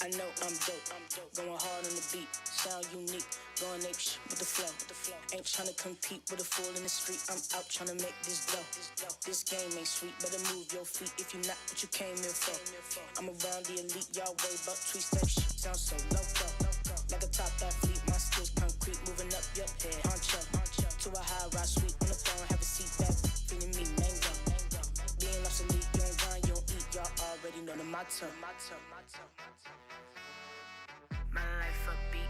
I know I'm dope, going hard on the beat, sound unique, going ape with the flow. Ain't tryna compete with a fool in the street, I'm out tryna make this dough. This game ain't sweet, better move your feet if you not what you came here for. I'm around the elite, y'all worry about tweets, that shit sounds so loco. Like a top athlete, my skills concrete, moving up your head, honcho. To a high rise suite, on the phone, have a seat back, feeling me, mango. Being obsolete, you don't grind, you don't eat, y'all already know the motto. My life upbeat,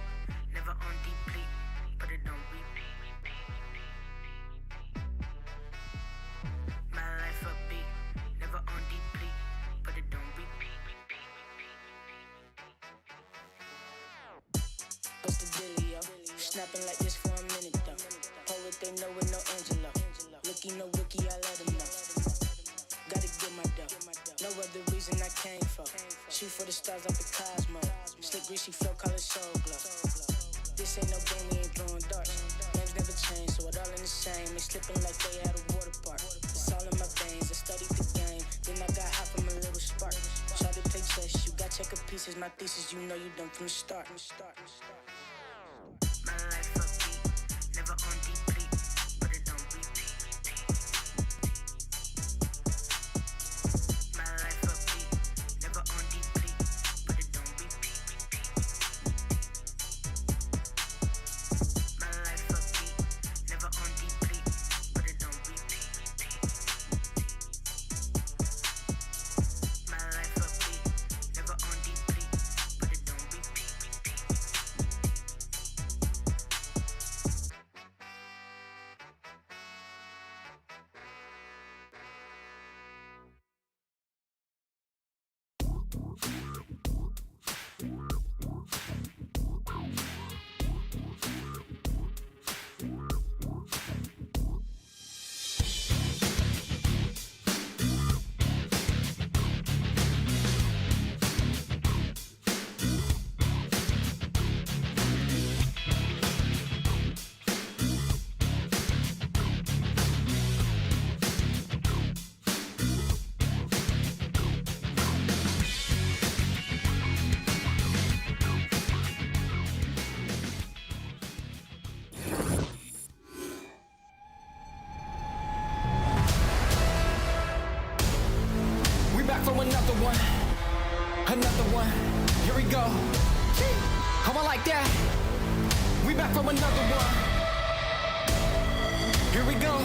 never on deplete, but it don't repeat. My life upbeat, never on deplete, but it don't repeat. What's the dealio? Snapping like this for a minute though. Hold it, they know it, no Angelo. Looky, no wiki, I let them know. Gotta get my dough. No other reason I came for. Shoot for the stars like the cosmos. Slick greasy flow, call it soul glow. This ain't no game, we ain't throwing darts. Names never change, so it all in the same. They slipping like they at a water park. It's all in my veins, I studied the game. Then I got hot from a little spark. Tried to play chess, you got check of pieces. My thesis, you know you done from the start. My life upbeat, never on deplete, but it don't repeat. My life upbeat, never on deplete, but it don't repeat. My life upbeat, never on deplete, but it don't repeat. My life upbeat, never on deplete, but it don't repeat. Another one, here we go. How I like that? We back from another one. Here we go.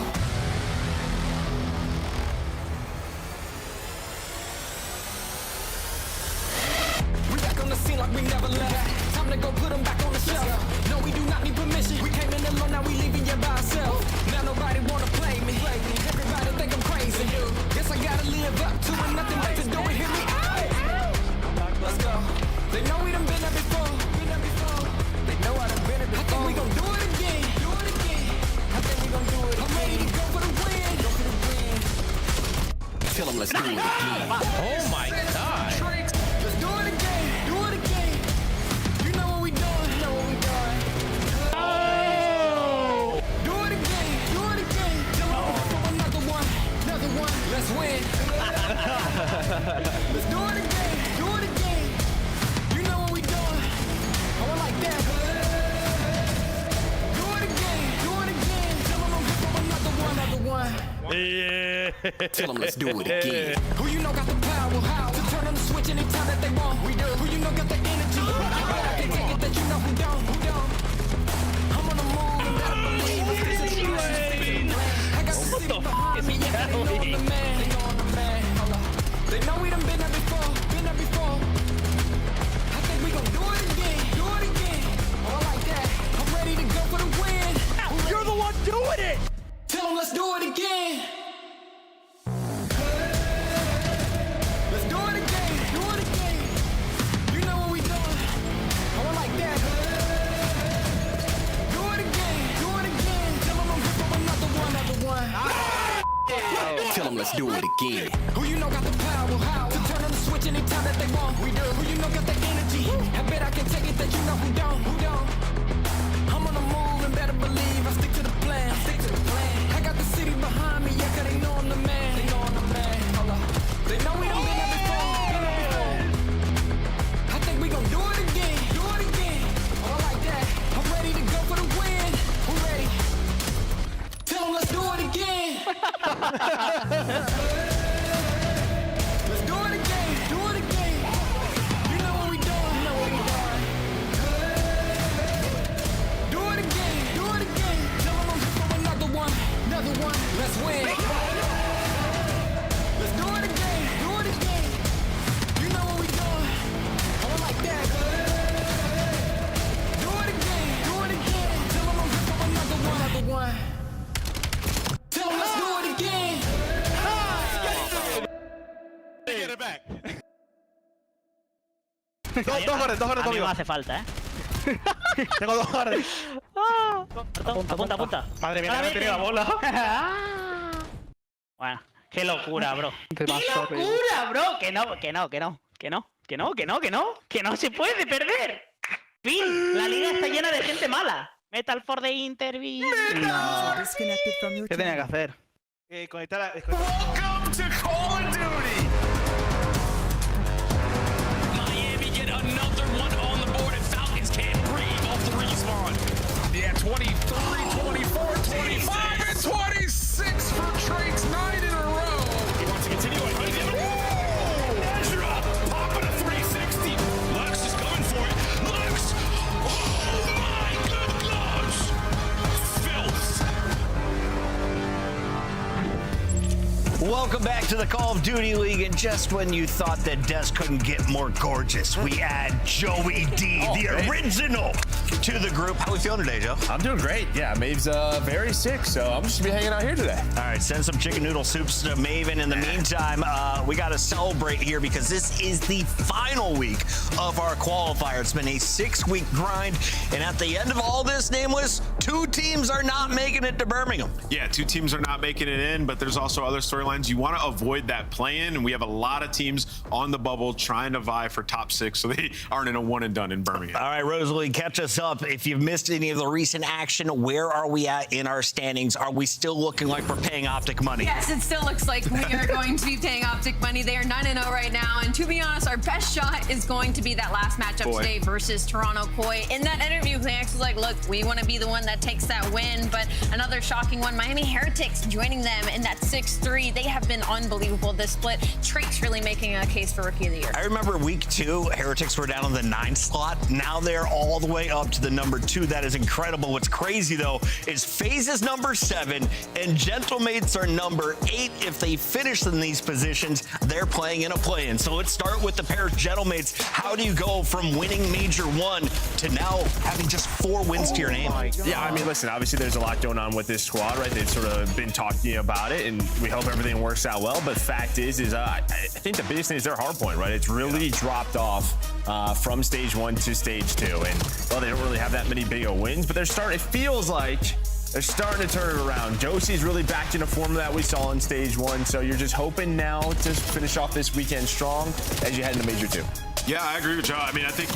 We back on the scene like we never left. Time to go put them back on the shelf. No, we do not need permission. We came in alone, now we leaving you by ourselves. Now nobody wanna play me. Everybody think I'm crazy. Guess I gotta live up to it. Nothing but to do it. Hear me out. Let's go. They know we done been there before. They know I done been there before. I think we gon' do it again. I think we gon' do it. I'm ready to go for the win. Tell them let's do it again. Oh my God. Let's do it again. You know what we doing. Oh. Do it again. Tell them for another one. Let's win. Let's do it again. You know what we doing. Oh, I like that. Do it again. Tell them I'm here for another one. Yeah. Tell them let's do it again. Who you know got the power to turn on the switch anytime that they want. We do. Who you know got the energy. I can take it that you know who don't. I'm on the move and better believe it's this is I got the city behind me. Yeah, they know I'm the man. They know we done been there before. I think we gon' do it again. Oh, I like that. I'm ready to go for the win. You're the one doing it. Tell them let's do it again. Let's do it again. You know what we doing. Oh, I like that. Do it again. Tell them I'm here for another one. Tell them let's do it again. Who you know got the power to turn on the switch anytime that they want. We do. Who you know got the energy. I bet I can take it that you know who don't. I'm on the move and better believe I stick to the plan. I got the city behind me, yeah, 'cause they know I'm the man. They know we done been there before. I think we gon' A mí me hace falta, Tengo 2 guardias. Apunta. Madre mía, no tenía la bola. Bueno, qué locura, bro. Te ¡Qué vas horrible. locura, bro! Que no se puede perder. Fin, la liga está llena de gente mala. Metal for the interview. No. ¿Qué tenía que hacer? Conectar Welcome to Call of Duty. Miami get another one on the board, and Falcons can't breathe off the respawn. Yeah, 23, 24, 25, and 26 for Traits, 9 in a row. He wants to continue it. Ezra popping a 360. Lux is going for it. Lux! Oh my good gloves! Filth. Welcome back to the Call of Duty League, and just when you thought that Des couldn't get more gorgeous, we add Joey D, the original, to the group. How we feeling today, Joe? I'm doing great. Yeah, Maeve's very sick, so I'm just gonna be hanging out here today. All right, send some chicken noodle soups to Maven. In the meantime, we got to celebrate here because this is the final week of our qualifier. It's been a 6-week grind, and at the end of all this, Nameless, 2 teams are not making it to Birmingham. Yeah, 2 teams are not making it in, but there's also other storylines. You want to avoid that play-in, and we have a lot of teams on the bubble trying to vie for top 6, so they aren't in a one and done in Birmingham. All right, Rosalie, catch us up. If you've missed any of the recent action, where are we at in our standings? Are we still looking like we're paying Optic money? Yes, it still looks like we are going to be paying Optic money. They are 9-0 right now, and to be honest, our best shot is going to be that last matchup today versus Toronto Koi. In that interview, Max was like, look, we want to be the one that takes that win, but another shocking one, Miami Heretics joining them in that 6-3. They have been unbelievable this split. Traits really making a case for Rookie of the Year. I remember week 2, Heretics were down on the 9th slot. Now they're all the way up to the number 2. That is incredible. What's crazy, though, is FaZe is number 7 and Gentlemates are number 8. If they finish in these positions, they're playing in a play-in. So let's start with the pair of Gentlemates. How do you go from winning Major 1 to now having just 4 wins to your name? Yeah, I mean, listen, obviously there's a lot going on with this squad, right? They've sort of been talking about it, and we hope everything works out well. But fact is I think the biggest thing is their hard point, right? It's really dropped off from stage 1 to stage 2. And, well, they don't really have that many big wins, but it feels like they're starting to turn it around. Josie's really back in a form that we saw in stage 1, so you're just hoping now to finish off this weekend strong as you head into Major 2. Yeah, I agree with Joe. I mean, I think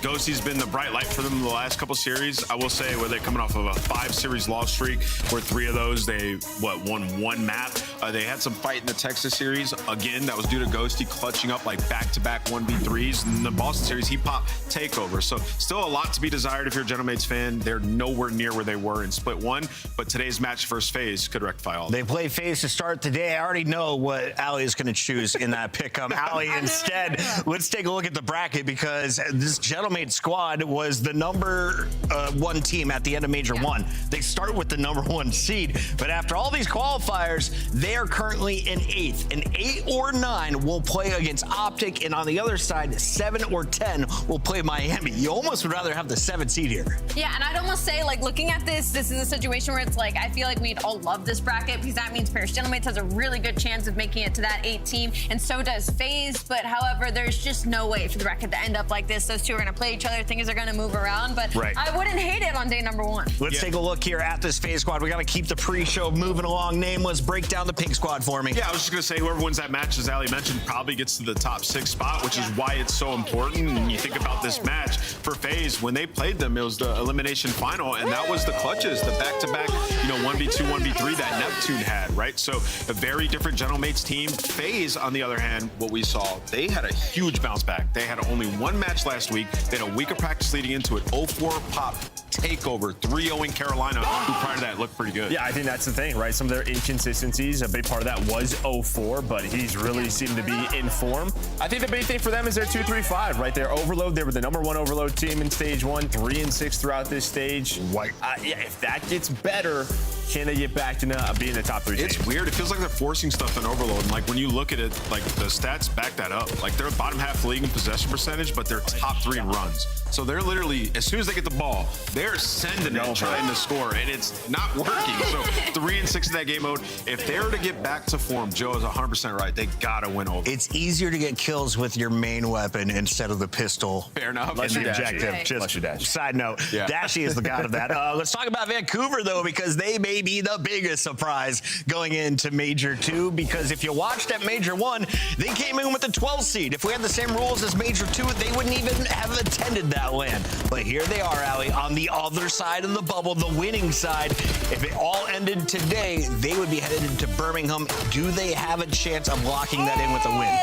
Ghostie's been the bright light for them in the last couple series. I will say, where they're coming off of a 5-series loss streak, where 3 of those they won 1 map. They had some fight in the Texas series. Again, that was due to Ghosty clutching up like back-to-back 1v3s. And the Boston series, he popped Takeover. So still a lot to be desired if you're a Gentlemates fan. They're nowhere near where they were in split 1, but today's match versus FaZe could rectify all that. They play FaZe to start today. I already know what Ali is going to choose in that pick-up. Ali, instead, let's take a look at the bracket, because this Gentlemate squad was the number 1 team at the end of Major 1. They start with the number 1 seed, but after all these qualifiers, they are currently in 8th. And 8 or 9 will play against Optic, and on the other side, 7 or 10 will play Miami. You almost would rather have the 7th seed here. Yeah, and I'd almost say, like, looking at this is a situation where it's like, I feel like we'd all love this bracket, because that means Paris Gentlemates has a really good chance of making it to that 8 team, and so does FaZe. But however, there's just no way for the bracket to end up like this. Those 2 are going to play each other. Things are going to move around, but I wouldn't hate it on day number 1. Let's take a look here at this FaZe squad. We got to keep the pre-show moving along. Nameless, break down the pink squad for me. Yeah, I was just going to say, whoever wins that match, as Ali mentioned, probably gets to the top 6 spot, which is why it's so important. And you think about this match for FaZe, when they played them, it was the elimination final, and that was the clutches, the back-to-back, 1v2, 1v3 that Neptune had, right? So a very different Gentlemates team. FaZe, on the other hand, what we saw, they had a huge bounce back. They had only 1 match last week. They had a week of practice leading into it. 0-4 pop Takeover, 3-0 in Carolina, who prior to that looked pretty good. Yeah, I think that's the thing, right? Some of their inconsistencies, a big part of that was 0-4, but he's really seemed to be in form. I think the big thing for them is their 2-3-5, right? Their overload, they were the number 1 overload team in stage 1, 3-6 throughout this stage. Yeah, if that gets better, Can they get back to being the top 3 teams? It's weird. It feels like they're forcing stuff in overload. And like when you look at it, like the stats back that up. Like they're bottom half league in possession percentage, but they're top 3 in runs. So they're literally, as soon as they get the ball, they're sending it, trying to score, and it's not working. So 3 and 6 in that game mode. If they were to get back to form, Joe is 100% right. They gotta win over. It's easier to get kills with your main weapon instead of the pistol. Fair enough. And the objective. Right. Just side note, Yeah. Dashy is the god of that. Let's talk about Vancouver, though, because they may be the biggest surprise going into Major 2, because if you watched at Major 1, they came in with the 12th seed. If we had the same rules as Major 2, they wouldn't even have attended that LAN. But here they are, Ali, on the other side of the bubble, the winning side. If it all ended today, they would be headed into Birmingham. Do they have a chance of locking that in with a win?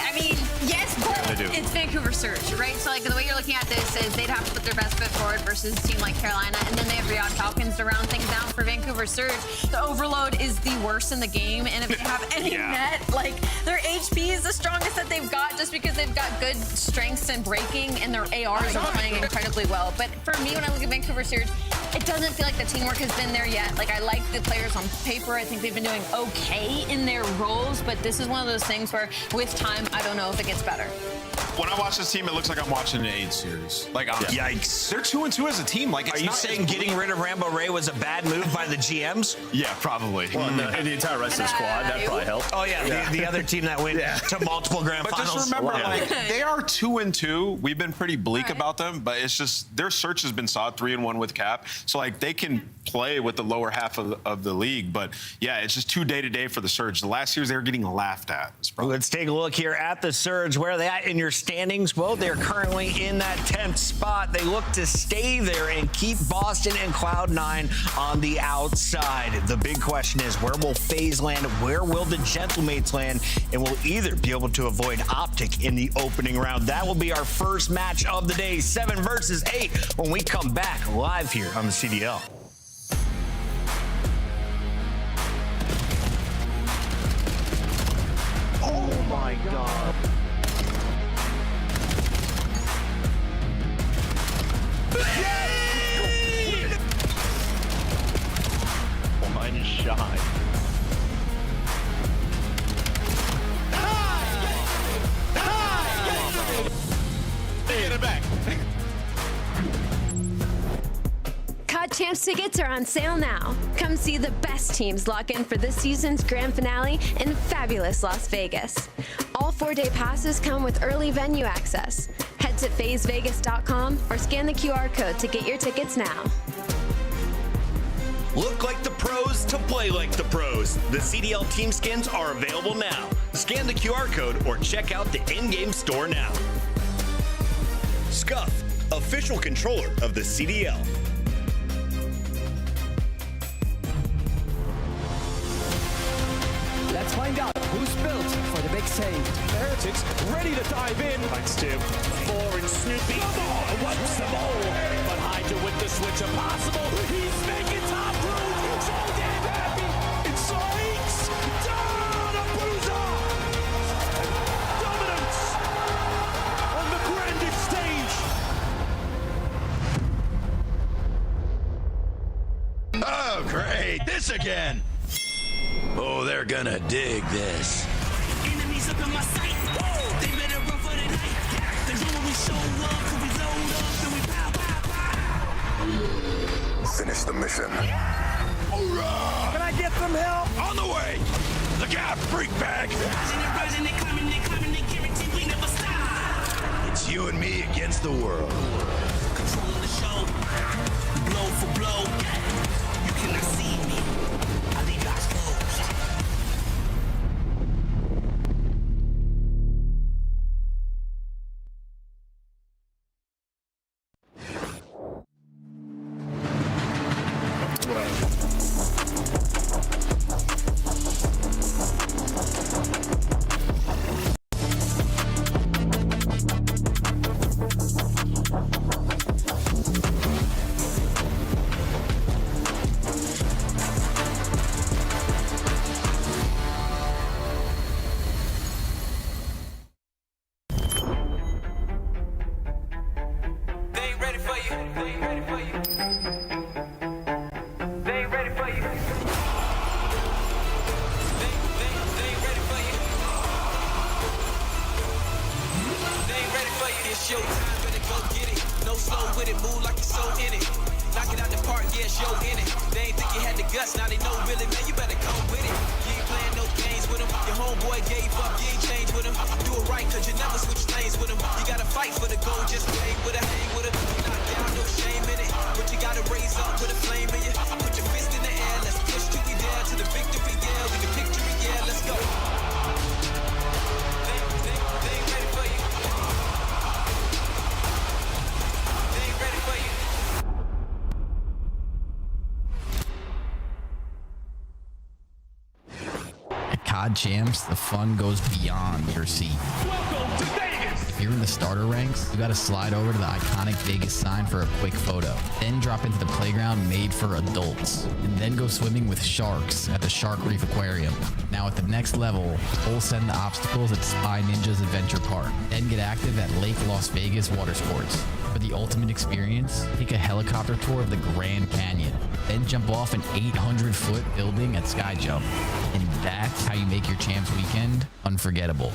I mean, yes, but it's Vancouver Surge, right? So like the way you're looking at this is they'd have to put their best foot forward versus a team like Carolina, and then they have Riyadh Falcons to round things out for Vancouver Surge. The overload is the worst in the game, and if they have any net, like their HP is the strongest that they've got, just because they've got good strengths and breaking, and their ARs are playing incredibly well. But for me, when I look at Vancouver Surge, it doesn't feel like the teamwork has been there yet. Like I like the players on paper. I think they've been doing okay in their roles, but this is one of those things where with time, I don't know if it gets better. When I watch this team, it looks like I'm watching an AIDS series. Like, honestly. Yikes. They're 2-2 as a team. Like, it's Are you not saying getting rid of Rambo Ray was a bad move by the GMs? Yeah, probably. Well, and the entire rest of the squad, that probably helped. Oh, yeah, the other team that went to multiple grand But finals. just remember, Yeah. like, they are 2-2. We've been pretty bleak about them, but it's just their search has been solid, 3-1 with Cap. So, like, they can play with the lower half of the league. But, yeah, it's just too day-to-day for the Surge. The last years, they were getting laughed at. Let's take a look here at the Surge. Where are they at in your standings? Well, they're currently in that 10th spot. They look to stay there and keep Boston and Cloud9 on the outside. The big question is, where will FaZe land? Where will the Gentlemates land? And will either be able to avoid Optic in the opening round? That will be our first match of the day, 7 versus 8, when we come back live here on the CDL. Oh my God. Oh, mine is shy. Get it back. COD Champs tickets are on sale now. Come see the best teams lock in for this season's grand finale in fabulous Las Vegas. All 4-day passes come with early venue access. Head to FaZeVegas.com or scan the QR code to get your tickets now. Look like the pros to play like the pros. The CDL team skins are available now. Scan the QR code or check out the in-game store now. Scuff, official controller of the CDL. Let's find out who's built for the big save. Heretics ready to dive in. Thanks, Tim. 4 and Snoopy. Once more. But Hydra with the switch impossible. He's making top room. So damn happy. It's Saints. Down a bruiser. Dominance on the grandest stage. Oh, great. This again. Oh, they're gonna dig this. Enemies up in my sight. They better run for the night. They know when we show up, when we load up, then we pow, pow, pow. Finish the mission. Hoorah! Can I get some help? On the way. The gap freak bag. Rising, they climbing, they guarantee we never stop. It's you and me against the world. Controlling the show. Blow for blow. You cannot see me. I leave your eyes closed. It's your time, better go get it. No slow with it, move like you're so in it. Knock it out the park, yeah, show in it. They ain't think you had the guts, now they know really, man, you better go with it. You ain't playing no games with him. Your homeboy gave up, you ain't changed with him. Do it right, cause you never switch lanes with him. You gotta fight for the goal, just hang with her, hang with her. You knock down, no shame in it. But you gotta raise up with a flame in you. Put your fist in the air, let's push till we there to the victory, yeah. We can picture it, yeah, let's go. They ain't ready for you. They ain't ready for you. At COD Champs, the fun goes beyond your seat. Welcome to Vegas. If you're in the starter ranks, you gotta slide over to the iconic Vegas sign for a quick photo. Then drop into the playground made for adults. And then go swimming with sharks at the Shark Reef Aquarium. Now at the next level, full send the obstacles at Spy Ninja's Adventure Park. Then get active at Lake Las Vegas Water Sports. For the ultimate experience, take a helicopter tour of the Grand Canyon. Then jump off an 800-foot building at Sky Jump. And that's how you make your Champs weekend unforgettable.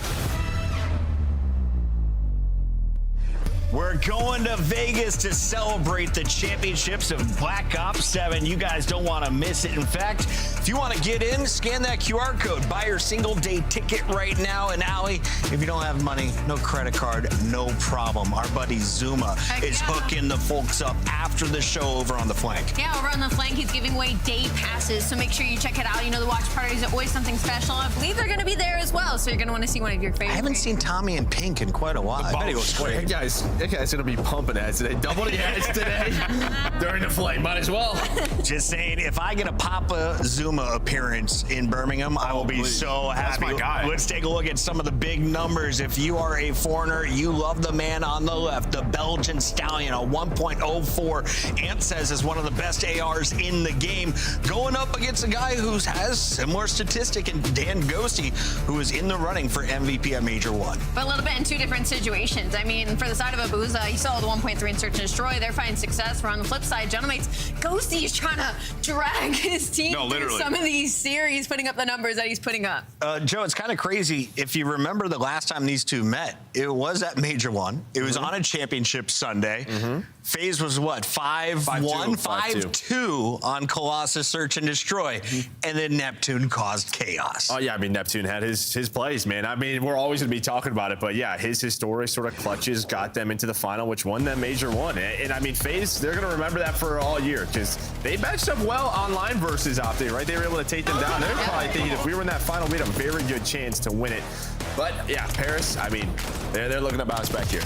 We're going to Vegas to celebrate the championships of Black Ops 7. You guys don't want to miss it. In fact, if you want to get in, scan that QR code. Buy your single-day ticket right now. And Allie, if you don't have money, no credit card, no problem. Our buddy Zuma is hooking the folks up after the show over on the flank. Yeah, over on the flank, he's giving away day passes, so make sure you check it out. You know, the watch parties are always something special. I believe they're going to be there as well, so you're going to want to see one of your favorites. I haven't seen Tommy in pink in quite a while. I bet he was great. That guy's gonna be pumping ads today. Double the ads today during the flight. Might as well. Just saying, if I get a Papa Zuma appearance in Birmingham, I will be so happy. That's my guy. Let's take a look at some of the big numbers. If you are a foreigner, you love the man on the left, the Belgian Stallion, a 1.04. Ant says is one of the best ARs in the game, going up against a guy who has similar statistic, and Dan Ghosty, who is in the running for MVP at Major 1. But a little bit in two different situations. I mean, for the side of Abuza, you saw the 1.3 in Search and Destroy. They're finding success. For on the flip side, Gentlemates, Ghosty is trying to drag his team through some of these series, putting up the numbers that he's putting up. Joe, it's kind of crazy. If you remember the last time these two met, it was at Major 1. It was on a championship Sunday. FaZe was what, 5-1? 5-2 on Colossus Search and Destroy. And then Neptune caused chaos. Oh, yeah, I mean, Neptune had his plays, man. I mean, we're always going to be talking about it, but yeah, his historic sort of clutches got them into the final, which won them Major 1. And I mean, FaZe, they're going to remember that for all year because they matched up well online versus Optic, right? They were able to take them down. They're probably thinking if we were in that final, we had a very good chance to win it. But yeah, Paris, I mean, they're looking to bounce back here.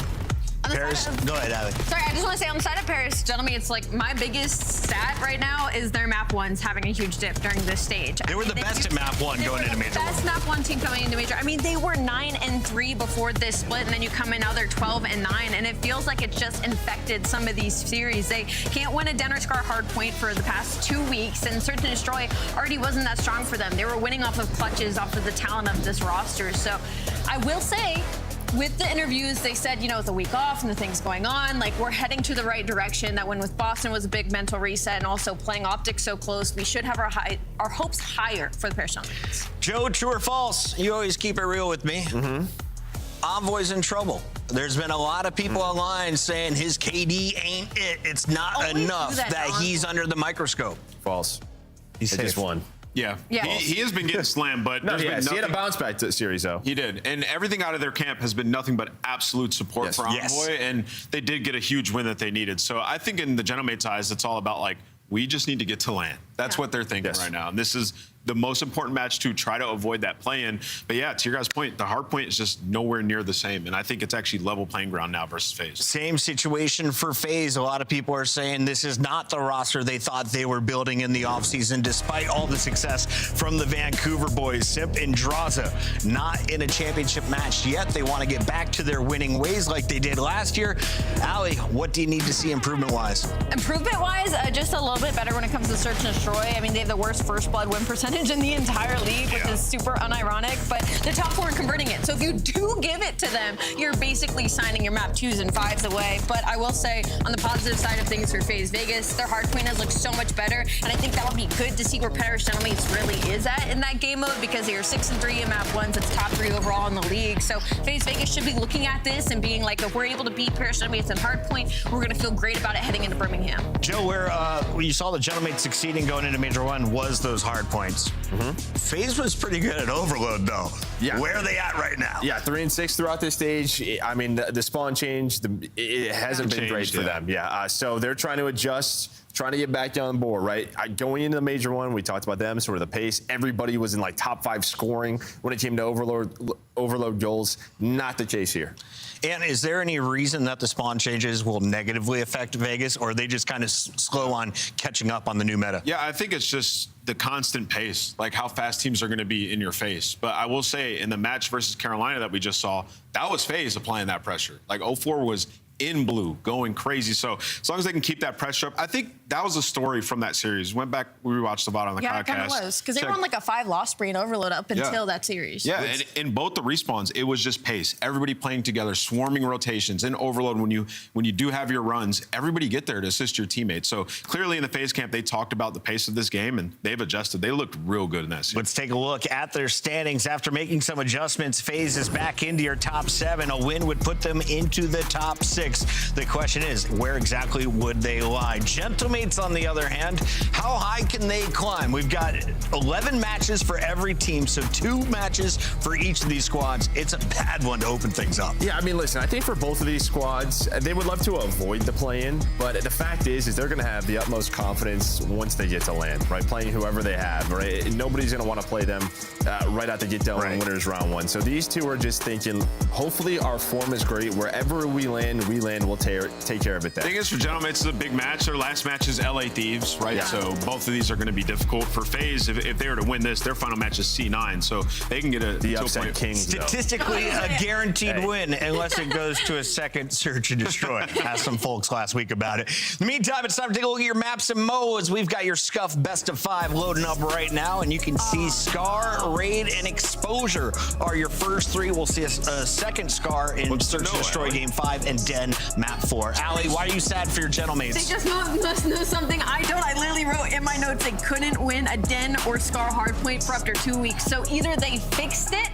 Paris, go ahead, Allie. Sorry, I just want to say on the side of Paris, gentlemen, it's like my biggest stat right now is their map ones having a huge dip during this stage. They were the best at map 1 going into Major 1. Best map 1 team coming into Major. I mean, they were 9-3 before this split, and then you come in now they're 12-9, and it feels like it just infected some of these series. They can't win a Denner Scar hard point for the past 2 weeks, and Search and Destroy already wasn't that strong for them. They were winning off of clutches, off of the talent of this roster. So I will say, with the interviews, they said, you know, with the week off and the things going on, like we're heading to the right direction. That win with Boston was a big mental reset, and also playing Optic so close, we should have our hopes higher for the Paris Gentlemates. Joe, true or false? You always keep it real with me. Envoy's in trouble. There's been a lot of people online saying his KD ain't it. It's not enough that he's under the microscope. False. He's just won. Yeah. He has been getting slammed, but no, there's been nothing. He had a bounce back to series, though. He did. And everything out of their camp has been nothing but absolute support for Envoy. And they did get a huge win that they needed. So I think in the Gentlemates' eyes, it's all about, like, we just need to get to LAN. That's what they're thinking right now. And this is the most important match to try to avoid that play-in. But yeah, to your guys' point, the hard point is just nowhere near the same. And I think it's actually level playing ground now versus FaZe. Same situation for FaZe. A lot of people are saying this is not the roster they thought they were building in the offseason, despite all the success from the Vancouver boys. Simp and Draza not in a championship match yet. They want to get back to their winning ways like they did last year. Allie, what do you need to see improvement-wise? Improvement-wise, just a little bit better when it comes to Search and Destroy. I mean, they have the worst first blood win percentage percentage in the entire league, which is super unironic, but the top 4 are converting it. So if you do give it to them, you're basically signing your map 2s and 5s away. But I will say, on the positive side of things for FaZe Vegas, their hardpoint has looked so much better, and I think that would be good to see where Parish Gentlemates really is at in that game mode, because they are 6-3 in map 1s. It's top 3 overall in the league. So FaZe Vegas should be looking at this and being like, if we're able to beat Parish Gentlemates in hardpoint, we're going to feel great about it heading into Birmingham. Joe, where you saw the Gentlemates succeeding going into Major 1 was those hard points. FaZe was pretty good at Overload, though. Yeah. Where are they at right now? Yeah, 3 and 6 throughout this stage. I mean, the spawn change, it hasn't been great for them. Yeah, so they're trying to adjust, trying to get back down the board, right? Going into the Major 1, we talked about them, sort of the pace. Everybody was in like top 5 scoring when it came to overload goals. Not the case here. And is there any reason that the spawn changes will negatively affect Vegas, or are they just kind of slow on catching up on the new meta? Yeah, I think it's just the constant pace, like how fast teams are going to be in your face. But I will say, in the match versus Carolina that we just saw, that was FaZe applying that pressure. Like 0-4 was in blue, going crazy. So as long as they can keep that pressure up, I think that was a story from that series. Went back, we rewatched the VOD on the podcast. Yeah, it kind of was, because they were on like a 5-loss spree in Overload up until that series. Yeah, and in both the respawns, it was just pace. Everybody playing together, swarming rotations. In Overload, when you do have your runs, everybody get there to assist your teammates. So clearly in the FaZe camp, they talked about the pace of this game, and they've adjusted. They looked real good in that series. Let's take a look at their standings. After making some adjustments, FaZe is back into your top 7. A win would put them into the top 6. The question is, where exactly would they lie? Gentlemates, on the other hand, how high can they climb? We've got 11 matches for every team, so 2 matches for each of these squads. It's a bad one to open things up. Yeah, I mean, listen, I think for both of these squads, they would love to avoid the play-in, but the fact is they're going to have the utmost confidence once they get to land, right? Playing whoever they have, right? Nobody's going to want to play them right out the get-go in winners round 1. So these 2 are just thinking, hopefully our form is great. Wherever we land, we'll take care of it then. The thing is, for Gentlemates, it's a big match. Their last match is LA Thieves, right? Yeah. So both of these are going to be difficult. For FaZe, if they were to win this, their final match is C9, so they can get the upset Kings. Statistically, a guaranteed win, unless it goes to a second search and destroy. Asked some folks last week about it. In the meantime, it's time to take a look at your maps and modes. We've got your Scuff Best of 5 loading up right now, and you can see Scar, Raid, and Exposure are your first 3. We'll see a second Scar in Search and Destroy Game 5 and Den Map 4. Allie, why are you sad for your Gentlemates? They just must know something I don't. I literally wrote in my notes they couldn't win a Den or Scar hardpoint for up to 2 weeks. So either they fixed it,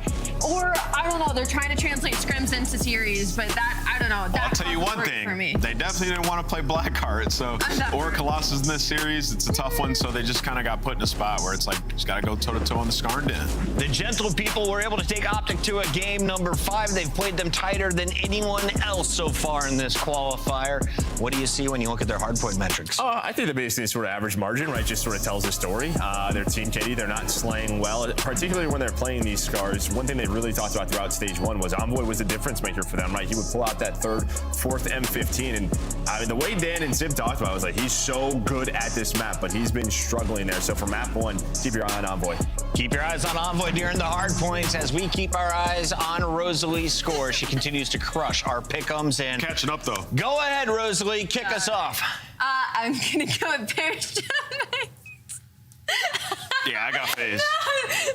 or I don't know, they're trying to translate scrims into series, but that, I don't know. I'll tell you one thing, they definitely didn't want to play Blackheart, so, or Colossus in this series, it's a tough one, so they just kind of got put in a spot where it's like, just got to go toe-to-toe on the Scar and Den. The Gentle people were able to take Optic to a game number 5. They've played them tighter than anyone else so far in this qualifier. What do you see when you look at their hardpoint metrics? I think the biggest thing is sort of average margin, right? Just sort of tells the story. Their team, Katie, they're not slaying well, particularly when they're playing these Scars. One thing they really talked about throughout stage 1 was Envoy was the difference maker for them, right? He would pull out that 3rd, 4th M15, and I mean, the way Dan and Zib talked about it was like, he's so good at this map, but he's been struggling there. So for map 1, keep your eye on Envoy. Keep your eyes on Envoy during the hard points as we keep our eyes on Rosalie's score. She continues to crush our pick'ems and catching up though. Go ahead, Rosalie, kick us off. I'm gonna go with Parish Gentlemates. Yeah, I got FaZe.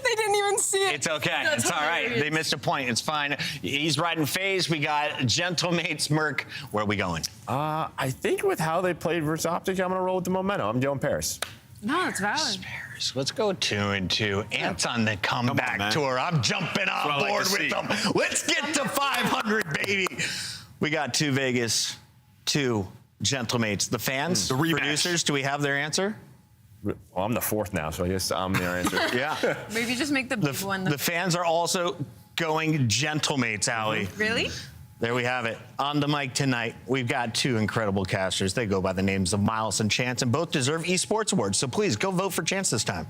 They didn't even see it. It's okay. It's all right. They missed a point. It's fine. He's riding FaZe. We got Gentlemates Merc. Where are we going? I think with how they played versus Optic, I'm going to roll with the momentum. I'm going Paris. No, it's valid. Paris. Let's go 2-2. Ant's on the comeback tour. I'm jumping on board with them. Let's get to 500, baby. We got 2 Vegas, 2 Gentlemates. The fans, the producers, do we have their answer? Well, I'm the 4th now, so I guess I'm their answer. Yeah. Maybe just make the big one. The fans are also going Gentlemates, Allie. Really? There we have it. On the mic tonight, we've got 2 incredible casters. They go by the names of Miles and Chance, and both deserve esports awards. So please go vote for Chance this time.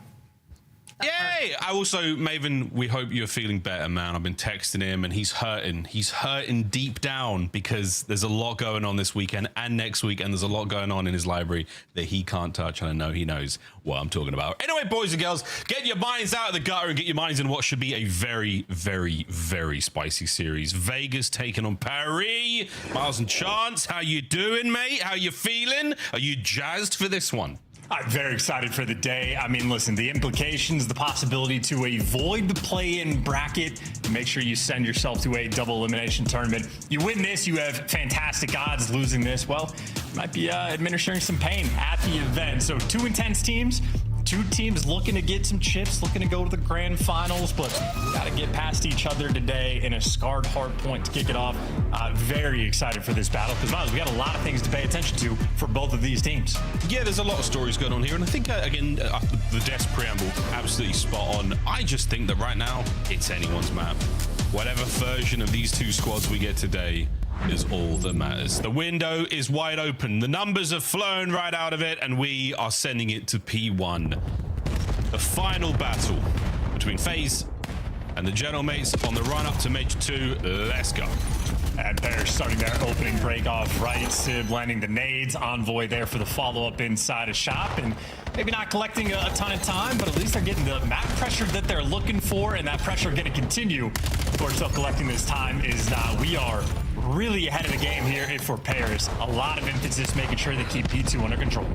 Yay! I also, Maven, we hope you're feeling better, man. I've been texting him and he's hurting. He's hurting deep down because there's a lot going on this weekend and next week, and there's a lot going on in his library that he can't touch, and I know he knows what I'm talking about. Anyway, boys and girls, get your minds out of the gutter and get your minds in what should be a very, very, very spicy series. Vegas taking on Paris. Miles and Chance, how you doing, mate? How you feeling? Are you jazzed for this one? I'm very excited for the day. I mean, listen, the implications, the possibility to avoid the play-in bracket, make sure you send yourself to a double elimination tournament. You win this, you have fantastic odds. Losing this, well, might be administering some pain at the event. So 2 intense teams. 2 teams looking to get some chips, looking to go to the grand finals, but got to get past each other today in a scarred hard point to kick it off. Very excited for this battle because, Miles, we got a lot of things to pay attention to for both of these teams. Yeah, there's a lot of stories going on here, and I think, again, the Death preamble, absolutely spot on. I just think that right now, it's anyone's map. Whatever version of these 2 squads we get today is all that matters. The window is wide open. The numbers have flown right out of it, and we are sending it to P1. The final battle between FaZe and the Gentlemates on the run up to Major 2. Let's go. And they're starting their opening break off right. Sib landing the nades. Envoy there for the follow-up inside a shop. And maybe not collecting a ton of time, but at least they're getting the map pressure that they're looking for, and that pressure going to continue. Of course, still collecting this time is we are really ahead of the game here for Paris. A lot of emphasis making sure they keep P2 under control.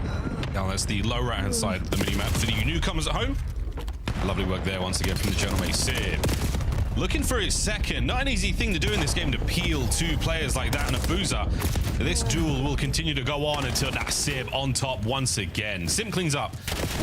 Now that's the low right-hand side of the mini-map for the newcomers at home. Lovely work there once again from the Gentleman Sib. Looking for his second. Not an easy thing to do in this game to peel 2 players like that in a Boozer. This duel will continue to go on until Sib on top once again. Sim cleans up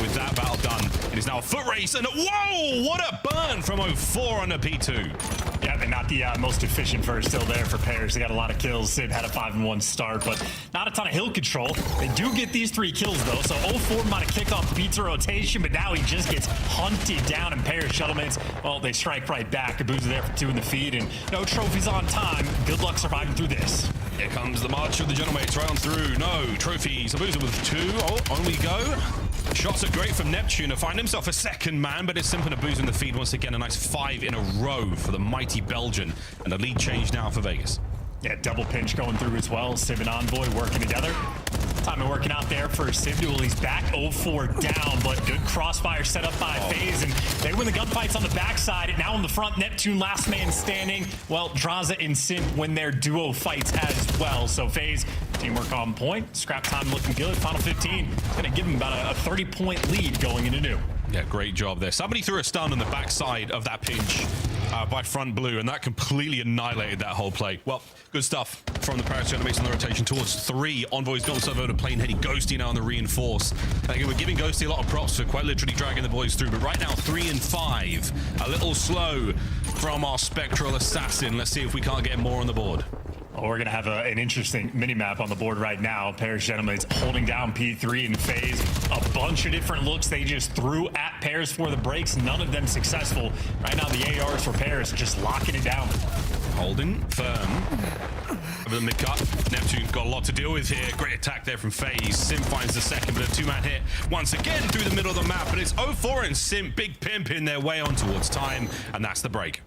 with that battle done. It is now a foot race, and whoa, what a burn from 04 on a P2. Yeah, they're not the most efficient verse still there for Paris. They got a lot of kills. Sib had a 5-1 start, but not a ton of hill control. They do get these 3 kills, though, so 04 might have kicked off the pizza rotation, but now he just gets hunted down, and Paris Shuttlemans, well, they strike right back. Kabuza there for 2 in the feed, and no trophies on time. Good luck surviving through this. Here comes the march of the Gentlemates right on through. No trophies. Kabuza with 2. Oh, on we go. Shots are great from Neptune to find himself a second man, but it's Simp and Abuza in the feed once again. A nice 5 in a row for the mighty Belgian, and a lead change now for Vegas. Yeah, double pinch going through as well. Sib and Envoy working together. Timing working out there for Sib duel. He's back 0-4 down, but good crossfire set up by FaZe, and they win the gunfights on the backside. And now in the front, Neptune last man standing. Well, Draza and Simp win their duo fights as well. So FaZe, teamwork on point. Scrap time looking good. Final 15. It's going to give him about a 30-point lead going into new. Yeah, great job there. Somebody threw a stun on the backside of that pinch by front blue, and that completely annihilated that whole play. Well, good stuff from the Paris Gentlemates on the rotation towards 3. Envoy's got himself over to plane heading Ghosty now on the reinforce. Again, we're giving Ghosty a lot of props for quite literally dragging the boys through, but right now 3 and 5. A little slow from our Spectral Assassin. Let's see if we can't get more on the board. Well, we're going to have an interesting mini-map on the board right now. Paris Gentlemates holding down P3 and FaZe. A bunch of different looks they just threw at Paris for the breaks. None of them successful. Right now, the ARs for Paris just locking it down. Holding firm over the mid-cut. Neptune got a lot to deal with here. Great attack there from FaZe. Simp finds the second, but a 2-man hit once again through the middle of the map. But it's 04 and Simp, big pimp in their way on towards time, and that's the break.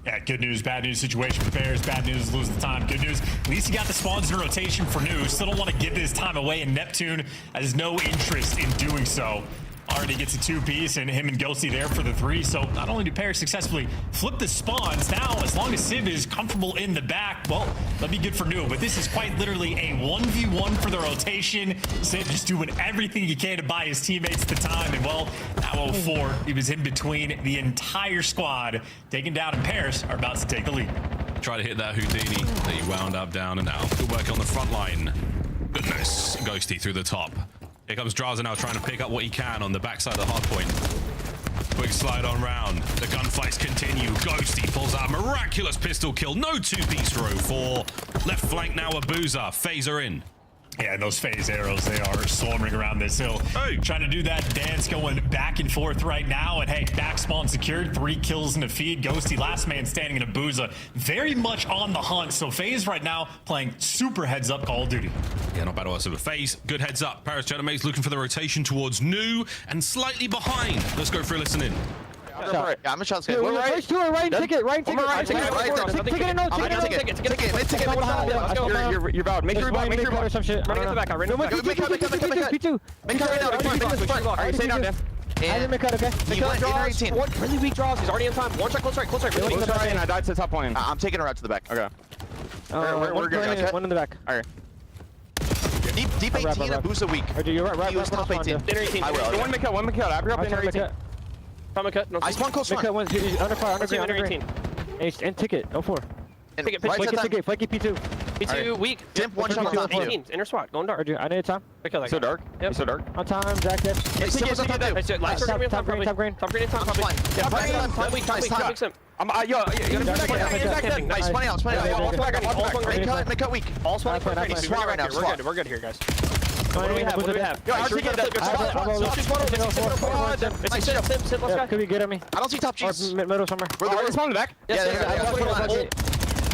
Yeah, good news, bad news situation for Bears. Bad news, lose the time. Good news, at least you got the spawns in rotation for new. Still don't want to give this time away, and Neptune has no interest in doing so. Already gets a 2-piece, and him and Ghosty there for the 3. So not only do Paris successfully flip the spawns, now as long as Sib is comfortable in the back, well, that'd be good for new. But this is quite literally a 1v1 for the rotation. Sib just doing everything he can to buy his teammates the time. And well, now 04, he was in between the entire squad, taken down, and Paris are about to take the lead. Try to hit that Houdini that he wound up down and out. Good work on the front line. Goodness, Ghosty through the top. Here comes Draza now trying to pick up what he can on the backside of the hard point. Quick slide on round. The gunfights continue. Ghosty pulls out a miraculous pistol kill. No 2-piece for 04. Left flank now, Abuza. FaZe are in. Yeah, those FaZe arrows, they are swarming around this hill. Hey. Trying to do that dance going back and forth right now. And hey, back spawn secured. 3 kills in the feed. Ghosty, last man standing in Abuza. Very much on the hunt. So FaZe right now playing super heads up Call of Duty. Yeah, not bad whatsoever. FaZe, good heads up. Paris Gentlemates looking for the rotation towards new and slightly behind. Let's go for a listen in. Yeah, I'm a shot. We're right. Ticket. I'm gonna take it. Let's go. You're valid. Make sure you're Make sure some shit. Running at the back. I'm running P2. Make sure right now. Alright, stay down, Def. I didn't make cut, okay? Draws. Really weak draws. He's already in time. One shot, close right. Really close right, and I died to the top point. I'm taking her out to the back. Okay. We're good. One in the back. Alright. Deep 18 and Booza weak. You're right. He was top 18. Inner 18. I will. One make cut. I bring up inner 18. Come cut. I spawn close front. Under fire. Under 18. And ticket. 04. Ticket. Flanky P2. P2 weak. Dimp one shot on top. 18. Inner SWAT. Going dark. I need time. So dark. Yep. So dark. On time. Jack this. Top green. Top green. I'm fine. Yeah, nice. 20 out. Make cut weak. All SWAT right now. We're good here, guys. What do we have? Yo, I think could be good on me. I don't see top G's. Middle somewhere. We're spawn in the back. Yeah.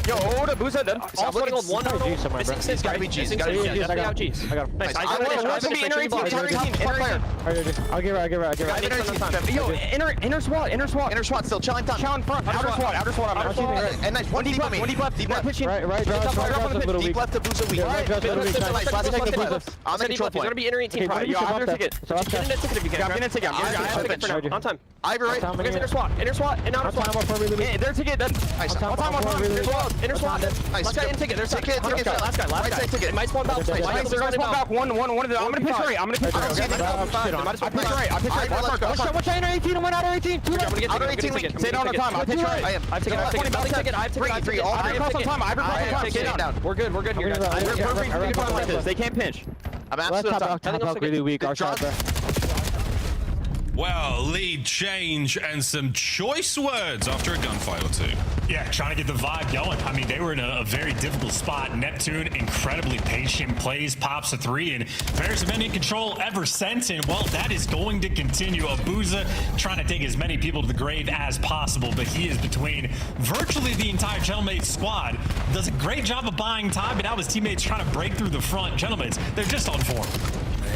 Yo, hold up, Booza. All spawning on one G somewhere, bro. It's gotta be G's. I got him. Nice. I want to be inner 18. I'll give her. Yo, inner SWAT. Still chilling top. Challenge front. Outer SWAT. And nice. One deep left. Deep left. Right. Deep left to Booza weak. I'm in control point. He's gonna be inner 18. Yo, I'm gonna ticket. So get in that ticket if you can. I'm gonna ticket. I'm on time. Ivy right. Inner SWAT and outer SWAT. Their ticket. Nice. On time. Inner SWAT. Nice. Last guy in ticket. There's ticket. Last guy. Ticket. Might spawn back. One. I'm gonna pitch right. I'm pitch right. Watch inner 18 and one outer 18. Outer 18 weak. Stay down on time. I'll pitch right. I have ticket. I have ticket. 3. All time. Stay down. We're good here, guys. We're perfect like this. They can't pinch. I'm absolutely top really weak. Our shot, bro. Well, lead change and some choice words after a gunfight or two. Yeah, trying to get the vibe going. I mean, they were in a very difficult spot. Neptune, incredibly patient, plays, pops a 3, and Bears have been in control ever since. And, well, that is going to continue. Abuza trying to take as many people to the grave as possible, but he is between virtually the entire Gentleman's squad. Does a great job of buying time, but now his teammates trying to break through the front. Gentlemen's, they're just on form.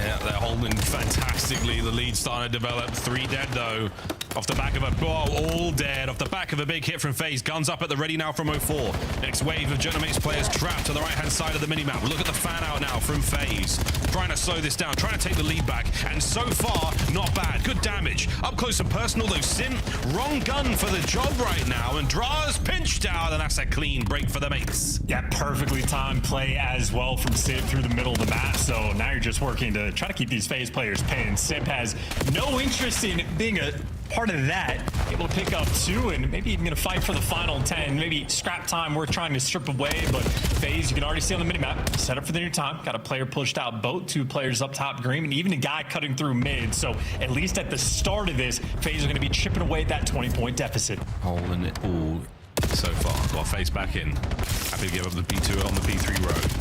Yeah, they're holding fantastically. The lead starting to develop. 3 dead, though. Off the back of a... all dead. Off the back of a big hit from FaZe. Guns up at the ready now from 04. Next wave of Genomate's players trapped to the right-hand side of the minimap. Look at the fan out now from FaZe. Trying to slow this down. Trying to take the lead back. And so far, not bad. Good damage. Up close and personal, though. Sim, wrong gun for the job right now. And Dra's pinched out. And that's a clean break for the mates. Yeah, perfectly timed play as well from Sid through the middle of the map. So now you're just working to try to keep these FaZe players pinned. Sid has no interest in being a part of that. Able to pick up 2 and maybe even gonna fight for the final 10. Maybe scrap time worth trying to strip away, but FaZe, you can already see on the minimap, set up for the new time. Got a player pushed out boat, 2 players up top green, and even a guy cutting through mid. So at least at the start of this, FaZe are gonna be chipping away at that 20-point deficit. Holding it all so far. Got FaZe back in. Happy to give up the P2 on the P3 road.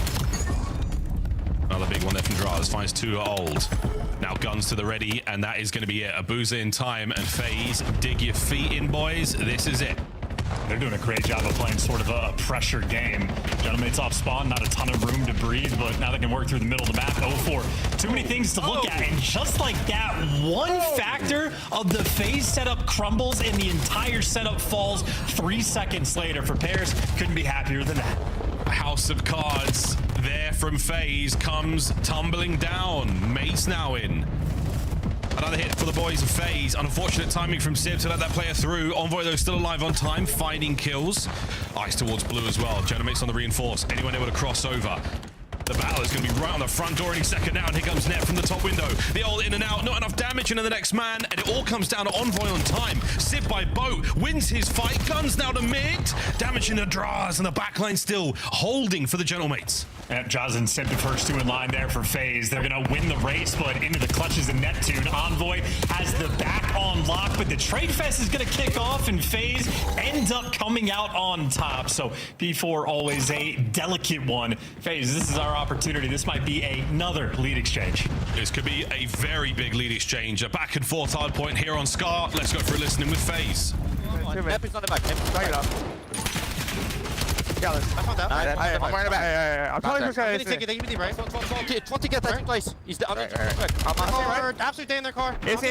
Another big one there from Draz. Finds 2 old. Now guns to the ready, and that is going to be it. Abuza in time, and FaZe, dig your feet in, boys. This is it. They're doing a great job of playing sort of a pressure game. Gentleman's off spawn, not a ton of room to breathe, but now they can work through the middle of the map. 0-4. Too many things to look at, and just like that, one factor of the FaZe setup crumbles, and the entire setup falls 3 seconds later. For Pairs, couldn't be happier than that. House of Cards there from FaZe comes tumbling down. Mace now in. Another hit for the boys of FaZe. Unfortunate timing from Civ to let that player through. Envoy, though, still alive on time, finding kills. Ice towards blue as well. Genomate's on the reinforce. Anyone able to cross over? The battle is going to be right on the front door any second now. And here comes Net from the top window. The old in and out. Not enough damage into the next man. And it all comes down to Envoy on time. Civ by boat. Wins his fight. Guns now to mid. Damaging the Draz. And the backline still holding for the Gentlemates. Yep, Jaws and Sid, the first 2 in line there for FaZe. They're going to win the race, but into the clutches of Neptune. Envoy has the back on lock, but the trade fest is going to kick off, and FaZe ends up coming out on top. So P4 always a delicate one. FaZe, this is our opportunity. This might be another lead exchange. This could be a very big lead exchange. A back and forth hard point here on Scar. Let's go for a listening with FaZe. Neptune's on the back. Drag it up. Yeah, let's. I'm right back. I'm telling you, guys. Take it deep, right? 20 get that place. He's down. I'm on absolutely stay in their car. It's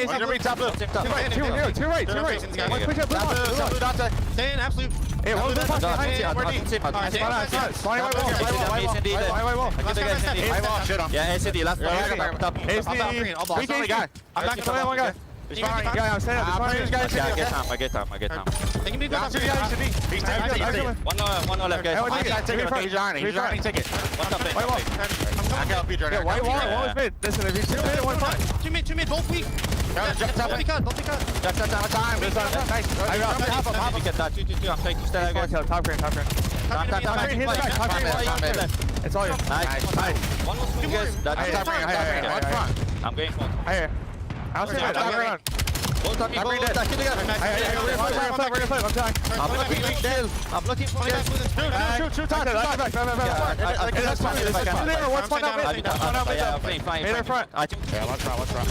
top left. Two right. Stay in absolute. Hey, what was Yeah, SND, last one. I'm back in the way, one guy. Yeah, I'm saying that. I get time. They can be good. One left, guys. He's running. Take it. What's up, White wall. I can help you, Jordan. White wall. One was mid. Listen, if you two mid, one front. Two mid, both weak. Don't be cut. Just time. Nice. Hop. You get that. Two. I'm taking step. Top green. Top green. Hit the back. Top green. It's all yours. Nice. One was two guys. That's top green. One front. I'm going front. I'll say that. Top green. Both of you go. Keep together. I'm looking for guys. Shoot. Top back. Fine. Mid in front. Let's run.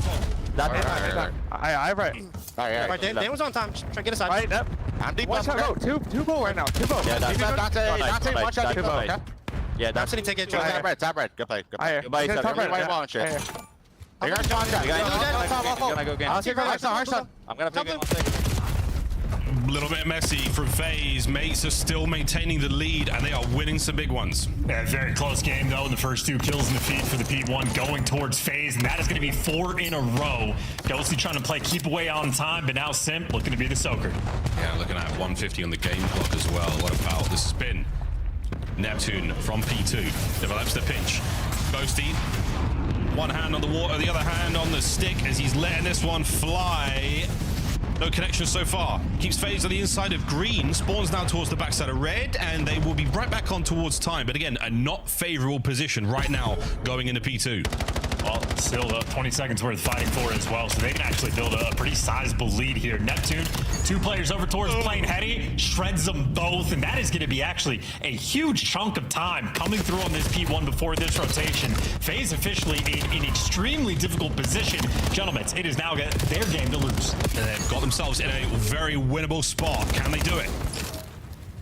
I right. Alright, Dan was on time. Try to get aside. Right, yep. I'm deep. One shot. Two bow right now. Two bow. Yeah, that's Dante. One shot. Two bow. Yeah, that's it. Take it. Top red. Good play. Goodbye. Top red. White wall and shit. You're gonna go again. I'm gonna pick it 1 second. A little bit messy from FaZe. Mates are still maintaining the lead, and they are winning some big ones. Yeah, very close game, though. The first 2 kills in the feed for the P1 going towards FaZe, and that is going to be 4 in a row. Ghosty trying to play keep away on time, but now Simp looking to be the soaker. Yeah, looking at 150 on the game clock as well. What about the spin? Neptune from P2 develops the pinch. Ghosty, one hand on the water, the other hand on the stick as he's letting this one fly. No connection so far. Keeps FaZe on the inside of green. Spawns now towards the backside of red, and they will be right back on towards time. But again, a not favorable position right now going into P2. Well, still 20 seconds worth of fighting for as well, so they can actually build a pretty sizable lead here. Neptune, 2 players over towards Plain Heady, shreds them both, and that is going to be actually a huge chunk of time coming through on this P1 before this rotation. FaZe officially in an extremely difficult position. Gentlemen, it is now their game to lose. And they've got themselves in a very winnable spot. Can they do it?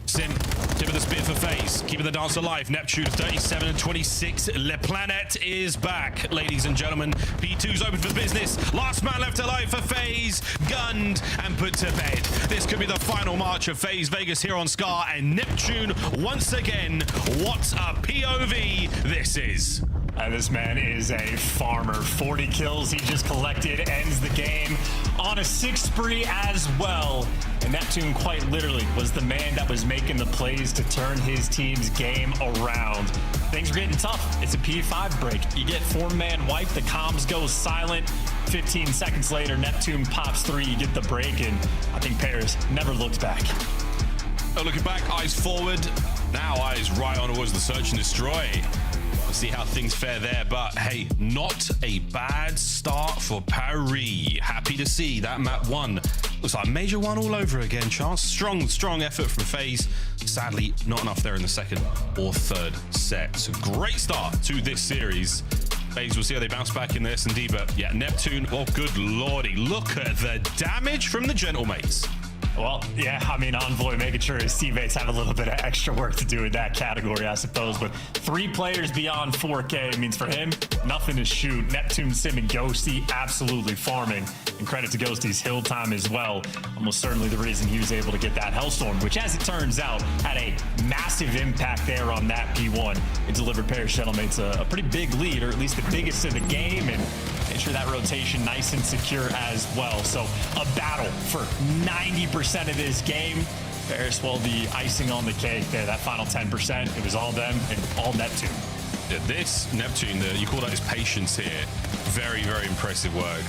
Sim, tip of the spear for FaZe, keeping the dance alive. Neptune 37-26. Le Planet is back, ladies and gentlemen. P2's open for business. Last man left alive for FaZe, gunned and put to bed. This could be the final march of FaZe Vegas here on Scar, and Neptune once again. What a POV this is. This man is a farmer. 40 kills he just collected, ends the game on a 6 spree as well. And Neptune quite literally was the man that was making the plays to turn his team's game around. Things are getting tough. It's a P5 break. You get 4-man wipe, the comms go silent. 15 seconds later, Neptune pops 3, you get the break, and I think Paris never looked back. Oh, looking back, eyes forward. Now eyes right on towards the search and destroy. We'll see how things fare there, but hey, not a bad start for Paris. Happy to see that map 1 looks like major 1 all over again, Chance. Strong effort from FaZe. Sadly, not enough there in the 2nd or 3rd set. So great start to this series. FaZe, we'll see how they bounce back in the S&D, but yeah, Neptune, oh good lordy, look at the damage from the Gentlemates. Well, yeah, I mean, Envoy making sure his teammates have a little bit of extra work to do in that category, I suppose. But 3 players beyond 4K means for him, nothing to shoot. Neptune, Sim, and Ghosty absolutely farming. And credit to Ghosty's hill time as well. Almost certainly the reason he was able to get that Hellstorm, which, as it turns out, had a massive impact there on that P1. It delivered Paris Gentlemates a pretty big lead, or at least the biggest of the game, and made sure that rotation nice and secure as well. So a battle for 90% of this game. Paris, well, the icing on the cake there, that final 10%, it was all them and all Neptune. Yeah, this Neptune, you call that his patience here. Very impressive work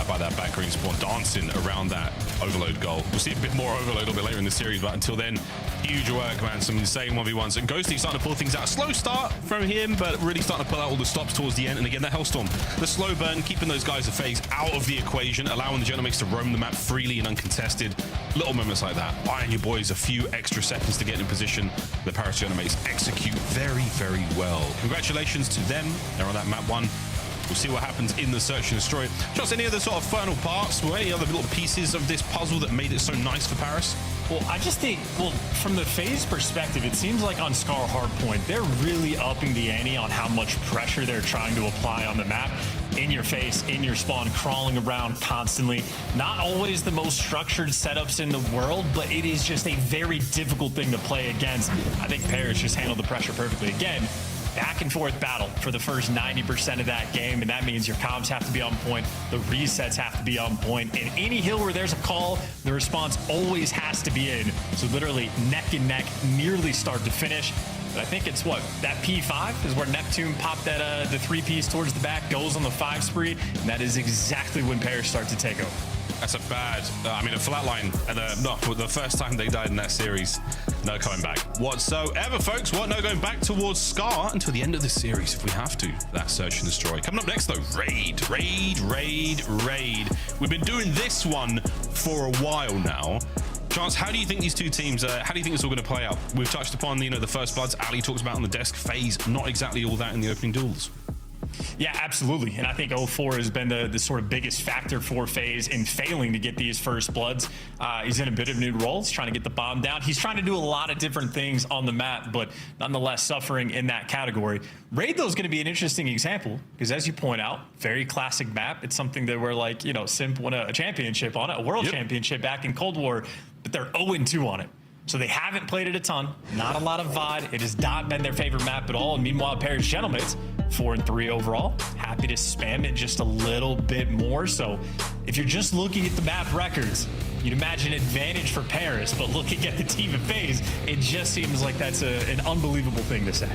by that back green spawn, dancing around that overload goal. We'll see a bit more overload a little bit later in the series, but until then, huge work, man. Some insane 1v1s. And Ghosty starting to pull things out. Slow start from him, but really starting to pull out all the stops towards the end. And again, that Hellstorm, the slow burn, keeping those guys of FaZe out of the equation, allowing the Gentlemates to roam the map freely and uncontested. Little moments like that, buying your boys a few extra seconds to get in position. The Paris Gentlemates execute very well. Congratulations to them. They're on that map 1. We'll see what happens in the search and destroy. Just any other sort of final parts, or any other little pieces of this puzzle that made it so nice for Paris? Well, I just think, from the FaZe perspective, it seems like on Scar Hardpoint, they're really upping the ante on how much pressure they're trying to apply on the map. In your face, in your spawn, crawling around constantly. Not always the most structured setups in the world, but it is just a very difficult thing to play against. I think Paris just handled the pressure perfectly. Again, back and forth battle for the first 90% of that game, and that means your comms have to be on point, the resets have to be on point, and any hill where there's a call, the response always has to be in. So literally neck and neck, nearly start to finish. But I think it's what, that P5 is where Neptune popped that the 3-piece towards the back, goes on the 5 spree, and that is exactly when pairs start to take over. That's a bad, I mean, a flatline, and the first time they died in that series, no coming back whatsoever, folks. What? No going back towards Scar until the end of the series if we have to. That search and destroy. Coming up next, though, Raid. We've been doing this one for a while now. Chance, how do you think these two teams, how do you think it's all going to play out? We've touched upon, the first bloods Ali talks about on the desk. FaZe, not exactly all that in the opening duels. Yeah, absolutely. And I think 04 has been the sort of biggest factor for FaZe in failing to get these first bloods. He's in a bit of new role. He's trying to get the bomb down. He's trying to do a lot of different things on the map, but nonetheless suffering in that category. Raid, though, is going to be an interesting example because, as you point out, very classic map. It's something that we're like, Simp won a championship on it, a world championship back in Cold War, but they're 0-2 on it. So they haven't played it a ton, not a lot of VOD. It has not been their favorite map at all. And meanwhile, Paris Gentlemates, 4-3 overall. Happy to spam it just a little bit more. So if you're just looking at the map records, you'd imagine advantage for Paris, but looking at the team of FaZe, it just seems like that's an unbelievable thing to say.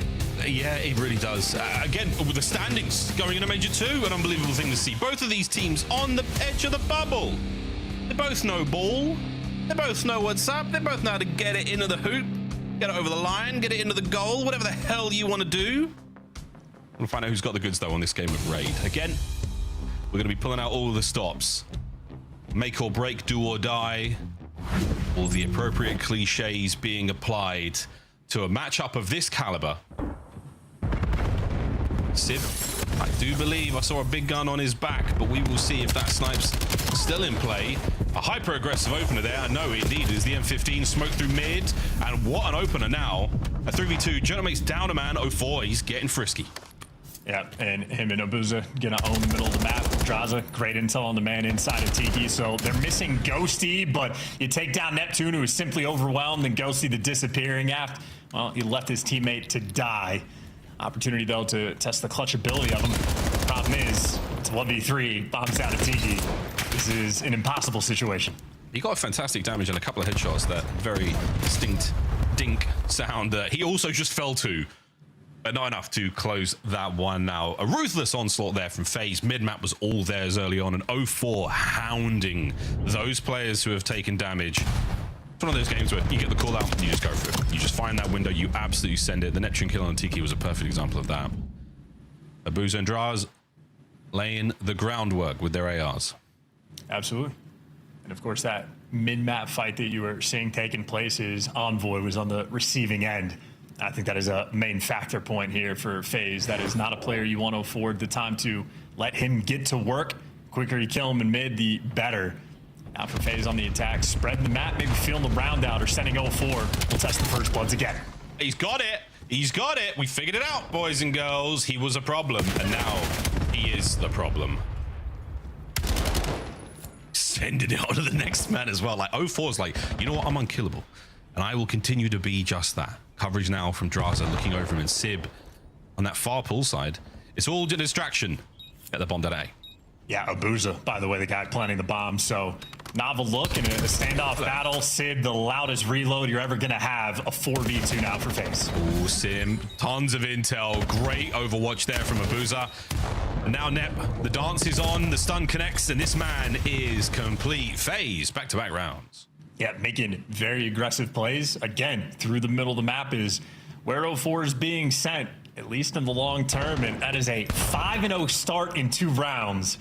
Yeah, it really does. Again, with the standings going into Major 2, an unbelievable thing to see. Both of these teams on the edge of the bubble. They both know ball. They both know what's up. They both know how to get it into the hoop, get it over the line, get it into the goal, whatever the hell you want to do. We'll find out who's got the goods, though, on this game of Raid. Again, we're going to be pulling out all of the stops. Make or break, do or die. All the appropriate cliches being applied to a matchup of this caliber. Sib, I do believe I saw a big gun on his back, but we will see if that snipe's still in play. A hyper-aggressive opener there. I know, indeed, is the M15. Smoke through mid. And what an opener now. A 3v2. Gentlemate's down a man. 04. He's getting frisky. Yeah, and him and Abuza gonna own the middle of the map. Draza, great intel on the man inside of Tiki. So they're missing Ghosty, but you take down Neptune, who is simply overwhelmed, and Ghosty, the disappearing aft. Well, he left his teammate to die. Opportunity, though, to test the clutch ability of him. Problem is, it's 1v3, bombs down to Tiki. This is an impossible situation. He got a fantastic damage and a couple of headshots. That very distinct dink sound. He also just fell to, but not enough to close that one now. A ruthless onslaught there from FaZe. Mid-map was all theirs early on, and 04 hounding those players who have taken damage. It's one of those games where you get the call out, you just go for it. You just find that window, you absolutely send it. The Neptune kill on Tiki was a perfect example of that. Abuza and Draz laying the groundwork with their ARs. Absolutely. And of course, that mid-map fight that you were seeing taking place is Envoy was on the receiving end. I think that is a main factor point here for FaZe. That is not a player you want to afford the time to let him get to work. Quicker you kill him in mid, the better. Now for FaZe on the attack, spreading the map, maybe feeling the round out or sending 04. We'll test the first bloods again. He's got it. He's got it. We figured it out, boys and girls. He was a problem, and now he is the problem. Sending it on to the next man as well. Like 04's like, you know what? I'm unkillable, and I will continue to be just that. Coverage now from Draza looking over him, and Sib on that far pull side. It's all a distraction at the bomb that A. Yeah, Abuza, by the way, the guy planting the bomb. So novel look in a standoff battle. Sib, the loudest reload you're ever going to have. A 4v2 now for FaZe. Oh, Sim, tons of intel. Great overwatch there from Abuza. And now Nep, the dance is on, the stun connects, and this man is complete. FaZe, back-to-back rounds. Yeah, making very aggressive plays. Again, through the middle of the map is where 04 is being sent, at least in the long term. And that is a 5-0 start in 2 rounds.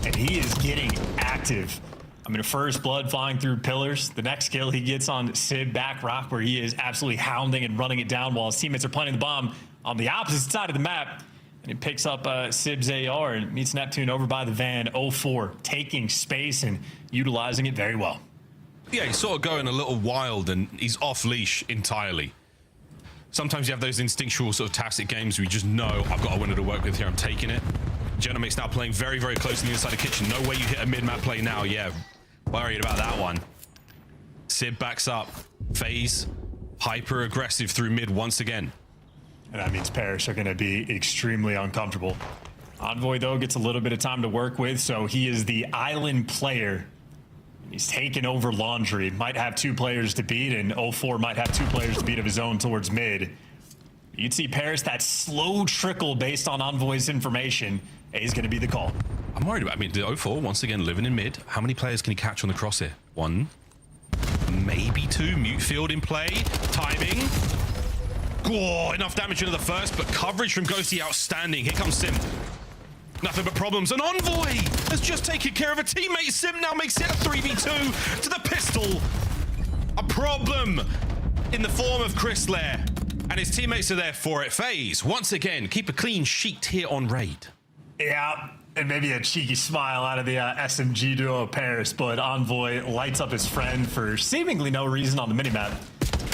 And he is getting active. I mean, first blood flying through pillars. The next kill he gets on Sib back rock, where he is absolutely hounding and running it down while his teammates are planting the bomb on the opposite side of the map. And he picks up Sib's AR and meets Neptune over by the van. 04 taking space and utilizing it very well. Yeah, he's sort of going a little wild, and he's off leash entirely. Sometimes you have those instinctual sort of tactic games where you just know, I've got a winner to work with here, I'm taking it. Gentlemate's now playing very, very close to the inside of kitchen. No way you hit a mid-map play now. Yeah, worried about that one. Sib backs up. FaZe hyper aggressive through mid once again. And that means Paris are going to be extremely uncomfortable. Envoy, though, gets a little bit of time to work with, so he is the island player. He's taken over Laundry. Might have 2 players to beat, and 04 might have 2 players to beat of his own towards mid. You'd see Paris, that slow trickle based on Envoy's information. A is going to be the call. I'm worried about, I mean, the 04, once again, living in mid. How many players can he catch on the crosshair? 1, maybe 2. Mute field in play. Timing. Oh, enough damage into the first, but coverage from Ghosty outstanding. Here comes Sim. Nothing but problems. And Envoy has just taken care of a teammate. Sim now makes it a 3v2 to the pistol. A problem in the form of Chrysler. And his teammates are there for it. FaZe, once again, keep a clean sheet here on Raid. Yeah, and maybe a cheeky smile out of the SMG duo of Paris, but Envoy lights up his friend for seemingly no reason on the minimap.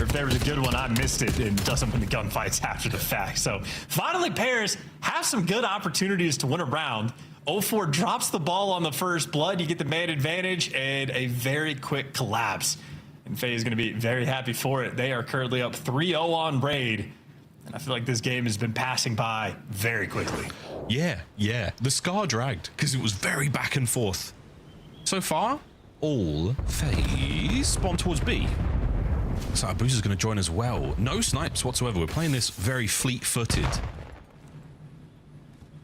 Or if there was a good one, I missed it, and doesn't win the gunfights after the fact. So finally, Paris have some good opportunities to win a round. 04 drops the ball on the first blood. You get the man advantage and a very quick collapse. And FaZe is going to be very happy for it. They are currently up 3-0 on Raid. And I feel like this game has been passing by very quickly. Yeah. The Scar dragged because it was very back and forth. So far, all FaZe bomb towards B. So our booster's going to join as well. No snipes whatsoever. We're playing this very fleet-footed.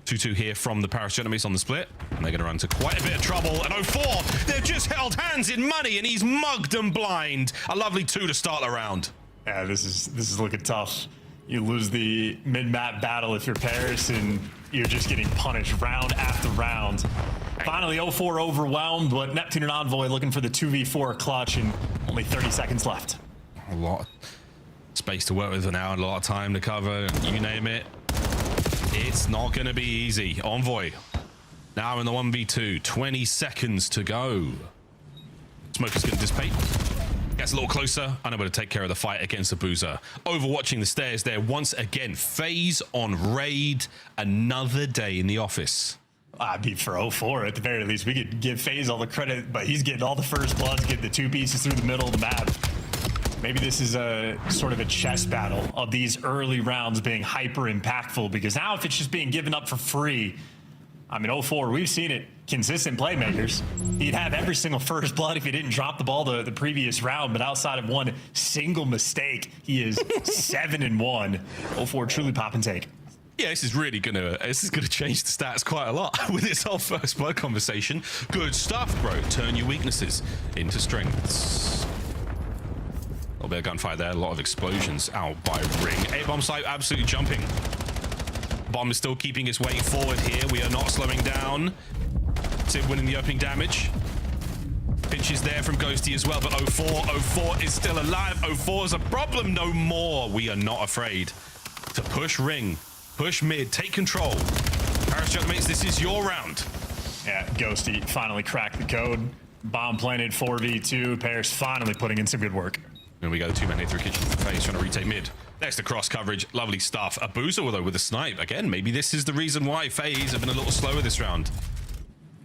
2-2 here from the Paris Genomates on the split. And they're going to run into quite a bit of trouble. And 04, they've just held hands in money and he's mugged and blind. A lovely 2 to start the round. Yeah, this is looking tough. You lose the mid-map battle if you're Paris and you're just getting punished round after round. Finally, 04 overwhelmed, but Neptune and Envoy looking for the 2v4 clutch and only 30 seconds left. A lot of space to work with now and a lot of time to cover, you name it. It's not going to be easy. Envoy now in the 1v2, 20 seconds to go. Smoker's going to dissipate. Gets a little closer, unable to take care of the fight against the Boozer. Overwatching the stairs there once again. FaZe on Raid, another day in the office. I mean, for 04, at the very least, we could give FaZe all the credit, but he's getting all the first bloods, getting the 2 pieces through the middle of the map. Maybe this is a sort of a chess battle of these early rounds being hyper impactful, because now if it's just being given up for free, I mean, 04, we've seen it. Consistent playmakers. He'd have every single first blood if he didn't drop the ball the previous round, but outside of one single mistake, he is 7-1. 04 truly pop and take. Yeah, this is really gonna change the stats quite a lot with this whole first blood conversation. Good stuff, bro. Turn your weaknesses into strengths. A little bit of gunfire there, a lot of explosions out by Ring. A-bomb site absolutely jumping. Bomb is still keeping its way forward here. We are not slowing down. Sid winning the opening damage. Pinch is there from Ghosty as well, but 04 is still alive. 04 is a problem no more. We are not afraid to push Ring, push mid, take control. Paris Genomates, this is your round. Yeah, Ghosty finally cracked the code. Bomb planted 4v2. Paris finally putting in some good work. And we go 2-man hit through kitchen. FaZe trying to retake mid. There's the cross coverage. Lovely stuff. A Boozer, though, with a snipe. Again, maybe this is the reason why FaZe have been a little slower this round.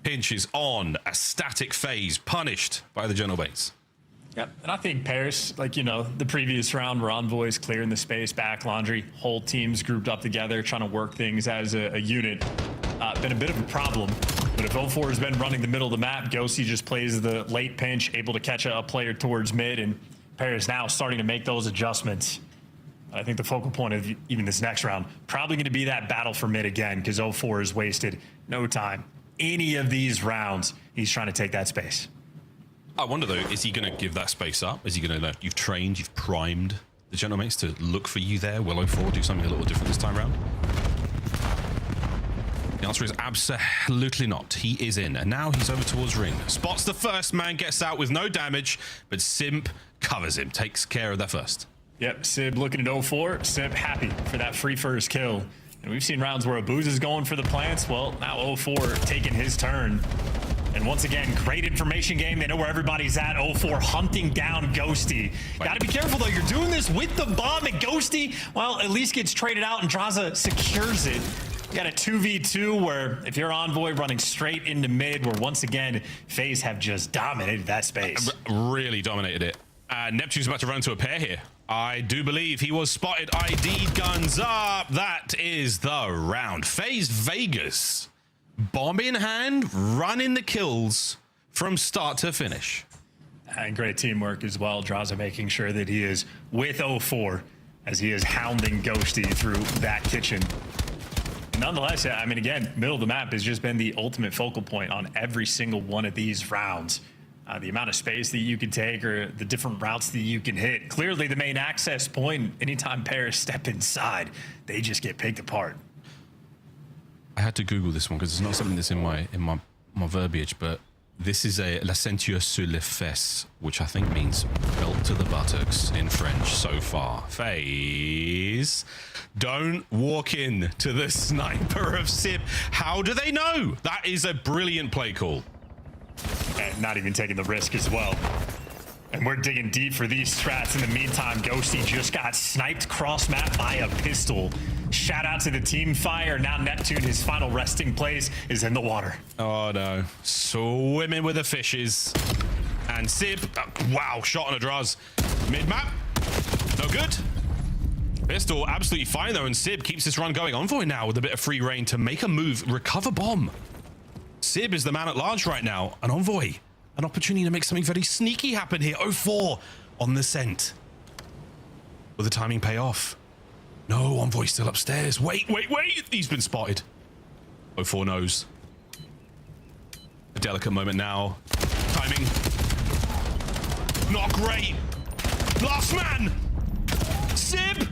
Pinch is on. A static FaZe punished by the Genomates. Yep. And I think Paris, like, you know, the previous round where Envoy's clearing the space, back Laundry, whole teams grouped up together, trying to work things as a unit. Been a bit of a problem. But if 04 has been running the middle of the map, Ghosty just plays the late pinch, able to catch a player towards mid, and Paris now starting to make those adjustments. I think the focal point of even this next round probably going to be that battle for mid again, because 04 has wasted no time. Any of these rounds, he's trying to take that space. I wonder, though, is he going to give that space up? Is he going to, you've trained, you've primed the Genomates to look for you there? Will 04 do something a little different this time around? The answer is absolutely not. He is in, and now he's over towards Ring. Spots the first man, gets out with no damage, but Simp covers him, takes care of that first. Yep, Sib looking at 04. Sib happy for that free first kill. And we've seen rounds where Abuz is going for the plants. Well, now 04 taking his turn. And once again, great information game. They know where everybody's at. 04 hunting down Ghosty. Got to be careful, though. You're doing this with the bomb, and Ghosty, well, at least gets traded out, and Draza secures it. You got a 2v2 where if you're Envoy running straight into mid, where once again, FaZe have just dominated that space. Really dominated it. Neptune's about to run into a pair here. I do believe he was spotted. ID guns up. That is the round. FaZe Vegas, bomb in hand, running the kills from start to finish. And great teamwork as well. Draza making sure that he is with 04 as he is hounding Ghosty through that kitchen. Nonetheless, I mean, again, middle of the map has just been the ultimate focal point on every single one of these rounds. The amount of space that you can take or the different routes that you can hit. Clearly the main access point, anytime pairs step inside, they just get picked apart. I had to Google this one because it's not something that's in my verbiage, but this is a la ceinture sur les fesses, which I think means belt to the buttocks in French so far. FaZe don't walk in to the sniper of Sib. How do they know? That is a brilliant play call. And not even taking the risk as well. And we're digging deep for these strats. In the meantime, Ghosty just got sniped cross map by a pistol. Shout out to the team fire. Now Neptune, his final resting place is in the water. Oh no, swimming with the fishes. And Sib, wow, shot on a Draz. Mid map, no good. Pistol absolutely fine though, and Sib keeps this run going. Envoy now with a bit of free reign to make a move, recover bomb. Sib is the man at large right now, and Envoy, an opportunity to make something very sneaky happen here. 04 on the scent. Will the timing pay off? No, Envoy still upstairs. Wait. He's been spotted. 04 knows. A delicate moment now. Timing. Not great. Last man. Sib.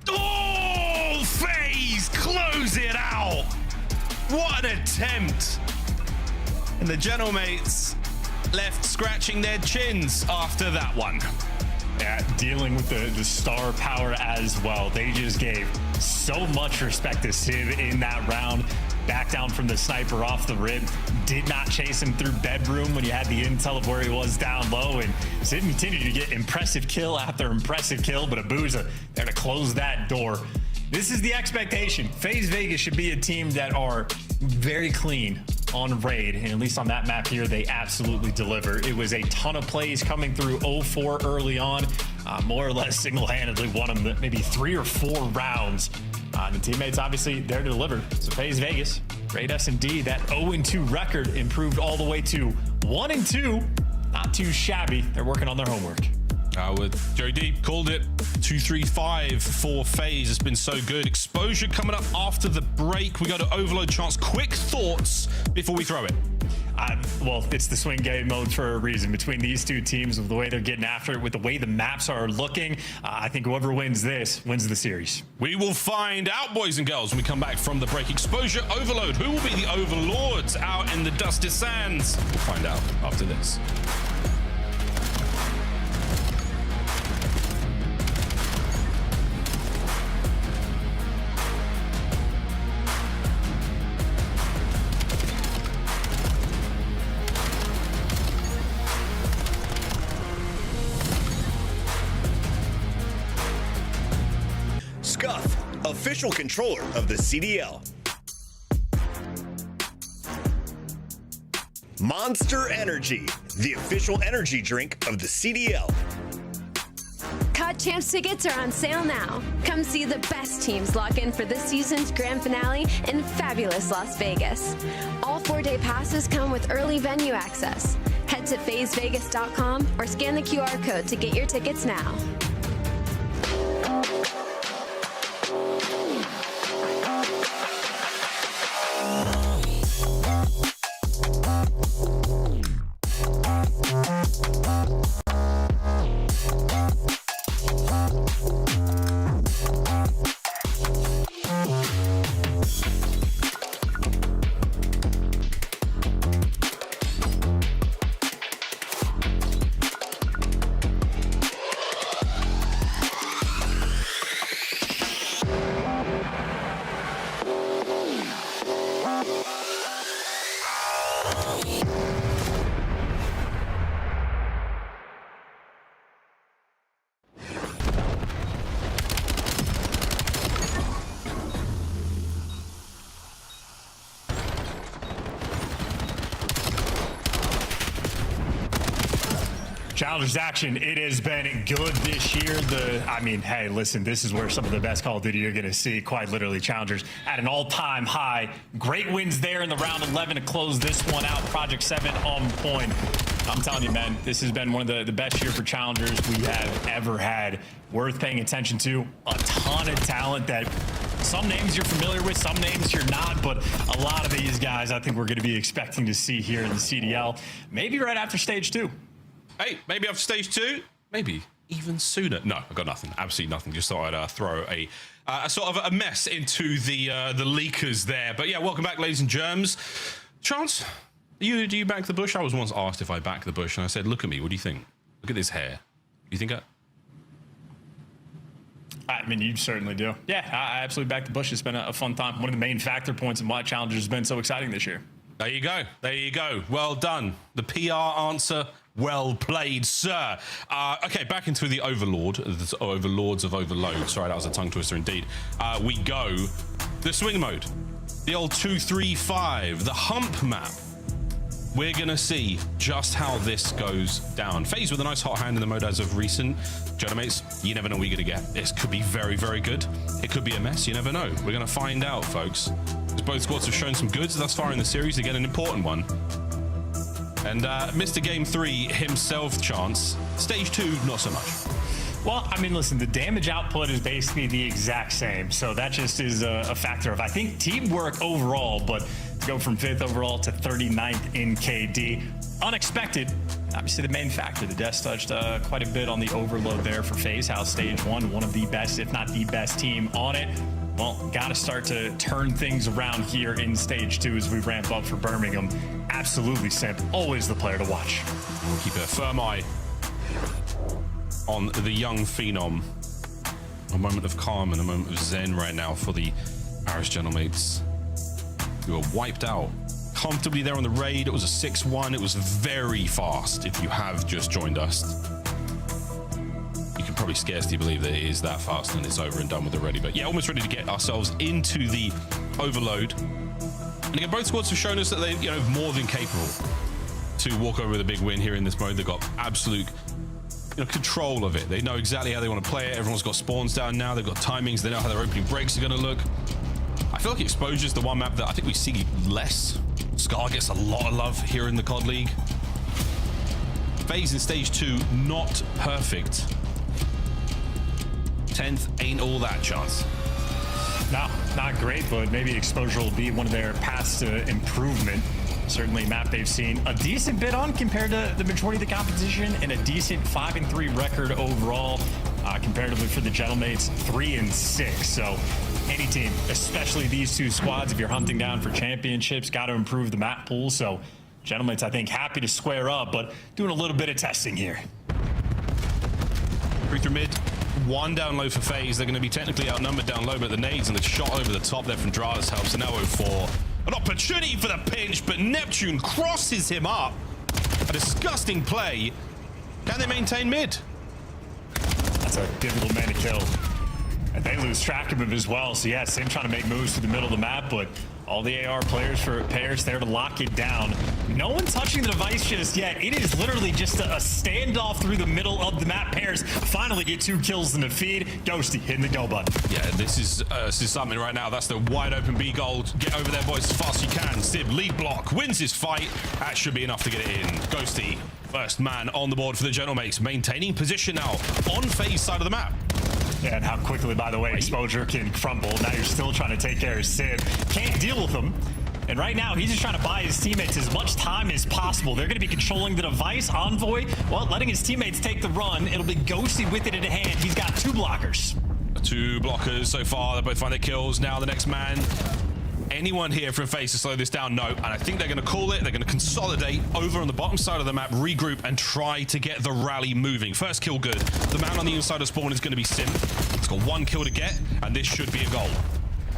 Oh, FaZe close it out. What an attempt. And the general mates left scratching their chins after that one. Yeah, dealing with the star power as well. They just gave so much respect to Sib in that round. Back down from the sniper off the rib. Did not chase him through bedroom when you had the intel of where he was down low. And Sib continued to get impressive kill after impressive kill. But Abuza there to close that door. This is the expectation. FaZe Vegas should be a team that are very clean on raid, and at least on that map here, they absolutely deliver. It was a ton of plays coming through 04 early on, more or less single-handedly won them maybe 3 or 4 rounds. The teammates obviously there to deliver. So FaZe Vegas, great S&D. That 0-2 record improved all the way to 1-2. Not too shabby. They're working on their homework. With Joey D called it 2-3-5 for FaZe. It's been so good. Exposure coming up after the break. We go to overload chance. Quick thoughts before we throw it. Well, it's the swing game mode for a reason. Between these two teams, with the way they're getting after it, with the way the maps are looking, I think whoever wins this wins the series. We will find out, boys and girls, when we come back from the break. Exposure overload. Who will be the overlords out in the dusty sands? We'll find out after this. Scuff, official controller of the CDL. Monster Energy, the official energy drink of the CDL. COD Champs tickets are on sale now. Come see the best teams lock in for this season's grand finale in fabulous Las Vegas. All 4-day passes come with early venue access. Head to FaZeVegas.com or scan the QR code to get your tickets now. Challengers action, it has been good this year. I mean, hey, listen, this is where some of the best Call of Duty you're going to see, quite literally. Challengers at an all-time high. Great wins there in the round 11 to close this one out. Project 7 on point. I'm telling you, man, this has been one of the best year for Challengers we have ever had. Worth paying attention to. A ton of talent that some names you're familiar with, some names you're not, but a lot of these guys I think we're going to be expecting to see here in the CDL. Maybe right after stage 2. Hey, maybe after stage 2, maybe even sooner. No, I've got nothing, absolutely nothing. Just thought I'd throw a sort of a mess into the leakers there. But yeah, welcome back, ladies and germs. Chance, do you back the bush? I was once asked if I back the bush, and I said, look at me, what do you think? Look at this hair. You think I mean, you certainly do. Yeah, I absolutely back the bush. It's been a fun time. One of the main factor points in why Challengers has been so exciting this year. There you go. There you go. Well done. The PR answer. Well played, sir. Okay, back into the Overlord, the Overlords of Overload. Sorry, that was a tongue twister indeed. We go the swing mode, the old 2-3-5, the hump map. We're gonna see just how this goes down. FaZe with a nice hot hand in the mode as of recent. Mates, you never know what you're gonna get. This could be very, very good. It could be a mess. You never know. We're gonna find out, folks. Both squads have shown some goods thus far in the series. Again, an important one. And Mr. Game 3 himself, Chance. Stage 2, not so much. Well, I mean, listen, the damage output is basically the exact same. So that just is a factor of, I think, teamwork overall, but to go from 5th overall to 39th in KD, unexpected. Obviously, the main factor. The death touched quite a bit on the overload there for FaZe House Stage 1, one of the best, if not the best team on it. Well, got to start to turn things around here in stage 2 as we ramp up for Birmingham. Absolutely, Simp. Always the player to watch. We'll keep a firm eye on the young phenom. A moment of calm and a moment of zen right now for the Paris Gentlemates, who are wiped out comfortably there on the raid. It was a 6-1. It was very fast if you have just joined us. Probably scarcely believe that it is that fast and it's over and done with already. But yeah, almost ready to get ourselves into the overload. And again, both squads have shown us that they're more than capable to walk over with a big win here in this mode. They've got absolute control of it. They know exactly how they want to play it. Everyone's got spawns down now. They've got timings. They know how their opening breaks are going to look. I feel like Exposure is the one map that I think we see less. Scar gets a lot of love here in the COD League. FaZe in stage 2, not perfect. 10th ain't all that, Chance. No, not great, but maybe Exposure will be one of their paths to improvement. Certainly a map they've seen a decent bit on compared to the majority of the competition, and a decent 5-3 record overall. Comparatively for the Gentlemates, 3-6. So any team, especially these two squads, if you're hunting down for championships, got to improve the map pool. So Gentlemates, I think, happy to square up, but doing a little bit of testing here. 3 through mid. 1 down low for FaZe. They're going to be technically outnumbered down low, but the nades and the shot over the top there from Dradas helps. And now 0-4. An opportunity for the pinch, but Neptune crosses him up. A disgusting play. Can they maintain mid? That's a difficult man to kill. And they lose track of him as well. So yeah, Sim trying to make moves to the middle of the map, but all the AR players for Paris there to lock it down. No one touching the device just yet. It is literally just a standoff through the middle of the map. Paris finally get 2 kills in the feed. Ghosty hitting the go button. Yeah, this is something right now. That's the wide open B gold. Get over there, boys, as fast as you can. Sib, lead block, wins his fight. That should be enough to get it in. Ghosty, first man on the board for the Gentlemates, maintaining position now on FaZe side of the map. Yeah, and how quickly, by the way, Exposure can crumble. Now you're still trying to take care of Sid. Can't deal with him. And right now, he's just trying to buy his teammates as much time as possible. They're going to be controlling the device. Envoy, well, letting his teammates take the run. It'll be Ghosty with it in hand. He's got 2 blockers. 2 blockers so far. They both find their kills. Now the next man. Anyone here from FaZe to slow this down? No. And I think they're going to call it. They're going to consolidate over on the bottom side of the map, regroup, and try to get the rally moving. First kill good. The man on the inside of spawn is going to be Sim. He's got 1 kill to get, and this should be a goal.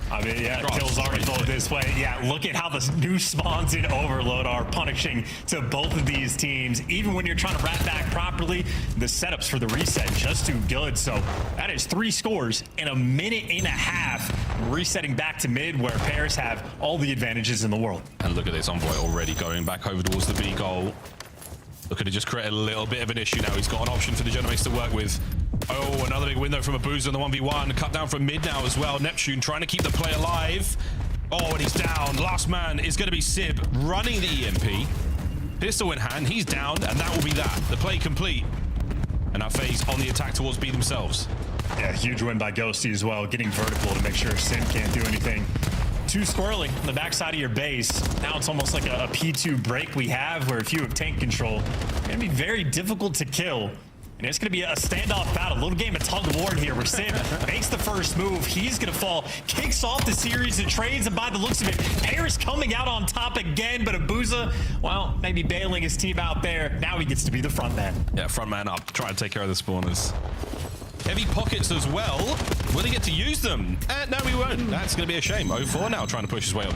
I mean, yeah, kills already go this way. Yeah, look at how the new spawns in Overload are punishing to both of these teams. Even when you're trying to wrap back properly, the setups for the reset just too good. So that is 3 scores in a minute and a half, resetting back to mid where Paris have all the advantages in the world. And look at this Envoy already going back over towards the B goal. Look at it, just create a little bit of an issue now. He's got an option for the Genomates to work with. Oh, another big window from Abuza on the 1v1. Cut down from mid now as well. Neptune trying to keep the play alive. Oh, and he's down. Last man is going to be Sib running the EMP. Pistol in hand. He's down, and that will be that. The play complete. And now FaZe on the attack towards B themselves. Yeah, huge win by Ghosty as well, getting vertical to make sure Sim can't do anything. Too squirrely on the backside of your base. Now it's almost like a P2 break we have, where if you have tank control, it's going to be very difficult to kill. And it's going to be a standoff battle, a little game of tug of war here, where Sim makes the first move. He's going to fall, kicks off the series of trades, and by the looks of it, Paris coming out on top again, but Abuza, well, maybe bailing his team out there. Now he gets to be the front man. Yeah, front man up, trying to take care of the spawners. Heavy pockets as well. Will he get to use them? No, we won't. That's going to be a shame. 0-4 now trying to push his way up.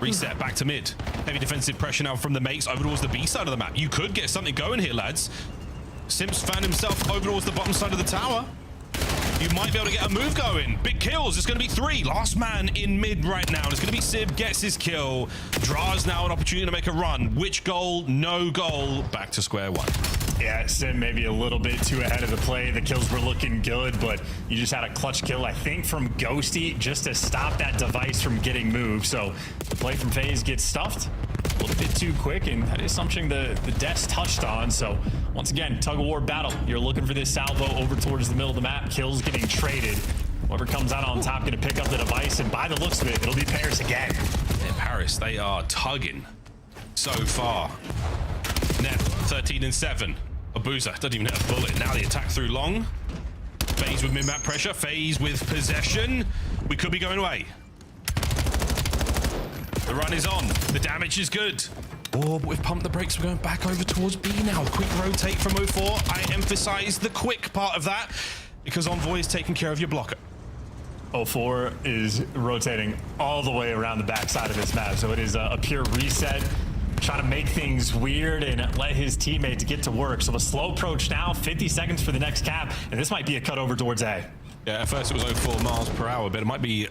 Reset back to mid. Heavy defensive pressure now from the mates over towards the B side of the map. You could get something going here, lads. Simps found himself over towards the bottom side of the tower. You might be able to get a move going. Big kills. It's going to be 3. Last man in mid right now. It's going to be Sib. Gets his kill. Draws now an opportunity to make a run. Which goal? No goal. Back to square one. Yeah, Sim maybe a little bit too ahead of the play. The kills were looking good, but you just had a clutch kill, I think, from Ghosty just to stop that device from getting moved. So the play from FaZe gets stuffed a little bit too quick, and that is something the devs touched on. So once again, tug-of-war battle. You're looking for this salvo over towards the middle of the map. Kills getting traded. Whoever comes out on top going to pick up the device, and by the looks of it, it'll be Paris again. Yeah, Paris, they are tugging so far. Net 13-7. Abuza doesn't even hit a bullet. Now the attack through long. FaZe with mid-map pressure. FaZe with possession. We could be going away. The run is on. The damage is good. Oh, but we've pumped the brakes. We're going back over towards B now. Quick rotate from 0-4. I emphasize the quick part of that because Envoy is taking care of your blocker. 0-4 is rotating all the way around the backside of this map. So it is a pure reset. Trying to make things weird and let his teammates get to work. So a slow approach now, 50 seconds for the next cap, and this might be a cut over towards A. Yeah, at first it was 0-4 miles per hour, but it might be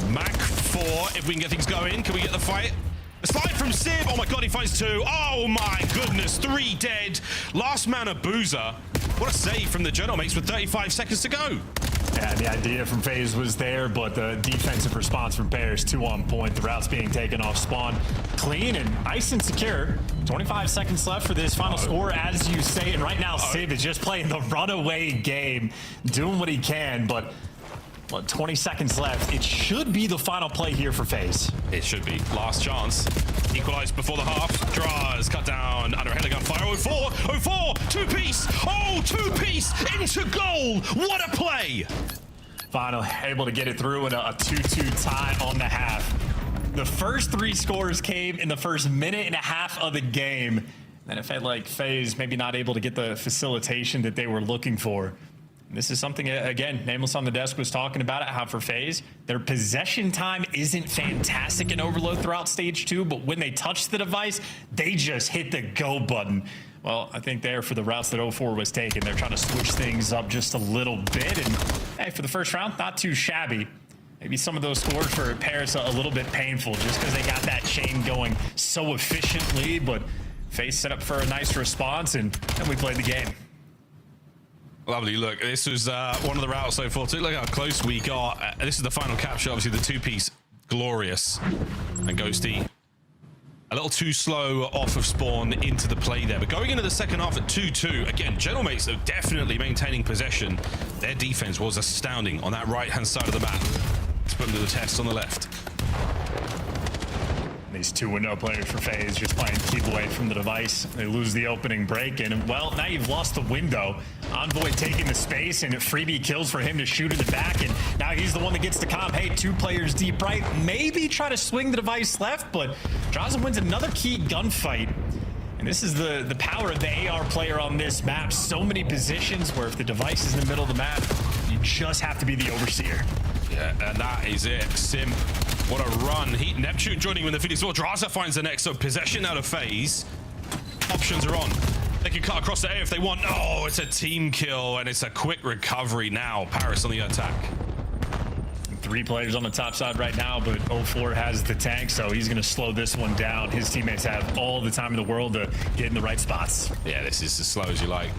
Mach 4 if we can get things going. Can we get the fight? A slide from Sib. Oh my god, he finds 2. Oh my goodness, 3 dead. Last man Abuza. What a save from the Genomates with 35 seconds to go. Yeah, the idea from FaZe was there, but the defensive response from Paris, 2 on point. The routes being taken off spawn clean and nice and secure. 25 seconds left for this final score, as you say. And right now, Sib is just playing the runaway game, doing what he can. But what, 20 seconds left. It should be the final play here for FaZe. It should be. Last chance. Equalized before the half. Draws, cut down, under heligun fire. 0-4, 0-4, 2-piece. Oh, 2-piece into goal. What a play. Finally able to get it through in a 2-2 tie on the half. The first 3 scores came in the first minute and a half of the game. And it felt like FaZe maybe not able to get the facilitation that they were looking for. This is something, again, Nameless on the desk was talking about it, how for FaZe, their possession time isn't fantastic in Overload throughout stage 2, but when they touch the device, they just hit the go button. Well, I think there for the routes that 0-4 was taking, they're trying to switch things up just a little bit. And hey, for the first round, not too shabby. Maybe some of those scores for Paris a little bit painful just because they got that chain going so efficiently, but FaZe set up for a nice response, and we played the game. Lovely. Look, this was one of the routes so far. Look how close we got. This is the final capture. Obviously, the 2-piece, glorious. And Ghosty, a little too slow off of spawn into the play there. But going into the second half at 2-2, again, Genomates are definitely maintaining possession. Their defense was astounding on that right-hand side of the map. Let's put them to the test on the left. These 2 window players for FaZe just playing keep away from the device. They lose the opening break, and well, now you've lost the window. Envoy taking the space, and freebie kills for him to shoot in the back, and now he's the one that gets the comp. Hey, 2 players deep right, maybe try to swing the device left, but Drazen wins another key gunfight. And this is the power of the AR player on this map. So many positions where if the device is in the middle of the map, you just have to be the overseer. Yeah, and that is it. Sim, what a run. Neptune joining with the Phoenix. Well, Draza finds the next, so possession out of FaZe. Options are on. They can cut across the A if they want. Oh, it's a team kill, and it's a quick recovery now. Paris on the attack. 3 players on the top side right now, but 04 has the tank, so he's going to slow this one down. His teammates have all the time in the world to get in the right spots. Yeah, this is as slow as you like.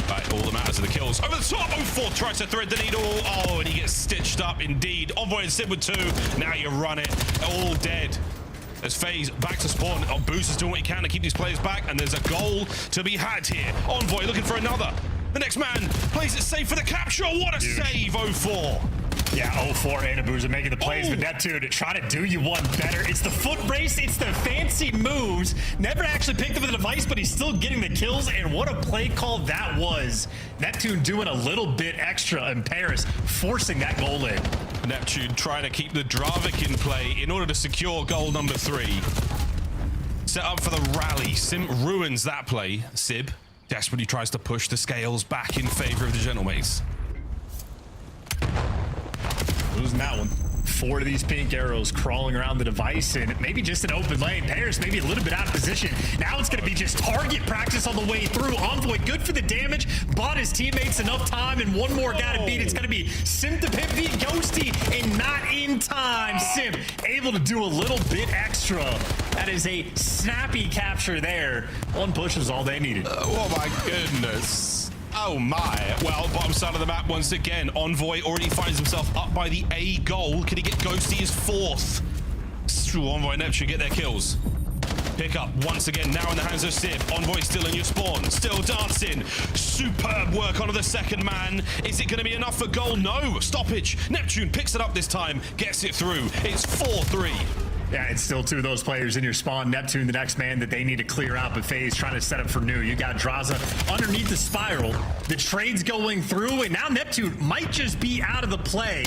Right, all that matters are the kills. Over the top, 04 tries to thread the needle. Oh, and he gets stitched up indeed. Envoy and Sid with 2. Now you run it. All dead. As FaZe back to spawn. Oh, Boost is doing what he can to keep these players back, and there's a goal to be had here. Envoy looking for another. The next man plays it safe for the capture. What a save, 04. Yeah, 04 and Abuza making the plays, but Neptune trying to do you one better. It's the foot race, it's the fancy moves. Never actually picked up the device, but he's still getting the kills, and what a play call that was. Neptune doing a little bit extra, and Paris forcing that goal in. Neptune trying to keep the Dravik in play in order to secure goal number 3. Set up for the rally. Sim ruins that play. Sib desperately tries to push the scales back in favor of the Gentlemates. Losing that one. 4 of these pink arrows crawling around the device, and maybe just an open lane. Paris maybe a little bit out of position. Now it's going to be just target practice on the way through. Envoy good for the damage, bought his teammates enough time, and one more got to beat. It's going to be Sim to Pip beat Ghosty, and not in time. Sim able to do a little bit extra. That is a snappy capture there. 1 push is all they needed. Oh my goodness. Oh my. Well, bottom side of the map once again. Envoy already finds himself up by the A goal. Can he get Ghosty his 4th? Envoy and Neptune get their kills. Pick up once again now in the hands of Sib. Envoy still in your spawn, still dancing. Superb work onto the second man. Is it going to be enough for goal? No. Stoppage. Neptune picks it up this time, gets it through. It's 4-3. Yeah, it's still 2 of those players in your spawn. Neptune, the next man that they need to clear out, but FaZe trying to set up for new. You got Draza underneath the spiral. The trade's going through, and now Neptune might just be out of the play.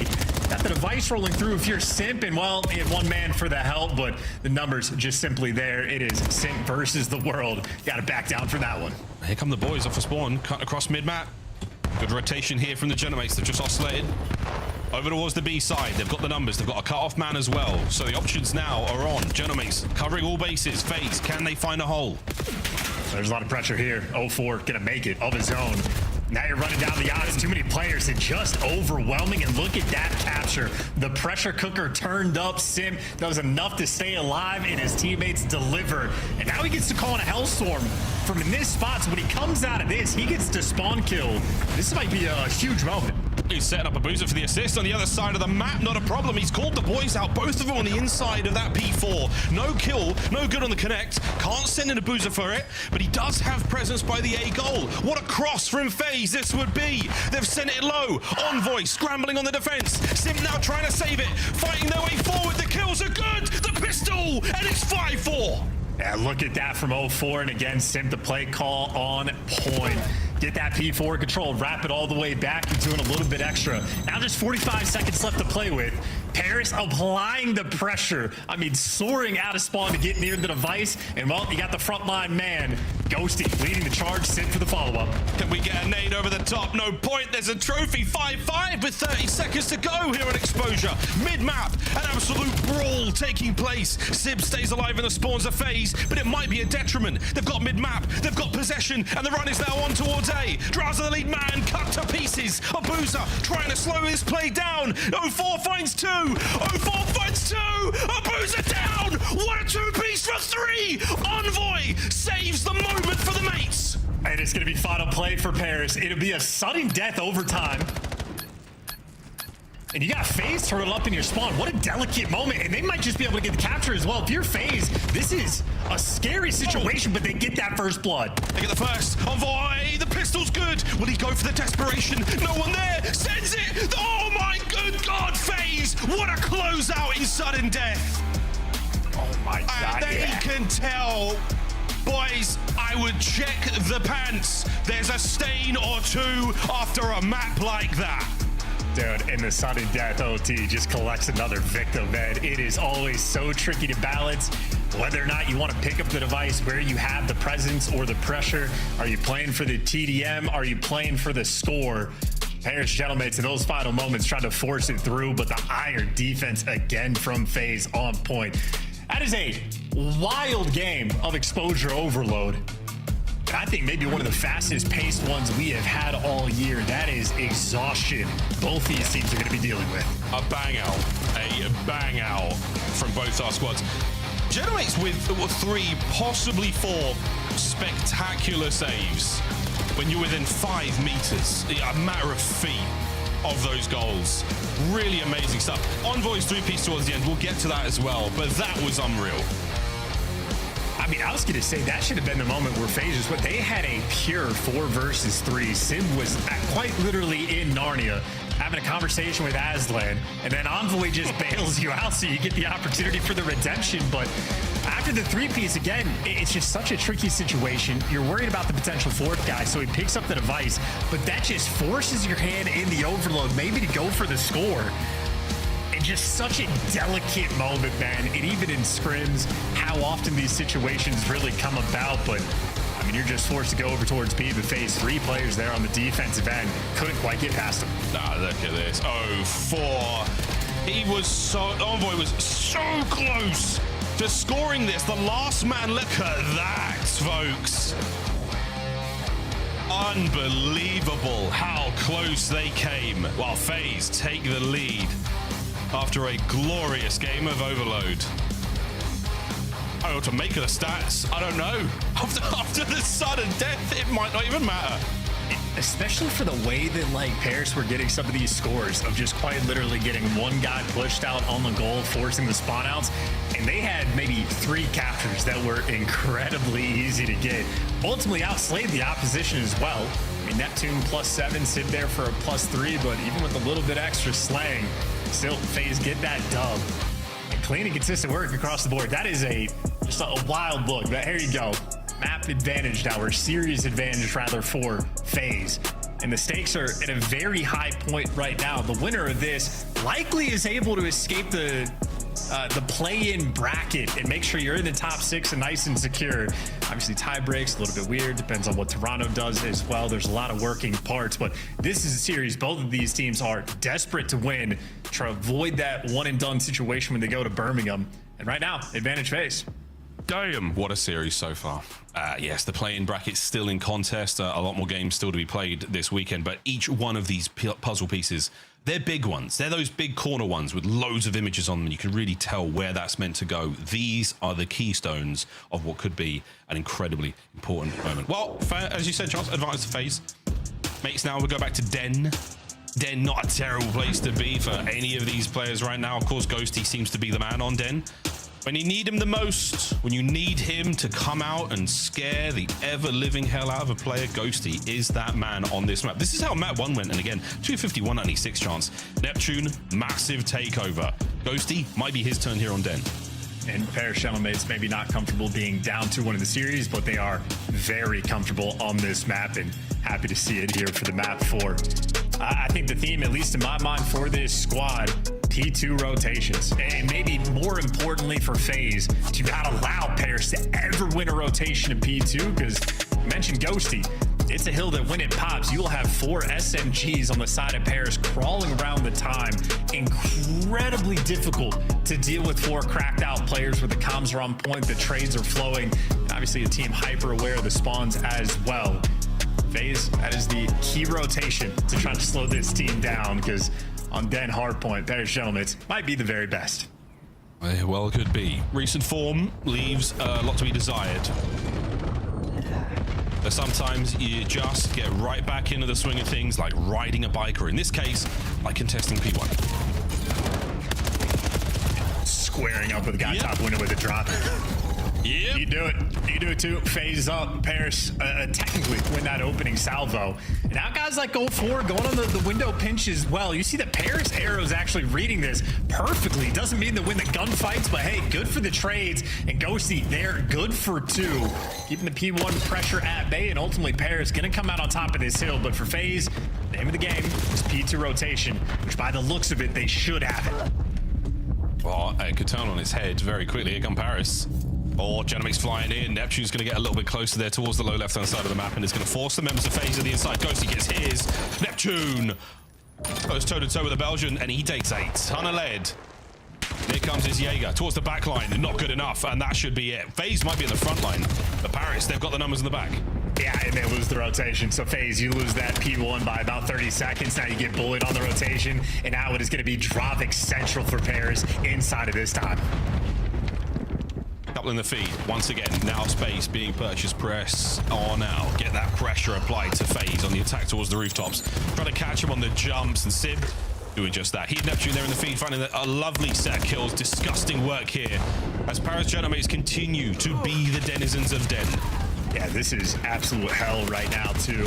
Got the device rolling through if you're Simp, and well, he had 1 man for the help, but the numbers just simply there. It is Simp versus the world. Got to back down for that one. Here come the boys off a spawn, cut across mid-map. Good rotation here from the Gentlemates. They've just oscillated over towards the B side. They've got the numbers. They've got a cut-off man as well. So the options now are on. Gentlemates covering all bases. FaZe, can they find a hole? There's a lot of pressure here. 04 gonna make it of his own. Now you're running down the odds. Too many players and just overwhelming. And look at that capture. The pressure cooker turned up. Sim, that was enough to stay alive, and his teammates deliver. And now he gets to call in a hellstorm from in this spot. So when he comes out of this, he gets to spawn kill. This might be a huge moment. He's setting up Abuza for the assist on the other side of the map. Not a problem. He's called the boys out, both of them on the inside of that P4. No kill, no good on the connect. Can't send in Abuza for it, but he does have presence by the A goal. What a cross from FaZe this would be. They've sent it low. Envoy scrambling on the defense. Sim now trying to save it. Fighting their way forward. The kills are good. The pistol, and it's 5-4. Yeah, look at that from 04, and again, Sim, the play call on point. Get that P4 controlled, wrap it all the way back, and doing a little bit extra. Now there's 45 seconds left to play with. Paris applying the pressure. I mean, soaring out of spawn to get near the device. And well, you got the frontline man, Ghosty, leading the charge. Sim for the follow-up. Can we get a nade over the top? No point. There's a trophy. 5-5 with 30 seconds to go here on Exposure. Mid-map, an absolute brawl taking place. Sib stays alive in the spawns of FaZe, but it might be a detriment. They've got mid-map, they've got possession, and the run is now on towards A. Draza, the lead man, cut to pieces. Abuza trying to slow his play down. 04 finds 2. 04 finds 2. Abuza down. What a 2-piece for 3. Envoy saves the moment for the mates. And it's going to be final play for Paris. It'll be a sudden death overtime. And you got FaZe turtle up in your spawn. What a delicate moment. And they might just be able to get the capture as well. If you're FaZe, this is a scary situation, but they get that first blood. They get the first. Envoy, the pistol's good. Will he go for the desperation? No one there. Sends it. Oh my good God, FaZe. What a closeout in sudden death. Oh my God. And they can tell. Boys, I would check the pants. There's a stain or 2 after a map like that. Dude, and the sudden death OT just collects another victim, man. It is always so tricky to balance whether or not you want to pick up the device, where you have the presence or the pressure. Are you playing for the TDM? Are you playing for the score? Paris Gentlemates in those final moments trying to force it through, but the iron defense again from FaZe on point. That is a wild game of exposure overload. I think maybe one of the fastest paced ones we have had all year. That is exhaustion both these teams are going to be dealing with. A bang out from both our squads. Generates with 3, possibly 4 spectacular saves when you're within 5 meters. A matter of feet of those goals. Really amazing stuff. Envoy's 3-piece towards the end. We'll get to that as well, but that was unreal. I mean, I was going to say that should have been the moment where FaZe was, they had a pure 4 versus 3. Sim was quite literally in Narnia having a conversation with Aslan, and then Envoy just bails you out so you get the opportunity for the redemption. But after the 3-piece, again, it's just such a tricky situation. You're worried about the potential 4th guy, so he picks up the device, but that just forces your hand in the overload, maybe to go for the score. And just such a delicate moment, man. And even in scrims, how often these situations really come about, but I mean, you're just forced to go over towards B, but FaZe 3 players there on the defensive end couldn't quite get past him. Nah, look at this. 0-4. Envoy was so close to scoring this. The last man, look at that, folks. Unbelievable how close they came while FaZe take the lead after a glorious game of Overload. I don't know what to make of the stats. I don't know. After the sudden death, it might not even matter. Especially for the way that like Paris were getting some of these scores of just quite literally getting one guy pushed out on the goal, forcing the spawn outs. And they had maybe 3 captures that were incredibly easy to get. Ultimately outslayed the opposition as well. I mean, Neptune +7, Sid there for a +3, but even with a little bit extra slang, still FaZe get that dub. And clean and consistent work across the board. That is just a wild look. But here you go. Map advantage now, or series advantage rather, for FaZe. And the stakes are at a very high point right now. The winner of this likely is able to escape the play-in bracket and make sure you're in the top 6 and nice and secure. Obviously, tie breaks, a little bit weird. Depends on what Toronto does as well. There's a lot of working parts, but this is a series both of these teams are desperate to win, try to avoid that one-and-done situation when they go to Birmingham. And right now, advantage FaZe. Damn, what a series so far. Yes, the play-in bracket's still in contest. A lot more games still to be played this weekend, but each one of these puzzle pieces, they're big ones. They're those big corner ones with loads of images on them. You can really tell where that's meant to go. These are the keystones of what could be an incredibly important moment. Well, as you said, Charles, advance to FaZe. Mates, now we'll go back to Den. Den, not a terrible place to be for any of these players right now. Of course, Ghosty seems to be the man on Den. When you need him the most, when you need him to come out and scare the ever-living hell out of a player, Ghosty is that man on this map. This is how map 1 went, and again, 251 96 chance. Neptune, massive takeover. Ghosty might be his turn here on Den. And Paris Shellmates maybe not comfortable being down 2-1 in the series, but they are very comfortable on this map, and happy to see it here for the map 4. I think the theme, at least in my mind, for this squad, P2 rotations. And maybe more importantly for FaZe, to not allow Paris to ever win a rotation in P2, because you mentioned Ghosty. It's a hill that when it pops, you will have 4 SMGs on the side of Paris crawling around the time. Incredibly difficult to deal with 4 cracked out players where the comms are on point, the trades are flowing. Obviously a team hyper aware of the spawns as well. FaZe, that is the key rotation to try to slow this team down, because on Den Hardpoint, Paris Shellmates might be the very best. Well, it could be. Recent form leaves a lot to be desired. But sometimes you just get right back into the swing of things, like riding a bike, or in this case, like contesting P1. Squaring up with the guy top window with a drop. Yep. You do it. You do it too. FaZe up. Paris technically win that opening salvo. And now guys like 0-4 going on the window pinch as well. You see that Paris arrows actually reading this perfectly. Doesn't mean to win the gunfights, but hey, good for the trades. And Ghosty, they're good for 2. Keeping the P1 pressure at bay, and ultimately Paris gonna come out on top of this hill. But for FaZe, the name of the game is P2 rotation, which by the looks of it, they should have it. Well, it could turn on its head very quickly. Here come Paris. Oh, Genomic's flying in. Neptune's going to get a little bit closer there towards the low left-hand side of the map, and it's going to force the members of FaZe to the inside. Ghosty gets his. Neptune goes toe-to-toe with the Belgian, and he takes 8. Ton of lead. Here comes his Jaeger towards the back line. Not good enough, and that should be it. FaZe might be in the front line, but Paris, they've got the numbers in the back. Yeah, and they lose the rotation. So FaZe, you lose that P1 by about 30 seconds. Now you get bullied on the rotation, and now it is going to be Dravik central for pairs inside of this time. Couple in the feed. Once again, now space being purchased. Press on out. Get that pressure applied to FaZe on the attack towards the rooftops. Trying to catch him on the jumps, and Sib doing just that. He and Neptune there in the feed, finding a lovely set of kills. Disgusting work here as Paris Genomates continue to be the denizens of Den. Yeah, this is absolute hell right now, too.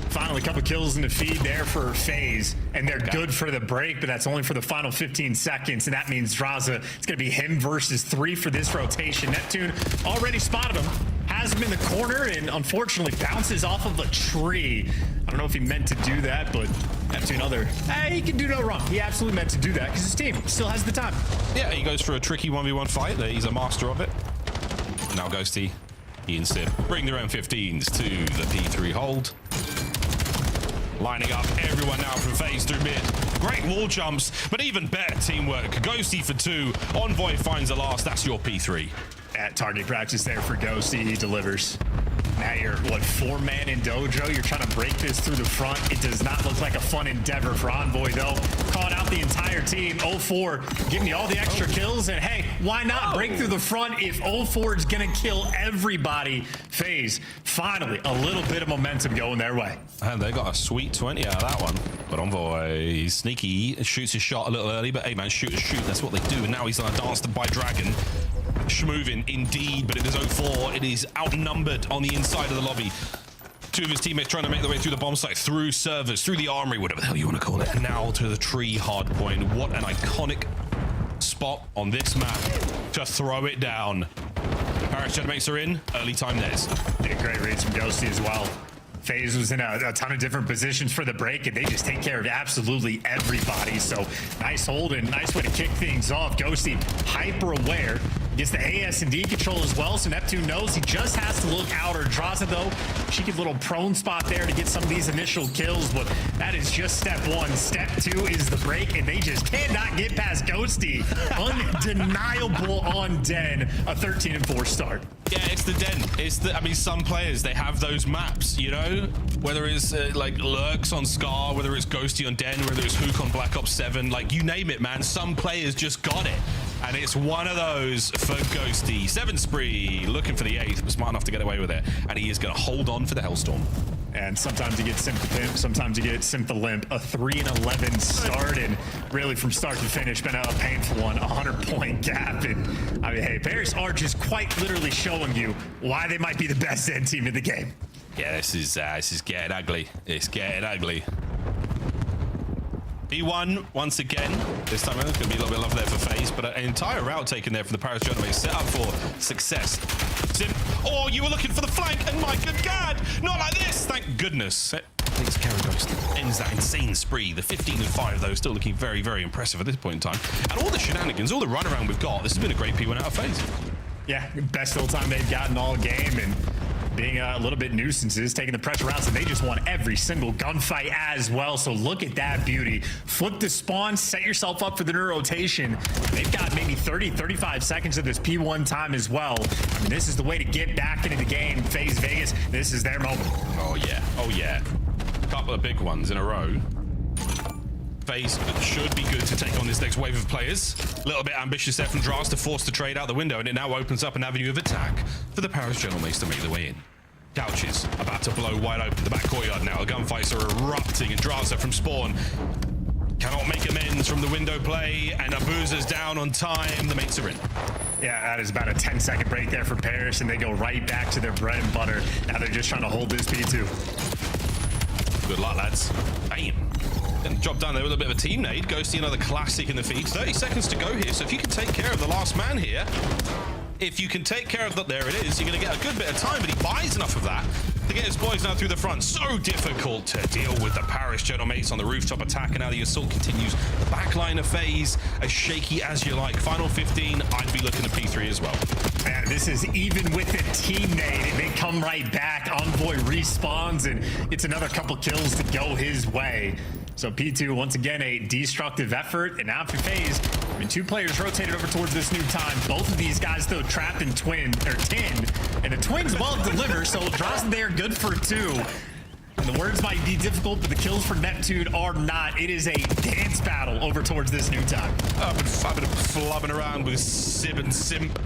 Finally, a couple kills in the feed there for FaZe, and they're good for the break, but that's only for the final 15 seconds, and that means Draza, it's going to be him versus 3 for this rotation. Neptune already spotted him, has him in the corner, and unfortunately bounces off of a tree. I don't know if he meant to do that, but Neptune he can do no wrong. He absolutely meant to do that because his team still has the time. Yeah, he goes for a tricky 1v1 fight. He's a master of it. Now Ghosty, he and Sib bring their own 15s to the P3 hold. Lining up everyone now from FaZe through mid. Great wall jumps, but even better teamwork. Ghosty for 2. Envoy finds the last. That's your P3. At target practice there for Ghosty, he delivers. Now you're, 4-man in Dojo. You're trying to break this through the front. It does not look like a fun endeavor for Envoy, though. Caught out the entire team. 0-4 giving you all the extra kills. And hey, why not break through the front if 0-4 is going to kill everybody? FaZe, finally, a little bit of momentum going their way. And they got a sweet 20 out of that one. But Envoy, sneaky, shoots his shot a little early. But hey, man, shoot. That's what they do. And now he's on a dance by Dragon. Schmovin indeed, but it is 0-4. It is outnumbered on the inside of the lobby. 2 of his teammates trying to make their way through the bomb site, through servers, through the armory, whatever the hell you want to call it. Now to the tree hard point. What an iconic spot on this map to throw it down. Paris Genomates are in. Early time theirs. Yeah, great reads from Ghosty as well. FaZe was in a ton of different positions for the break, and they just take care of absolutely everybody. So nice hold and nice way to kick things off. Ghosty hyper aware. Gets the AS&D control as well, so Neptune knows he just has to look out. Or Draza, though, she gets a little prone spot there to get some of these initial kills, but that is just step 1. Step 2 is the break, and they just cannot get past Ghosty. Undeniable on Den, a 13-4 start. Yeah, it's the Den. I mean, some players, they have those maps, you know? Whether it's like Lurks on Scar, whether it's Ghosty on Den, whether it's Hook on Black Ops 7, like you name it, man. Some players just got it. And it's one of those for Ghosty. 7 spree, looking for the 8th, but smart enough to get away with it. And he is going to hold on for the Hellstorm. And sometimes you get Simp the Pimp, sometimes you get Simp the Limp. A 3-11 start, and really from start to finish, been a painful one. 100-point gap. And I mean, hey, Paris are just quite literally showing you why they might be the best end team in the game. Yeah, this is getting ugly. It's getting ugly. B1 once again. This time there's going to be a little bit of love there for FaZe, but an entire route taken there from the Paris Genomates set up for success. Sim, oh, you were looking for the flank, and my good God, not like this. Thank goodness. Please, Carry Ghost ends that insane spree. The 15-5, though, still looking very, very impressive at this point in time. And all the shenanigans, all the runaround we've got, this has been a great P1 out of FaZe. Yeah, best full time they've gotten all game, and being a little bit nuisances, taking the pressure out, so they just won every single gunfight as well. So look at that beauty. Flip the spawn, set yourself up for the new rotation. They've got maybe 30, 35 seconds of this P1 time as well. I mean, this is the way to get back into the game. FaZe Vegas, this is their moment. Oh yeah, oh yeah. A couple of big ones in a row. FaZe should be good to take on this next wave of players. A little bit ambitious there from Dras to force the trade out the window, and it now opens up an avenue of attack for the Paris Genomates to make their way in. Couches about to blow wide open the back courtyard now. The gunfights are erupting, and Draza from spawn cannot make amends from the window play, and Abuza's down on time. The mates are in. Yeah, that is about a 10-second break there for Paris, and they go right back to their bread and butter. Now they're just trying to hold this P2. Good luck, lads. Bam. And job done there with a bit of a team nade. Ghosty, another classic in the feed. 30 seconds to go here, so if you can take care of the last man here, if you can take care of that, there it is, you're going to get a good bit of time, but he buys enough of that to get his boys now through the front. So difficult to deal with the Paris Genomates on the rooftop attack, and now the assault continues. The backline of FaZe, as shaky as you like. Final 15, I'd be looking at P3 as well. Man, this is even with the team nade, they come right back. Envoy respawns, and it's another couple kills to go his way. So P2, once again, a destructive effort, and now for FaZe, I mean, 2 players rotated over towards this new time. Both of these guys, though, trapped in tin. And the twins will deliver, so Dross there good for 2. And the words might be difficult, but the kills for Neptune are not. It is a dance battle over towards this new time. I've been flubbing around with Sib and Simp,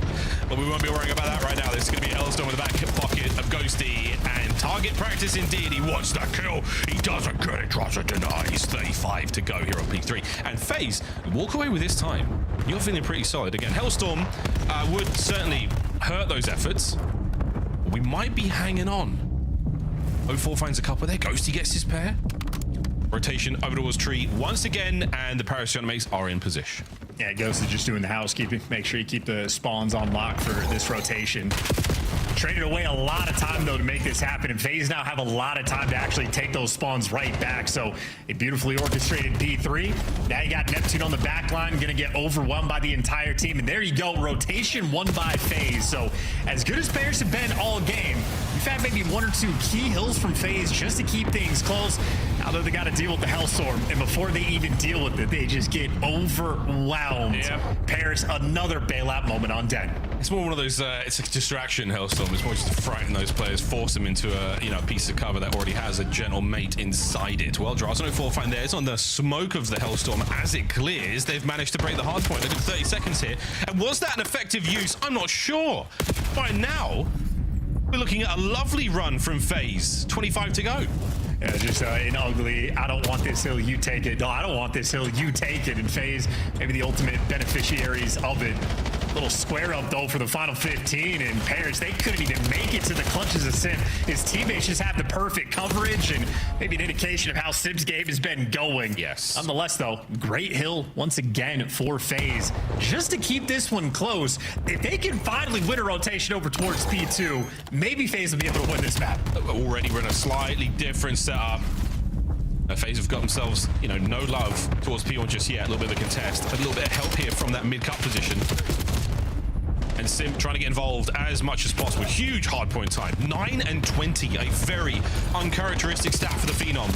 but we won't be worrying about that right now. This is going to be Hellstorm in the back pocket of Ghosty, and target practice indeed. He wants that kill. He doesn't get it. Drops it denies. 35 to go here on peak 3. And FaZe walk away with this time. You're feeling pretty solid. Again, Hellstorm would certainly hurt those efforts. We might be hanging on. 04 finds a couple there. Ghosty gets his pair. Rotation over towards tree once again, and the Paris Mates are in position. Yeah, Ghost is just doing the housekeeping. Make sure you keep the spawns on lock for this rotation. Traded away a lot of time, though, to make this happen, and FaZe now have a lot of time to actually take those spawns right back. So a beautifully orchestrated P3. Now you got Neptune on the back line, gonna get overwhelmed by the entire team. And there you go, rotation won by FaZe. So as good as players have been all game, we've had maybe 1 or 2 key hills from FaZe just to keep things close. Now they got to deal with the Hellstorm, and before they even deal with it, they just get overwhelmed. Yep. Paris, another bailout moment on Den. It's more one of those, it's a distraction, Hellstorm. It's more just to frighten those players, force them into a piece of cover that already has a gentle mate inside it. Well, Dross, 04 find theirs on the smoke of the Hellstorm as it clears. They've managed to break the hard point. They've got 30 seconds here. And was that an effective use? I'm not sure. By now, we're looking at a lovely run from FaZe. 25 to go. Yeah, just an ugly, I don't want this hill, you take it. No, I don't want this hill, you take it. And FaZe, maybe the ultimate beneficiaries of it. Little square up, though, for the final 15. And Paris, they couldn't even make it to the clutches of Sim. His teammates just have the perfect coverage and maybe an indication of how Sim's game has been going. Yes. Nonetheless, though, great hill once again for FaZe. Just to keep this one close, if they can finally win a rotation over towards P2, maybe FaZe will be able to win this map. Already we're in a slightly different setup. FaZe have got themselves, no love towards P1 just yet. A little bit of a contest. A little bit of help here from that mid-cut position. And Sim trying to get involved as much as possible. Huge hardpoint time. 9 and 20. A very uncharacteristic stat for the Phenom.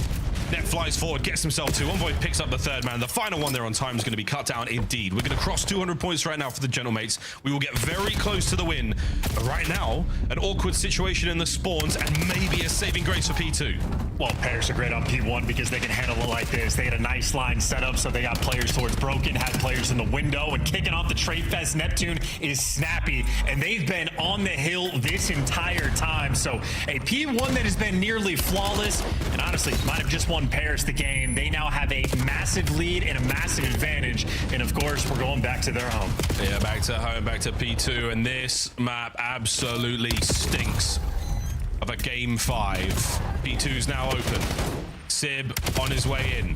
Net flies forward, gets himself 2. Envoy picks up the 3rd man. The final one there on time is going to be cut down indeed. We're going to cross 200 points right now for the Gentlemates. We will get very close to the win. But right now, an awkward situation in the spawns and maybe a saving grace for P2. Well, Paris are great on P1 because they can handle it like this. They had a nice line set up, so they got players towards Broken, had players in the window, and kicking off the Trade Fest, Neptune is snappy, and they've been on the hill this entire time. So a P1 that has been nearly flawless, and honestly, might have just won Paris the game. They now have a massive lead and a massive advantage, and of course, we're going back to their home. Yeah, back to home, back to P2, and this map absolutely stinks of a game 5. P2's now open. Sib on his way in.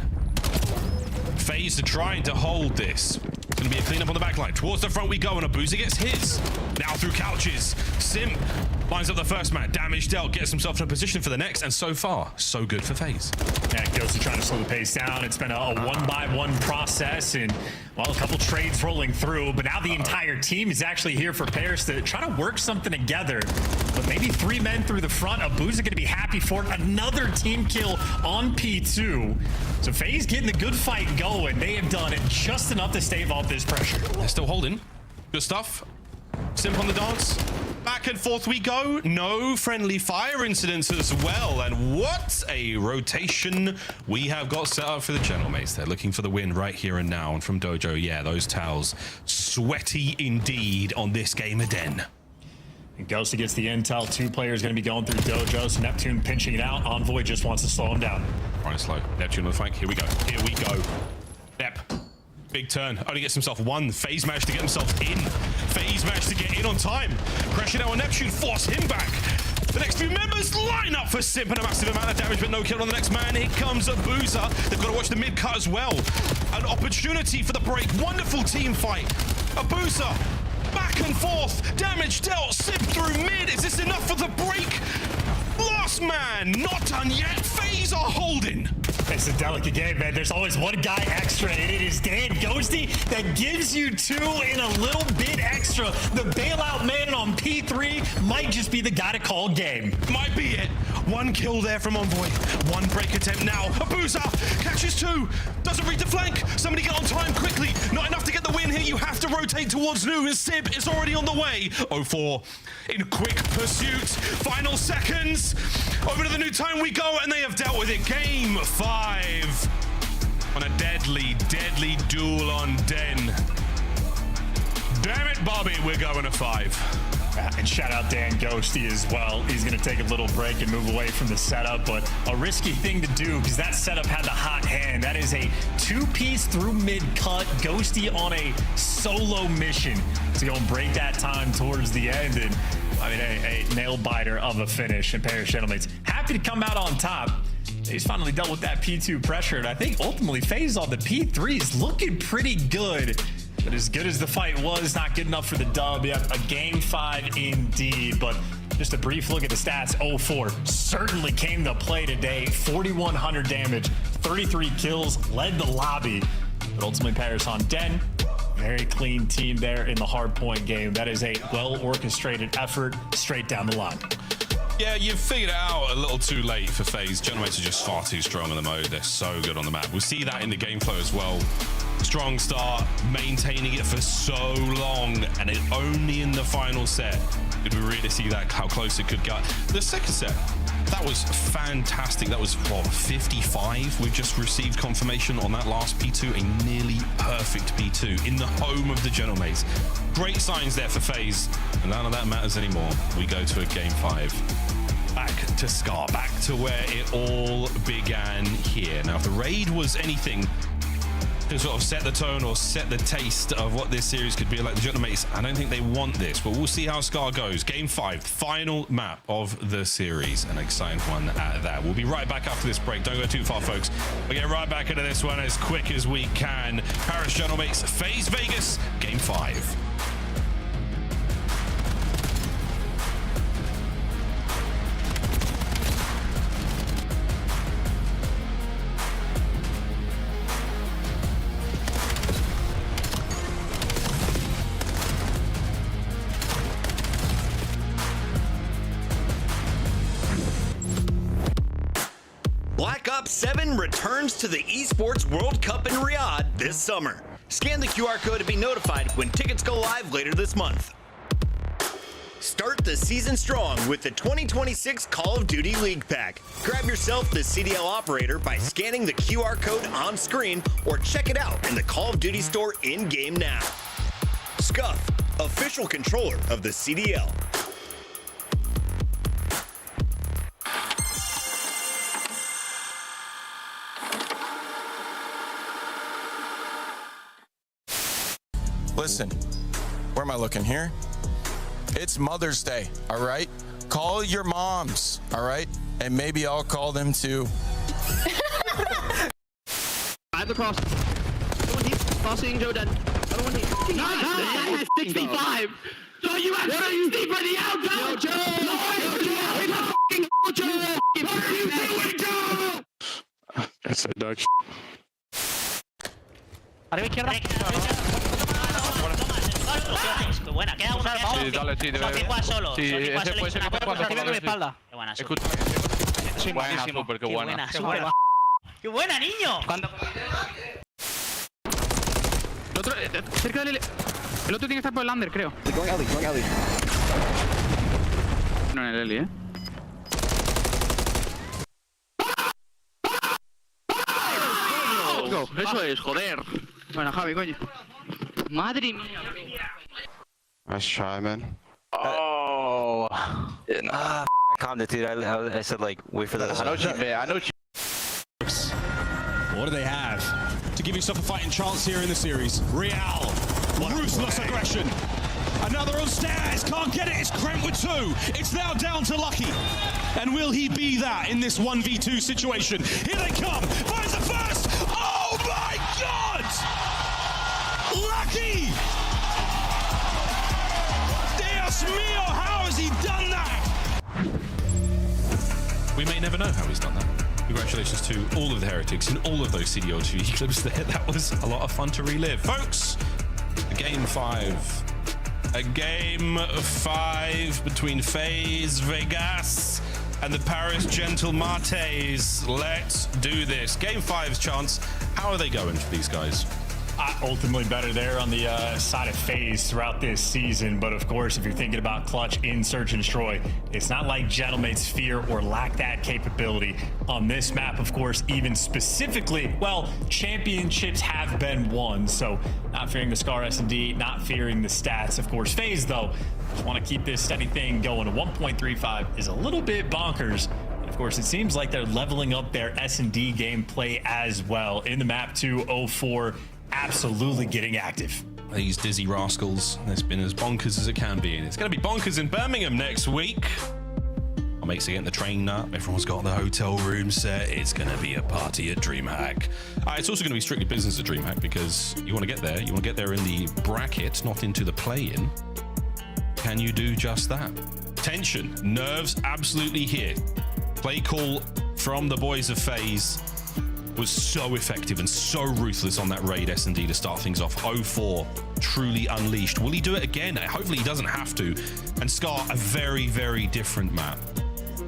FaZe are trying to hold this. It's going to be a cleanup on the backline. Towards the front we go, and Abuza gets his. Now through couches. Sim lines up the first man. Damage dealt, gets himself in a position for the next, and so far, so good for FaZe. Yeah, Ghost is trying to slow the pace down. It's been a one-by-one process, and, well, a couple trades rolling through, but now the entire team is actually here for Paris to try to work something together. But maybe 3 men through the front. Abuza going to be happy for it. Another team kill on P2. So FaZe getting the good fight going. They have done it just enough to stave off this pressure. They're still holding. Good stuff. Simp on the dance. Back and forth we go. No friendly fire incidents as well. And what a rotation we have got set up for the Gentlemates. They're looking for the win right here and now. And from Dojo, yeah, those towels sweaty indeed on this game again. And Ghost gets the intel. 2 players going to be going through Dojo. So Neptune pinching it out. Envoy just wants to slow him down. Right, slow. Neptune on the flank. Here we go. Here we go. Nep. Big turn. Only gets himself 1. FaZe managed to get himself in. FaZe managed to get in on time. Pressure now on Neptune. Force him back. The next few members line up for Simp and a massive amount of damage, but no kill on the next man. Here comes Abuza. They've got to watch the mid cut as well. An opportunity for the break. Wonderful team fight. Abuza. Back and forth. Damage dealt. Simp through mid. Is this enough for the break? Last man. Not done yet. FaZe are holding. It's a delicate game, man. There's always one guy extra, and it is Dan Ghosty that gives you 2 and a little bit extra. The bailout man on P3 might just be the guy to call game. Might be it. 1 kill there from Envoy. 1 break attempt now. Abusa catches 2. Doesn't read the flank. Somebody get on time quickly. Not enough to get the win here. You have to rotate towards Nu. His Sib is already on the way. 0-4 in quick pursuit. Final seconds. Over to the new time we go, and they have dealt with it. Game 5 on a deadly, deadly duel on Den. Damn it, Bobby, we're going to 5. And shout out Dan Ghosty as well. He's going to take a little break and move away from the setup, but a risky thing to do because that setup had the hot hand. That is a 2-piece through mid-cut. Ghosty on a solo mission to go and break that time towards the end. And I mean, a nail-biter of a finish. And Paris Gentlemen's happy to come out on top. He's finally dealt with that P2 pressure. And I think ultimately FaZe on the P3 is looking pretty good. But as good as the fight was, not good enough for the dub. Yeah, a game 5 indeed. But just a brief look at the stats. 0-4 certainly came to play today. 4,100 damage, 33 kills, led the lobby. But ultimately Paris on Den. Very clean team there in the hard point game. That is a well-orchestrated effort straight down the line. Yeah, you've figured it out a little too late for FaZe. Generator are just far too strong in the mode. They're so good on the map. We'll see that in the game flow as well. Strong start, maintaining it for so long, and it only in the final set did we really see that, how close it could get. The second set, that was fantastic. That was, what, 55? We've just received confirmation on that last P2, a nearly perfect P2 in the home of the Gentlemates. Great signs there for FaZe, and none of that matters anymore. We go to a game 5. Back to Scar, back to where it all began here. Now, if the raid was anything to sort of set the tone or set the taste of what this series could be like, the Gentlemates, I don't think they want this, but we'll see how Scar goes. Game 5, final map of the series, an exciting one at that. We'll be right back after this break. Don't go too far, folks. We'll get right back into this one as quick as we can. Paris Gentlemates, FaZe Vegas, Game 5. Black Ops 7 returns to the Esports World Cup in Riyadh this summer. Scan the QR code to be notified when tickets go live later this month. Start the season strong with the 2026 Call of Duty League Pack. Grab yourself the CDL operator by scanning the QR code on screen or check it out in the Call of Duty store in-game now. Scuff, official controller of the CDL. Listen, where am I looking here? It's Mother's Day, all right? Call your moms, all right? And maybe I'll call them too. I have the cross. Someone hit. Crossing Joe dead. Other one hit. Nice. 65. So you have 60 for the outro. Joe. What are you doing, Joe? That's a dog. Arriba izquierda. Buena, queda uno. Sí, dale, sí, debe. Solo. Sí, ese puede ser que esté jugando por la espalda. Qué buena, escucha. Sí, buena, súper, qué buena. Qué buena, niño. El otro, cerca del... El otro tiene que estar por el under, creo. Going alley. No en el Eli, Go, eso es, joder. Bueno, Javi, coño. Madre mía. Nice try, man. Oh. I calmed it, dude. I said, like, wait for that. I know you. What do they have to give yourself a fighting chance here in the series? Real, ruthless aggression. Another on stairs, can't get it. It's Krent with 2. It's now down to Lucky. And will he be that in this 1v2 situation? Here they come. Finds the first. Oh my God! Lucky! Dios mío, how has he done that? We may never know how he's done that. Congratulations to all of the Heretics in all of those CDO2 clips there. That was a lot of fun to relive. Folks, Game 5. A Game 5 between FaZe Vegas and the Paris Gentle Martes. Let's do this. Game 5's chance. How are they going for these guys? Ultimately better there on the side of FaZe throughout this season. But of course, if you're thinking about clutch in Search and Destroy, it's not like Gentleman's fear or lack that capability on this map. Of course, even specifically, well, championships have been won. So not fearing the Scar S&D, not fearing the stats. Of course, FaZe, though, just want to keep this steady thing going. A 1.35 is a little bit bonkers. Of course, it seems like they're leveling up their S&D gameplay as well. In the map 204, absolutely getting active. These dizzy rascals, it's been as bonkers as it can be, and it's going to be bonkers in Birmingham next week. Our mates are getting the train up, everyone's got the hotel room set, it's going to be a party at DreamHack. It's also going to be strictly business at DreamHack, because you want to get there, in the bracket, not into the play-in. Can you do just that? Tension, nerves absolutely here. Play call from the boys of FaZe was so effective and so ruthless on that raid S&D to start things off. 0-4, truly unleashed. Will he do it again? Hopefully he doesn't have to. And Scar, a very, very different map.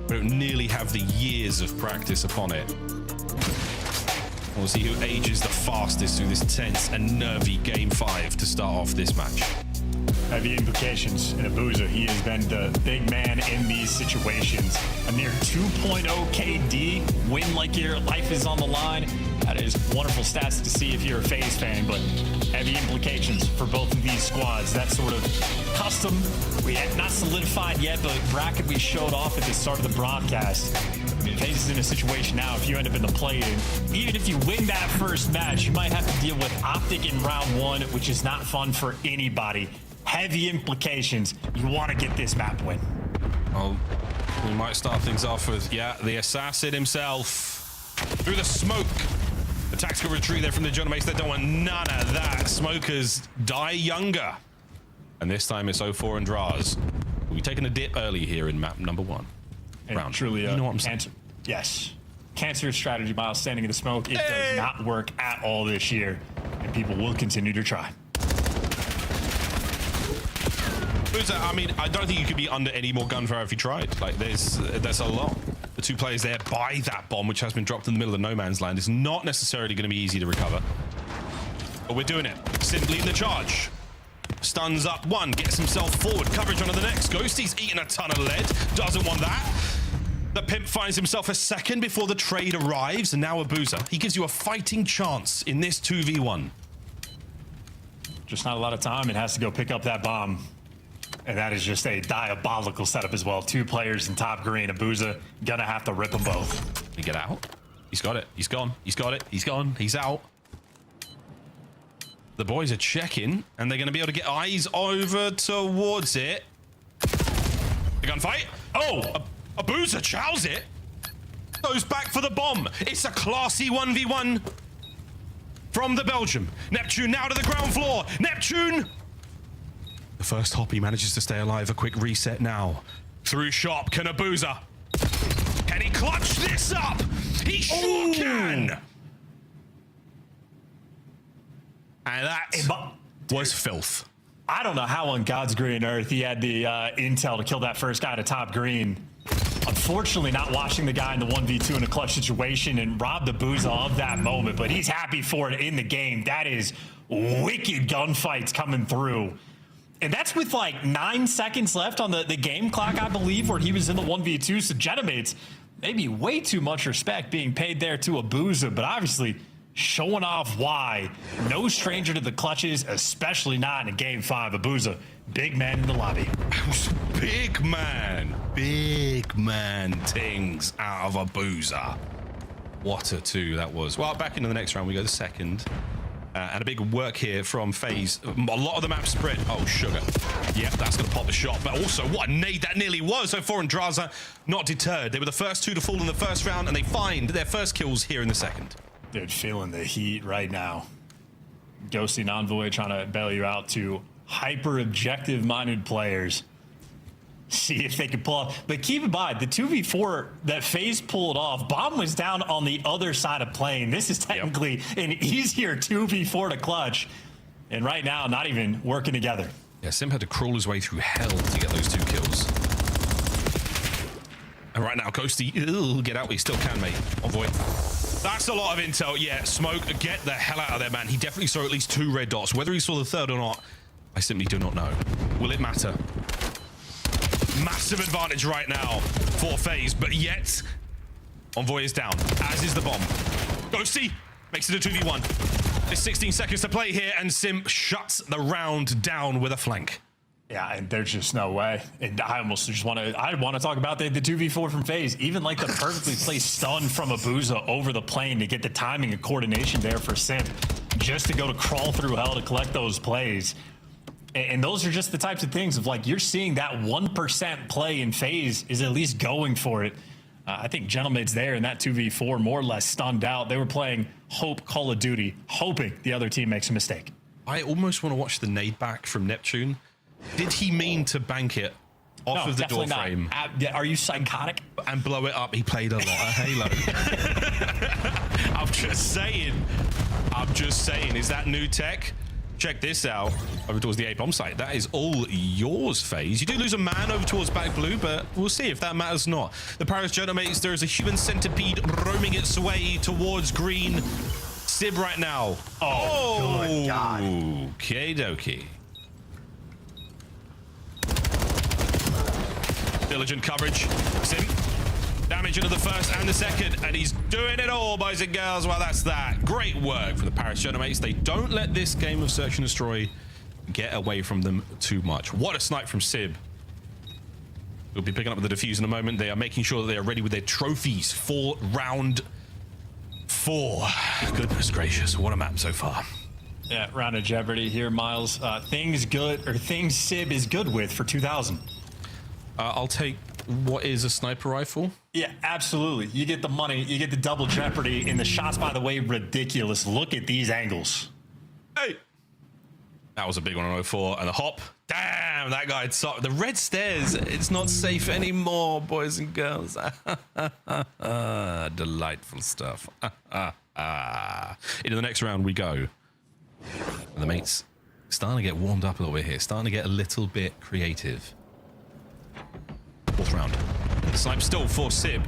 We don't nearly have the years of practice upon it. We'll see who ages the fastest through this tense and nervy Game 5 to start off this match. Heavy implications in Abuza. He has been the big man in these situations. A near 2.0 KD, win like your life is on the line. That is wonderful stats to see if you're a FaZe fan, but heavy implications for both of these squads. That sort of custom, we have not solidified yet, but bracket we showed off at the start of the broadcast. I mean, FaZe is in a situation now, if you end up in the play-in, even if you win that first match, you might have to deal with Optic in round 1, which is not fun for anybody. Heavy implications. You want to get this map win. Well, we might start things off with, yeah, the assassin himself. Through the smoke. The tactical retreat there from the John Mace. They don't want none of that. Smokers die younger. And this time it's 0-4 and Draz. We'll be taking a dip early here in map number 1. And round. Truly, you know what I'm saying? Yes. Cancer strategy, Miles, standing in the smoke. It does not work at all this year. And people will continue to try. I mean, I don't think you could be under any more gunfire if you tried. Like, there's a lot. The two players there by that bomb, which has been dropped in the middle of no man's land, is not necessarily going to be easy to recover. But we're doing it. Simply in the charge. Stuns up one, gets himself forward. Coverage onto the next. Ghosty's eating a ton of lead. Doesn't want that. The Pimp finds himself a second before the trade arrives. And now Abuza. He gives you a fighting chance in this 2v1. Just not a lot of time. It has to go pick up that bomb. And that is just a diabolical setup as well. Two players in top green. Abuza gonna have to rip them both. He get out. He's got it. He's gone. He's got it. He's gone. He's out. The boys are checking, and they're going to be able to get eyes over towards it. The gunfight. Oh, Abuza chows it. Goes back for the bomb. It's a classy 1v1 from the Belgium. Neptune now to the ground floor. Neptune. The first hop, he manages to stay alive. A quick reset now. Through shop, can Abuza? Can he clutch this up? He sure can. And that was filth. I don't know how on God's green earth he had the intel to kill that first guy to top green. Unfortunately, not watching the guy in the 1v2 in a clutch situation and robbed Abuza of that moment, but he's happy for it in the game. That is wicked gunfights coming through. And that's with like 9 seconds left on the game clock, I believe, where he was in the 1v2. So Genomates, maybe way too much respect being paid there to Abuza, but obviously showing off why. No stranger to the clutches, especially not in Game 5. Abuza, big man in the lobby. Big man tings out of Abuza. What a two that was. Well, back into the next round, we go the second. And a big work here from FaZe. A lot of the map spread. Oh, sugar. Yep, that's going to pop the shot. But also, what a nade that nearly was. 0-4 and Draza not deterred. They were the first two to fall in the first round, and they find their first kills here in the second. Dude, feeling the heat right now. Ghosty and Envoy trying to bail you out to hyper-objective-minded players. see if they can pull off. But keep in mind, the 2v4 that FaZe pulled off, Bomb was down on the other side of playing. This is technically an easier 2v4 to clutch. And right now, not even working together. Yeah, Sim had to crawl his way through hell to get those 2 kills. And right now, Ghosty, get out. He still can, mate. Envoy. That's a lot of intel. Yeah, Smoke, get the hell out of there, man. He definitely saw at least 2 red dots. Whether he saw the 3rd or not, I simply do not know. Will it matter? Massive advantage right now for FaZe, but yet Envoy is down, as is the bomb. Ghosty makes it a 2v1. There's 16 seconds to play here, and Sim shuts the round down with a flank. Yeah, and there's just no way. And I almost just want to talk about the 2v4 from FaZe. Even like the perfectly placed stun from Abuza over the plane to get the timing and coordination there for Sim, just to go to crawl through hell to collect those plays. And those are just the types of things of like, you're seeing that 1% play in FaZe is at least going for it. I think Gentlemade's there in that 2v4 more or less stunned out. They were playing Hope Call of Duty, hoping the other team makes a mistake. I almost want to watch the nade back from Neptune. Did he mean to bank it off of the door frame? Are you psychotic? And blow it up? He played a lot of Halo. I'm just saying. Is that new tech? Check this out over towards the A bomb site. That is all yours, FaZe. You do lose a man over towards back blue, but we'll see if that matters not. The Paris Gentlemates, there is a human centipede roaming its way towards green. Sib right now. Oh, good God. Okay, dokie. Diligent coverage. Sim. Damage into the first and the second, and he's doing it all, boys and girls. Well, that's that. Great work for the Paris Gentlemates. They don't let this game of Search and Destroy get away from them too much. What a snipe from Sib. We'll be picking up with the defuse in a moment. They are making sure that they are ready with their trophies for round 4. Goodness gracious, what a map so far. Yeah, round of Jeopardy here, Miles. Things Sib is good with for 2000. I'll take what is a sniper rifle. Yeah, absolutely. You get the money, you get the double Jeopardy, and the shots, by the way, ridiculous. Look at these angles. Hey! That was a big one on 04, and the hop. Damn, that guy had the red stairs. It's not safe anymore, boys and girls. Delightful stuff. Into the next round we go. And the mates starting to get warmed up a little bit here, starting to get a little bit creative. 4th round. The snipe still for Sib.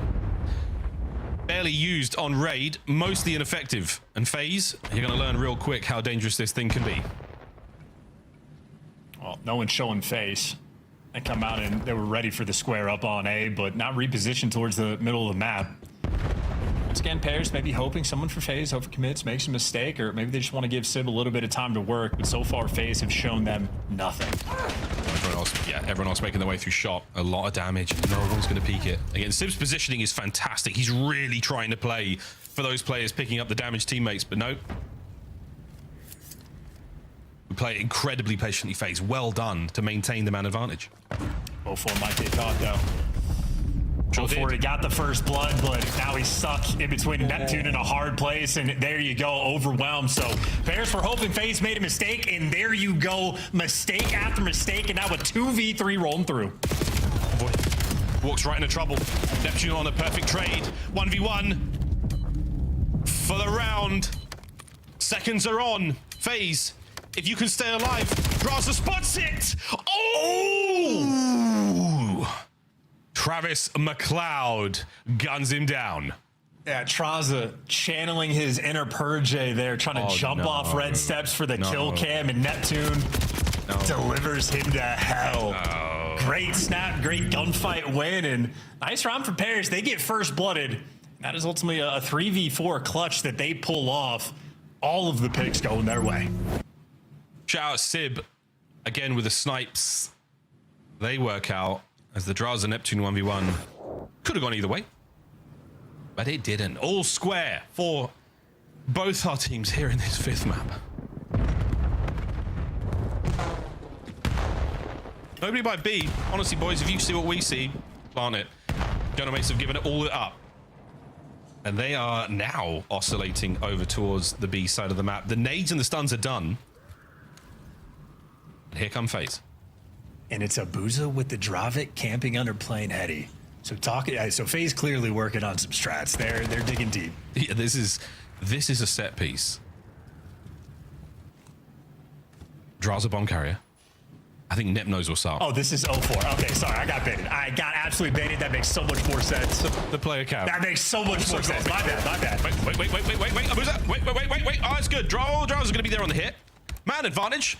Barely used on raid, mostly ineffective. And FaZe, you're going to learn real quick how dangerous this thing can be. Well, no one's showing face. They come out and they were ready for the square up on A, but not repositioned towards the middle of the map. Once again, pairs maybe hoping someone for FaZe overcommits, makes a mistake, or maybe they just want to give Sib a little bit of time to work, but so far FaZe have shown them nothing. Everyone else making their way through shot. A lot of damage. No one's going to peek it. Again, Sib's positioning is fantastic. He's really trying to play for those players picking up the damaged teammates, but nope. We play incredibly patiently, FaZe. Well done to maintain the man advantage. 04 might get caught, though. Before he got the first blood, but now he's stuck in between Neptune in a hard place, and there you go, overwhelmed. So players were hoping FaZe made a mistake, and there you go, mistake after mistake, and now a 2v3 rolling through. Boy, walks right into trouble. Neptune on a perfect trade. 1v1 for the round. Seconds are on. FaZe, if you can stay alive, Graza spots it. Oh! Travis McLeod guns him down. Yeah, Traza channeling his inner Purge there, trying to jump off red steps for the kill cam, and Neptune delivers him to hell. Great snap, great gunfight win, and nice round for Paris. They get first blooded. That is ultimately a 3v4 clutch that they pull off. All of the picks going their way. Shout out Sib, again with the snipes. They work out. As the Draza Neptune 1v1 could have gone either way, but it didn't. All square for both our teams here in this 5th map. Nobody by B. Honestly, boys, if you see what we see, plant it. Gentlemates have given it all up. And they are now oscillating over towards the B side of the map. The nades and the stuns are done. And here come FaZe. and it's Abuza with the Dravik camping under playing Heady. So FaZe clearly working on some strats. They're digging deep. Yeah, this is a set piece. Draws a bomb carrier. I think Nip knows what's up. Oh, this is 0-4. Okay, sorry, I got baited. I got absolutely baited. That makes so much more sense. The player cap. That makes so much more sense. My bad. Wait. Abuza. Wait. Oh, it's good. Draws is going to be there on the hit. Man advantage.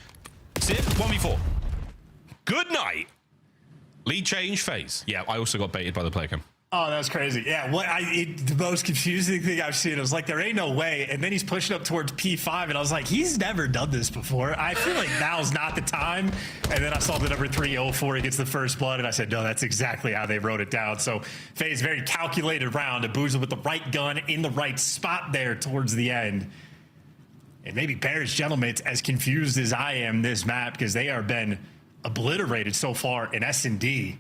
Sib, 1v4. Good night. Lead change, FaZe. Yeah, I also got baited by the player cam. Oh, that was crazy. Yeah, the most confusing thing I've seen, I was like, there ain't no way. And then he's pushing up towards P5, and I was like, he's never done this before. I feel like now's not the time. And then I saw the number 304, he gets the first blood, and I said, no, that's exactly how they wrote it down. So FaZe, very calculated round. Abuza with the right gun in the right spot there towards the end. And maybe Bears Gentlemen's as confused as I am this map, because they are been obliterated so far in S&D.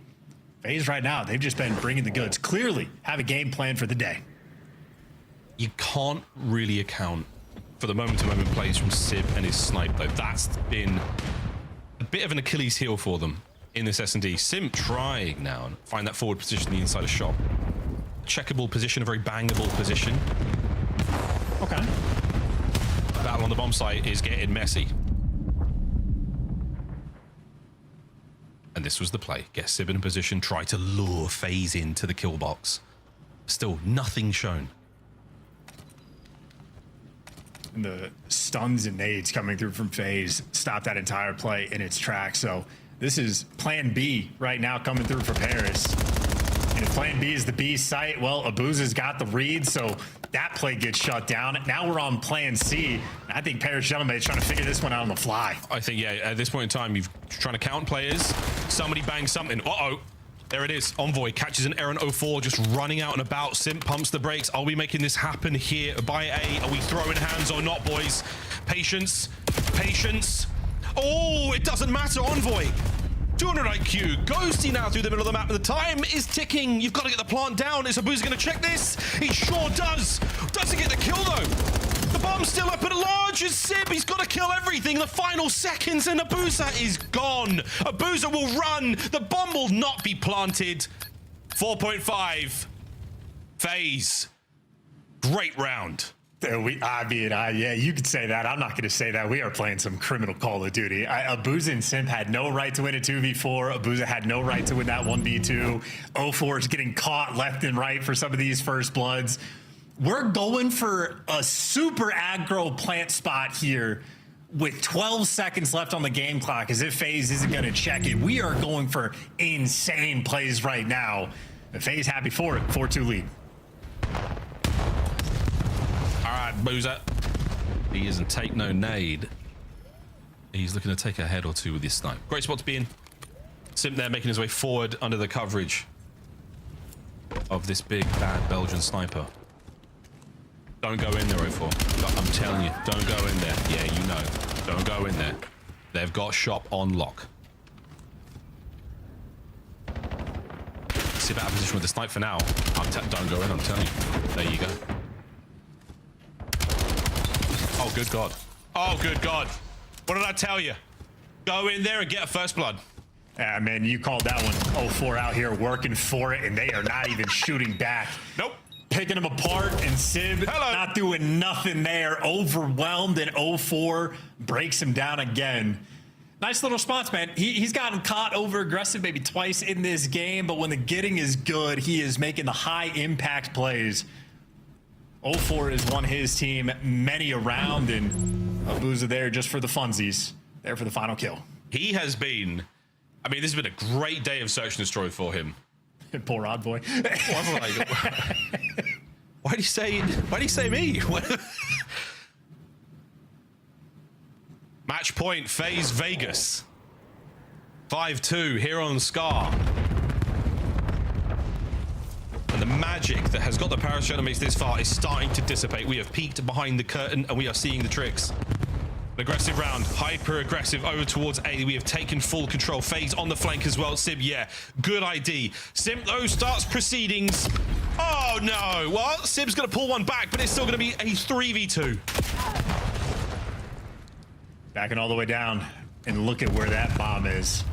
FaZe right now, they've just been bringing the goods. Clearly have a game plan for the day. You can't really account for the moment-to-moment plays from Sib and his snipe, though. That's been a bit of an Achilles heel for them in this S&D. Sim trying now and find that forward position in the inside of shop. Checkable position, a very bangable position. Okay. Battle on the bomb site is getting messy. And this was the play. Get Sib in a position, try to lure FaZe into the kill box. Still nothing shown. And the stuns and nades coming through from FaZe stop that entire play in its tracks. So this is plan B right now coming through for Paris. And if plan B is the B site, well, Abuza's got the read, so that play gets shut down. Now we're on plan C. I think Paris Gentlemen is trying to figure this one out on the fly. I think, yeah, at this point in time, you're trying to count players. Somebody bangs something. Uh-oh. There it is. Envoy catches an Aaron 04 just running out and about. Simp pumps the brakes. Are we making this happen here by A? Are we throwing hands or not, boys? Patience. Patience. Oh, it doesn't matter. Envoy. 200 IQ. Ghosty now through the middle of the map. The time is ticking. You've got to get the plant down. Is Abuza going to check this? He sure does. Doesn't get the kill, though. The bomb's still up at large as Sib. He's got to kill everything. The final seconds, and Abuza is gone. Abuza will run. The bomb will not be planted. 4.5. FaZe. Great round. Yeah, you could say that. I'm not going to say that. We are playing some criminal Call of Duty. Abuza and Simp had no right to win a 2v4. Abuza had no right to win that 1v2. 04 is getting caught left and right for some of these first bloods. We're going for a super aggro plant spot here with 12 seconds left on the game clock, as if FaZe isn't going to check it. We are going for insane plays right now. And FaZe happy for it. 4-2 lead. Abuza. He isn't take no nade. He's looking to take a head or two with his snipe. Great spot to be in. Simp there making his way forward under the coverage of this big bad Belgian sniper. Don't go in there, 04. I'm telling you, don't go in there. Yeah, you know. Don't go in there. They've got shop on lock. Sip out of position with the snipe for now. Don't go in, I'm telling you. There you go. Oh, good God. Oh, good God. What did I tell you? Go in there and get a first blood. Yeah, man, you called that one. 04 out here working for it, and they are not even shooting back. Nope. Picking them apart, and Sib not doing nothing there. Overwhelmed, and 04 breaks him down again. Nice little spots, man. He's gotten caught over aggressive maybe twice in this game, but when the getting is good, he is making the high impact plays. 04 has won his team many a round, and Abuza there just for the funsies. There for the final kill. He has been, I mean, this has been a great day of search and destroy for him. Poor odd boy. Why do you say me? Match point, FaZe Vegas. 5-2 here on Scar. And the magic that has got the Paris Gentlemen this far is starting to dissipate. We have peeked behind the curtain and we are seeing the tricks. An aggressive round, hyper aggressive over towards A. We have taken full control. FaZe on the flank as well. Sib, yeah, good ID. Simp though starts proceedings. Oh no, well, Sib's gonna pull one back, but it's still gonna be a 3v2. Backing all the way down, and look at where that bomb is.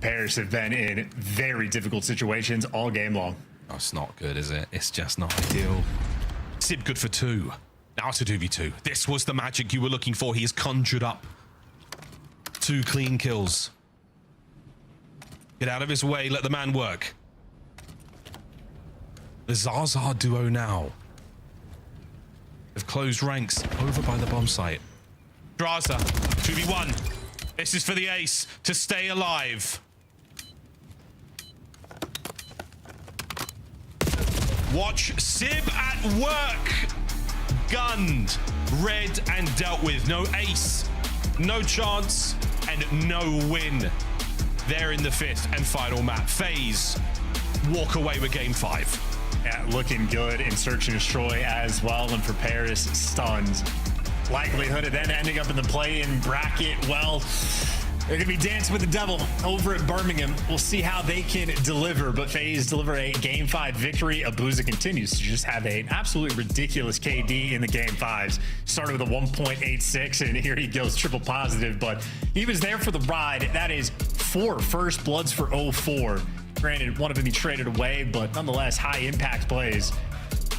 Paris have been in very difficult situations all game long. Oh, it's not good, is it? It's just not ideal. Sib good for 2. Now it's a 2v2. This was the magic you were looking for. He has conjured up 2 clean kills. Get out of his way. Let the man work. The Zaza duo now. They've closed ranks over by the bomb site. Draza, 2v1. This is for the ace to stay alive. Watch Sib at work. Gunned, read, and dealt with. No ace, no chance, and no win. They're in the 5th and final map. FaZe walk away with game 5. Yeah, looking good in search and destroy as well. And for Paris, stunned. Likelihood of then ending up in the play-in bracket, well, they're going to be dancing with the devil over at Birmingham. We'll see how they can deliver, but FaZe deliver a Game 5 victory. Abuza continues to just have an absolutely ridiculous KD in the Game 5s. Started with a 1.86, and here he goes triple positive, but he was there for the ride. That is 4 first bloods for 04. Granted, one of them he traded away, but nonetheless, high impact plays.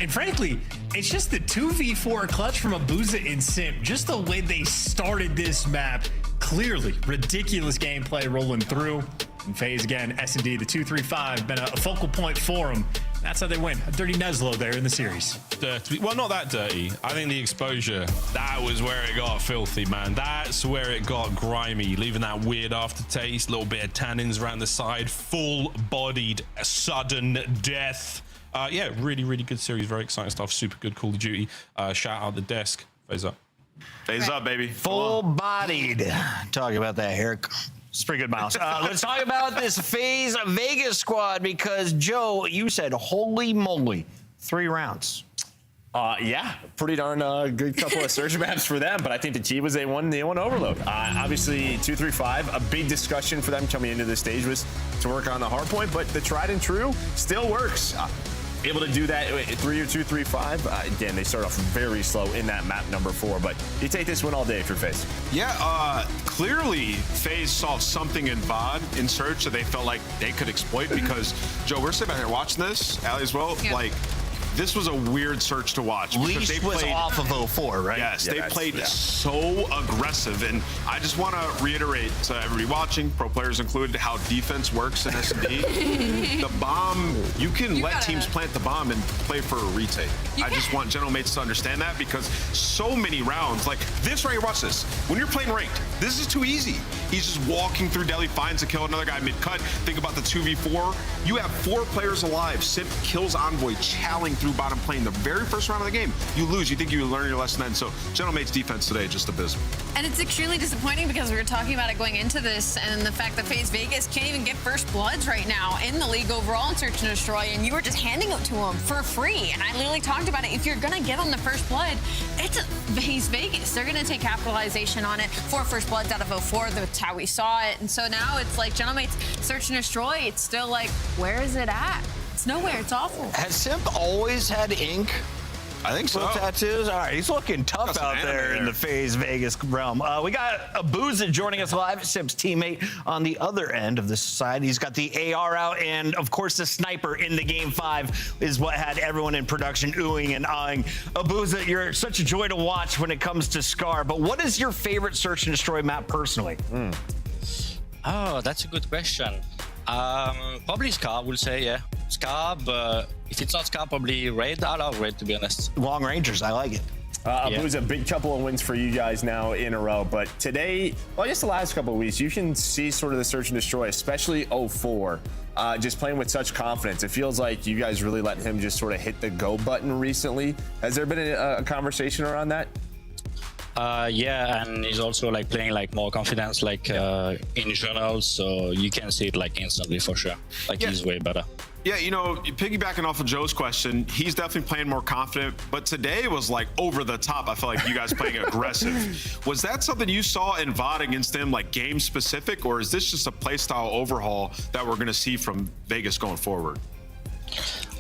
And frankly, it's just the 2v4 clutch from Abuza and Simp. Just the way they started this map. Clearly, ridiculous gameplay rolling through. And FaZe again, S&D, the 2-3-5, been a focal point for them. That's how they win. A dirty Neslo there in the series. Dirty. Well, not that dirty. I think the exposure, that was where it got filthy, man. That's where it got grimy, leaving that weird aftertaste, little bit of tannins around the side, full-bodied, sudden death. Yeah, really, really good series. Very exciting stuff. Super good Call of Duty. Shout out the desk. FaZe up. FaZe up, baby. Full-bodied. Talk about that here. It's pretty good, Miles. Let's talk about this FaZe Vegas squad because, Joe, you said, holy moly, 3 rounds. Yeah, pretty darn good couple of surge maps for them, but I think the key was they won Overload. Obviously, 2-3-5, a big discussion for them coming into this stage was to work on the hard point, but the tried and true still works. Able to do that 3 or 2-3-5. Again, they start off very slow in that map number 4, but you take this win all day for FaZe. Yeah, clearly FaZe saw something in VOD in Surge that they felt like they could exploit because, Joe, we're sitting here watching this, Allie as well, like, this was a weird search to watch. Leash they was played, off of 04, right? Yes, they played so aggressive. And I just want to reiterate to everybody watching, pro players included, how defense works in S&D. The bomb, you can let teams plant the bomb and play for a retake. I just want general mates to understand that because so many rounds, like this right here, watch this. When you're playing ranked, this is too easy. He's just walking through deli, finds a kill, another guy mid-cut. Think about the 2v4. You have 4 players alive. Simp kills Envoy, challenging through bottom plane the very first round of the game. You lose. You think you learn your lesson then. So General Mate's defense today, just abysmal. And it's extremely disappointing because we were talking about it going into this and the fact that FaZe Vegas can't even get first bloods right now in the league overall in Search and Destroy, and you were just handing it to them for free. And I literally talked about it. If you're going to get on the first blood, it's FaZe Vegas. They're going to take capitalization on it. 4 first bloods out of 04. That's how we saw it. And so now it's like General Mate's Search and Destroy. It's still like, where is it at? It's nowhere. It's awful. Has Simp always had ink? I think so. Little tattoos. All right, he's looking tough out there in the FaZe Vegas realm. We got Abuza joining us live, Simp's teammate on the other end of this side. He's got the AR out, and of course the sniper in the Game 5 is what had everyone in production oohing and ahhing. Abuza, you're such a joy to watch when it comes to Scar, but what is your favorite Search and Destroy map personally? Oh, that's a good question. Probably Scar, we'll say, yeah. Scar, but if it's not Scar, probably Raid. I love Raid, to be honest. Long Rangers, I like it. Abuza, a big couple of wins for you guys now in a row, but today, well, just the last couple of weeks, you can see sort of the Search and Destroy, especially 04, just playing with such confidence. It feels like you guys really let him just sort of hit the go button recently. Has there been a conversation around that? Yeah, and he's also like playing like more confidence, like in general, so you can see it like instantly for sure. Like he's way better. Yeah, you know, piggybacking off of Joe's question, he's definitely playing more confident, but today was like over the top. I felt like you guys playing aggressive. Was that something you saw in VOD against him, like game specific, or is this just a playstyle overhaul that we're gonna see from Vegas going forward?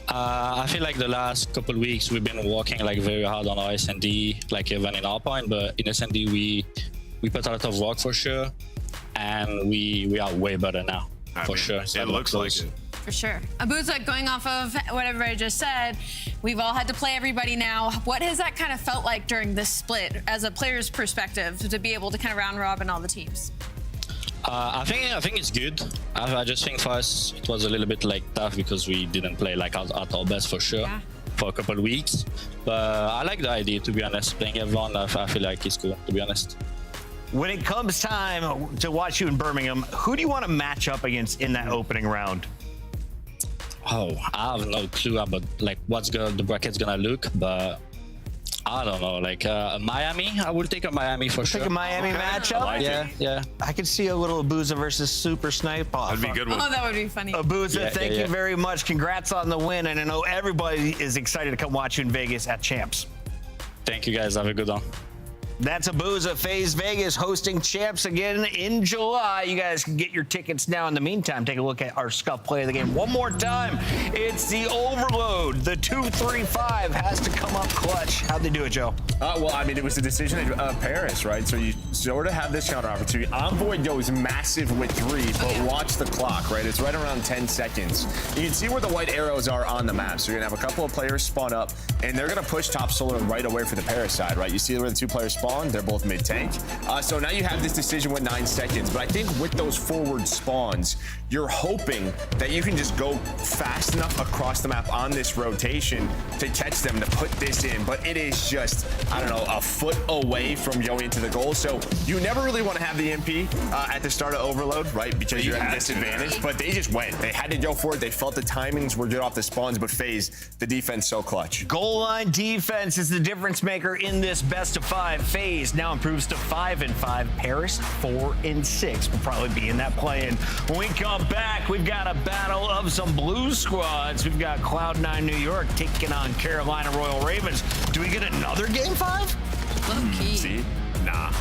I feel like the last couple of weeks we've been working like very hard on our S&D, like even in our point, but in S&D we put a lot of work for sure, and we are way better now. for sure. It looks like it. For sure. Abuza, going off of what everybody just said, we've all had to play everybody now. What has that kind of felt like during this split as a player's perspective to be able to kind of round robin all the teams? I think it's good. I just think for us it was a little bit like tough because we didn't play like at our best for sure for a couple of weeks. But I like the idea, to be honest. Playing everyone, I feel like it's cool, to be honest. When it comes time to watch you in Birmingham, who do you want to match up against in that opening round? Oh, I have no clue about like what's the bracket's gonna look, but I don't know. Like Miami, I will take a Miami for sure. Take a Miami matchup. Yeah. I could see a little Abuza versus Super Snipe off. That'd be a good one. Oh, that would be funny. Abuza, thank you very much. Congrats on the win, and I know everybody is excited to come watch you in Vegas at Champs. Thank you guys. Have a good one. That's Abuza. FaZe Vegas hosting Champs again in July. You guys can get your tickets now. In the meantime, take a look at our Scuff play of the game one more time. It's the Overload. The 2-3-5 has to come up clutch. How'd they do it, Joe? Well, I mean, it was the decision of Paris, right? So you sort of have this counter opportunity. Envoy goes massive with 3, but watch the clock, right? It's right around 10 seconds. You can see where the white arrows are on the map. So you're going to have a couple of players spawn up, and they're going to push top solar right away for the Paris side, right? You see where the 2 players spawn? They're both mid-tank. So now you have this decision with 9 seconds. But I think with those forward spawns, you're hoping that you can just go fast enough across the map on this rotation to catch them, to put this in. But it is just, I don't know, a foot away from going into the goal. So you never really want to have the MP at the start of Overload, right? Because you're at a disadvantage. But they just went. They had to go for it. They felt the timings were good off the spawns. But FaZe, the defense so clutch. Goal line defense is the difference maker in this best of 5. FaZe now improves to 5-5. Paris 4-6 will probably be in that play-in. When we come back, we've got a battle of some blue squads. We've got Cloud9 New York taking on Carolina Royal Ravens. Do we get another Game 5? Low-key. See? Nah.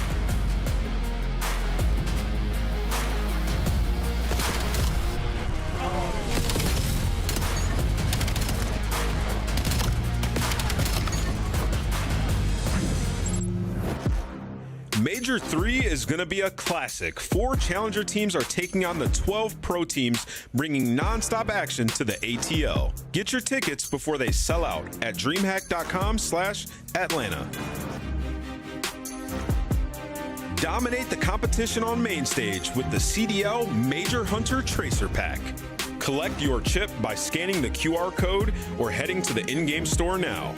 Major 3 is going to be a classic. 4 challenger teams are taking on the 12 pro teams, bringing non-stop action to the ATL. Get your tickets before they sell out at dreamhack.com/Atlanta. Dominate the competition on main stage with the CDL Major Hunter Tracer Pack. Collect your chip by scanning the QR code or heading to the in-game store now.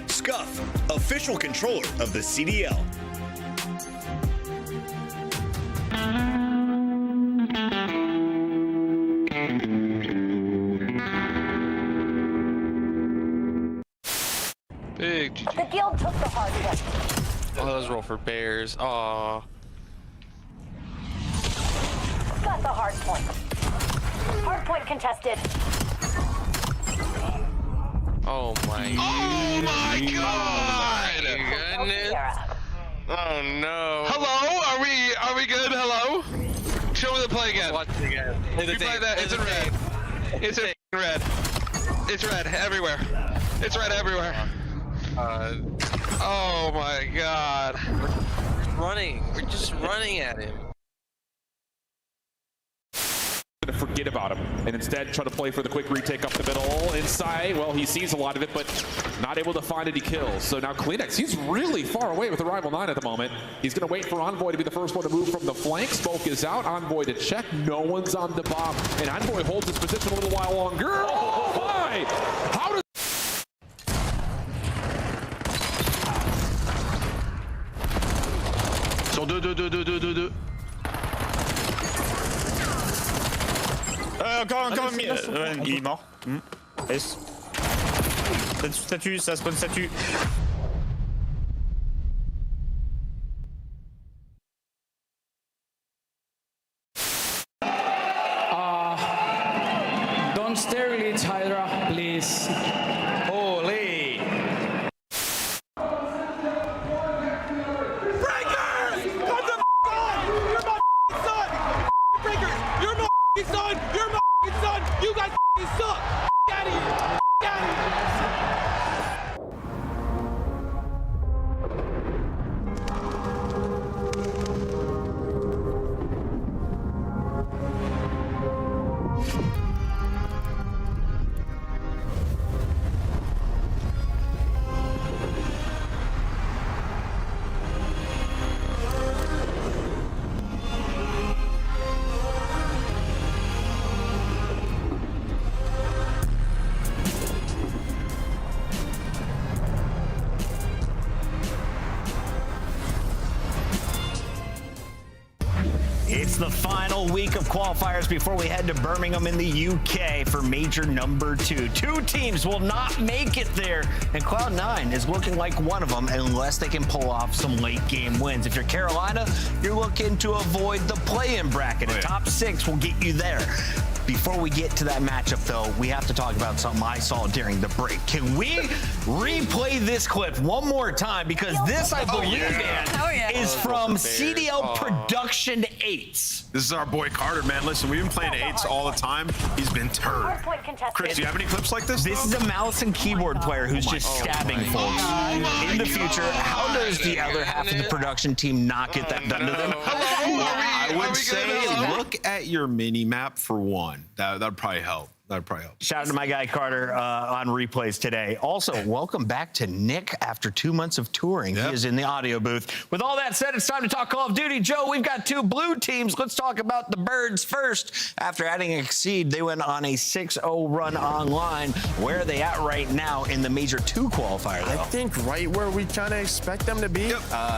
Scuff, official controller of the CDL. Big GG. The guild took the hard one. Oh, that was roll for Bears. Aw. Got the hard point. Hard point contested. Oh my god! Goodness. Oh no. Hello? Are we good? Hello? Show me the play again. Watch it again. You play that, it's in red. It's in red. It's red everywhere. It's red everywhere. Oh my god. We're just running at him. To forget about him and instead try to play for the quick retake up the middle inside. Well, he sees a lot of it, but not able to find any kills. So now Kleenex, he's really far away with the rival 9 at the moment. He's going to wait for Envoy to be the first one to move from the flank. Smoke is out. Envoy to check. No one's on the bomb, and Envoy holds his position a little while longer. Oh my! How does So do. Encore, il est mort. Yes. Statue, ça spawn statue. Don't stare really, Hydra, please. Holy. Breakers! What the on? You're my son! Breakers! You're my son! You're my son! You guys suck! Get out of here! Get out of here! It's the final week of qualifiers before we head to Birmingham in the UK for major number 2. 2 teams will not make it there, and Cloud9 is looking like one of them unless they can pull off some late game wins. If you're Carolina, you're looking to avoid the play-in bracket. A top 6 will get you there. Before we get to that matchup, though, we have to talk about something I saw during the break. Can we replay this clip one more time? Because this, I believe, is from CDL Production 8s. This is our boy Carter, man. Listen, we've been playing 8s all the time. He's been turned. Chris, do you have any clips like this? This is a mouse and keyboard player who's just stabbing folks. In the future, how does the other half of the production team not get that done to them? I would say look at your mini map for one. That'd probably help. Shout out to my guy Carter on replays today. Also, welcome back to Nick after 2 months of touring. He is in the audio booth. With all that said, it's time to talk Call of Duty. Joe, we've got 2 blue teams. Let's talk about the Birds first. After adding Exceed, they went on a 6-0 run online. Where are they at right now in the Major 2 qualifier, though? I think right where we kind of expect them to be.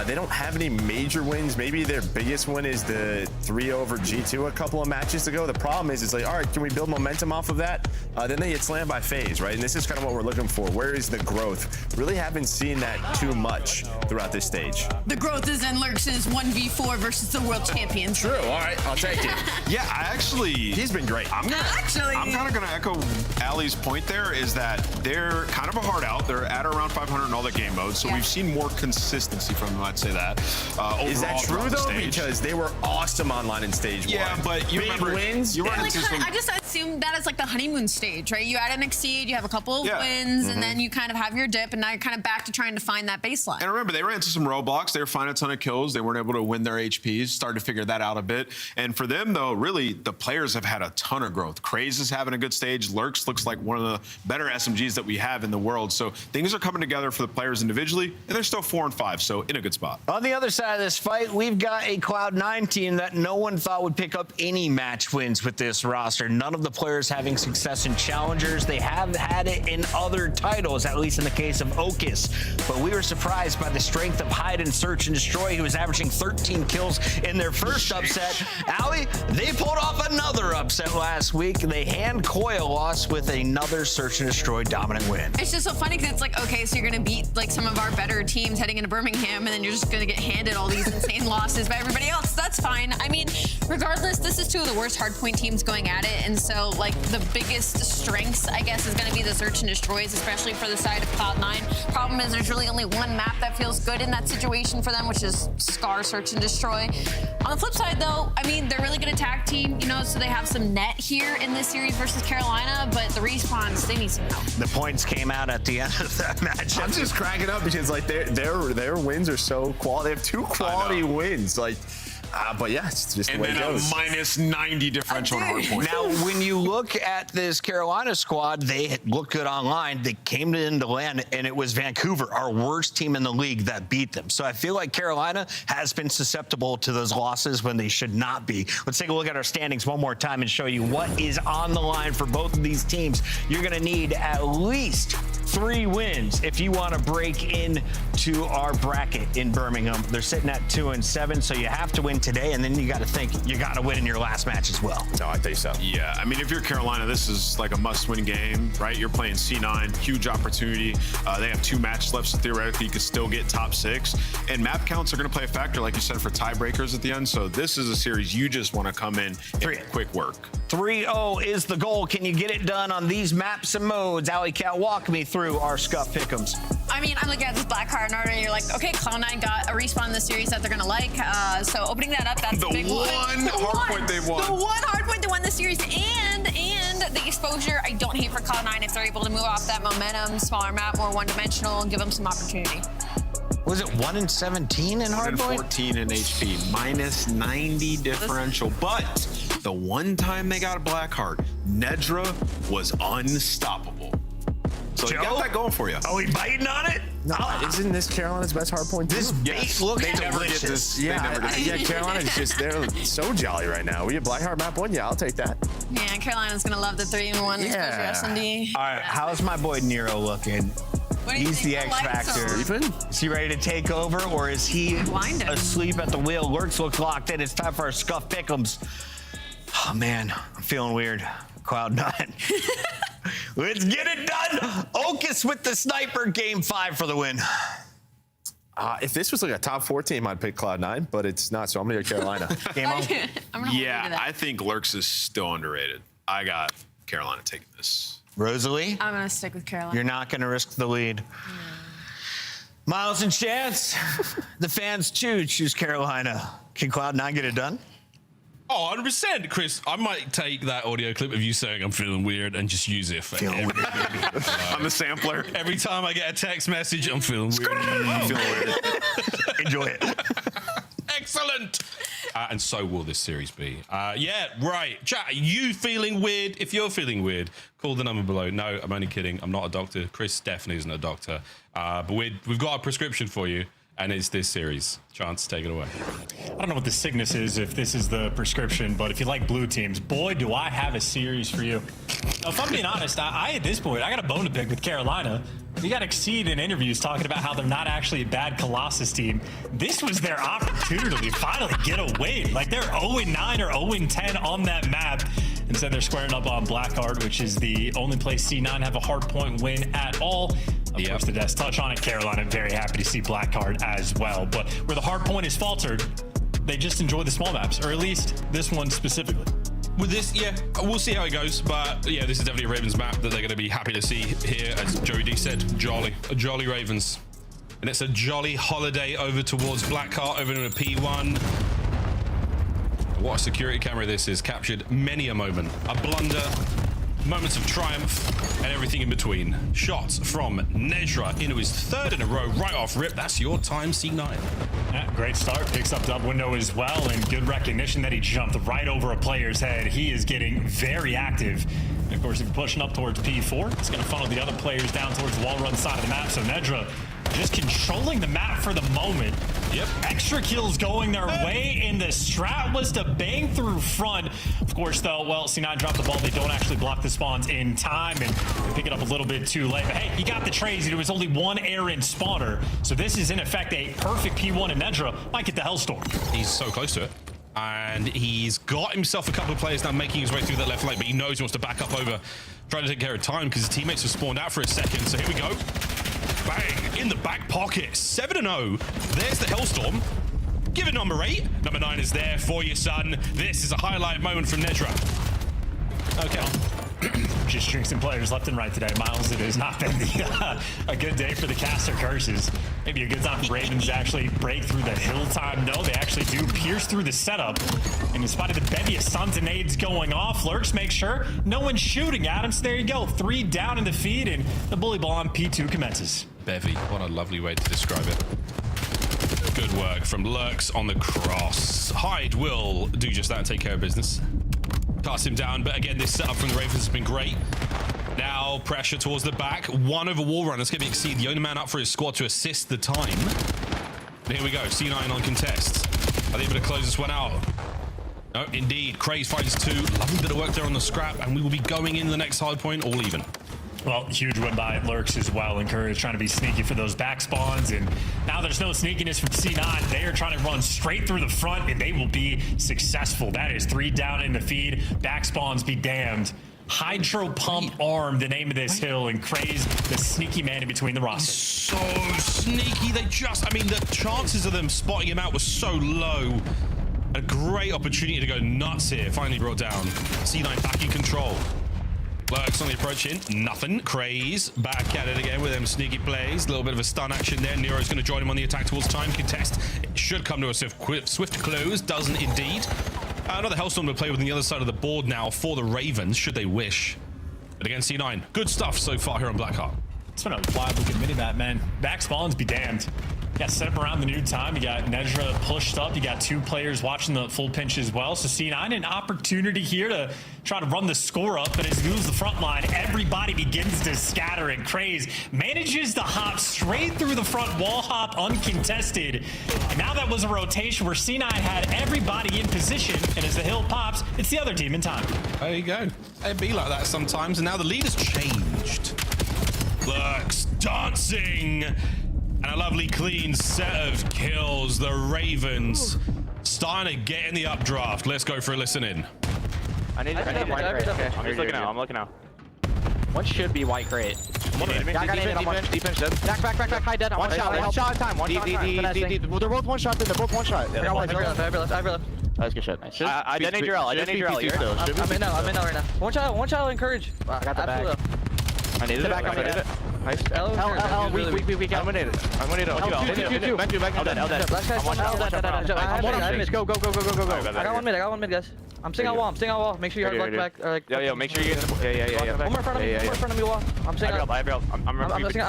They don't have any major wins. Maybe their biggest win is the 3 over G2 a couple of matches ago. The problem is, it's like, all right, can we build momentum off of that? Then they get slammed by FaZe, right? And this is kind of what we're looking for. Where is the growth? Really haven't seen that too much throughout this stage. The growth is in Lurks' 1v4 versus the world champions. True. All right, I'll take it. Yeah, he's been great. I'm kind of gonna echo Ali's point there, is that they're kind of a hard out. They're at around 500 in all the game modes, so we've seen more consistency from them, I'd say that. Is that true, though? Because they were awesome online in stage 1. Yeah, but you remember wins. You run like, into some... I just assume that is like the honeymoon stage, right? You add an Exceed, you have a couple of wins, and then you kind of have your dip, and now you're kind of back to trying to find that baseline. And remember, they ran into some roadblocks. They were finding a ton of kills. They weren't able to win their HPs. Started to figure that out a bit. And for them, though, really, the players have had a ton of growth. Craze is having a good stage. Lurks looks like one of the better SMGs that we have in the world. So things are coming together for the players individually, and they're still 4 and 5, so in a good spot. On the other side of this fight, we've got a Cloud9 team that no one thought would pick up any match wins with this roster. None of the players having success in challengers. They have had it in other titles, at least in the case of Ocus. But we were surprised by the strength of Hide and Search and Destroy, who was averaging 13 kills in their first upset. Ali, they pulled off another upset last week. They hand Koya loss with another Search and Destroy dominant win. It's just so funny because it's like, okay, so you're going to beat like some of our better teams heading into Birmingham, and then you're just going to get handed all these insane losses by everybody else. That's fine. I mean, regardless, this is 2 of the worst hardpoint teams going at it, and so like the biggest strengths, I guess, is going to be the Search and Destroys, especially for the side of Cloud9. Problem is there's really only one map that feels good in that situation for them, which is Scar Search and Destroy. On the flip side, though, I mean, they're really good at tag team, you know, so they have some net here in this series versus Carolina, but the respawns, they need some help. The points came out at the end of that match. I'm just cracking up because like their wins are so quality. They have 2 quality wins. Like, but yeah, it's just the way it goes. And then a -90 differential on hardpoint. Now, when you look at this Carolina squad, they look good online. They came into land, and it was Vancouver, our worst team in the league, that beat them. So I feel like Carolina has been susceptible to those losses when they should not be. Let's take a look at our standings one more time and show you what is on the line for both of these teams. You're going to need at least 3 wins if you want to break into our bracket in Birmingham. They're sitting at 2 and 7, so you have to win today, and then you got to think you got to win in your last match as well. No, I think so. Yeah, I mean, if you're Carolina, this is like a must-win game, right? You're playing C9, huge opportunity. They have 2 matches left, so theoretically you could still get top 6. And map counts are going to play a factor, like you said, for tiebreakers at the end. So this is a series you just want to come in and quick work. 3-0 is the goal. Can you get it done on these maps and modes? Alley Cat, walk me through our scuff pick'ems. I mean, I'm looking at this black card and you're like, okay, Cloud9 got a respawn in the series that they're going to like. So opening that up, that's the big one. The one hardpoint they won. The one hardpoint they won the series, and the exposure. I don't hate for Cloud9 if they're able to move off that momentum, smaller map, more one-dimensional, and give them some opportunity. Was it 1 in 17 in hardpoint? 1 in 14 in HP, -90 differential. But the one time they got a black heart, Nedra was unstoppable. So Joe? You got that going for you. Are we biting on it? No, isn't this Carolina's best hardpoint? This bait looks delicious. Yeah, Carolina's just, they're so jolly right now. We have Blackheart map 1, yeah, I'll take that. Yeah, Carolina's gonna love the 3-in-1 exposure S&D. All right, how's my boy Nero looking? He's the X factor. Is he ready to take over, or is he asleep at the wheel? Lurks looks locked in. It's time for our Scuff Pick'ems. Oh man, I'm feeling weird. Cloud9. Let's get it done. Okus with the sniper. Game 5 for the win. If this was like a top 4 team, I'd pick Cloud9, but it's not, so I'm going to go Carolina. Game on. Yeah, I think Lurks is still underrated. I got Carolina taking this. Rosalie? I'm going to stick with Carolina. You're not going to risk the lead. Miles and Chance, the fans too choose Carolina. Can Cloud9 get it done? Oh, 100%, Chris. I might take that audio clip of you saying I'm feeling weird and just use it for every on the sampler. Every time I get a text message, I'm feeling weird. I'm feeling weird. Enjoy it. Excellent. And so will this series be. Yeah, right. Chat, are you feeling weird? If you're feeling weird, call the number below. No, I'm only kidding. I'm not a doctor. Chris definitely isn't a doctor. But we've got a prescription for you. And it's this series. Chance, take it away. I don't know what the sickness is, if this is the prescription, but if you like blue teams, boy, do I have a series for you. Now, if I'm being honest, I at this point, I got a bone to pick with Carolina. You got Exceed in interviews talking about how they're not actually a bad Colossus team. This was their opportunity to finally get a win. Like, they're 0-9 or 0-10 on that map. Instead, they're squaring up on Blackheart, which is the only place C9 have a hardpoint win at all. Of course, the Death's touch on it. Carolina, very happy to see Blackheart as well. But where the hardpoint is faltered, they just enjoy the small maps, or at least this one specifically. With this, yeah, we'll see how it goes. But yeah, this is definitely a Ravens map that they're going to be happy to see here. As Joey D said, a jolly Ravens. And it's a jolly holiday over towards Blackheart, over to a P1. What a security camera this is. Captured many a moment. A blunder, moments of triumph, and everything in between. Shots from Nezra into his 3rd in a row, right off rip. That's your time, C9. Yeah, great start. Picks up dub window as well, and good recognition that he jumped right over a player's head. He is getting very active. And of course, if you're pushing up towards P4, it's going to funnel the other players down towards the wall run side of the map. So Nedra just controlling the map for the moment. Yep. Extra kills going their way, and the strat was to bang through front. Of course, though, well, C9 dropped the ball. They don't actually block the spawns in time, and they pick it up a little bit too late. But hey, he got the trades. There was only one Aaron spawner. So this is, in effect, a perfect P1, and Nedra might get the Hellstorm. He's so close to it. And he's got himself a couple of players now making his way through that left lane, but he knows he wants to back up over, trying to take care of time because his teammates have spawned out for a second. So here we go. Bang, in the back pocket, 7-0. There's the Hellstorm. Give it number 8. Number 9 is there for you, son. This is a highlight moment from Nedra. Okay. Just jinxing players left and right today, Miles. It has not been a good day for the caster curses. Maybe a good time for Ravens to actually break through the hill time. No, they actually do pierce through the setup. And in spite of the bevy of stuns and nades going off, Lurks make sure no one's shooting at him. So there you go. 3 down in the feed, and the bully ball on P2 commences. Bevy, what a lovely way to describe it. Good work from Lurks on the cross. Hyde will do just that and take care of business. Cast him down, but again, this setup from the Ravens has been great. Now pressure towards the back. 1 over wall run. It's going to be Exceed, the only man up for his squad to assist the time. But here we go. C9 on contest. Are they able to close this one out? No, indeed. Craze finds 2. Lovely bit of work there on the scrap, and we will be going in the next hard point all even. Well, huge win by Lurks as well. Encouraged trying to be sneaky for those back spawns. And now there's no sneakiness from C9. They are trying to run straight through the front, and they will be successful. That is 3 down in the feed. Back spawns be damned. Hydro Pump Arm, the name of this hill, and Craze, the sneaky man in between the roster. So sneaky. They just, I mean, the chances of them spotting him out was so low. A great opportunity to go nuts here. Finally brought down. C9 back in control. Lurks on the approach in. Nothing. Craze back at it again with them sneaky plays. A little bit of a stun action there. Nero's going to join him on the attack towards time contest. It should come to a swift close. Doesn't indeed. Another Hellstorm to play with on the other side of the board now for the Ravens, should they wish. But again, C9, good stuff so far here on Blackheart. It's been a wild looking minimap, man. Back spawns be damned. You got set up around the new time. You got Nedra pushed up. You got 2 players watching the full pinch as well. So C9 an opportunity here to try to run the score up. But as he moves the front line, everybody begins to scatter, and Craze manages to hop straight through the front wall hop uncontested. And now that was a rotation where C9 had everybody in position. And as the hill pops, it's the other team in time. There you go. It'd be like that sometimes. And now the lead has changed. Lurks dancing. And a lovely clean set of kills. The Ravens starting to get in the updraft. Let's go for a listen in. I need white crate. Okay, I'm just looking out. I'm looking out. One should be white crate. Defense dead. Back. High dead. One shot at a time. One shot at a time. They're both one shot. They're both one shot. I have left. That's good shit. Nice. I detonate your L. I'm in now right now. One shot. Encourage. I got the back. I needed it. I needed it. Nice. L, weak. I'm gonna need it. Back to. L dead. I'm go. I got one mid, guys. I'm staying on wall. Make sure you hard back. Yo, make sure you get yeah. One more in front of me, wall. I'm staying on. I'm listening.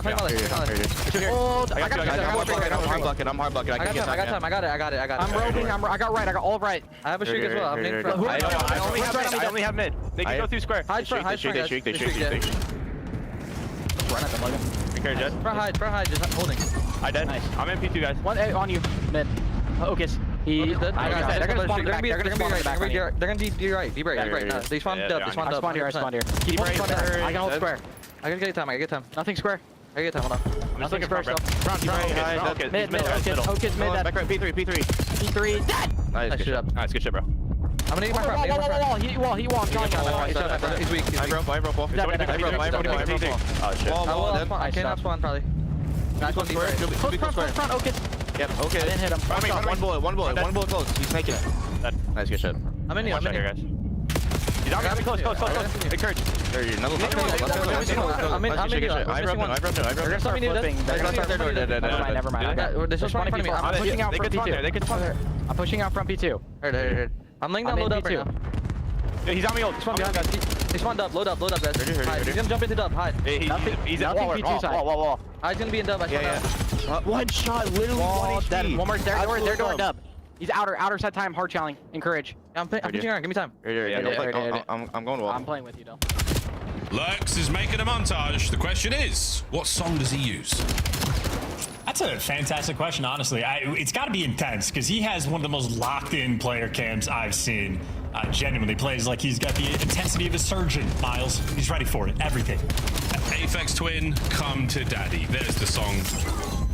I'm hard bucket. I got time. I got it. I'm roaming. I got right. I got all right. I have a streak as well. I only have mid. They can go through square. Hide front. They shoot. Run at them, Logan. Encourage it. Front hide, just holding. I dead. Nice. I'm in P2, guys. One on you, mid. Hocus. He's dead. They're gonna spawn back. They're gonna be right. Be right. No, they spawned up. I spawned here. Keep right. I can hold square. I gotta get time. Nothing square. I get time. Hold on. Nothing square. Front. Mid. Hocus mid. Back right. P3. Dead. Nice. Good shit, bro. I'm gonna need my front. Wall. I'm telling you. He's weak. I broke. Oh shit. I cannot spawn probably. Front. Okay. Yep. Okay. I didn't hit him. One bullet close. He's making it. Nice. Good shit. I'm in here, guys. He's out. Close. Encourage. I'm in. I broke. Never mind. There's just one in front of me. I'm pushing out from P2. I'm pushing out from P2. Heard. I'm laying down load up right now. Yeah, he's on me ult. He spawned behind guys. He spawned up. Load up guys. Hide. He's gonna jump into dub. Hide. He's at P2 side. Wall. He's gonna be in dub. One shot. Literally one HP. One more. They're doing dub. He's outer side time. Hard challenge. Encourage. I'm pushing around. Give me time. I'm going wall. I'm playing with you though. Lurks is making a montage. The question is, what song does he use? That's a fantastic question, honestly. It's got to be intense because he has one of the most locked-in player cams I've seen. Genuinely plays like he's got the intensity of a surgeon, Miles. He's ready for it. Everything. Aphex Twin, come to daddy. There's the song.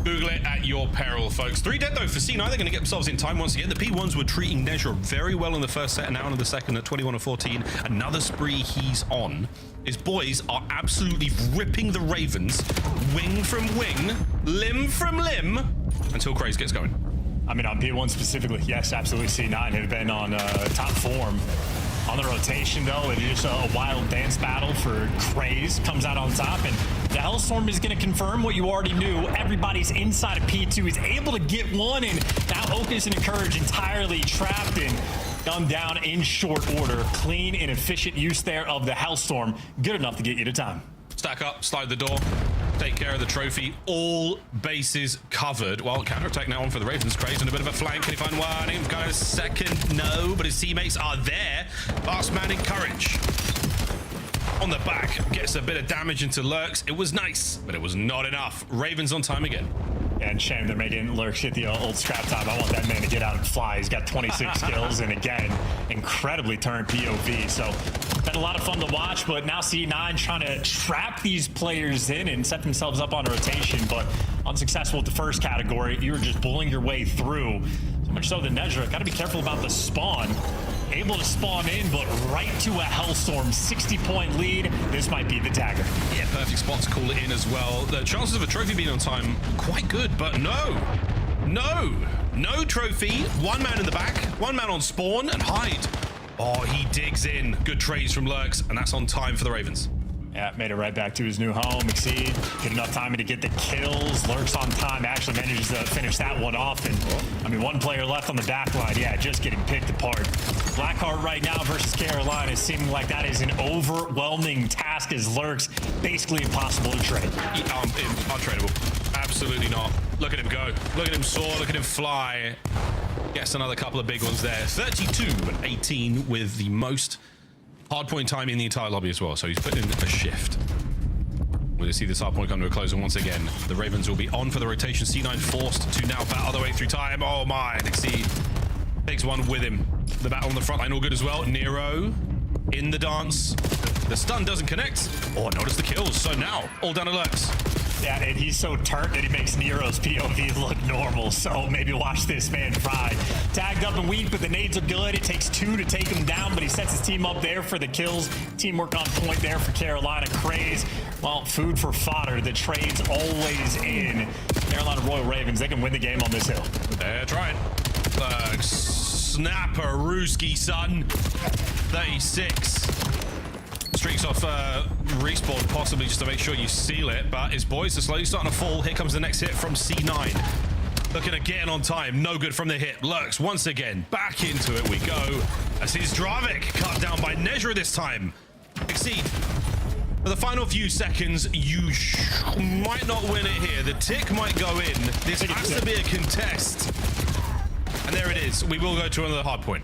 Google it at your peril, folks. 3 dead, though, for C9. They're going to get themselves in time once again. The P1s were treating Nezra very well in the first set, and now in the second at 21-14. Another spree he's on. His boys are absolutely ripping the Ravens, wing from wing, limb from limb, until Craze gets going. I mean, on P1 specifically, yes, absolutely. C9 have been on top form. On the rotation, though, it is a wild dance battle for Craze. Comes out on top, and the Hellstorm is going to confirm what you already knew. Everybody's inside of P2. He's able to get one, and now Hocus and Encourage entirely trapped and gunned down in short order. Clean and efficient use there of the Hellstorm. Good enough to get you to time. Stack up, slide the door, take care of the trophy. All bases covered. Well, counterattack now on for the Ravens. Craze on a bit of a flank. Can he find one? He's got a second. No, but his teammates are there. Last man Encourage. On the back, gets a bit of damage into Lurks. It was nice, but it was not enough. Ravens on time again. And shame they're making Lurks hit the old scrap time. I want that man to get out and fly. He's got 26 kills, and again, incredibly turned POV. So, been a lot of fun to watch, but now C9 trying to trap these players in and set themselves up on a rotation, but unsuccessful with the first category. You were just bullying your way through. So much so that Nezra got to be careful about the spawn. Able to spawn in, but right to a Hellstorm. 60-point lead. This might be the dagger. Yeah, perfect spot to call it in as well. The chances of a trophy being on time, quite good, but no trophy. One man in the back, one man on spawn, and hide. Oh, he digs in. Good trades from Lurks, and that's on time for the Ravens. Yeah, made it right back to his new home. Exceed, get enough time to get the kills. Lurks on time, actually manages to finish that one off. And I mean, one player left on the back line. Yeah, just getting picked apart. Blackheart right now versus Carolina is seeming like that is an overwhelming task as Lurks basically impossible to trade. Untradeable. Absolutely not. Look at him go. Look at him soar. Look at him fly. Yes, another couple of big ones there. 32-18 with the most hardpoint time in the entire lobby as well, so he's put in a shift. We'll see this hardpoint come to a close, and once again, the Ravens will be on for the rotation. C9 forced to now battle their way through time. Oh my, Exceed takes one with him. The battle on the front line all good as well. Nero in the dance. The stun doesn't connect. Oh, notice the kills. So now, all down to Lurks. Yeah, and he's so turned that he makes Nero's POV look normal. So maybe watch this man fry. Tagged up and weak, but the nades are good. It takes 2 to take him down, but he sets his team up there for the kills. Teamwork on point there for Carolina. Craze, well, food for fodder. The trade's always in. Carolina Royal Ravens, they can win the game on this hill. They're trying. Snapper Ruski, son. 36. Streaks off respawn, possibly just to make sure you seal it, but his boys are slowly starting to fall. Here comes the next hit from C9. Looking at getting on time, no good from the hit. Lurks once again, back into it we go. As his Dravik cut down by Nezra this time. Exceed. For the final few seconds, you might not win it here. The tick might go in. This has to be a contest. And there it is. We will go to another hard point.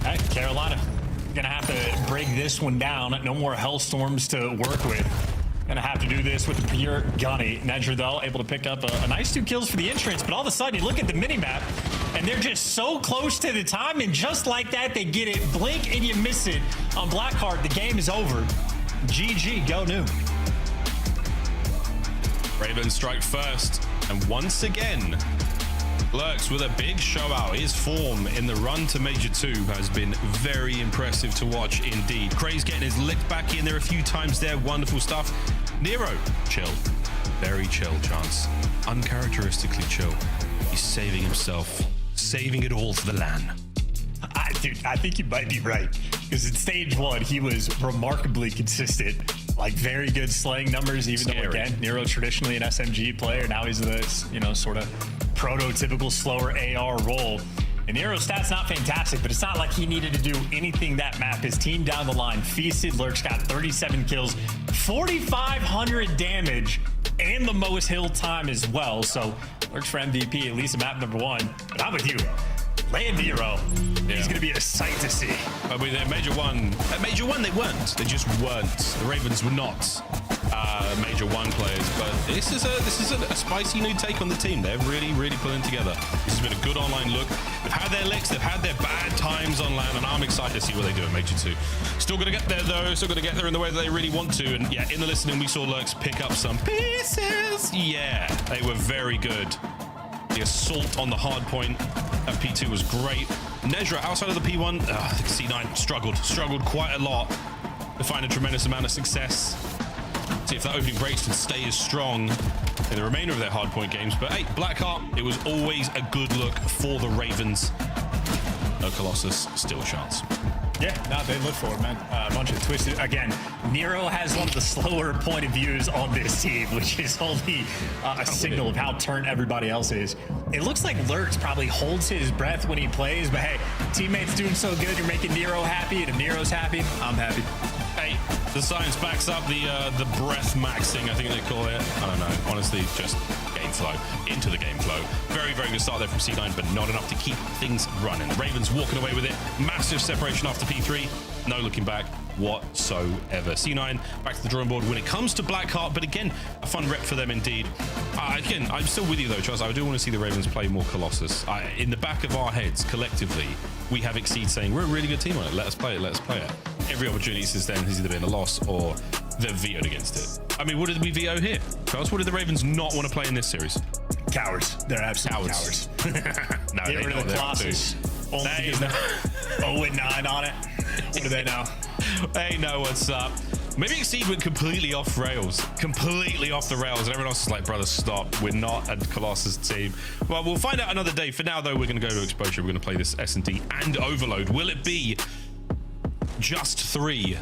Hey, Carolina. Gonna have to break this one down. No more Hellstorms to work with. Gonna have to do this with the pure gunny. Nezra, though, able to pick up a nice 2 kills for the entrance, but all of a sudden, you look at the minimap, and they're just so close to the time, and just like that, they get it. Blink, and you miss it. On Blackheart, the game is over. GG, go new. Ravens strike first, and once again, Lurks with a big show out. His form in the run to Major 2 has been very impressive to watch indeed. Craze getting his lick back in there a few times there. Wonderful stuff. Nero, chill. Very chill, Chance. Uncharacteristically chill. He's saving himself. Saving it all for the LAN. Dude, I think you might be right. Because in stage 1, he was remarkably consistent. Like, very good slaying numbers, even though, again, Nero traditionally an SMG player. Now he's the, you know, sort of prototypical slower AR role. And Nero's stats not fantastic, but it's not like he needed to do anything that map. His team down the line feasted. Lurks got 37 kills, 4,500 damage, and the most hill time as well. So Lurks for MVP, at least at map number 1. But I'm with you. Land Nero. Yeah. He's going to be a sight to see. I mean, at Major 1, they weren't. They just weren't. The Ravens were not Major 1 players, but this is a spicy new take on the team. They're really pulling together. This has been a good online look. They've had their licks, they've had their bad times on LAN, and I'm excited to see what they do at Major 2. Still going to get there, though. Still going to get there in the way that they really want to. And yeah, in the listening, we saw Lurks pick up some pieces. Yeah, they were very good. The assault on the hard point at P2 was great. Nezra outside of the P1, C9 struggled quite a lot to find a tremendous amount of success. See if that opening breaks and stays strong in the remainder of their hard point games. But hey, Blackheart, it was always a good look for the Ravens. No Colossus, still a chance. Yeah, no, they look for it, man. A bunch of twisted. Again, Nero has one of the slower point of views on this team, which is only a signal of how turned everybody else is. It looks like Lurks probably holds his breath when he plays, but hey, teammates doing so good, you're making Nero happy, and if Nero's happy, I'm happy. Hey, the science backs up the breath maxing, I think they call it. I don't know, honestly, just game flow, into the game flow. Very good start there from C9, but not enough to keep things running. The Ravens walking away with it. Massive separation after P3. No looking back whatsoever. C9 back to the drawing board when it comes to Blackheart, but again, a fun rep for them indeed. Again, I'm still with you though, Charles. I do want to see the Ravens play more Colossus. In the back of our heads, collectively, we have Exceed saying, we're a really good team on it. Let us play it. Every opportunity since then has either been a loss or they've vetoed against it. I mean, what did we veto here? Charles, what did the Ravens not want to play in this series? Cowards. They're absolute cowards. No, Get rid of the Colossus. Only to give them 0-9 on it. What do they know? They know what's up. Maybe Exceed went completely off rails. Completely off the rails. And everyone else is like, brother, stop. We're not a Colossus team. Well, we'll find out another day. For now, though, we're going to go to Exposure. We're going to play this S&D and Overload. Will it be just 3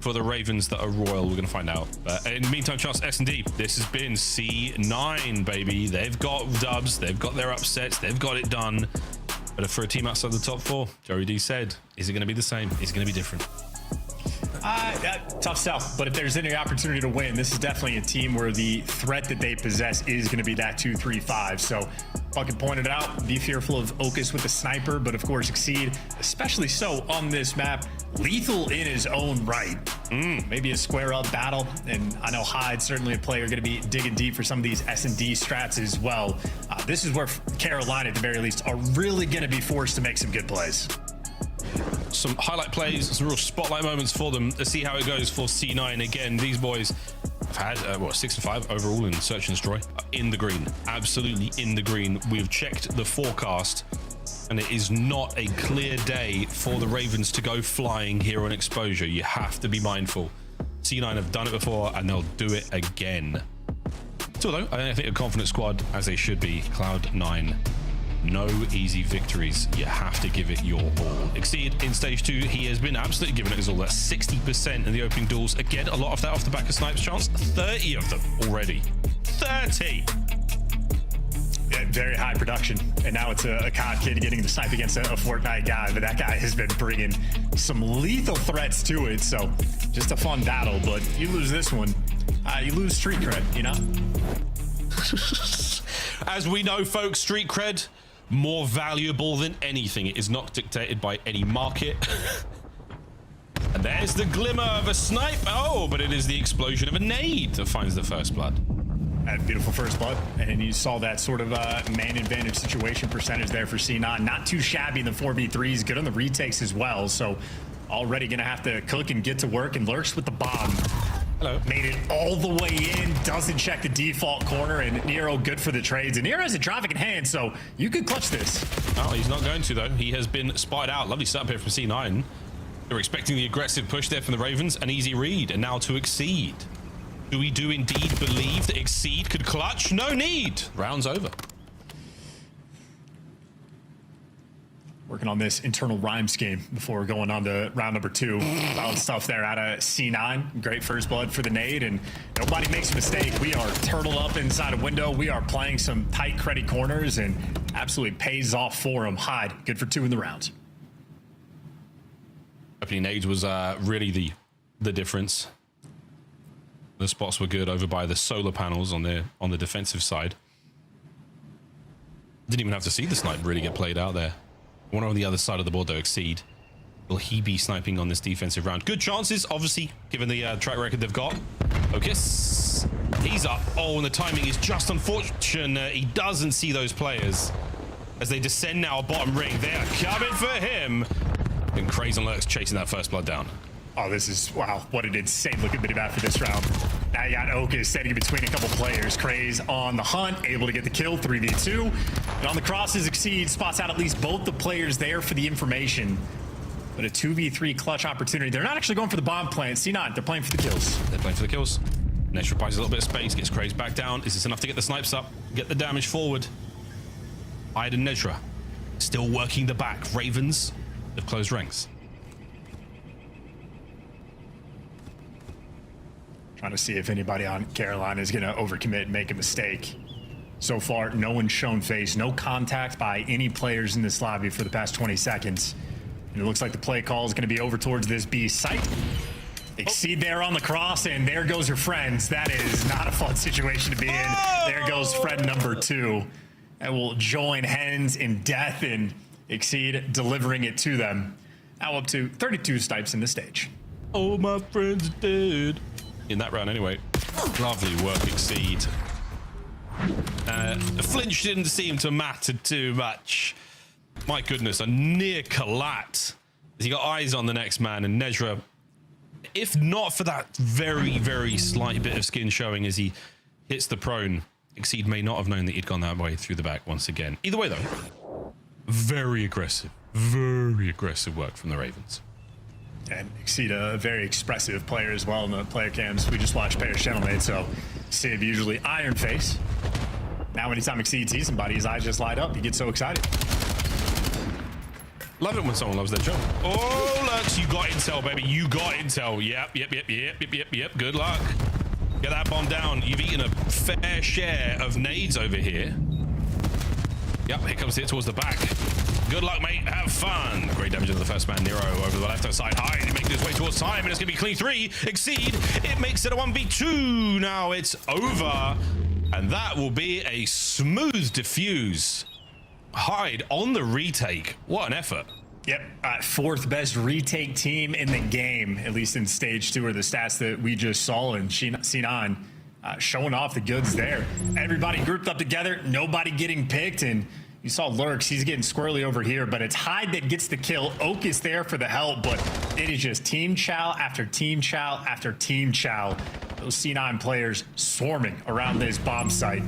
for the Ravens that are royal? We're going to find out. But in the meantime, Charles, S&D, this has been C9, baby. They've got dubs. They've got their upsets. They've got it done. But for a team outside the top 4, Joey D said, is it going to be the same? Is it going to be different? Tough stuff, but if there's any opportunity to win, this is definitely a team where the threat that they possess is going to be that 2-3-5. So Bucket pointed out, be fearful of Okus with the sniper, but of course Exceed, especially so on this map, lethal in his own right. Maybe a square up battle, and I know Hyde, certainly a player, going to be digging deep for some of these S&D strats as well. This is where Carolina, at the very least, are really going to be forced to make some good plays. some highlight plays, some real spotlight moments for them. Let's see how it goes for C9. Again, these boys have had 6 and 5 overall in Search and Destroy. In the green, absolutely in the green. We've checked the forecast, and it is not a clear day for the Ravens to go flying here on Exposure. You have to be mindful. C9 have done it before, and they'll do it again. So though, I think a confident squad, as they should be. Cloud9, no easy victories. You have to give it your all. Exceed in stage 2, he has been absolutely giving it his all. That's 60% in the opening duels. Again, a lot of that off the back of Snipe's chance. 30 of them already. 30! Yeah, very high production. And now it's a COD kid getting the snipe against a Fortnite guy. But that guy has been bringing some lethal threats to it. So just a fun battle. But you lose this one, you lose street cred, you know? As we know, folks, street cred, more valuable than anything. It is not dictated by any market. And there's the glimmer of a snipe. Oh, but it is the explosion of a nade that finds the first blood. That beautiful first blood. And you saw that sort of man advantage situation percentage there for C9. Not too shabby in the 4v3s. Good on the retakes as well. So already going to have to cook and get to work, and lurks with the bomb. Hello. Made it all the way in, doesn't check the default corner, and Nero good for the trades. And Nero has a traffic in hand, so you could clutch this. Oh, he's not going to, though. He has been spied out. Lovely setup here from C9. They're expecting the aggressive push there from the Ravens. An easy read, and now to Exceed. Do we do indeed believe that Exceed could clutch? No need. Round's over. Working on this internal rhyme scheme before going on to round number 2. Solid stuff there out of C9. Great first blood for the nade, and nobody makes a mistake. We are turtled up inside a window. We are playing some tight credit corners, and absolutely pays off for him. Hyde, good for 2 in the round. Opening nades was really the difference. The spots were good over by the solar panels on the defensive side. Didn't even have to see the snipe really get played out there. One on the other side of the board, though, Exceed. Will he be sniping on this defensive round? Good chances, obviously, given the track record they've got. Focus. He's up. Oh, and the timing is just unfortunate. He doesn't see those players as they descend now bottom ring. They are coming for him. And Craze and Lurks chasing that first blood down. Oh, this is, wow, what an insane looking bit about for this round. Now you got Oka standing in between a couple players. Craze on the hunt, able to get the kill, 3v2. And on the crosses, Exceed spots out at least both the players there for the information. But a 2v3 clutch opportunity. They're not actually going for the bomb plant. C9, they're playing for the kills. They're playing for the kills. Nesh buys a little bit of space, gets Craze back down. Is this enough to get the snipes up, get the damage forward? Hyde and Nedra still working the back. Ravens have closed ranks. Trying to see if anybody on Carolina is going to overcommit and make a mistake. So far, no one's shown face, no contact by any players in this lobby for the past 20 seconds. And it looks like the play call is going to be over towards this B site. Exceed there on the cross, and there goes your friends. That is not a fun situation to be in. There goes friend number 2. That will join hands in death, and Exceed delivering it to them. Now up to 32 snipes in the stage. Oh, my friends dead. In that round anyway. Lovely work, Exceed. Flinch didn't seem to matter too much. My goodness, a near collat. He got eyes on the next man, and Nezra, if not for that very, very slight bit of skin showing as he hits the prone, Exceed may not have known that he'd gone that way through the back once again. Either way, though, very aggressive work from the Ravens. And Exceed, a very expressive player as well in the player cams. We just watched Paris Gentleman, so Civ usually iron face. Now anytime Exceed sees somebody, his eyes just light up. He gets so excited. Love it when someone loves their job. Oh, Lux, you got intel, baby. You got intel. Yep. Good luck. Get that bomb down. You've eaten a fair share of nades over here. Yep, here comes it towards the back. Good luck, mate. Have fun. Great damage into the first man. Nero over the left-hand side. Hyde making his way towards time, and it's going to be clean 3. Exceed. It makes it a 1v2. Now it's over. And that will be a smooth defuse. Hyde on the retake. What an effort. Yep, 4th best retake team in the game, at least in stage 2 are the stats that we just saw, and C9 showing off the goods there. Everybody grouped up together, nobody getting picked, and You saw Lurks, he's getting squirrely over here, but it's Hyde that gets the kill. Oak is there for the help, but it is just team chow after team chow after team chow. Those C9 players swarming around this bomb site.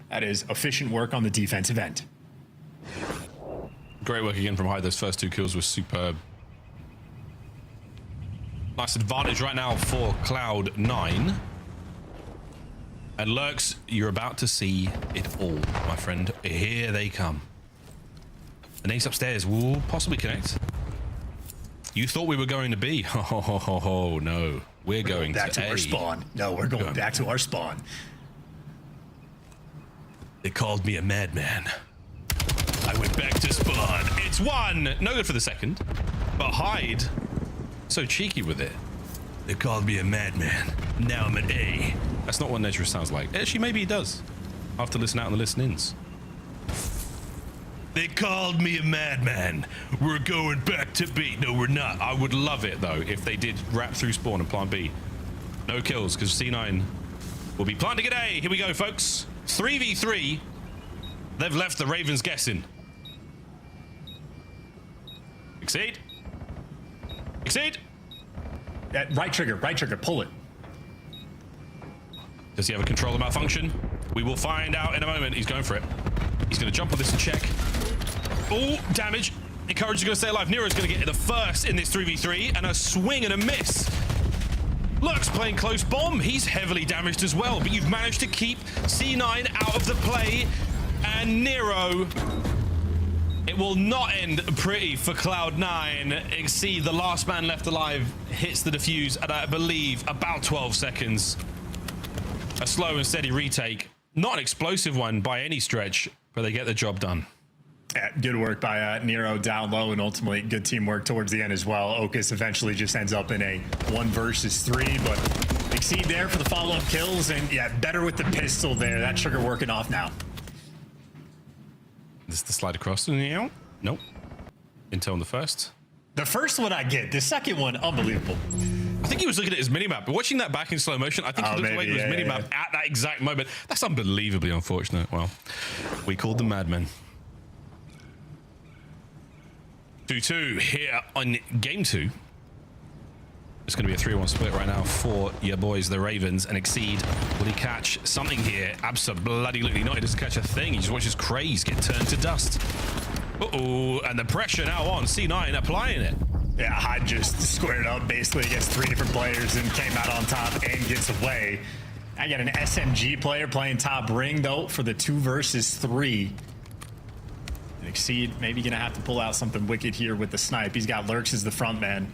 That is efficient work on the defensive end. Great work again from Hyde. Those first 2 kills were superb. Nice advantage right now for Cloud9. And Lurks, you're about to see it all, my friend. Here they come. An ace upstairs will possibly connect. You thought we were going to B. Oh, no. We're going back to our spawn. No, we're going back to our spawn. They called me a madman. I went back to spawn. It's 1. No good for the second. But Hyde, so cheeky with it. They called me a madman. Now I'm an A. That's not what Nedra sounds like. Actually, maybe he does. I'll have to listen out on the listen-ins. They called me a madman. We're going back to B. No, we're not. I would love it, though, if they did wrap through spawn and plant B. No kills, because C9 will be planting at A. Here we go, folks. 3v3. They've left the Ravens guessing. Exceed. Exceed. Right trigger, pull it. Does he have a controller malfunction? We will find out in a moment. He's going for it. He's going to jump on this and check. Oh, damage. Encourage is going to stay alive. Nero's going to get the first in this 3v3 and a swing and a miss. Lurks playing close bomb. He's heavily damaged as well, but you've managed to keep C9 out of the play. And Nero, it will not end pretty for Cloud9. Exceed, the last man left alive, hits the defuse at, I believe, about 12 seconds. A slow and steady retake. Not an explosive one by any stretch, but they get the job done. Yeah, good work by Nero down low, and ultimately good teamwork towards the end as well. Okus eventually just ends up in a 1 versus 3, but Exceed there for the follow-up kills, and yeah, better with the pistol there. That trigger working off now. This is the slide across. Nope. Intel on the first. The first one I get. The second one, unbelievable. I think he was looking at his minimap, but watching that back in slow motion, I think he looked away to his minimap at that exact moment. That's unbelievably unfortunate. Well, we called them madmen. 2-2 here on game 2. It's going to be a 3-1 split right now for your boys, the Ravens, and Exceed. Will he catch something here? Absolutely not. He doesn't catch a thing. He just watches Craze get turned to dust. Uh-oh, and the pressure now on C9 applying it. Yeah, Hyde just squared up basically against 3 different players and came out on top and gets away. I got an SMG player playing top ring, though, for the 2 versus 3. And Exceed maybe going to have to pull out something wicked here with the snipe. He's got Lurks as the front man.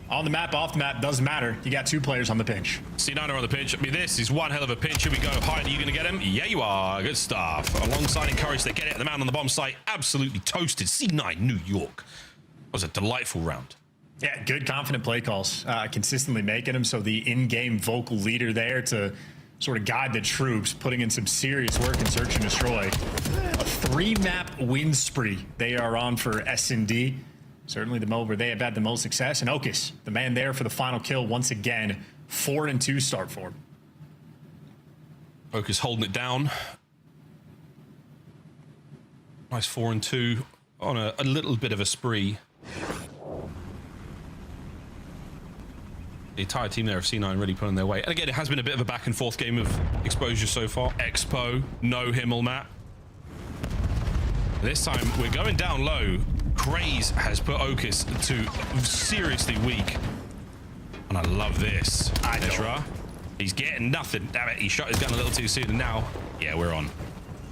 On the map, off the map, doesn't matter. You got 2 players on the pinch. C9 are on the pinch. I mean, this is one hell of a pinch. Here we go. Hyde, are you going to get him? Yeah, you are. Good stuff. Alongside Encourage, they get it. The man on the bomb site absolutely toasted. C9 New York. That was a delightful round. Yeah, good confident play calls. Consistently making them. So the in-game vocal leader there to sort of guide the troops, putting in some serious work in Search and Destroy. A 3-map win spree they are on for S&D. Certainly the mode where they have had the most success. And Okus, the man there for the final kill once again. 4-2 start for him. Okus holding it down. Nice 4-2 on a little bit of a spree. The entire team there of C9 really pulling their weight. And again, it has been a bit of a back and forth game of exposure so far. Expo, no Himmel map. This time we're going down low. Craze has put Okus to seriously weak. And I love this. Nedra, he's getting nothing. Damn it, he shot his gun a little too soon, and now, yeah, we're on.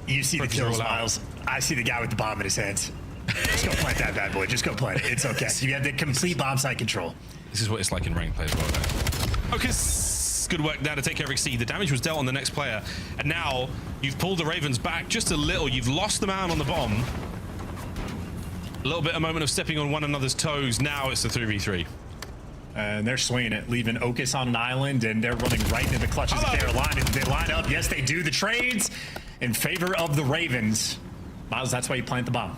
You see the kills, Miles. I see the guy with the bomb in his hands. Just go plant that bad boy. Just go plant it. It's okay. You have the complete bomb site control. This is what it's like in ranked play as well, though. Okus, good work now to take care of Exceed. The damage was dealt on the next player, and now you've pulled the Ravens back just a little. You've lost the man on the bomb. A little bit, a moment of stepping on one another's toes. Now it's the 3v3. And they're swinging it, leaving Okus on an island, and they're running right into the clutches of Carolina. They line up. Yes, they do the trades in favor of the Ravens. Miles, that's why you plant the bomb.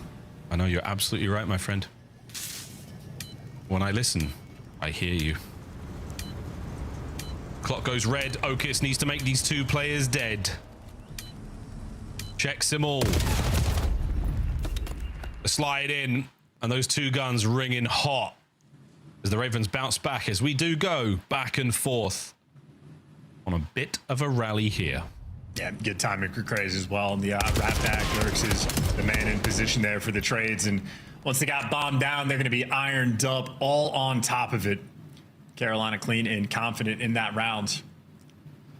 I know, you're absolutely right, my friend. When I listen, I hear you. Clock goes red. Okus needs to make these 2 players dead. Checks them all. The slide in, and those two guns ringing hot as the Ravens bounce back as we do go back and forth on a bit of a rally here. Yeah, good timing for Craze as well. And the Rat Pack Lurks is the man in position there for the trades. And once they got bombed down, they're going to be ironed up all on top of it. Carolina clean and confident in that round.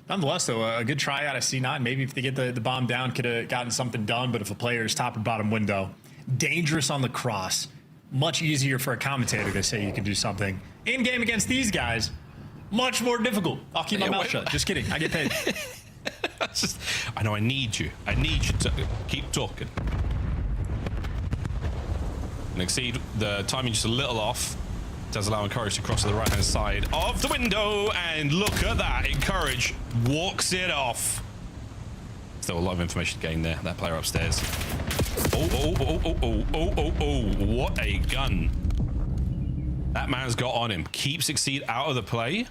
Nonetheless, though, a good try out of C9. Maybe if they get the bomb down, could have gotten something done. But if a player is top or bottom window, dangerous on the cross. Much easier for a commentator to say you can do something. In game against these guys, much more difficult. I'll keep my mouth shut. Just kidding. I get paid. I know I need you. I need you to keep talking. And exceed the timing just a little off. Does allow Encourage to cross to the right-hand side of the window, and look at that. Encourage walks it off. Still a lot of information to gain there. That player upstairs. Oh, what a gun. That man's got on him. Keeps Exceed out of the play.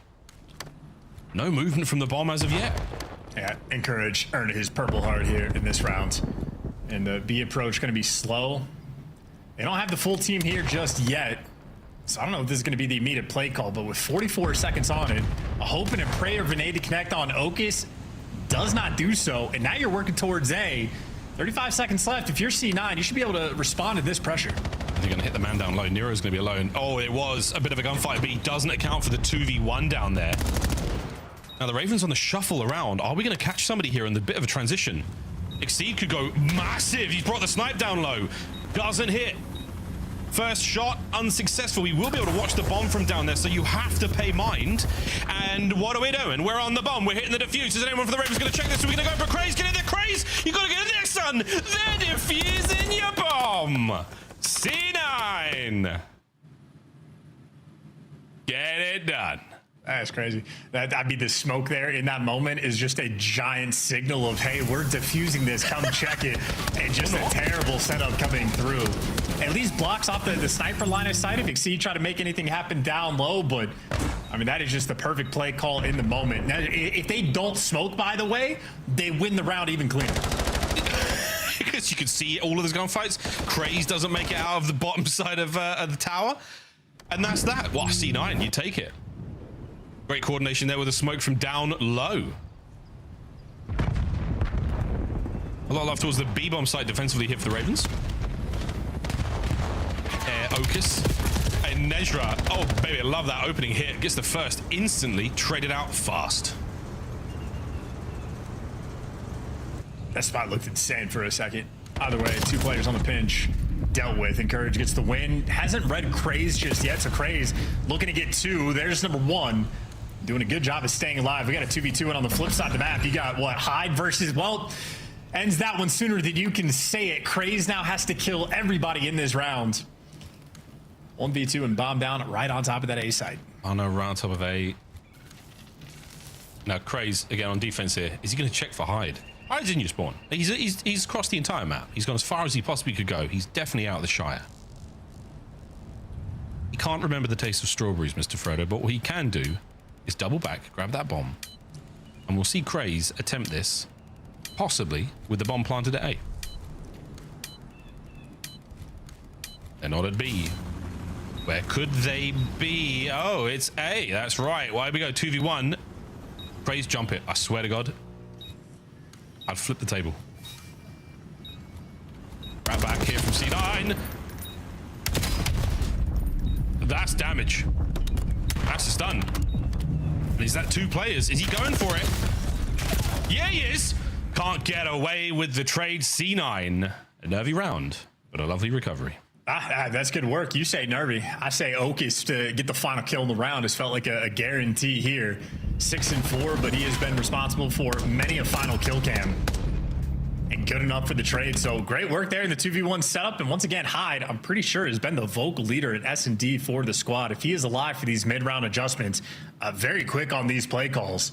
No movement from the bomb as of yet. Yeah, Encourage earned his purple heart here in this round. And the B approach going to be slow. They don't have the full team here just yet. So I don't know if this is going to be the immediate play call, but with 44 seconds on it, a hope and a prayer grenade to connect on Okus does not do so. And now you're working towards A. 35 seconds left. If you're C9, you should be able to respond to this pressure. They're going to hit the man down low. Nero's going to be alone. Oh, it was a bit of a gunfight, but he doesn't account for the 2v1 down there. Now the Ravens on the shuffle around. Are we going to catch somebody here in the bit of a transition? Exceed could go massive. He's brought the snipe down low. Doesn't hit. First shot unsuccessful. We will be able to watch the bomb from down there, so you have to pay mind. And what are we doing? We're on the bomb. We're hitting the defuse. Is anyone for the Ravens going to check this? Are we going to go for Craze? Get in there, Craze! You got to get in there, son! They're defusing your bomb! C9! Get it done. That's crazy. I mean, the smoke there in that moment is just a giant signal of, hey, we're defusing this. Come check it. And just a terrible setup coming through. At least blocks off the sniper line of sight if Exceed try to make anything happen down low. But, I mean, that is just the perfect play call in the moment. Now, if they don't smoke, by the way, they win the round even cleaner. Because you can see all of those gunfights. Craze doesn't make it out of the bottom side of the tower. And that's that. Wow, C9, you take it. Great coordination there with the smoke from down low. A lot of love towards the B-bomb site defensively here for the Ravens. Okus and Nezra. Oh, baby, I love that opening hit. Gets the first instantly, traded out fast. That spot looked insane for a second. Either way, two players on the pinch. Dealt with. Encourage gets the win. Hasn't read Craze just yet, so Craze looking to get two. There's number one. Doing a good job of staying alive. We got a 2v2, and on the flip side of the map, you got what? Hyde versus, well, ends that one sooner than you can say it. Craze now has to kill everybody in this round. 1v2 and bomb down right on top of that A site. Oh no, right on top of A. Now Craze again on defense here. Is he going to check for Hyde? Hyde's in your spawn. He's crossed the entire map. He's gone as far as he possibly could go. He's definitely out of the Shire. He can't remember the taste of strawberries, Mr. Frodo, but what he can do is double back, grab that bomb, and we'll see Craze attempt this, possibly with the bomb planted at A. They're not at B. Where could they be? Oh, it's A. That's right. Why we go 2v1? Craze, jump it. I swear to God, I'd flip the table. Right back here from C9. That's damage. That's a stun. Is that two players? Is he going for it? Yeah, he is. Can't get away with the trade. C9. A nervy round, but a lovely recovery. That's good work. You say nervy. I say Okus to get the final kill in the round. It's felt like a guarantee here. 6-4, but he has been responsible for many a final kill cam. And good enough for the trade. So great work there in the 2v1 setup. And once again, Hyde, I'm pretty sure, has been the vocal leader at S&D for the squad. If he is alive for these mid-round adjustments, very quick on these play calls.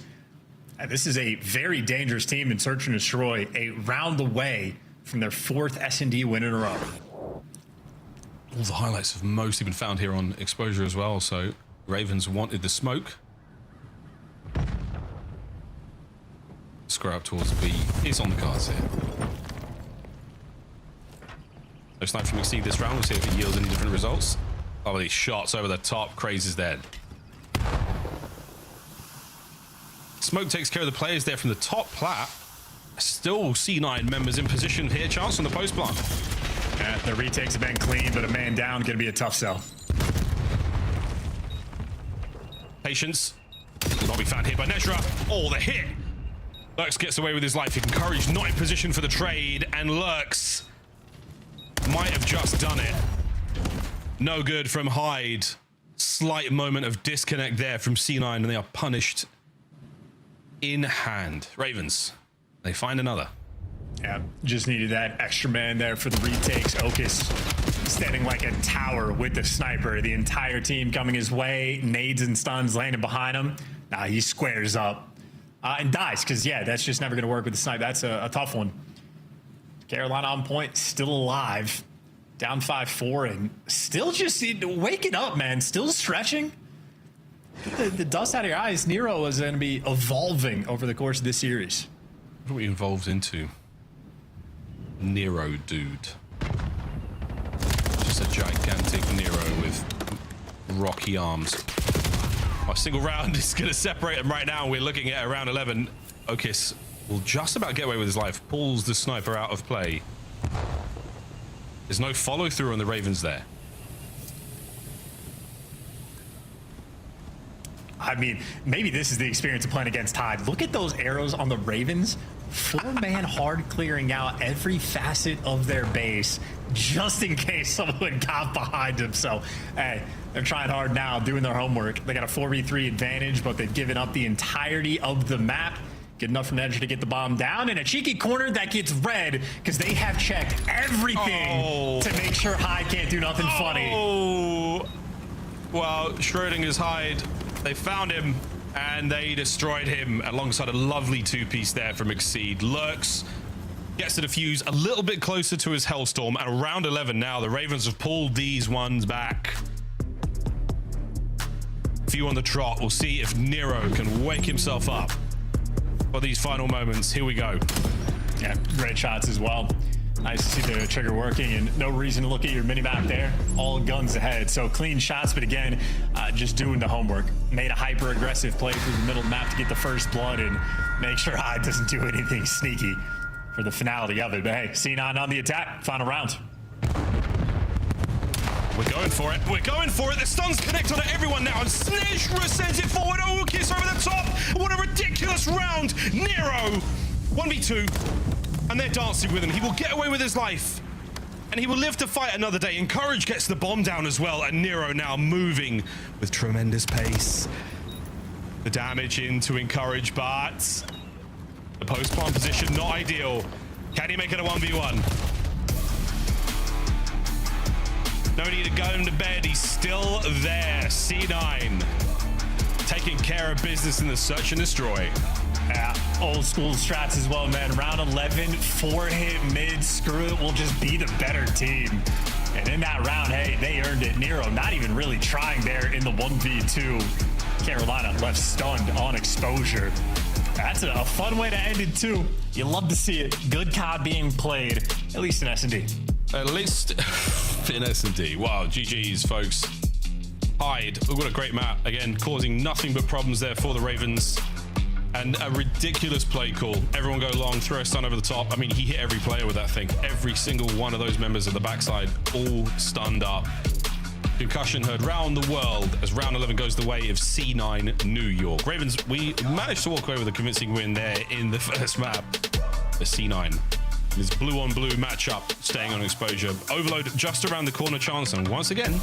This is a very dangerous team in Search and Destroy, a round away from their 4th S&D win in a row. All the highlights have mostly been found here on Exposure as well. So Ravens wanted the smoke. Square up towards B is on the cards here. No snipe from Exceed this round. We'll see if it yields any different results. Oh, these shots over the top. Crazy's dead. Smoke takes care of the players there from the top plat. Still C9 members in position here. Chance on the post plant. Yeah, the retakes have been clean, but a man down going to be a tough sell. Patience will not be found here by Nezra. Oh, the hit. Lurks gets away with his life. Encouraged, not in position for the trade, and Lurks might have just done it. No good from Hyde. Slight moment of disconnect there from C9, and they are punished in hand. Ravens, they find another. Yeah, just needed that extra man there for the retakes. Okus standing like a tower with the sniper. The entire team coming his way. Nades and stuns landing behind him. Nah, he squares up and dies because, yeah, that's just never going to work with the snipe. That's a tough one. Carolina on point, still alive. Down 5-4 and still just waking up, man. Still stretching. The dust out of your eyes. Nero is going to be evolving over the course of this series. What are we evolved into? Nero dude. Just a gigantic Nero with rocky arms. A single round is going to separate them right now. We're looking at round 11. Okus will just about get away with his life. Pulls the sniper out of play. There's no follow through on the Ravens there. I mean, maybe this is the experience of playing against Tide. Look at those arrows on the Ravens. 4-man hard clearing out every facet of their base just in case someone got behind them. So, hey, they're trying hard now, doing their homework. They got a 4v3 advantage, but they've given up the entirety of the map. Good enough from Edge to get the bomb down, and a cheeky corner that gets red because they have checked everything to make sure Hyde can't do nothing funny. Well, Schrodinger's Hyde, they found him and they destroyed him alongside a lovely two-piece there from Exceed. Lurks gets to defuse a little bit closer to his Hellstorm, and around 11 now, the Ravens have pulled these ones back. Few on the trot. We'll see if Nero can wake himself up for these final moments. Here we go. Yeah, great shots as well. Nice to see the trigger working, and no reason to look at your mini-map there. All guns ahead, so clean shots, but again, just doing the homework. Made a hyper-aggressive play through the middle of the map to get the first blood and make sure Hyde doesn't do anything sneaky for the finality of it. But hey, C9 on the attack. Final round. We're going for it. We're going for it. The stuns connect onto everyone now, and Snezra sends it forward. Oh, kiss over the top. What a ridiculous round. Nero, 1v2. And they're dancing with him. He will get away with his life. And he will live to fight another day. Encourage gets the bomb down as well. And Nero now moving with tremendous pace. The damage into Encourage, but the post-plant position not ideal. Can he make it a 1v1? No need to go him to bed. He's still there. C9 taking care of business in the search and destroy. Yeah, old school strats as well, man. Round 11, 4-hit mid. Screw it, we'll just be the better team. And in that round, hey, they earned it. Nero not even really trying there in the 1v2. Carolina left stunned on exposure. That's a fun way to end it, too. You love to see it. Good COD being played, at least in S&D. At least in S&D. Wow, GG's, folks. Hyde, what a great map. Again, causing nothing but problems there for the Ravens. And a ridiculous play call. Everyone go long, throw a stun over the top. I mean, he hit every player with that thing. Every single one of those members at the backside, all stunned up. Concussion heard round the world as round 11 goes the way of C9 New York. Ravens, we managed to walk away with a convincing win there in the first map. The C9. This blue-on-blue matchup, staying on exposure. Overload just around the corner chance, and once again,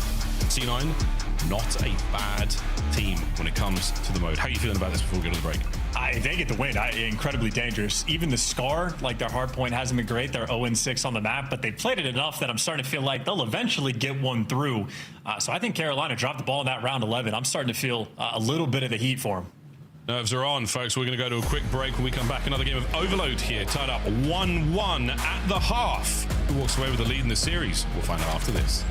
C9, not a bad team when it comes to the mode. How are you feeling about this before we go to the break? They get the win. Incredibly dangerous. Even the Scar, like their hard point hasn't been great. They're 0-6 on the map, but they played it enough that I'm starting to feel like they'll eventually get one through. So I think Carolina dropped the ball in that round 11. I'm starting to feel a little bit of the heat for them. Nerves are on, folks. We're going to go to a quick break. When we come back, another game of Overload here, tied up 1-1 at the half. Who walks away with the lead in the series? We'll find out after this.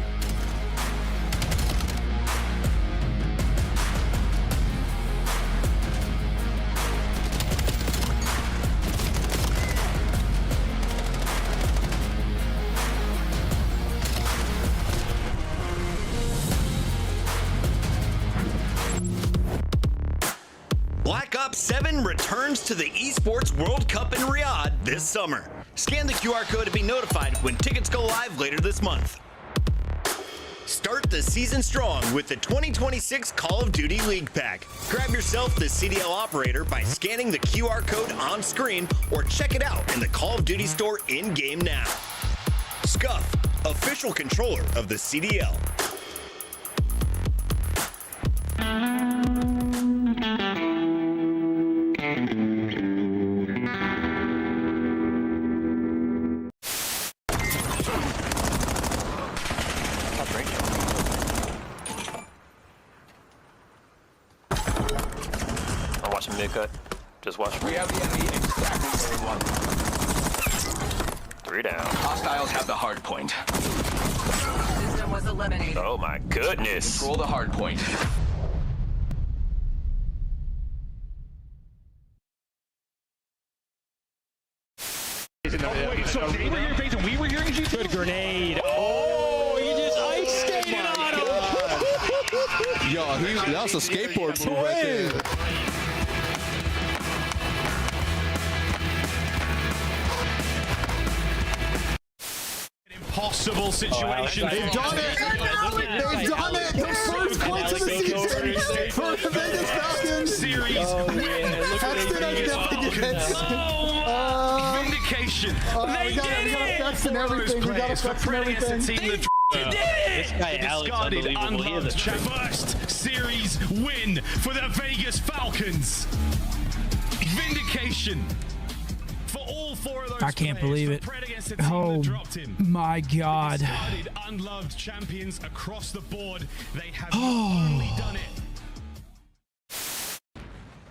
Black Ops 7 returns to the Esports World Cup in Riyadh this summer. Scan the QR code to be notified when tickets go live later this month. Start the season strong with the 2026 Call of Duty League Pack. Grab yourself the CDL operator by scanning the QR code on screen or check it out in the Call of Duty store in-game now. Scuff, official controller of the CDL. I'll watch him cut. Just watch me. We have the enemy exactly where we want. 3 down. Hostiles have the hard point. System was eliminated. Oh my goodness. Control the hard point. So we were hearing FaZe and we were hearing G2. Good grenade. Oh, you just ice skated on him. Yo, that was a skateboard move right there. Impossible situation. They've done it. They've done it. The first point of the season for the Vegas Falcons. Series win. Texted us Vindication. we got effects and everything. We got effects and everything. This guy Alex, unloved first series win for the Vegas Falcons. Vindication. I can't believe it. Oh my God. Unloved champions across the board. They have only done it.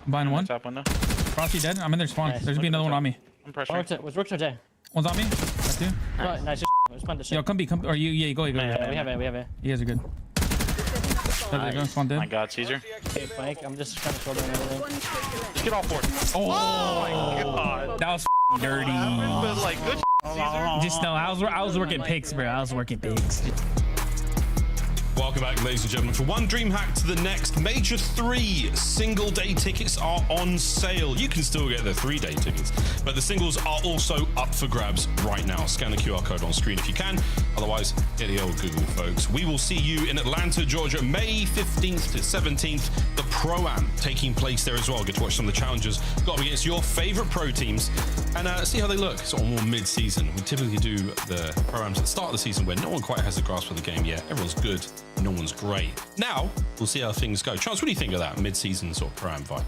I'm buying one. Frosty dead. I'm in their spawn. There's gonna be another one on me. I'm pressuring. What's Rook's J? One's on me. That's two. Right, nice. Respond to shit. Yo, come B, come. Or you, yeah, you go. You go. Yeah, we have it. You guys are good. Nice. Spawn dead. My God, Caesar. Okay, Frank, I'm just trying to shoulder everything. Just get all 40. Oh my God. That was dirty. But like, good. Just no, I was working pigs, bro. I was working pigs. Welcome back, ladies and gentlemen. For one dream hack to the next, Major 3 single-day tickets are on sale. You can still get the 3-day tickets, but the singles are also up for grabs right now. Scan the QR code on screen if you can. Otherwise, get the old Google, folks. We will see you in Atlanta, Georgia, May 15th to 17th. The Pro-Am taking place there as well. Get to watch some of the challenges. Got to be against your favorite pro teams and see how they look. Sort of more mid-season. We typically do the Pro-Ams at the start of the season where no one quite has a grasp of the game yet. Everyone's good. No one's great. Now, we'll see how things go. Chance, what do you think of that mid-season sort of Pro-Am vibe?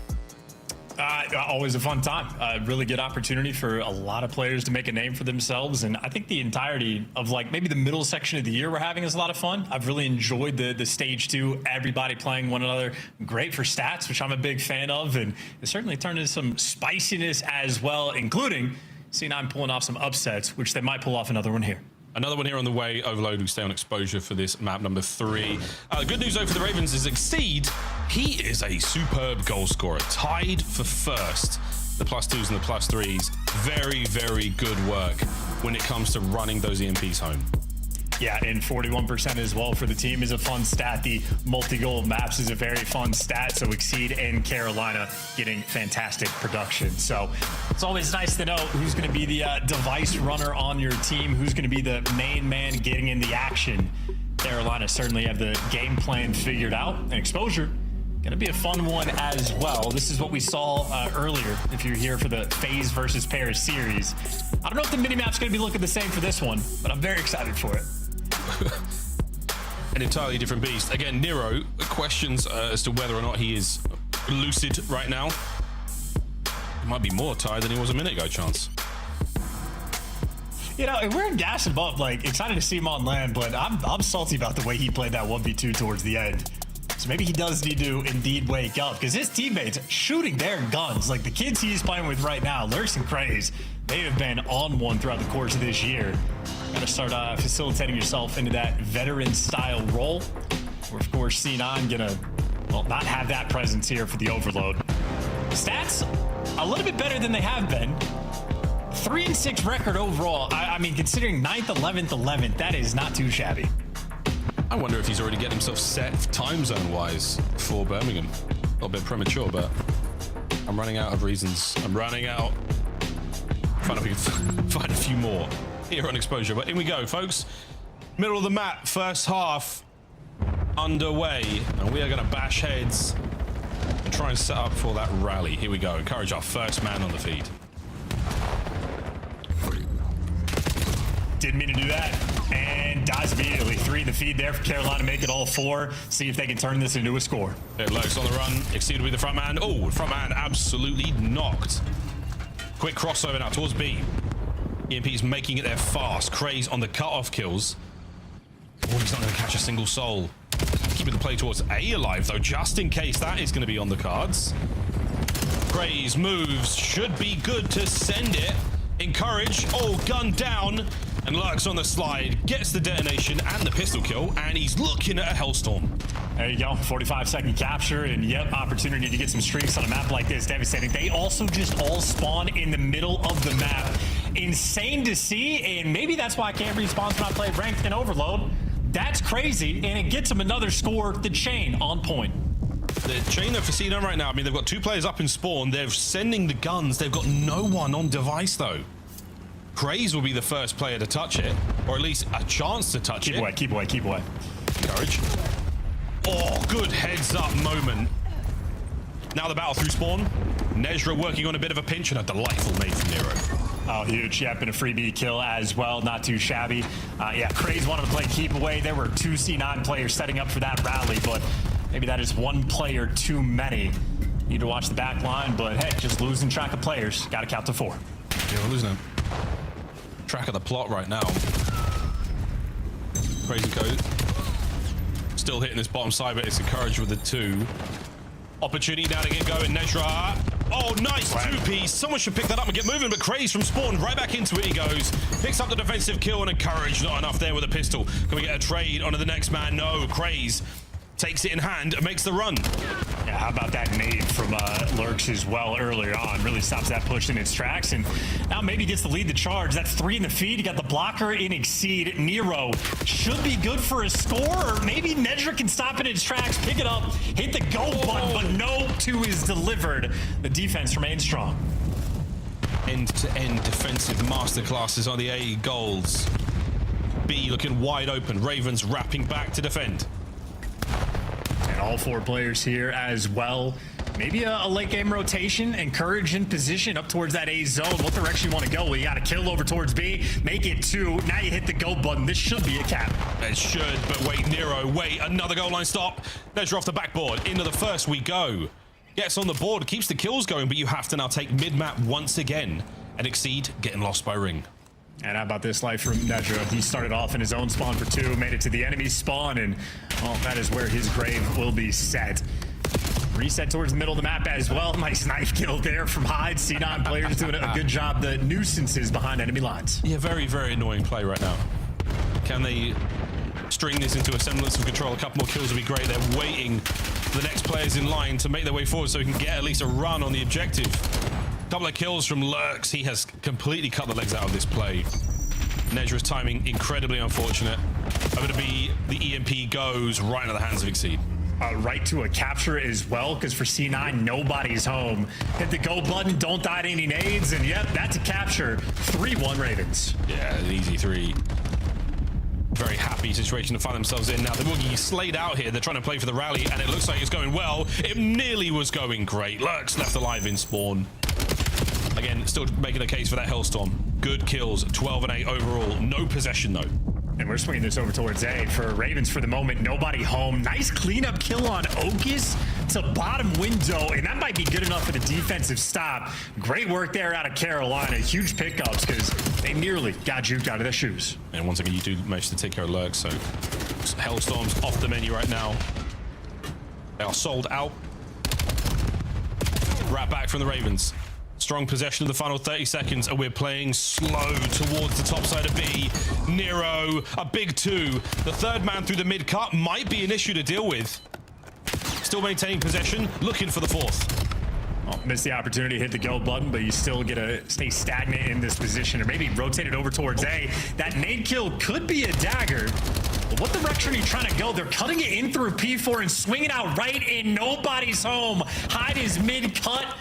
Always a fun time. Really good opportunity for a lot of players to make a name for themselves. And I think the entirety of like maybe the middle section of the year we're having is a lot of fun. I've really enjoyed the stage 2, everybody playing one another. Great for stats, which I'm a big fan of. And it certainly turned into some spiciness as well, including C9 pulling off some upsets, which they might pull off another one here. Another one here on the way. Overload, we stay on exposure for this map number 3. Good news though for the Ravens is Exceed. He is a superb goal scorer, tied for first. The +2s and the +3s. Very, very good work when it comes to running those EMPs home. Yeah, and 41% as well for the team is a fun stat. The multi-goal maps is a very fun stat. So Exceed and Carolina getting fantastic production. So it's always nice to know who's going to be the device runner on your team, who's going to be the main man getting in the action. Carolina certainly have the game plan figured out. And Exposure, going to be a fun one as well. This is what we saw earlier, if you're here for the FaZe versus Paris series. I don't know if the minimap's going to be looking the same for this one, but I'm very excited for it. An entirely different beast. Again, Nero, questions as to whether or not he is lucid right now. He might be more tired than he was a minute ago, Chance. You know, and we're gassing him up, like, excited to see him on land, but I'm salty about the way he played that 1v2 towards the end. So maybe he does need to indeed wake up, because his teammates shooting their guns. Like, the kids he's playing with right now, Lurks and Craze, they have been on one throughout the course of this year. Got to start facilitating yourself into that veteran-style role. Where, of course, C9 gonna, well, not have that presence here for the overload. Stats, a little bit better than they have been. 3-6 record overall. I mean, considering 9th, 11th, 11th, that is not too shabby. I wonder if he's already getting himself set time zone-wise for Birmingham. A little bit premature, but I'm running out of reasons. I'm running out. Find if we can find a few more here on Exposure. But in we go, folks. Middle of the map, first half underway. And we are going to bash heads and try and set up for that rally. Here we go. Encourage our first man on the feed. Didn't mean to do that. And dies immediately. 3 in the feed there for Carolina. Make it all 4. See if they can turn this into a score. It looks on the run. Exceed will be the front man. Oh, front man absolutely knocked. Quick crossover now towards B. EMP's making it there fast. Craze on the cut-off kills. Oh, he's not going to catch a single soul. Keeping the play towards A alive, though, just in case that is going to be on the cards. Craze moves. Should be good to send it. Encourage. Oh, gun down. And Lurks on the slide. Gets the detonation and the pistol kill. And he's looking at a Hellstorm. There you go. 45-second capture. And yep, opportunity to get some streaks on a map like this. Devastating. They also just all spawn in the middle of the map. Insane to see. And maybe that's why I can't respawn when I play ranked and overload. That's crazy. And it gets them another score. The chain on point. The chain of FaZe right now, I mean, they've got 2 players up in spawn. They're sending the guns. They've got no one on device, though. Craze will be the first player to touch it, or at least a chance to touch it. Keep away, keep away, keep away. Encourage. Oh, good heads-up moment. Now the battle through spawn. Nezra working on a bit of a pinch, and a delightful nade from Nero. Oh, huge. Yep, and a freebie kill as well. Not too shabby. Yeah, Craze wanted to play keep away. There were 2 C9 players setting up for that rally, but maybe that is 1 player too many. Need to watch the back line, but hey, just losing track of players. Got to count to 4. Yeah, we're losing track of the plot right now. Crazy code. Still hitting this bottom side, but it's encouraged with the 2. Opportunity now to get going. Nezra. Oh, nice 2-piece. Someone should pick that up and get moving, but Craze from spawn right back into it he goes. Picks up the defensive kill and encouraged. Not enough there with a pistol. Can we get a trade onto the next man? No. Craze takes it in hand and makes the run. Yeah, how about that nade from Lurks as well earlier on? Really stops that push in its tracks, and now maybe gets to lead the charge. That's 3 in the feed. You got the blocker in Exceed. Nero should be good for a score, or maybe Nedra can stop it in its tracks, pick it up, hit the go button, but no 2 is delivered. The defense remains strong. End-to-end defensive masterclasses are the A goals. B looking wide open. Ravens wrapping back to defend. And all 4 players here as well. Maybe a late game rotation. Encourage in position up towards that A zone. What direction you want to go? Well, you got to kill over towards B. Make it 2. Now you hit the go button. This should be a cap. It should, but wait, Nero, wait. Another goal line stop. Nezra off the backboard. Into the first we go. Gets on the board, keeps the kills going, but you have to now take mid-map once again. And Exceed getting lost by Ring. And how about this life from Nedra? He started off in his own spawn for 2, made it to the enemy spawn, and well, that is where his grave will be set. Reset towards the middle of the map as well. Nice knife kill there from Hyde. C9 players doing a good job. The nuisances behind enemy lines. Yeah, very, very annoying play right now. Can they string this into a semblance of control? A couple more kills would be great. They're waiting for the next players in line to make their way forward so we can get at least a run on the objective. Couple of kills from Lurks. He has completely cut the legs out of this play. Nezra's timing incredibly unfortunate. Going to be the EMP goes right into the hands of Exceed. Right to a capture as well, because for C9, nobody's home. Hit the go button, don't die to any nades, and yep, that's a capture. 3-1 Ravens. Yeah, an easy 3. Very happy situation to find themselves in now. They're getting slayed out here. They're trying to play for the rally, and it looks like it's going well. It nearly was going great. Lurks left alive in spawn. Again, still making a case for that Hellstorm. Good kills, 12 and 8 overall. No possession, though. And we're swinging this over towards A for Ravens for the moment. Nobody home. Nice cleanup kill on Okus to bottom window, and that might be good enough for the defensive stop. Great work there out of Carolina. Huge pickups because they nearly got juked out of their shoes. And once again, you do manage to take care of Lurks, so Hellstorm's off the menu right now. They are sold out. Right back from the Ravens. Strong possession of the final 30 seconds, and we're playing slow towards the top side of B. Nero, a big 2. The 3rd man through the mid-cut might be an issue to deal with. Still maintaining possession, looking for the 4th. Oh, missed the opportunity to hit the go button, but you still get to stay stagnant in this position, or maybe rotate it over towards A. That nade kill could be a dagger. But what direction are you trying to go? They're cutting it in through P4 and swinging out right in. Nobody's home. Hyde is mid-cut.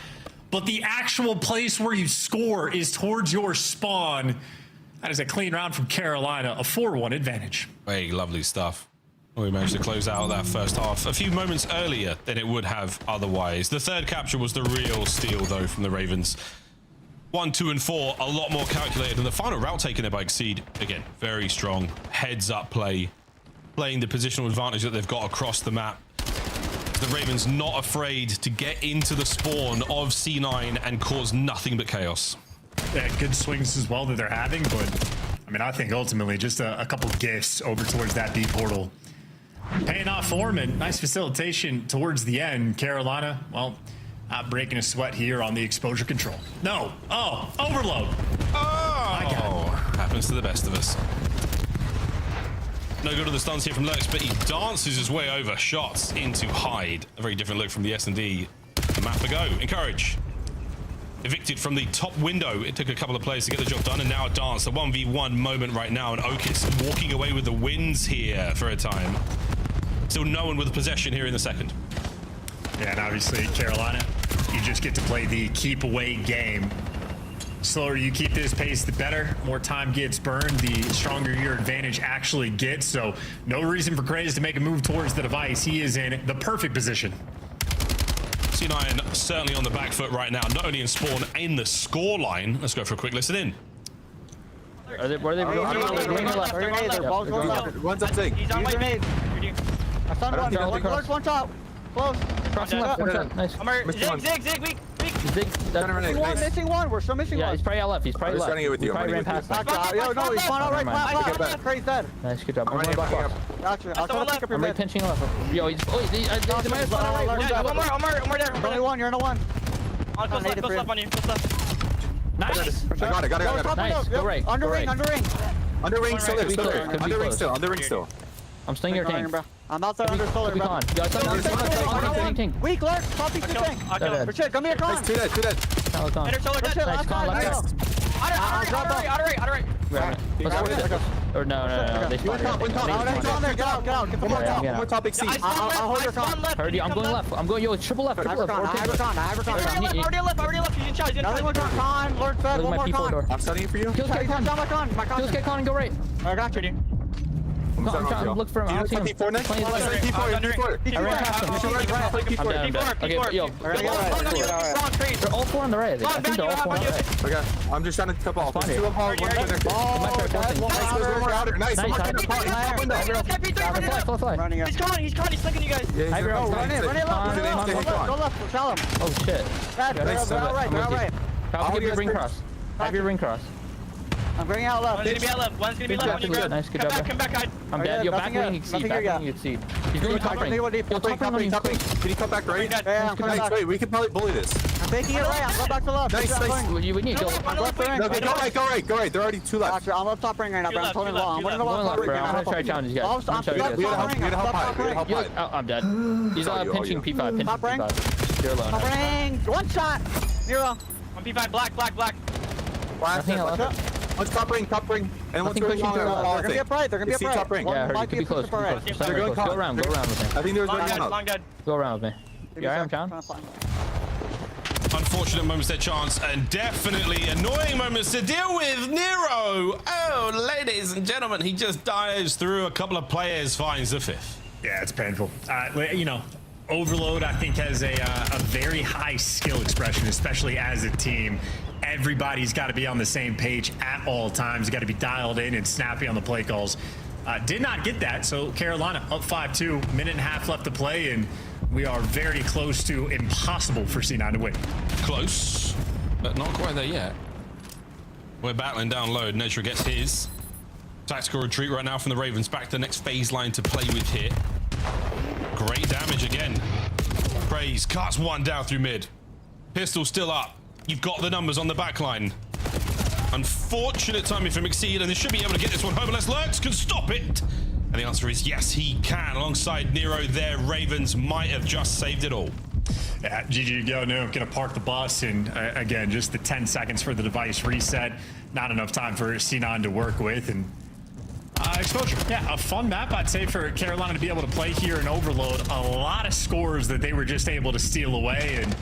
but the actual place where you score is towards your spawn. That is a clean round from Carolina, a 4-1 advantage. Hey, lovely stuff. We managed to close out that first half a few moments earlier than it would have otherwise. The third capture was the real steal, though, from the Ravens. 1, 2, and 4, a lot more calculated. And the final route taken there by Exceed, again, very strong. Heads-up play, playing the positional advantage that they've got across the map. The Ravens not afraid to get into the spawn of C9 and cause nothing but chaos. Yeah, good swings as well that they're having, but I mean, I think ultimately just a couple gifts over towards that B portal. Paying off for him, and nice facilitation towards the end. Carolina, well, not breaking a sweat here on the exposure control. No. Oh, overload. Oh, happens to the best of us. No good on the stuns here from Lurks, but he dances his way over. Shots into Hyde. A very different look from the S&D a map ago. Encourage. Evicted from the top window. It took a couple of players to get the job done, and now a dance. A 1v1 moment right now, and Okis walking away with the wins here for a time. Still no one with possession here in the second. Yeah, and obviously Carolina, you just get to play the keep away game. Slower you keep this pace, the better. More time gets burned, the stronger your advantage actually gets. So no reason for Craze to make a move towards the device. He is in the perfect position. C9 certainly on the back foot right now, not only in spawn, in the score line. Let's go for a quick listen in. Are they, where are they going? One's up thing. He's on my grenade. I found one. One top. Close. Crossing left. One shot. Nice. Zig, weak. Missing one. We're still missing one. Yeah, he's probably out left. He's probably left. Running it with you. Probably ran past. Yo, no, he's spawned out right. Crazy dead. Nice, good job. I'm running back up. Gotcha. I'll try to pick up your mid. Pinching left. Yo, he's spawned out right. One more there. Only one. You're in a one. Close left on you. Close left. Nice. I got it. Nice. Go right. Under ring. Under ring still. I'm staying your tank. I'm outside under solar, bro. Weak lurk. Copy to tank. Rashid, come here, con. Two dead. Enter solar dead. Last con. Outer right. Or no. They spawned. Get out. Get one more top exceed. I'll hold your con. I'm going left. I'm going, yo, triple left. Already left. He's in shot. Another one con. Lurk fed. One more con. I'm studying for you. Kills get con. Kills get con and go right. I got you, dude. I'm trying to look for him. I don't see him. P4 next? P4. I ran past him. I'm dead. Okay, yo. They're all four on the right. I think they're all four on the right. Okay, I'm just trying to tip off. There's 2 of them. One connected. Nice. He's caught. He's flicking you guys. Run it. Go left. Tell him. Oh, shit. They're all right. Have your ring cross. I'm bringing out left. One's gonna be left when you grab. Nice, good job. Come back, Hyde. I'm dead. Yo, back wing, exceed. He's going top ring. Yo, top ring. Can you come back right? Yeah, I'm coming back. Wait, we can probably bully this. I'm taking it right. I'm going back to left. Nice. We need to go. Go right. There are already 2 left. I'm up top ring right now, bro. I'm holding the wall. I'm going to left, bro. I'm going to try to challenge these guys. I'm I'm dead. He's pinching P5. Top ring. You're alone. Top ring. One shot. Zero. On P5. Black. One's top ring, and one's going long. They're gonna be upright. Top ring. Yeah, I heard you. Could be close. Go around with me. I think there's one out. Go around with me. You alright, John? Unfortunate moments their chance, and definitely annoying moments to deal with. Nero! Oh, ladies and gentlemen, he just dives through a couple of players, finds the 5th. Yeah, it's painful. Overload, I think, has a very high skill expression, especially as a team. Everybody's got to be on the same page at all times. You got to be dialed in and snappy on the play calls. Did not get that, so Carolina up 5-2, minute and a half left to play, and we are very close to impossible for C9 to win. Close, but not quite there yet. We're battling down low. Nature gets his. Tactical retreat right now from the Ravens. Back to the next phase line to play with here. Great damage again. Praise cuts one down through mid. Pistol still up. You've got the numbers on the back line. Unfortunate timing from Exceed, and they should be able to get this one home unless Lurks can stop it. And the answer is yes, he can. Alongside Nero there, Ravens might have just saved it all. Yeah, GG go. No, gonna park the bus, and again, just the 10 seconds for the device reset. Not enough time for C9 to work with, and exposure. Yeah, a fun map, I'd say, for Carolina to be able to play here and overload. A lot of scores that they were just able to steal away, and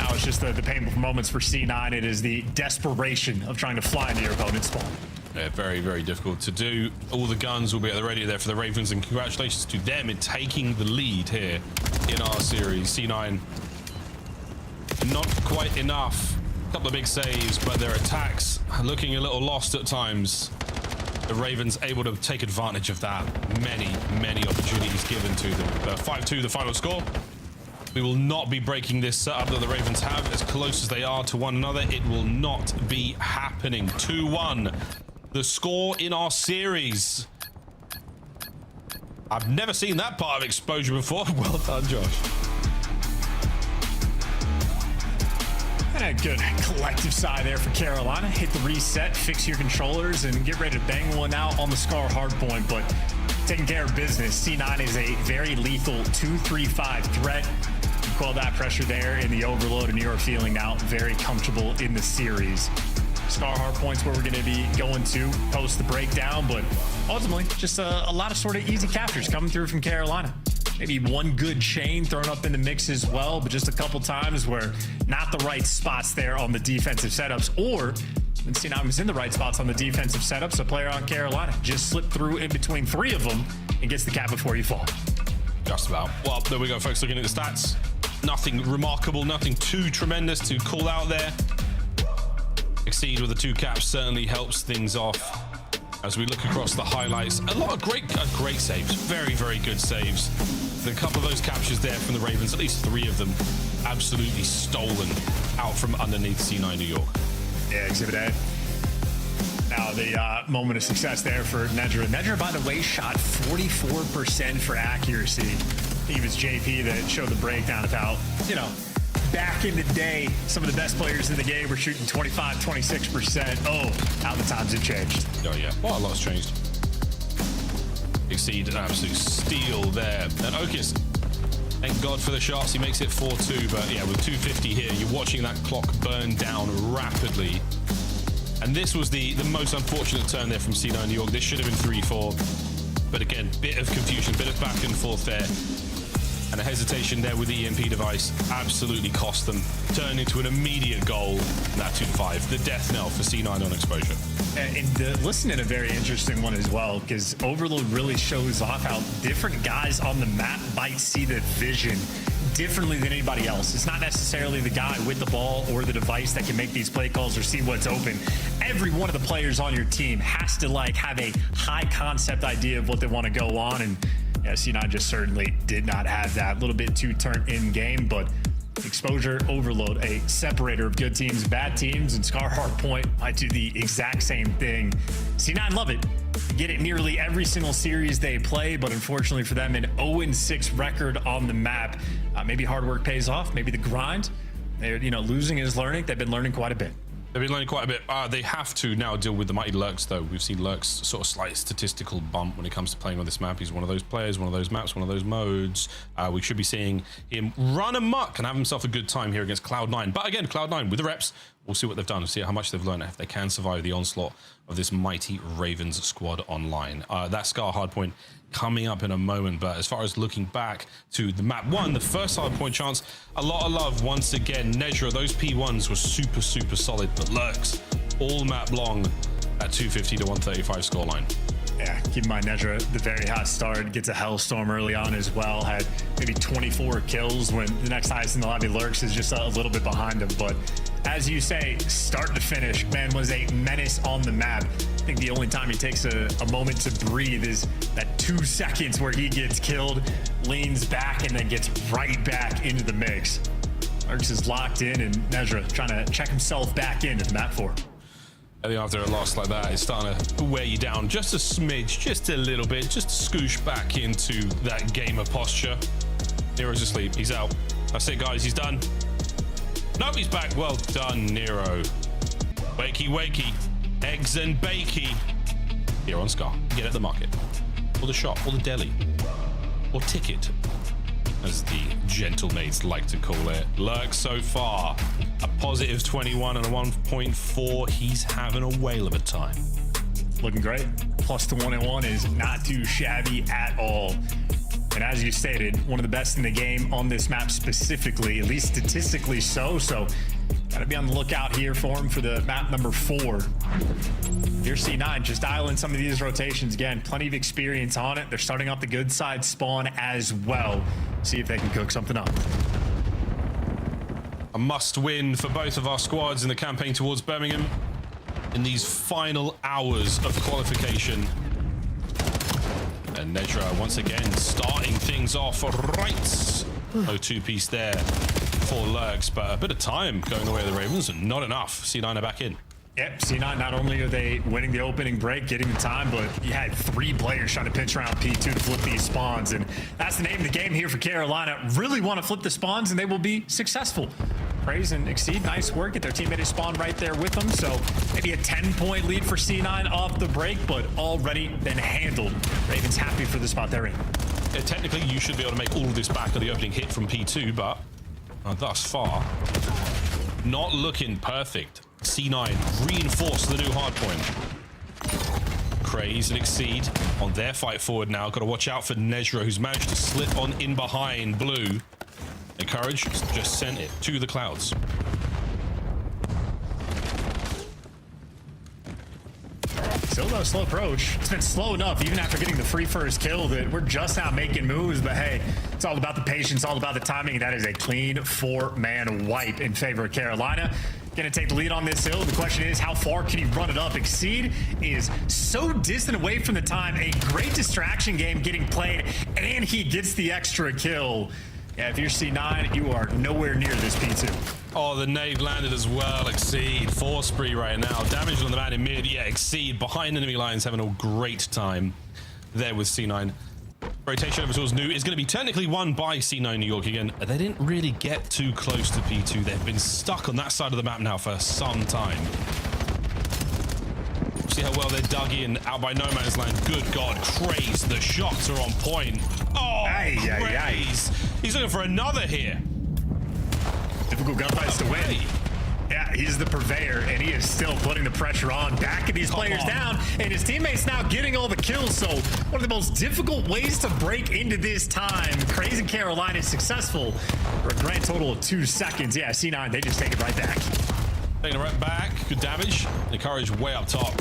now it's just the painful moments for C9. It is the desperation of trying to fly into your opponent's spawn. Yeah, very, very difficult to do. All the guns will be at the ready there for the Ravens, and congratulations to them in taking the lead here in our series. C9, not quite enough. A couple of big saves, but their attacks are looking a little lost at times. The Ravens able to take advantage of that. Many, many opportunities given to them. 5-2 the final score. We will not be breaking this setup that the Ravens have. As close as they are to one another, it will not be happening. 2-1. The score in our series. I've never seen that part of exposure before. Well done, Josh. And a good collective side there for Carolina. Hit the reset, fix your controllers, and get ready to bang one out on the Scar hardpoint. But taking care of business, C9 is a very lethal 2-3-5 threat. You call that pressure there in the overload, and you are feeling now very comfortable in the series. Scar hardpoint's where we're going to be going to post the breakdown, but ultimately just a lot of sort of easy captures coming through from Carolina. Maybe one good chain thrown up in the mix as well, but just a couple times where not the right spots there on the defensive setups, or when C9 was in the right spots on the defensive setups, a player on Carolina just slipped through in between three of them and gets the cap before you fall. Just about. Well, there we go, folks. Looking at the stats, nothing remarkable, nothing too tremendous to call out there. Exceed with the 2 caps certainly helps things off. As we look across the highlights, a lot of great saves, very, very good saves. A couple of those captures there from the Ravens, at least 3 of them, absolutely stolen out from underneath C9 New York. Yeah, Exhibit A. Now the moment of success there for Nedra. Nedra, by the way, shot 44% for accuracy. I think it was JP that showed the breakdown of how, back in the day, some of the best players in the game were shooting 25, 26%. Oh, how the times have changed. Oh, yeah. Well, a lot's changed. Exceed an absolute steal there. And Okis, thank God for the shots. He makes it 4-2. But, yeah, with 250 here, you're watching that clock burn down rapidly. And this was the most unfortunate turn there from C9 New York. This should have been 3-4. But, again, bit of confusion, bit of back and forth there. And a hesitation there with the EMP device absolutely cost them. Turned into an immediate goal. That 2-5, the death knell for C9 on exposure. And listen in a very interesting one as well, because Overload really shows off how different guys on the map might see the vision differently than anybody else. It's not necessarily the guy with the ball or the device that can make these play calls or see what's open. Every one of the players on your team has to have a high concept idea of what they want to go on, and C9 just certainly did not have that. A little bit too turned in game, but exposure, Overload, a separator of good teams, bad teams, and Scar hardpoint might do the exact same thing. C9 love it. Get it nearly every single series they play, but unfortunately for them, an 0-6 record on the map. Maybe hard work pays off. Maybe the grind. Losing is learning. They've been learning quite a bit. They've been learning quite a bit. They have to now deal with the mighty Lurks, though. We've seen Lurks sort of slight statistical bump when it comes to playing on this map. He's one of those players, one of those maps, one of those modes. We should be seeing him run amok and have himself a good time here against Cloud9. But again, Cloud9 with the reps, we'll see what they've done, see how much they've learned, if they can survive the onslaught of this mighty Ravens squad online. That Scar hardpoint coming up in a moment, but as far as looking back to the map 1, the first hardpoint chance, a lot of love once again. Nedra, those P1s were super, super solid, but Lurks all map long at 250 to 135 scoreline. Yeah, keep in mind, Nedra, the very hot start, gets a Hellstorm early on as well, had maybe 24 kills when the next highest in the lobby, Lurks, is just a little bit behind him. But as you say, start to finish, man, was a menace on the map. I think the only time he takes a moment to breathe is that 2 seconds where he gets killed, leans back, and then gets right back into the mix. Lurks is locked in, and Nedra trying to check himself back into the map 4. I think after a loss like that, it's starting to wear you down just a smidge, just a little bit, just to scoosh back into that gamer posture. Nero's asleep. He's out. That's it, guys. He's done. No, he's back. Well done, Nero. Wakey, wakey. Eggs and bakey. Here on Scar. Get at the market. Or the shop. Or the deli. Or ticket, as the gentle maids like to call it. Lurks so far, a positive 21 and a 1.4. He's having a whale of a time. Looking great. Plus the 1-1 is not too shabby at all. And as you stated, one of the best in the game on this map specifically, at least statistically so. So gotta be on the lookout here for him for the map number 4. Here's C9 just dialing some of these rotations again. Plenty of experience on it. They're starting off the good side spawn as well. See if they can cook something up. A must win for both of our squads in the campaign towards Birmingham in these final hours of qualification. And Nedra once again starting things off right. No two-piece there for Lurks, but a bit of time going the way of the Ravens and not enough. C9 are back in. Yep, C9, not only are they winning the opening break, getting the time, but you had 3 players trying to pitch around P2 to flip these spawns, and that's the name of the game here for Carolina. Really want to flip the spawns, and they will be successful. Praise and Exceed, nice work. Get their teammate to spawn right there with them, so maybe a 10-point lead for C9 off the break, but already been handled. Ravens happy for the spot they're in. Yeah, technically, you should be able to make all of this back on the opening hit from P2, but thus far, not looking perfect. C9 reinforce the new hard point. Craze and Exceed on their fight forward now. Got to watch out for Nezra, who's managed to slip on in behind Blue. Encourage just sent it to the clouds. Still no slow approach. It's been slow enough, even after getting the free first kill, that we're just now making moves. But hey, it's all about the patience, all about the timing. That is a clean 4-man wipe in favor of Carolina. Gonna take the lead on this hill. The question is, how far can he run it up? Exceed is so distant away from the time. A great distraction game getting played, and he gets the extra kill. Yeah, if you're C9, you are nowhere near this P2. Oh, the nade landed as well. Exceed, 4 spree right now. Damage on the man in mid. Yeah, Exceed behind enemy lines, having a great time there with C9. Rotation over towards New is going to be technically won by C9 New York again. They didn't really get too close to P2. They've been stuck on that side of the map now for some time. See how well they're dug in out by no man's land. Good God, Craze. The shots are on point. Oh, Craze. He's looking for another here. Difficult gunfights to win. Yeah, he's the purveyor, and he is still putting the pressure on, backing these players down, and his teammates now getting all the kills. So one of the most difficult ways to break into this time. Crazy Carolina is successful for a grand total of 2 seconds. Yeah, C9, they just take it right back. Taking it right back. Good damage. Encourage way up top.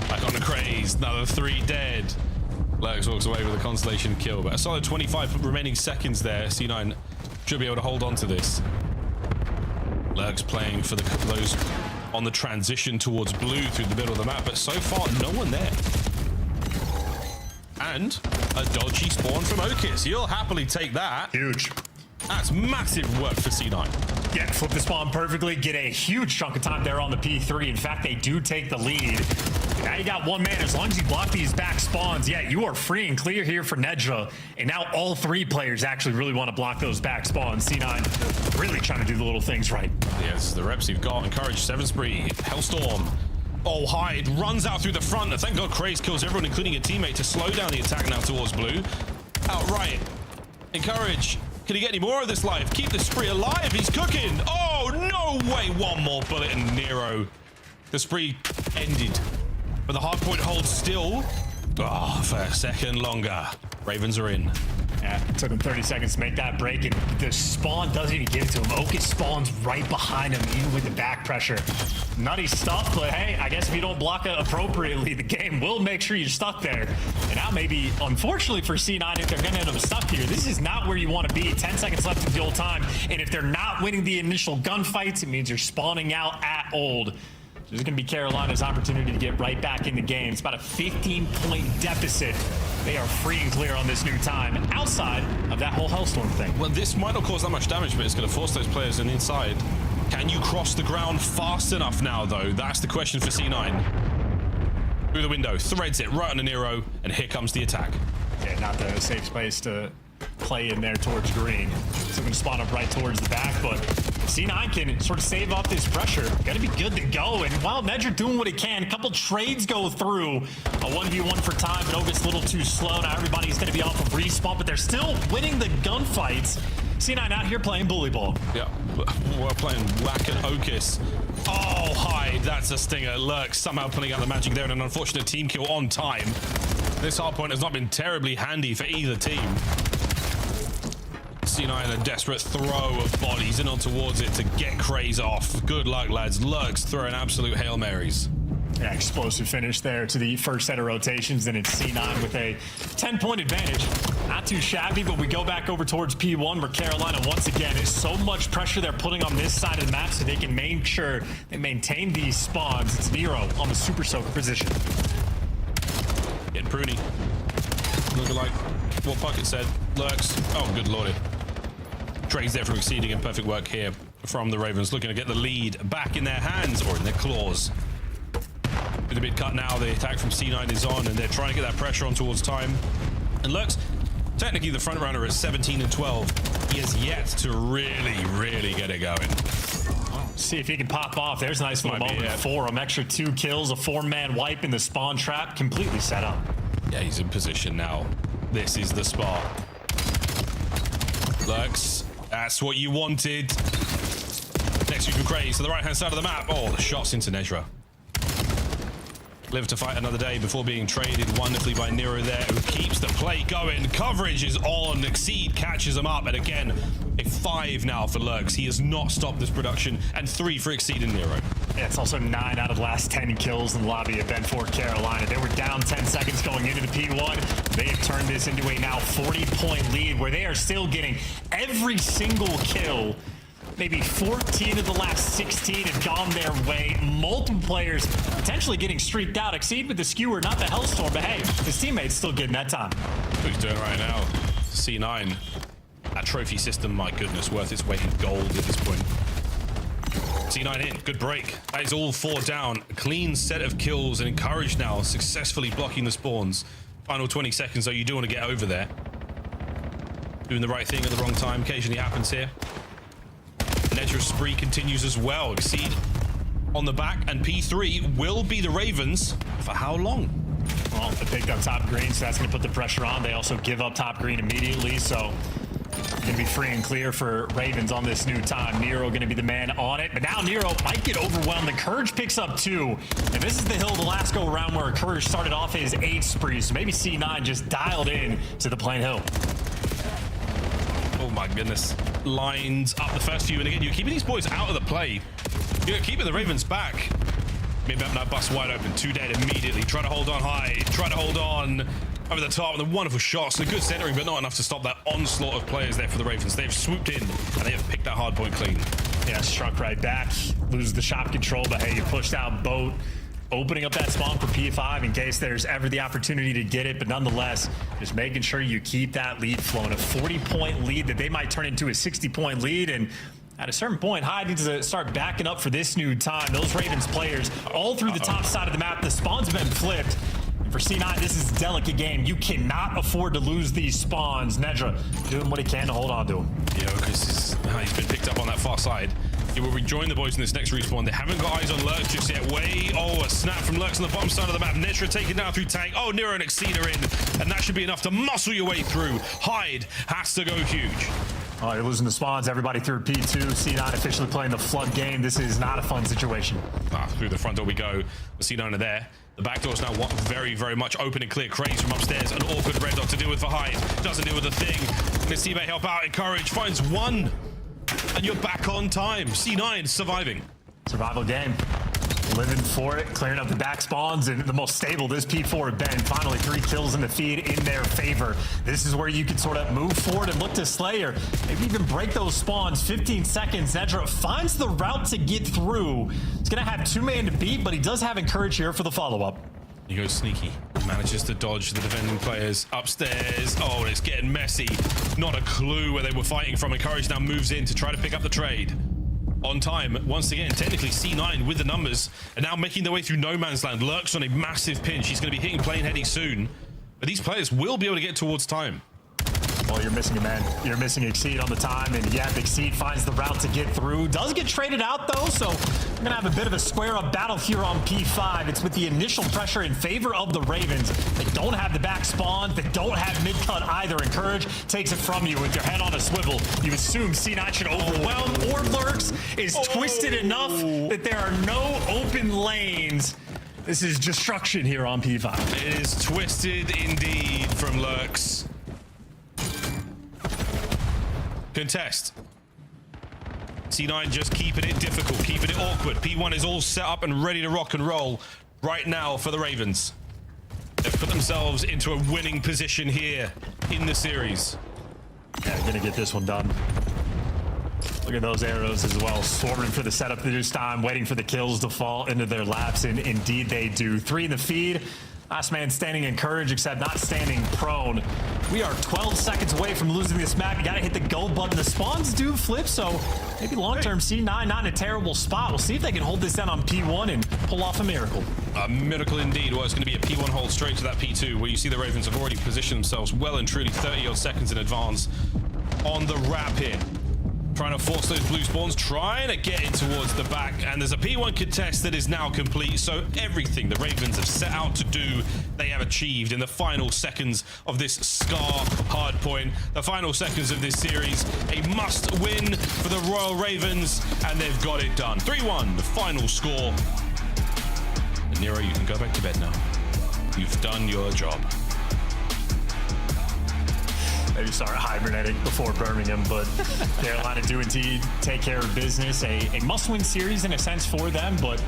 Back on the Craze. Another 3 dead. Lurks walks away with a constellation kill, but a solid 25 remaining seconds there. C9 should be able to hold on to this. Lurks playing for those on the transition towards Blue through the middle of the map, but so far no one there. And a dodgy spawn from Okis. He'll happily take that. Huge. That's massive work for C9. Yeah, flip the spawn perfectly, get a huge chunk of time there on the P3. In fact, they do take the lead. Now you got 1 man. As long as you block these back spawns, yeah, you are free and clear here for Nedra. And now all 3 players actually really want to block those back spawns. C9 really trying to do the little things right. Yes, the reps you've got. Encourage 7 spree. Hellstorm. Oh, Hyde runs out through the front. Thank God Craze kills everyone, including a teammate, to slow down the attack now towards Blue. Outright. Encourage. Can he get any more of this life? Keep the spree alive. He's cooking. Oh, no way. 1 more bullet and Nero. The spree ended. But the hard point holds still. Oh, for a second longer. Ravens are in. Yeah, it took him 30 seconds to make that break, and the spawn doesn't even give it to him. Okis spawns right behind him, even with the back pressure. Nutty stuff, but hey, I guess if you don't block it appropriately, the game will make sure you're stuck there. And now maybe, unfortunately for C9, if they're going to end up stuck here, this is not where you want to be. 10 seconds left of the old time, and if they're not winning the initial gunfights, it means you're spawning out at old. This is going to be Carolina's opportunity to get right back in the game. It's about a 15-point deficit. They are free and clear on this new time, outside of that whole Hellstorm thing. Well, this might not cause that much damage, but it's going to force those players in inside. Can you cross the ground fast enough now, though? That's the question for C9. Through the window, threads it right on the Nero, and here comes the attack. Yeah, not the safe space to play in there towards green. So going to spawn up right towards the back, but C9 can sort of save off this pressure. Got to be good to go. And while Nedra doing what he can, a couple trades go through. A 1v1 for time, but Okis a little too slow. Now everybody's going to be off of respawn, but they're still winning the gunfights. C9 out here playing bully ball. Yeah, we're playing whack and Okis. Oh, Hyde, that's a stinger. Lurk somehow pulling out the magic there, and an unfortunate team kill on time. This hard point has not been terribly handy for either team. C9 a desperate throw of bodies in on towards it to get Craze off. Good luck, lads. Lurks throwing absolute Hail Marys. Yeah, explosive finish there to the first set of rotations. Then it's C9 with a 10-point advantage. Not too shabby, but we go back over towards P1 where Carolina, once again, is so much pressure they're putting on this side of the map so they can make sure they maintain these spawns. It's Nero on the Super Soaker position. Getting pruny. Looking like what Puckett said. Lurks. Oh, good lordy. Trades there from Exceeding, and perfect work here from the Ravens, looking to get the lead back in their hands or in their claws. With a bit cut now, the attack from C9 is on, and they're trying to get that pressure on towards time. And Lurks, technically the front runner at 17 and 12. He has yet to really get it going. See if he can pop off. There's a nice little moment for him. Extra 2 kills, a 4-man wipe in the spawn trap, completely set up. Yeah, he's in position now. This is the spot. Lurks, that's what you wanted. Next you can Craze to the right-hand side of the map. Oh, the shots into Nezra. Live to fight another day before being traded wonderfully by Nero there, who keeps the play going. Coverage is on. Exceed catches him up, and again, a 5 now for Lurks. He has not stopped this production, and 3 for Exceed and Nero. Yeah, it's also 9 out of the last 10 kills in the lobby of Benford, Carolina. They were down 10 seconds going into the P1. They have turned this into a now 40-point lead where they are still getting every single kill. Maybe 14 of the last 16 have gone their way. Multiple players potentially getting streaked out. Exceed with the skewer, not the Hellstorm, but hey, his teammate's still getting that time. What he's doing right now, C9. That trophy system, my goodness, worth its weight in gold at this point. C9 in, good break. That is all 4 down. A clean set of kills and Encouraged now, successfully blocking the spawns. Final 20 seconds, though, you do want to get over there. Doing the right thing at the wrong time occasionally happens here. Nedra's spree continues as well. Exceed on the back, and P3 will be the Ravens. For how long? Well, they picked up top green, so that's going to put the pressure on. They also give up top green immediately, so going to be free and clear for Ravens on this new time. Nero going to be the man on it, but now Nero might get overwhelmed. The Courage picks up 2, and this is the hill the last go around where Courage started off his 8 spree, so maybe C9 just dialed in to the Plain Hill. Oh my goodness. Lines up the first few, and again, you're keeping these boys out of the play. You're keeping the Ravens back. Maybe now bust wide open, 2 dead immediately. Try to hold on high, try to hold on over the top with the wonderful shots and a good centering, but not enough to stop that onslaught of players there for the Ravens. They've swooped in and they have picked that hard point clean. Yeah, struck right back, loses the shot control, but hey, you pushed out Boat, opening up that spawn for P5 in case there's ever the opportunity to get it, but nonetheless, just making sure you keep that lead flowing. A 40-point lead that they might turn into a 60-point lead, and at a certain point, Hyde needs to start backing up for this new time. Those Ravens players all through the top side of the map. The spawns have been flipped. And for C9, this is a delicate game. You cannot afford to lose these spawns. Nedra doing what he can to hold on to him. Yeah, because he's been picked up on that far side. He will rejoin the boys in this next respawn. They haven't got eyes on Lurks just yet. A snap from Lurks on the bottom side of the map. Nedra taken down through tank. Oh, Nero and Exceed are in. And that should be enough to muscle your way through. Hyde has to go huge. Oh, you're losing the spawns. Everybody through P2. C9 officially playing the flood game. This is not a fun situation. Through the front door we go. The C9 are there. The back door's now very, very much open and clear. Craze from upstairs. An awkward red dot to deal with for Hyde. Doesn't deal with the thing. And his teammate help out. Encourage. Finds 1. And you're back on time. C9 surviving. Survival game. Living for it, clearing up the back spawns, and the most stable this P4 had been. Finally, 3 kills in the feed in their favor. This is where you can sort of move forward and look to slay, or maybe even break those spawns. 15 seconds. Nedra finds the route to get through. He's going to have 2-man to beat, but he does have Encourage here for the follow-up. He goes sneaky. Manages to dodge the defending players upstairs. Oh, it's getting messy. Not a clue where they were fighting from. Encourage now moves in to try to pick up the trade. On time, once again, technically C9 with the numbers, and now making their way through no man's land. Lurks on a massive pinch. He's going to be hitting plane heading soon. But these players will be able to get towards time. Well, you're missing a man. You're missing Exceed on the time, and yeah, Exceed finds the route to get through. Does get traded out, though, so we're going to have a bit of a square-up battle here on P5. It's with the initial pressure in favor of the Ravens. They don't have the back spawn. They don't have mid-cut either. Encourage takes it from you with your head on a swivel. You assume C9 should overwhelm, or Lurks is twisted enough that there are no open lanes. This is destruction here on P5. It is twisted indeed from Lurks. Contest. C9 just keeping it difficult, keeping it awkward. P1 is all set up and ready to rock and roll right now for the Ravens. They've put themselves into a winning position here in the series. Yeah, gonna get this one done. Look at those arrows as well, swarming for the setup this time, waiting for the kills to fall into their laps, and indeed they do. 3 in the feed. Last man standing in courage, except not standing prone. We are 12 seconds away from losing this map. You gotta hit the go button. The spawns do flip, so maybe long-term C9 not in a terrible spot. We'll see if they can hold this down on P1 and pull off a miracle. A miracle indeed. Well, it's going to be a P1 hold straight to that P2, where you see the Ravens have already positioned themselves well and truly 30-odd seconds in advance on the wrap here. Trying to force those blue spawns, trying to get in towards the back, and there's a P1 contest that is now complete, so everything the Ravens have set out to do, they have achieved in the final seconds of this Scar hardpoint, the final seconds of this series, a must-win for the Royal Ravens, and they've got it done. 3-1, the final score. And Nero, you can go back to bed now. You've done your job. Maybe start hibernating before Birmingham, but Carolina do indeed take care of business. A must-win series in a sense for them, but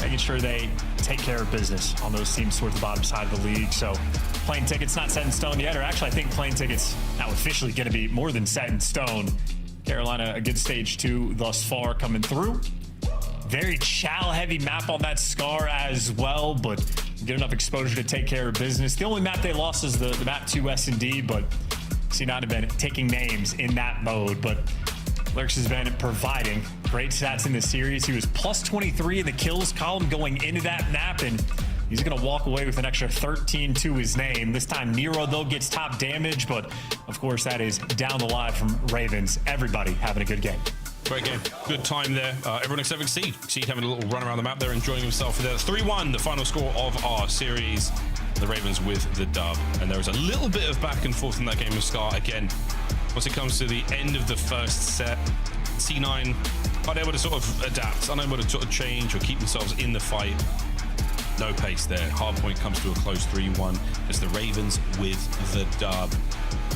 making sure they take care of business on those teams towards the bottom side of the league. So plane tickets not set in stone yet, or actually I think plane tickets now officially going to be more than set in stone. Carolina, a good stage 2 thus far coming through. Very Chal-heavy map on that Scar as well, but get enough exposure to take care of business. The only map they lost is the map 2 S&D, but C9 have been taking names in that mode, but Lurks has been providing great stats in this series. He was plus 23 in the kills column going into that map, and he's going to walk away with an extra 13 to his name. This time Nero, though, gets top damage, but of course that is down the line from Ravens. Everybody having a good game. Great game. Good time there. Everyone except Exceed. Exceed having a little run around the map there, enjoying himself there. 3-1, the final score of our series. The Ravens with the dub. And there was a little bit of back and forth in that game of Scar. Again, once it comes to the end of the first set, C9 unable to sort of adapt, unable to sort of change or keep themselves in the fight. No pace there. Hardpoint comes to a close 3-1 as the Ravens with the dub.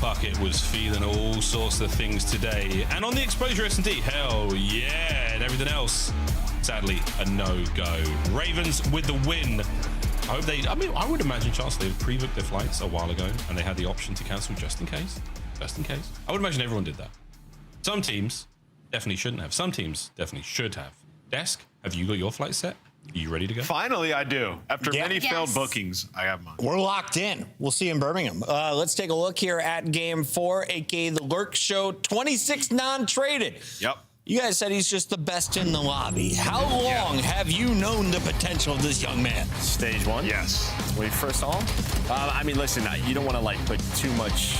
Bucket was feeling all sorts of things today. And on the exposure S&D, hell yeah, and everything else, sadly, a no-go. Ravens with the win. I would imagine, Charles, they pre-booked their flights a while ago and they had the option to cancel just in case. Just in case. I would imagine everyone did that. Some teams definitely shouldn't have. Some teams definitely should have. Desk, have you got your flight set? Are you ready to go? Finally, I do. After many failed bookings, I have mine. We're locked in. We'll see you in Birmingham. Let's take a look here at Game 4, aka the Lurk Show. 26 non-traded. Yep. You guys said he's just the best in the lobby. How long have you known the potential of this young man? Stage 1? Yes. When he first saw him? I mean, listen, you don't want to like put too much.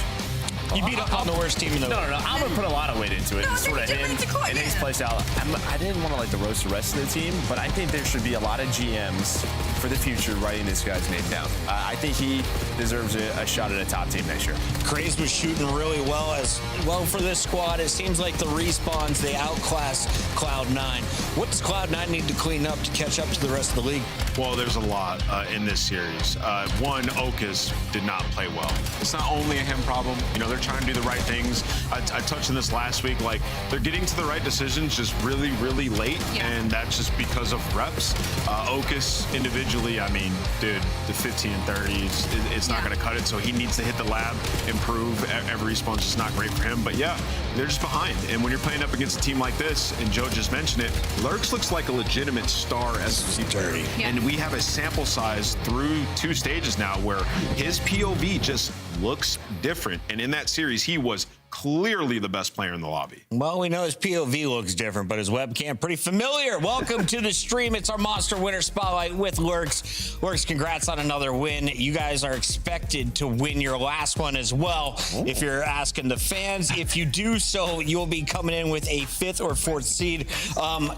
He beat up on the worst team in the No. I'm gonna put a lot of weight into it. Sort of him and his place out. I didn't want to like the roast the rest of the team, but I think there should be a lot of GMs for the future writing this guy's name down. I think he deserves a shot at a top team next year. Craze was shooting really well as well for this squad. It seems like the respawns, they outclass Cloud9. What does Cloud9 need to clean up to catch up to the rest of the league? Well, there's a lot in this series. One, Okus did not play well. It's not only a him problem. You know, they're trying to do the right things. I touched on this last week. Like, they're getting to the right decisions just really, really late, and that's just because of reps. Okus individually, I mean, dude, the 15 and 30s, it's not going to cut it, so he needs to hit the lab, improve. Every respawn's just not great for him, but yeah, they're just behind. And when you're playing up against a team like this, and Joe just mentioned it, Lurks looks like a legitimate star SC dirty. And we have a sample size through 2 stages now where his POV just looks different. And in that series, he was clearly the best player in the lobby. Well, we know his POV looks different, but his webcam pretty familiar. Welcome to the stream. It's our Monster Winner Spotlight with Lurks. Lurks, congrats on another win. You guys are expected to win your last one as well. If you're asking the fans, if you do so, you'll be coming in with a 5th or 4th seed.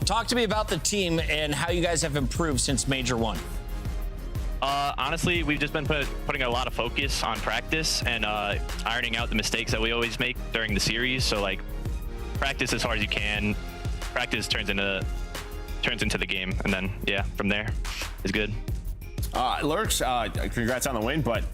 Talk to me about the team and how you guys have improved since Major 1. Honestly, we've just been putting a lot of focus on practice and ironing out the mistakes that we always make during the series. So like, practice as hard as you can. Practice turns into the game, and then yeah, from there is good. Lurks, congrats on the win, but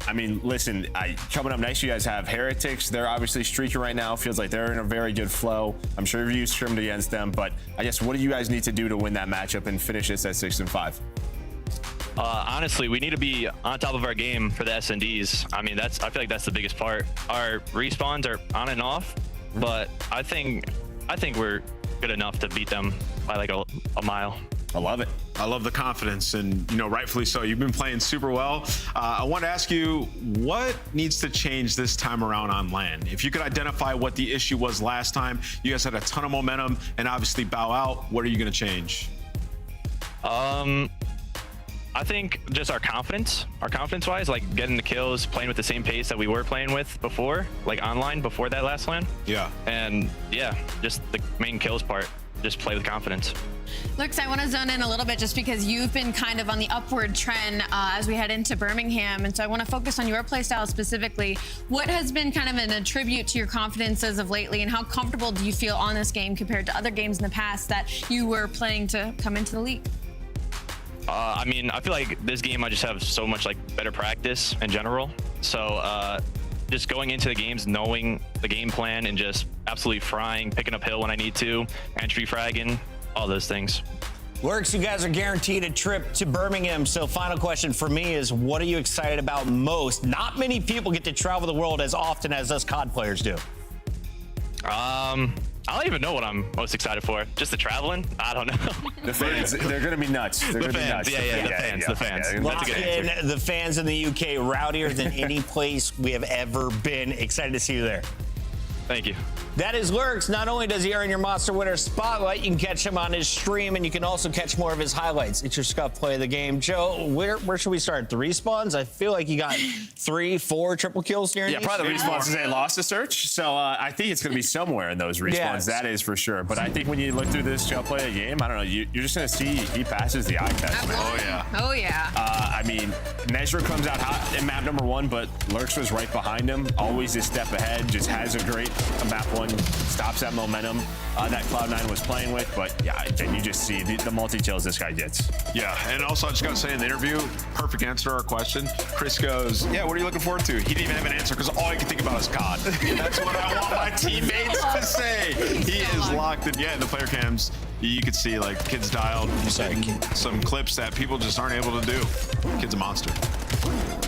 I mean, listen, coming up next, you guys have Heretics. They're obviously streaking right now. Feels like they're in a very good flow. I'm sure you scrimmed against them, but I guess what do you guys need to do to win that matchup and finish this at 6-5? Honestly, we need to be on top of our game for the S&Ds. I mean, I feel like that's the biggest part. Our respawns are on and off, but I think we're good enough to beat them by like a mile. I love it. I love the confidence, and rightfully so. You've been playing super well. I want to ask you, what needs to change this time around on LAN? If you could identify what the issue was last time, you guys had a ton of momentum and obviously bow out. What are you going to change? I think just our confidence wise, like getting the kills, playing with the same pace that we were playing with before, like online before that last LAN. Yeah. And yeah, just the main kills part, just play with confidence. Lurks, I want to zone in a little bit just because you've been kind of on the upward trend as we head into Birmingham. And so I want to focus on your playstyle specifically. What has been kind of an attribute to your confidence as of lately, and how comfortable do you feel on this game compared to other games in the past that you were playing to come into the league? I mean, I feel like this game I just have so much like better practice in general. So just going into the games, knowing the game plan and just absolutely frying, picking up hill when I need to, entry fragging, all those things. Lurks, you guys are guaranteed a trip to Birmingham. So final question for me is, what are you excited about most? Not many people get to travel the world as often as us COD players do. I don't even know what I'm most excited for. Just the traveling? I don't know. The fans, they're going to be nuts. They're going to be nuts. The fans. Lock in the fans in the UK, rowdier than any place we have ever been. Excited to see you there. Thank you. That is Lurks. Not only does he earn your Monster Winner Spotlight, you can catch him on his stream, and you can also catch more of his highlights. It's your Scuff play of the game. Joe, where should we start? The respawns? I feel like you got 3-4 triple kills here. Yeah, probably the respawns is they lost a search. So I think it's going to be somewhere in those respawns. Yes. That is for sure. But I think when you look through this Scuff play of the game, I don't know, you're just going to see he passes the eye test. Oh, yeah. Oh, yeah. I mean, Nezra comes out hot in map number 1, but Lurks was right behind him. Always a step ahead. Just has a great map 1. Stops that momentum that Cloud9 was playing with, but yeah, and you just see the multi-kills this guy gets. Yeah, and also I just got to say in the interview, perfect answer to our question. Chris goes, yeah, what are you looking forward to? He didn't even have an answer because all I can think about is COD. That's what I want my teammates to say. He is locked in. Yeah, in the player cams, you could see like kids dialed some clips that people just aren't able to do. Kid's a monster.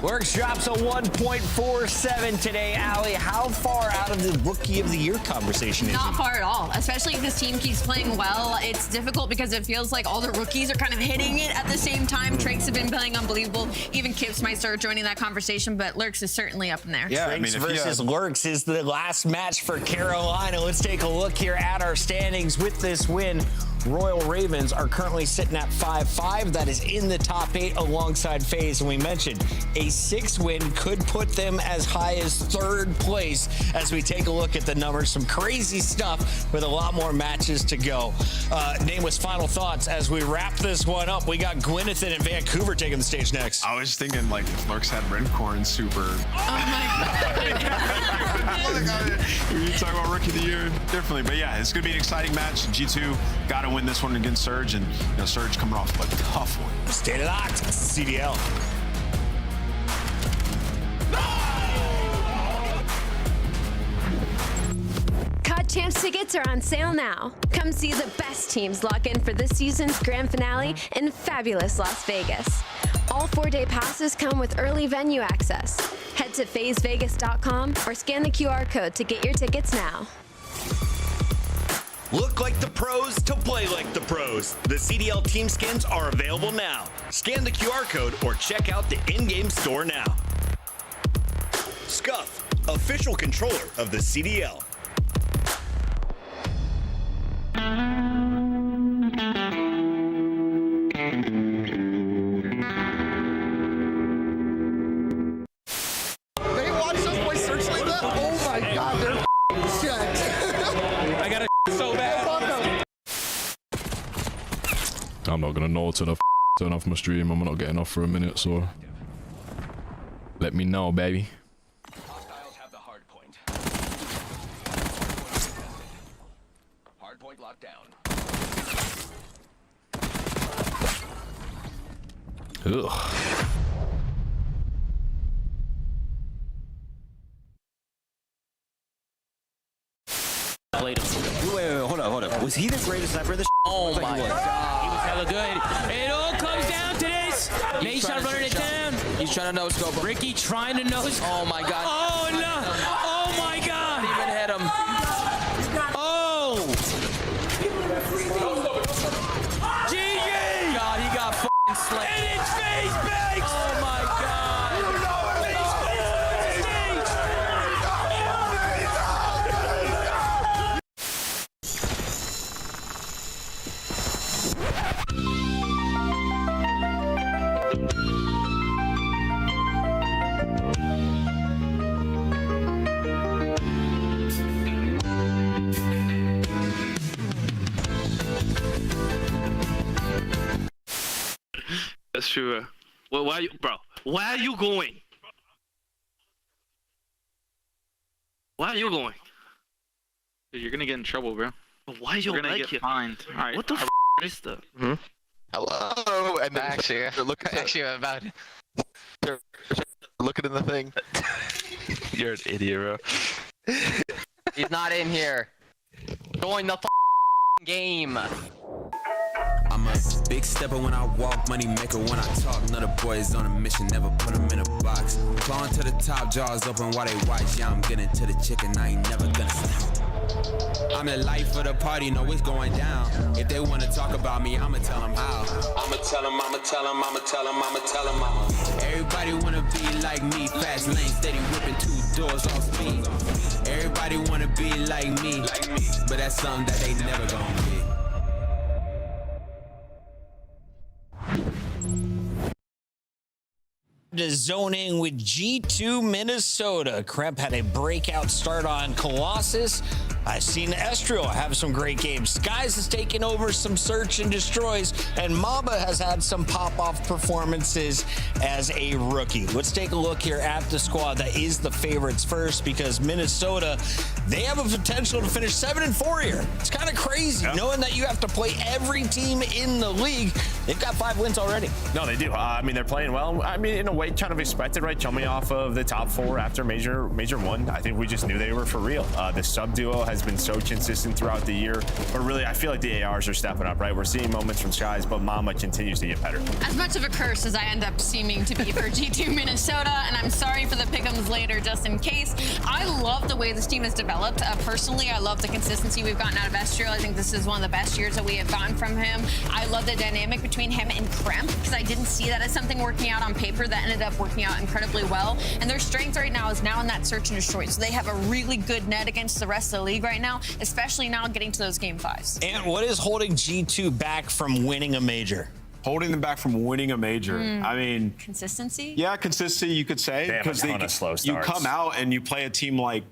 Lurks drops a 1.47 today. Allie, how far out of the Rookie of the Year conversation is he? Not far at all, especially if this team keeps playing well. It's difficult because it feels like all the rookies are kind of hitting it at the same time. Trakes have been playing unbelievable. Even Kips might start joining that conversation, but Lurks is certainly up in there. Yeah, Trakes versus Lurks is the last match for Carolina. Let's take a look here at our standings with this win. Royal Ravens are currently sitting at 5-5. That is in the top 8 alongside FaZe. And we mentioned a 6 win could put them as high as 3rd place as we take a look at the numbers. Some crazy stuff with a lot more matches to go. Nameless, final thoughts as we wrap this one up. We got Gwyneth in Vancouver taking the stage next. I was thinking like if Lurks had Rencorn super. Oh my God. We talk about Rookie of the Year differently, but yeah, it's gonna be an exciting match. G2 got to win this one against Surge, and Surge coming off a tough one. Stay locked, CDL. COD Champs tickets are on sale now. Come see the best teams lock in for this season's grand finale in fabulous Las Vegas. All 4-day passes come with early venue access. Head to FaZeVegas.com or scan the QR code to get your tickets now. Look like the pros to play like the pros. The CDL team skins are available now. Scan the QR code or check out the in-game store now. Scuff, official controller of the CDL. They watch those boys search like that? Oh my God, they're shit. I got it so bad. I'm not gonna know till I turn off my stream. I'm not getting off for a minute, so let me know, baby. Hostiles have the hard point. Hard point locked down. Ugh. Wait, hold up. Was he the greatest ever? Oh my god. He was hella good. It all comes down to this. Nate's trying to run it down. He's trying to no-scope him. Ricky trying to no-scope. Oh my god. Oh no. Oh my god. He even hit him. Oh. GG. God, he got f***ing slayed. And it's FaZe Banks. Oh my god. That's true. Well, why are you, bro? Why are you going? Why are you going? Dude, you're gonna get in trouble, bro. But why are you gonna get fined? All right. What the f is that? Hello, and then actually about looking in the thing. You're an idiot, bro. He's not in here. Join the game. I'm a big stepper when I walk, money maker when I talk. None of the boys on a mission, never put them in a box. Clawing to the top, jaws open while they watch. Yeah, I'm getting to the chicken, I ain't never gonna stop. I'm the life of the party, know it's going down. If they wanna talk about me, I'ma tell them how. I'ma tell them, I'ma tell them, I'ma tell them, I'ma tell them. Everybody wanna be like me, fast lane, steady whipping 2 doors off speed. Everybody wanna be like me, but that's something that they never gonna be. To zoning with G2 Minnesota. Kremp had a breakout start on Colossus. I've seen Estriel have some great games. Skies has taken over some search and destroys, and Mamba has had some pop-off performances as a rookie. Let's take a look here at the squad that is the favorites first, because Minnesota, they have a potential to finish 7-4 here. It's kind of crazy knowing that you have to play every team in the league. They've got 5 wins already. No, they do. I mean, they're playing well. I mean, in a way, kind of expected, right? Coming off of the top 4 after Major 1. I think we just knew they were for real. The sub duo has been so consistent throughout the year, but really, I feel like the ARs are stepping up, right? We're seeing moments from Skies, but Mama continues to get better. As much of a curse as I end up seeming to be for G2 Minnesota, and I'm sorry for the pick'ems later, just in case. I love the way this team has developed. Personally, I love the consistency we've gotten out of Estriel. I think this is one of the best years that we have gotten from him. I love the dynamic between him and Kremp, because I didn't see that as something working out on paper that ended up working out incredibly well. And their strength right now is now in that search and destroy. So they have a really good net against the rest of the league right now, especially now getting to those game 5s. And what is holding G2 back from winning a major? Holding them back from winning a major. I mean, consistency. Yeah, consistency you could say, they have a ton of slow starts. You come out and you play a team like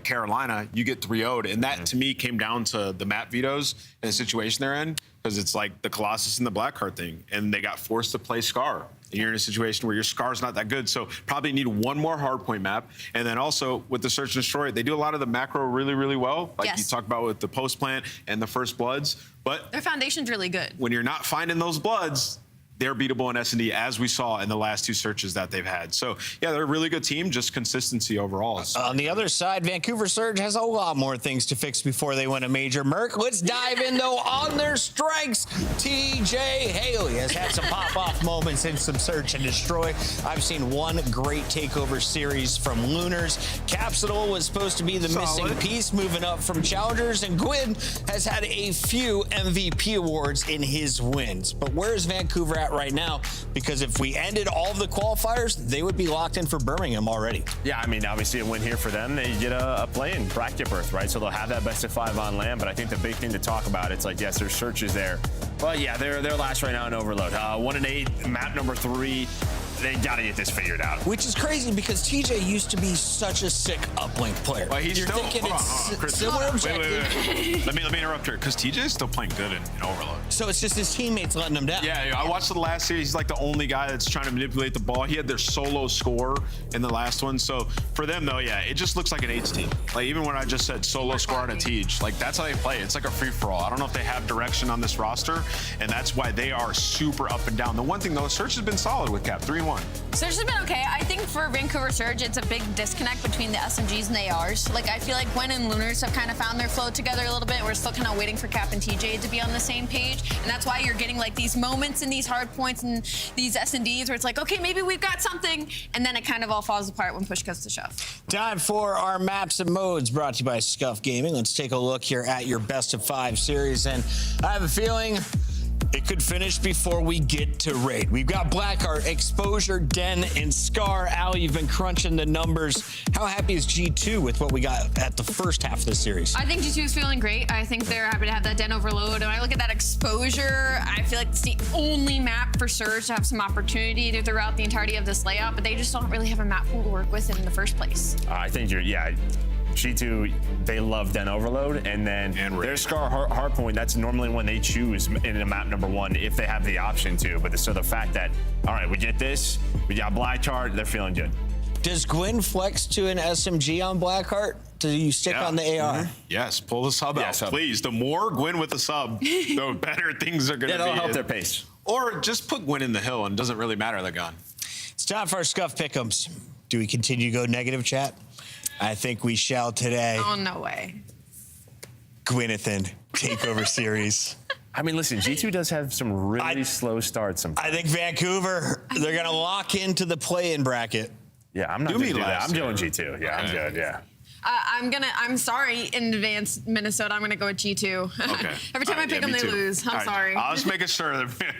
Carolina, you get 3-0'd, and that to me came down to the map vetoes and the situation they're in, because it's like the Colossus and the Blackheart thing, and they got forced to play Scar. And you're in a situation where your Scar's not that good, so probably need one more hardpoint map. And then also with the search and destroy, they do a lot of the macro really, really well, like you talk about with the post plant and the first bloods. But their foundation's really good. When you're not finding those bloods, they're beatable in S&D, as we saw in the last 2 searches that they've had. So, yeah, they're a really good team, just consistency overall. On the other side, Vancouver Surge has a lot more things to fix before they win a major. Merc, let's dive in, though, on their strengths. TJ Haley has had some pop-off moments in some search and destroy. I've seen one great takeover series from Lunars. Capsule was supposed to be the missing piece, moving up from Challengers, and Gwyn has had a few MVP awards in his wins. But where's Vancouver at right now? Because if we ended all of the qualifiers, they would be locked in for Birmingham already. Yeah, I mean, obviously a win here for them. They get a play-in bracket berth, right? So they'll have that best of 5 on land. But I think the big thing to talk about, it's like, yes, there's searches there. But yeah, they're last right now in overload. 1-8, map number 3. they got to get this figured out. Which is crazy because TJ used to be such a sick uplink player. But he's You're still, thinking hold on, it's Chris. similar objective. Wait. Let me interrupt here because TJ is still playing good in Overload. So it's just his teammates letting him down. Yeah, I watched the last series. He's like the only guy that's trying to manipulate the ball. He had their solo score in the last one. So for them, though, yeah, it just looks like an H team. Like even when I just said solo score on a Tej, like that's how they play. It's like a free-for-all. I don't know if they have direction on this roster, and that's why they are super up and down. The one thing, though, Surge has been solid with Cap, 3-1. Surge has been okay. I think for Vancouver Surge, it's a big disconnect between the SMGs and the ARs. Like, I feel like Gwen and Lunars have kind of found their flow together a little bit. We're still kind of waiting for Cap and TJ to be on the same page, and that's why you're getting like these moments and these hard points and these S&Ds where it's like, okay, maybe we've got something, and then it kind of all falls apart when push comes to shove. Time for our maps and modes brought to you by Scuff Gaming. Let's take a look here at your best of 5 series, and I have a feeling it could finish before we get to raid. We've got Blackheart, Exposure, Den, and Scar. Al, you've been crunching the numbers. How happy is G2 with what we got at the first half of the series? I think G2 is feeling great. I think they're happy to have that Den overload. When I look at that Exposure, I feel like it's the only map for Surge to have some opportunity throughout the entirety of this layout, but they just don't really have a map pool to work with in the first place. I think G2, they love Den Overload, and then their Scar Hardpoint, that's normally when they choose in a map number 1 if they have the option to. But so the fact that, all right, we get this, we got Blackheart, they're feeling good. Does Gwyn flex to an SMG on Blackheart? Do you stick on the AR? Yes, pull the sub out, please. The more Gwyn with the sub, the better things are going to be. That'll help their pace. Or just put Gwyn in the hill, and it doesn't really matter the gun. It's time for our Scuff Pick'ems. Do we continue to go negative, chat? I think we shall today. Oh, no way. Gwynathan Takeover Series. I mean, listen, G2 does have some really slow starts sometimes. I think Vancouver, they're going to lock into the play-in bracket. Yeah, I'm not going to do that. I'm doing G2. Yeah, I'm good, yeah. I'm sorry in advance, Minnesota. I'm gonna go with G2. Okay. Every time I pick them, they lose. I'm sorry. I was making sure that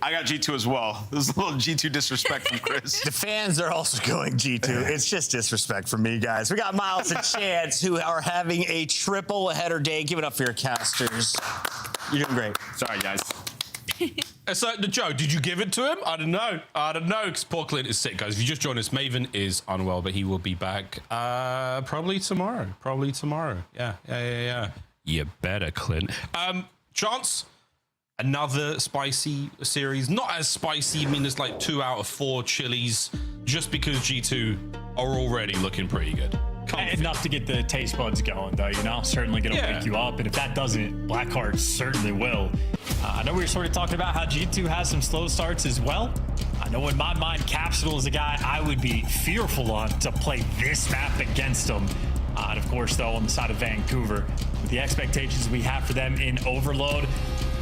I got G2 as well. There's a little G2 disrespect from Chris. The fans are also going G2. It's just disrespect from me, guys. We got Miles and Chance who are having a triple header day. Give it up for your casters. You're doing great. Sorry, guys. So, Joe, did you give it to him? I don't know. Because poor Clint is sick, guys. If you just joined us, Maven is unwell, but he will be back probably tomorrow. Yeah. You better, Clint. Chance, another spicy series. Not as spicy. I mean, there's like 2 out of 4 chilies just because G2 are already looking pretty good. Enough to get the taste buds going, though, you know? Certainly going to wake you up. And if that doesn't, Blackheart certainly will. I know we were sort of talking about how G2 has some slow starts as well. I know in my mind, Capsule is a guy I would be fearful on to play this map against him. And of course, though, on the side of Vancouver, with the expectations we have for them in Overload,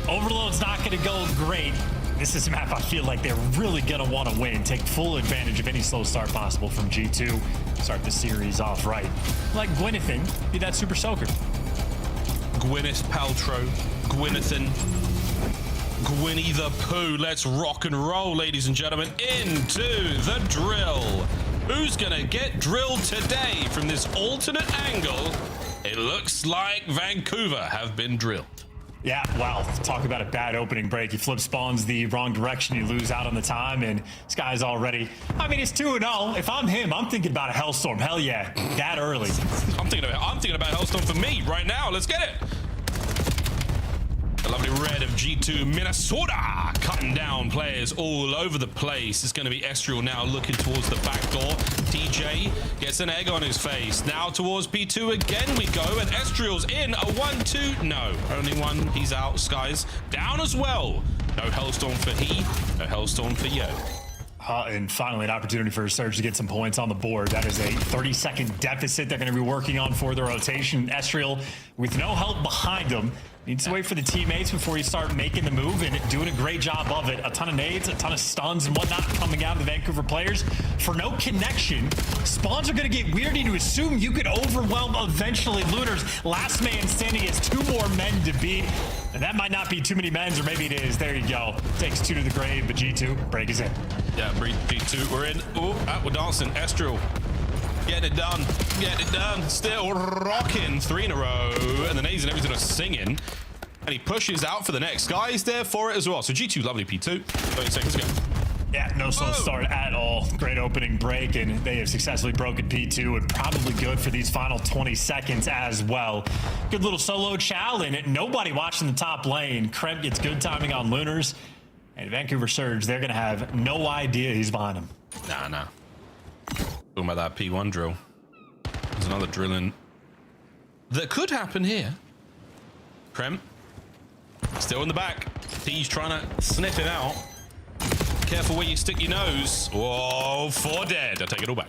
Overload's not going to go great. This is a map I feel like they're really going to want to win, take full advantage of any slow start possible from G2. Start the series off right. Like Gwynathan, be that super soaker. Gwyneth Paltrow, Gwynathan, Gwynny the Pooh. Let's rock and roll, ladies and gentlemen, into the drill. Who's going to get drilled today from this alternate angle? It looks like Vancouver have been drilled. Yeah, wow. Talk about a bad opening break. You flip spawns the wrong direction, you lose out on the time, and this guy's already... I mean, it's 2-0. If I'm him, I'm thinking about a Hellstorm. Hell yeah, that early. I'm thinking about Hellstorm for me right now. Let's get it. The lovely red of G2 Minnesota cutting down players all over the place. It's going to be Estriel now looking towards the back door. TJ gets an egg on his face. Now towards P2 again we go, and Estriel's in a 1-2. No, only one. He's out. Sky's down as well. No Hellstorm for he, no Hellstorm for Yo. And finally, an opportunity for Surge to get some points on the board. That is a 30-second deficit they're going to be working on for the rotation. Estriel, with no help behind him, needs to wait for the teammates before you start making the move, and doing a great job of it. A ton of nades, a ton of stuns and whatnot coming out of the Vancouver players for no connection. Spawns are going to get weird, and to assume you could overwhelm eventually Lunars. Last man standing is 2 more men to beat, and that might not be too many men's, or maybe it is. There you go. Takes 2 to the grave, but G2, break is in. Yeah, G2, we're in. Oh, we're dancing. Estriel. Getting it done. Getting it done. Still rocking 3 in a row. And the nades and everything are singing. And he pushes out for the next. Guy's there for it as well. So G2, lovely P2. 30 seconds ago. Yeah, no slow start at all. Great opening break, and they have successfully broken P2 and probably good for these final 20 seconds as well. Good little solo chow, and nobody watching the top lane. Kremp gets good timing on Lunars, and Vancouver Surge, they're going to have no idea he's behind them. Nah. Talking about that P1 drill. There's another drilling that could happen here. Kremp still in the back. He's trying to sniff it out. Careful where you stick your nose. Whoa, 4 dead. I'll take it all back.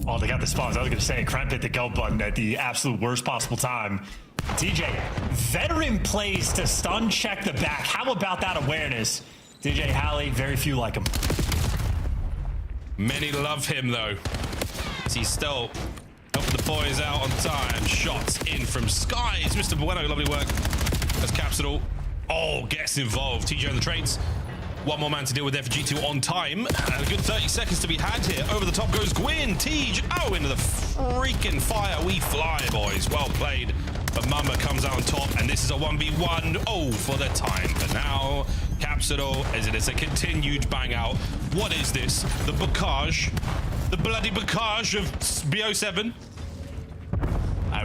Oh, they got the spawns. I was going to say, Kremp hit the go button at the absolute worst possible time. TJ, veteran plays to stun check the back. How about that awareness? DJ Halley, very few like him. Many love him, though. He's still helping the boys out on time. Shots in from Skies. Mr. Bueno, lovely work. As Capsule, gets involved. TJ on the trades. One more man to deal with there for G2 on time. And a good 30 seconds to be had here. Over the top goes Gwyn. Tej, into the freaking fire. We fly, boys. Well played. But Mamba comes out on top, and this is a 1v1. For the time. But now, Capsule, as it is a continued bang out. What is this? The Bocage? The bloody Bocage of BO7?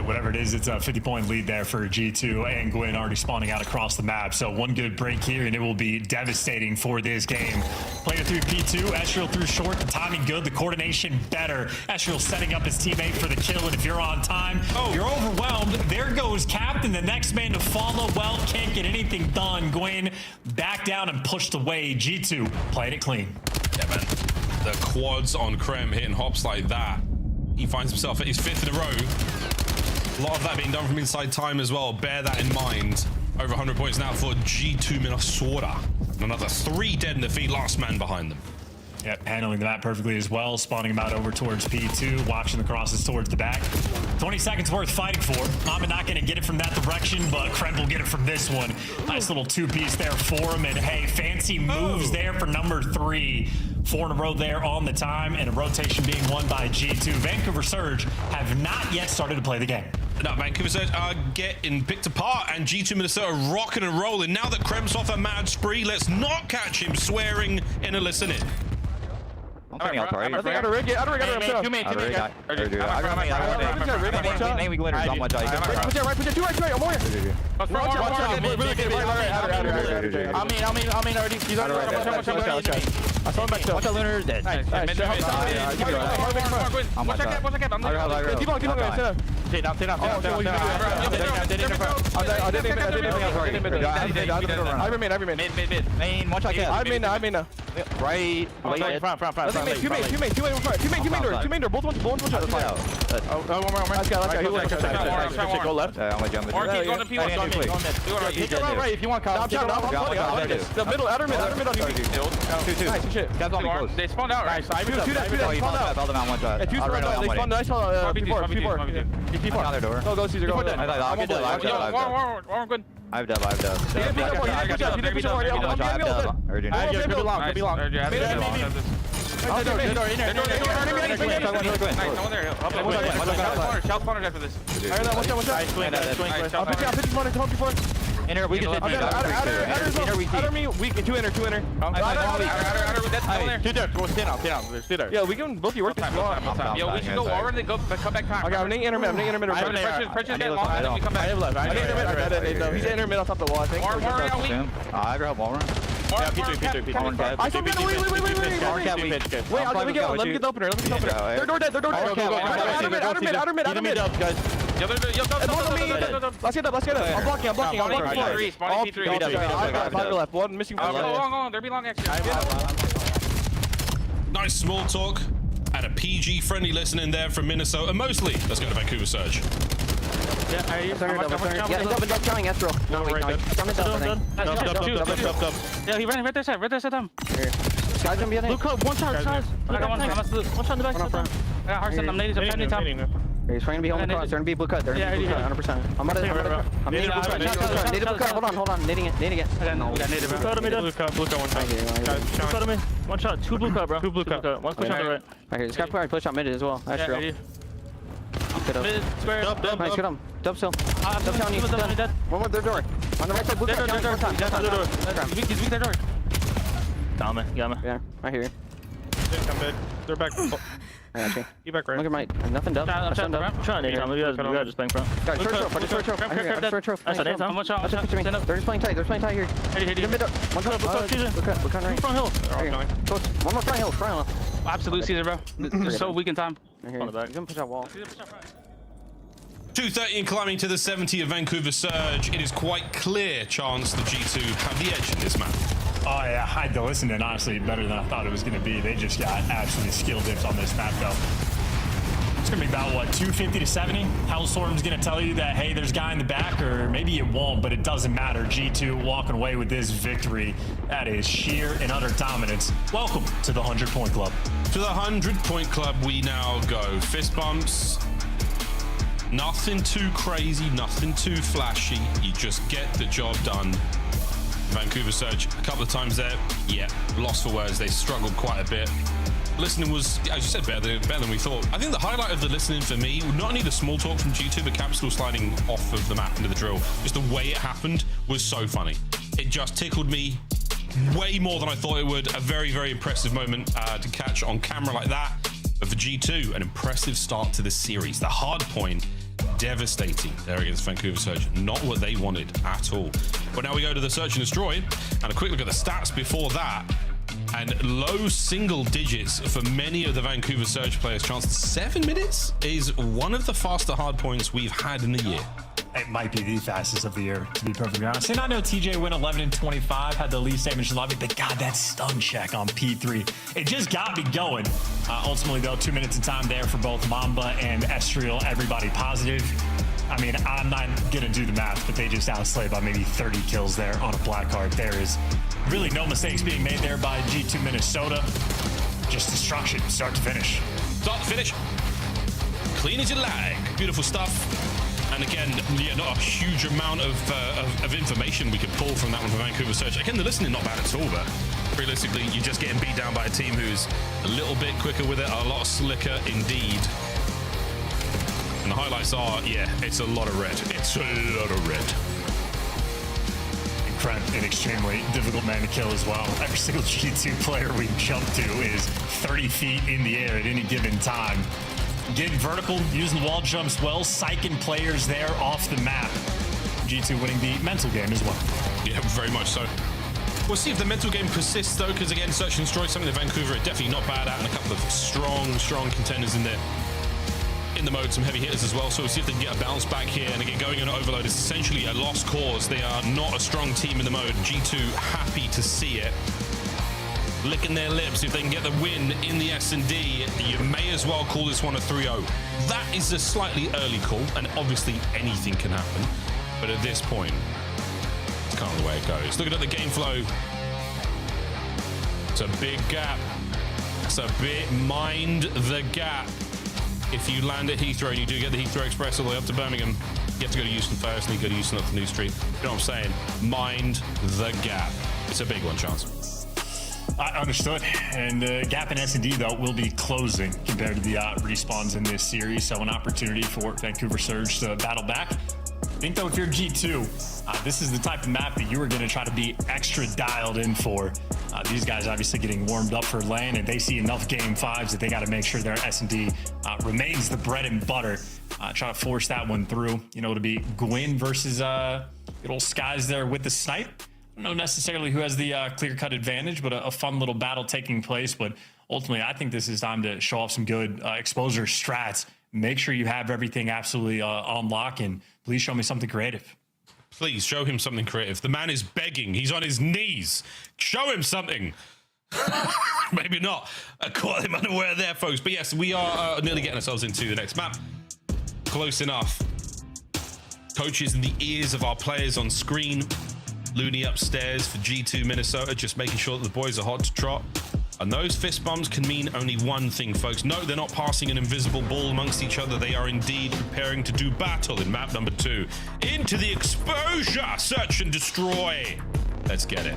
Whatever it is, it's a 50-point lead there for G2 and Gwyn already spawning out across the map. So one good break here, and it will be devastating for this game. Played it through P2. Esriel through short. The timing good. The coordination better. Esriel setting up his teammate for the kill, and if you're on time, you're overwhelmed. There goes Captain, the next man to follow. Well, can't get anything done. Gwyn back down and pushed away. G2 played it clean. Yeah, man. The quads on Krem hitting hops like that. He finds himself at his 5th in a row. A lot of that being done from inside time as well. Bear that in mind. Over 100 points now for G2 Minnesota. And another 3 dead in the feed. Last man behind them. Yep, handling the map perfectly as well. Spawning him out over towards P2. Watching the crosses towards the back. 20 seconds worth fighting for. I'm not going to get it from that direction, but Kremp will get it from this one. Nice little 2-piece there for him. And hey, fancy moves there for number 3. 4 in a row there on the time, and a rotation being won by G2. Vancouver Surge have not yet started to play the game. No, Vancouver Surge are getting picked apart, and G2 Minnesota rocking and rolling. Now that Kremp's off a mad spree, let's not catch him swearing in a listen in. I'm coming out, I think I got a rig. I got a rig. Two main. I got we glitters on my dice. Push it right. I'm over here. I mean, already. He's on right. I saw him back. Watch out, Lunar is dead. Watch out. Keep on. Take down. I remain. Main. Watch out, Cat. I mean. Right. Two main door. Both ones. One shot. Let's go. Go left. Take it right if you want. The middle. Outer mid on you. Nice shit. They spawned out. Nice. Two spawned out. They spawned. I saw P4. Another door. Go Caesar. Go. Good. I have dub. We can two inner. Yeah, we can both be working. Yo, we should go over and go come back. Okay, I'm getting intermid. Pressure get long, and then we come back. I have left. He's intermid on top of the wall, I think. I grab Walrun. Yeah, P3. I still got wait. Wait, let me get the opener. They're door dead. Outer mid. Guys. Let's get up. I'm blocking. All P3. 5 left. One missing. There be long actually. Nice small talk and a PG friendly listening there from Minnesota. Mostly, let's go to Vancouver Surge. Yeah, are you? Yeah, double trying Astro. No, Yeah, he ran right there, side. Sky's gonna be in it. Blue club, one shot. I got one shot in the back. I got Hearthstone. I'm ladies. I'm trying to He's trying to be holding cross. They're gonna be blue cut. They're gonna be blue cut, 100%. I'm needing blue cut. Needed blue cut. Hold on. Needing it. No, we got native. Blue cut, one shot. Blue cut on me. One shot. 2 blue cut, bro. 2 blue cut. One push on the right. Right here. This guy probably push on mid as well. That's true. Mid, square. Dub. Nice, get him. Dub still. Dub down you. One more, their door. On the right side, blue cut. He's weak, their door. Got me. Yeah, I hear you. I'm dead. They're back. I got you. You back right. Look at my nothing done. I'm trying to need time. You guys just playing front. Guys, short trophy. I hear you. Short trophy. That's a time. Watch out. They're just playing tight. They're playing tight here. One top. Look on right. Front hill. One more front hill. Absolute Caesar, bro. They're so weak in time. I hear you. You're gonna push that wall. 2:30 and climbing to the 70 of Vancouver Surge. It is quite clear chance the G2 have the edge in this map. Oh yeah, I had to listen and honestly better than I thought it was going to be. They just got absolutely skill dips on this map though. It's going to be about what, 250 to 70? Hellstorm's going to tell you that, hey, there's a guy in the back, or maybe it won't, but it doesn't matter. G2 walking away with this victory. That is sheer and utter dominance. Welcome to the 100-point club. To the 100-point club we now go. Fist bumps. Nothing too crazy, nothing too flashy. You just get the job done. Vancouver Surge a couple of times there. Yeah, lost for words. They struggled quite a bit. Listening was, as you said, better than we thought. I think the highlight of the listening for me, not only the small talk from G2, but Capital sliding off of the map into the drill. Just the way it happened was so funny. It just tickled me way more than I thought it would. A very, very impressive moment to catch on camera like that. But for G2, an impressive start to the series. The hard point, devastating there against Vancouver Surge. Not what they wanted at all. But now we go to the Search and Destroy, and a quick look at the stats before that. And low single digits for many of the Vancouver Surge players. Chance 7 minutes is one of the faster hard points we've had in the year. It might be the fastest of the year, to be perfectly honest. And I know TJ went 11 and 25, had the least damage in the lobby, but God, that stun check on P3, it just got me going. Ultimately, though, 2 minutes of time there for both Mamba and Estriel, everybody positive. I mean, I'm not going to do the math, but they just outslayed by maybe 30 kills there on a black card. There is really no mistakes being made there by G2 Minnesota. Just destruction, start to finish. Start to finish. Clean as you like. Beautiful stuff. And again, yeah, not a huge amount of information we could pull from that one for Vancouver Surge. Again, the listening not bad at all, but realistically, you're just getting beat down by a team who's a little bit quicker with it, a lot slicker indeed. And the highlights are, yeah, it's a lot of red. It's a lot of red. An extremely difficult man to kill as well. Every single G2 player we jump to is 30 feet in the air at any given time. Getting vertical, using wall jumps well, psyching players there off the map. G2 winning the mental game as well. Yeah, very much so. We'll see if the mental game persists though, because again, Search and Destroy, something that Vancouver are definitely not bad at, and a couple of strong contenders in there. In the mode, some heavy hitters as well, so we'll see if they can get a bounce back here. And again, going on Overload is essentially a lost cause. They are not a strong team in the mode. G2 happy to see it. Licking their lips. If they can get the win in the S&D, you may as well call this one a 3-0. That is a slightly early call, and obviously anything can happen. But at this point, it's kind of the way it goes. Looking at the game flow, it's a big gap. It's a bit, mind the gap. If you land at Heathrow and you do get the Heathrow Express all the way up to Birmingham, you have to go to Euston first, and you go to Euston up to New Street. You know what I'm saying? Mind the gap. It's a big one, Chance. Understood. And the gap in S&D, though, will be closing compared to the respawns in this series. So an opportunity for Vancouver Surge to battle back. I think, though, if you're G2, this is the type of map that you are going to try to be extra dialed in for. These guys obviously getting warmed up for lane, and they see enough game fives that they got to make sure their S&D remains the bread and butter. Try to force that one through. You know, to be Gwyn versus good old Skies there with the snipe. I don't know necessarily who has the clear-cut advantage, but a fun little battle taking place. But ultimately, I think this is time to show off some good exposure strats. Make sure you have everything absolutely on lock, and please show me something creative. Please show him something creative. The man is begging. He's on his knees. Show him something. Maybe not. I caught him unaware there, folks. But yes, we are nearly getting ourselves into the next map. Close enough. Coaches in the ears of our players on screen. Looney upstairs for G2 Minnesota, just making sure that the boys are hot to trot. And those fist bumps can mean only one thing, folks. No, they're not passing an invisible ball amongst each other. They are indeed preparing to do battle in map number 2. Into the exposure, search and destroy. Let's get it.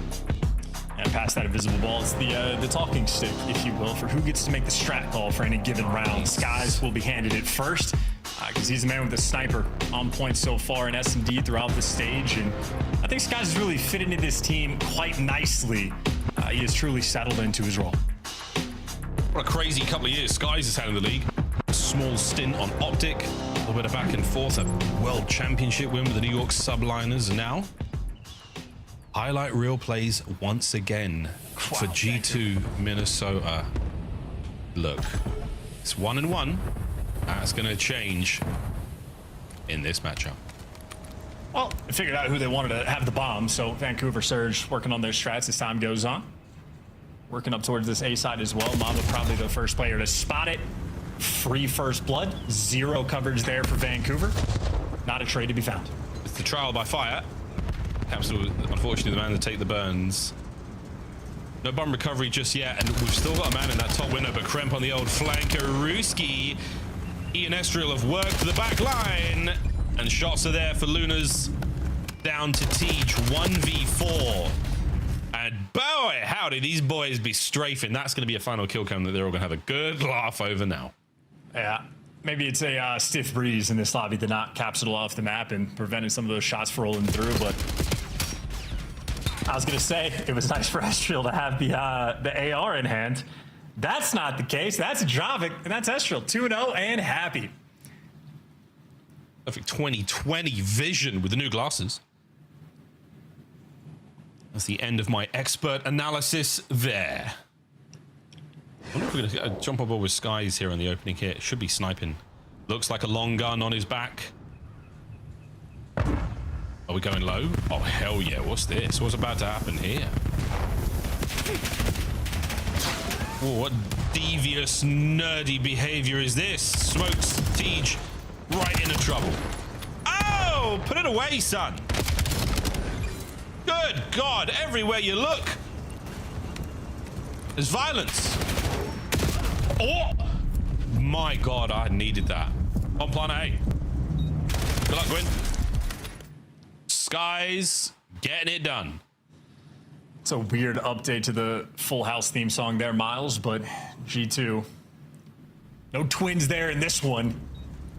And past that invisible ball, it's the talking stick, if you will, for who gets to make the strat call for any given round. Skies will be handed it first, because he's the man with the sniper on point so far in S&D throughout the stage. And I think Skies has really fit into this team quite nicely. He has truly settled into his role. What a crazy couple of years Skies has had in the league. A small stint on Optic, a little bit of back and forth, a world championship win with the New York Subliners, and now highlight reel plays once again for G2 Minnesota. Look, it's 1-1. That's going to change in this matchup. Well, they figured out who they wanted to have the bomb, so Vancouver Surge working on their strats as time goes on. Working up towards this A side as well. Mamba probably the first player to spot it. Free first blood. 0 coverage there for Vancouver. Not a trade to be found. It's the trial by fire. Capsule, unfortunately, the man to take the burns. No bomb recovery just yet, and we've still got a man in that top window, but Kremp on the old flanker. Ruski. Ian Estriel have worked the back line, and shots are there for Lunas. Down to Teach, 1v4. And boy, howdy, these boys be strafing. That's going to be a final kill cam that they're all going to have a good laugh over now. Yeah, maybe it's a stiff breeze in this lobby to knock Capsule off the map and prevented some of those shots from rolling through, but I was going to say, it was nice for Estriel to have the AR in hand. That's not the case. That's Jovic, and that's Estriel, 2-0 and happy. Perfect 2020 vision with the new glasses. That's the end of my expert analysis there. I wonder if we're going to jump on board with Skies here on the opening hit. Should be sniping. Looks like a long gun on his back. Are we going low? Oh, hell yeah. What's this? What's about to happen here? Whoa, what devious, nerdy behavior is this? Smokes Tej right into trouble. Oh, put it away, son. Good God, everywhere you look, there's violence. Oh, my God, I needed that. On plan A. Good luck, Gwyn. Skies getting it done. It's a weird update to the Full House theme song there, Miles, but G2. No twins there in this one.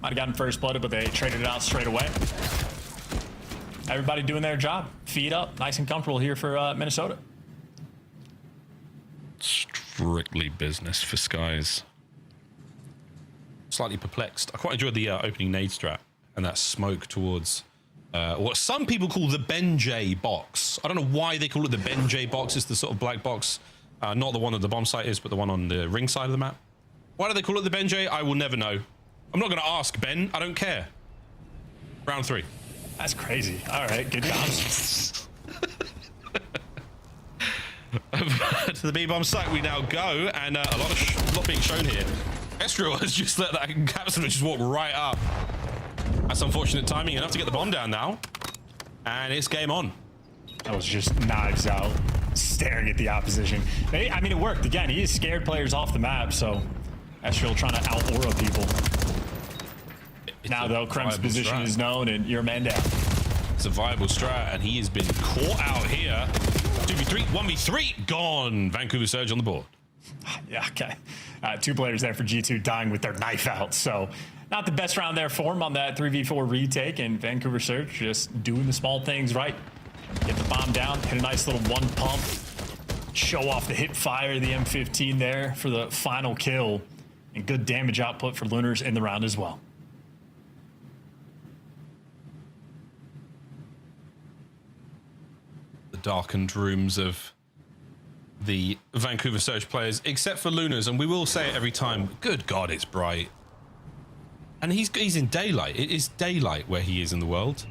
Might have gotten first blooded, but they traded it out straight away. Everybody doing their job. Feet up, nice and comfortable here for Minnesota. Strictly business for Skies. Slightly perplexed. I quite enjoyed the opening nade strat and that smoke towards what some people call the Benjay box. I don't know why they call it the Benjay box. It's the sort of black box, not the one that the bomb site is, but the one on the ring side of the map. Why do they call it the Benjay? I will never know. I'm not going to ask Ben. I don't care. Round 3. That's crazy. All right, good jobs. To the B-bomb site we now go, and a lot being shown here. Estriel has just let that Capsule just walk right up. That's unfortunate timing. Enough to get the bomb down now, and it's game on. That was just knives out, staring at the opposition. I mean, it worked. Again, he has scared players off the map, so Estriel trying to out-aura people. Now, though, Krem's position is known, and you're a man down. It's a viable strat, and he has been caught out here. 2v3, 1v3, gone. Vancouver Surge on the board. Yeah, okay. 2 players there for G2 dying with their knife out, so not the best round there for him on that 3v4 retake, and Vancouver Surge just doing the small things right. Get the bomb down, hit a nice little one pump, show off the hip fire, the M15 there for the final kill, and good damage output for Lunars in the round as well. Darkened rooms of the Vancouver Surge players, except for Lunas, and we will say it every time. Good God, it's bright, and he's in daylight. It is daylight where he is in the world,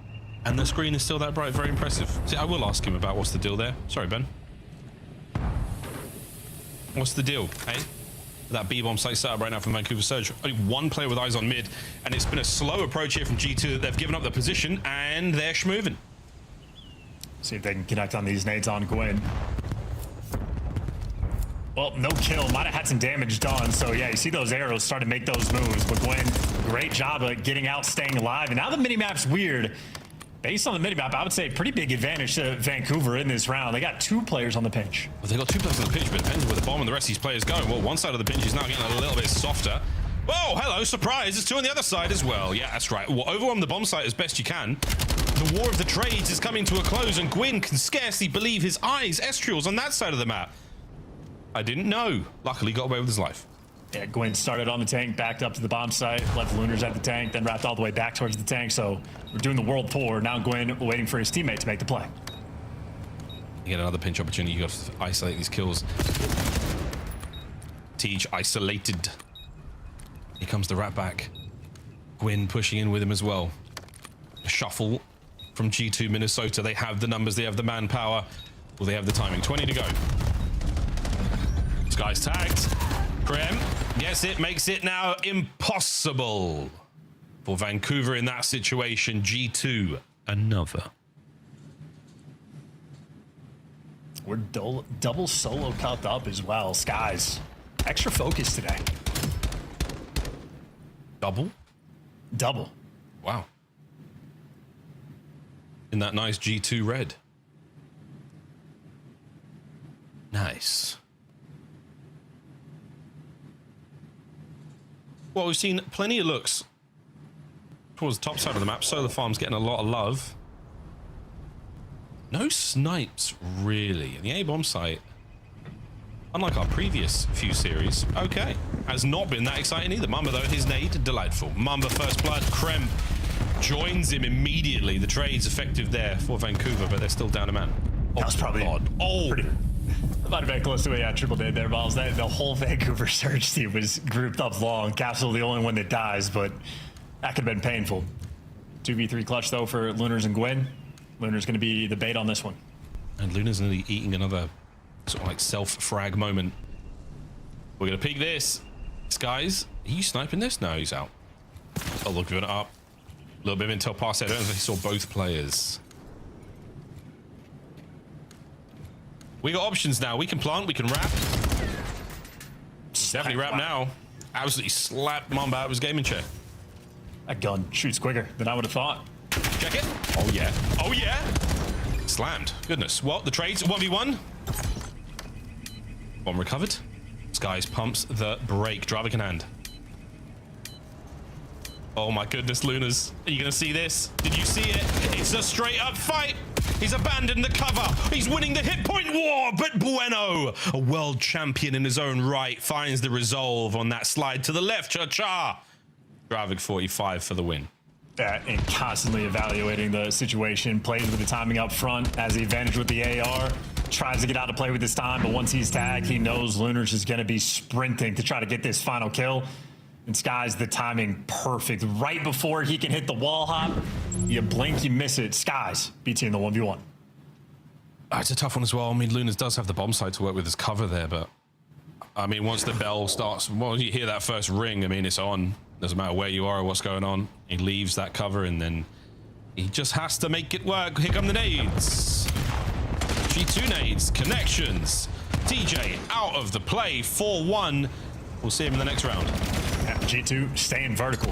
and the screen is still that bright. Very impressive. See, I will ask him about what's the deal there. Sorry, Ben. What's the deal, eh? That B-bomb site set up right now from Vancouver Surge. Only 1 player with eyes on mid, and it's been a slow approach here from G2. They've given up the position, and they're schmoving. See if they can connect on these nades on Gwyn. Well, no kill. Might have had some damage done. So, yeah, you see those arrows start to make those moves. But Gwyn, great job of getting out, staying alive. And now the minimap's weird. Based on the minimap, I would say pretty big advantage to Vancouver in this round. They got 2 players on the pinch. Well, they got 2 players on the pinch, but it depends where the bomb and the rest of these players go. Well, one side of the pinch is now getting a little bit softer. Whoa, hello, surprise. There's 2 on the other side as well. Yeah, that's right. Well, overwhelm the bomb site as best you can. The war of the trades is coming to a close, and Gwyn can scarcely believe his eyes. Estriel's on that side of the map. I didn't know. Luckily, got away with his life. Yeah, Gwyn started on the tank, backed up to the bomb site, left Lunars at the tank, then wrapped all the way back towards the tank. So we're doing the world tour. Now Gwyn waiting for his teammate to make the play. You get another pinch opportunity. You got to isolate these kills. Tej isolated. Here comes the rat back. Gwyn pushing in with him as well. A shuffle from G2 Minnesota. They have the numbers, they have the manpower. Well, they have the timing. 20 to go. This guy's tagged. Krem, yes, it makes it now impossible for Vancouver in that situation. G2, another. We're double solo cupped up as well. Skies, extra focus today. Double? Double. Wow. In that nice G2 red. Nice. Well, we've seen plenty of looks towards the top side of the map. Solar Farm's getting a lot of love. No snipes, really. And the A-bomb site, unlike our previous few series, okay, has not been that exciting either. Mamba, though, his nade, delightful. Mamba, first blood. Krem joins him immediately. The trade's effective there for Vancouver, but they're still down a man. That was probably pretty. Might have been close to a triple nade there, Miles. The whole Vancouver Surge team was grouped up long. Capsule the only one that dies, but that could have been painful. 2v3 clutch, though, for Lunars and Gwyn. Lunar's going to be the bait on this one. And Lunar's nearly eating another sort of like self-frag moment. We're going to peek this. Skies, are you sniping this? No, he's out. Oh, look, giving it up. A little bit of intel pass there. I don't know if he saw both players. We got options now. We can plant, we can wrap. Definitely wrap now. Absolutely slapped Mamba out of his gaming chair. That gun shoots quicker than I would have thought. Check it. Oh, yeah. Oh, yeah. Slammed. Goodness. What? The trades? 1v1. Bomb recovered. Skies pumps the brake. Dravik in hand. Oh, my goodness, Lunars. Are you going to see this? Did you see it? It's a straight-up fight. He's abandoned the cover. He's winning the hit point war. But Bueno, a world champion in his own right, finds the resolve on that slide to the left. Cha-cha. Dravik 45 for the win. And constantly evaluating the situation, plays with the timing up front, has the advantage with the AR, tries to get out of play with his time, but once he's tagged, he knows Lunars is going to be sprinting to try to get this final kill. And Sky's the timing perfect. Right before he can hit the wall hop, you blink, you miss it. Sky's beats you in the 1v1. It's a tough one as well. I mean, Lunars does have the bomb site to work with as cover there, but I mean, once the bell starts, well, you hear that first ring, I mean, it's on. Doesn't matter where you are or what's going on. He leaves that cover and then he just has to make it work. Here come the nades. G2 nades, connections. TJ out of the play, 4-1. We'll see him in the next round. Yeah, G2 staying vertical.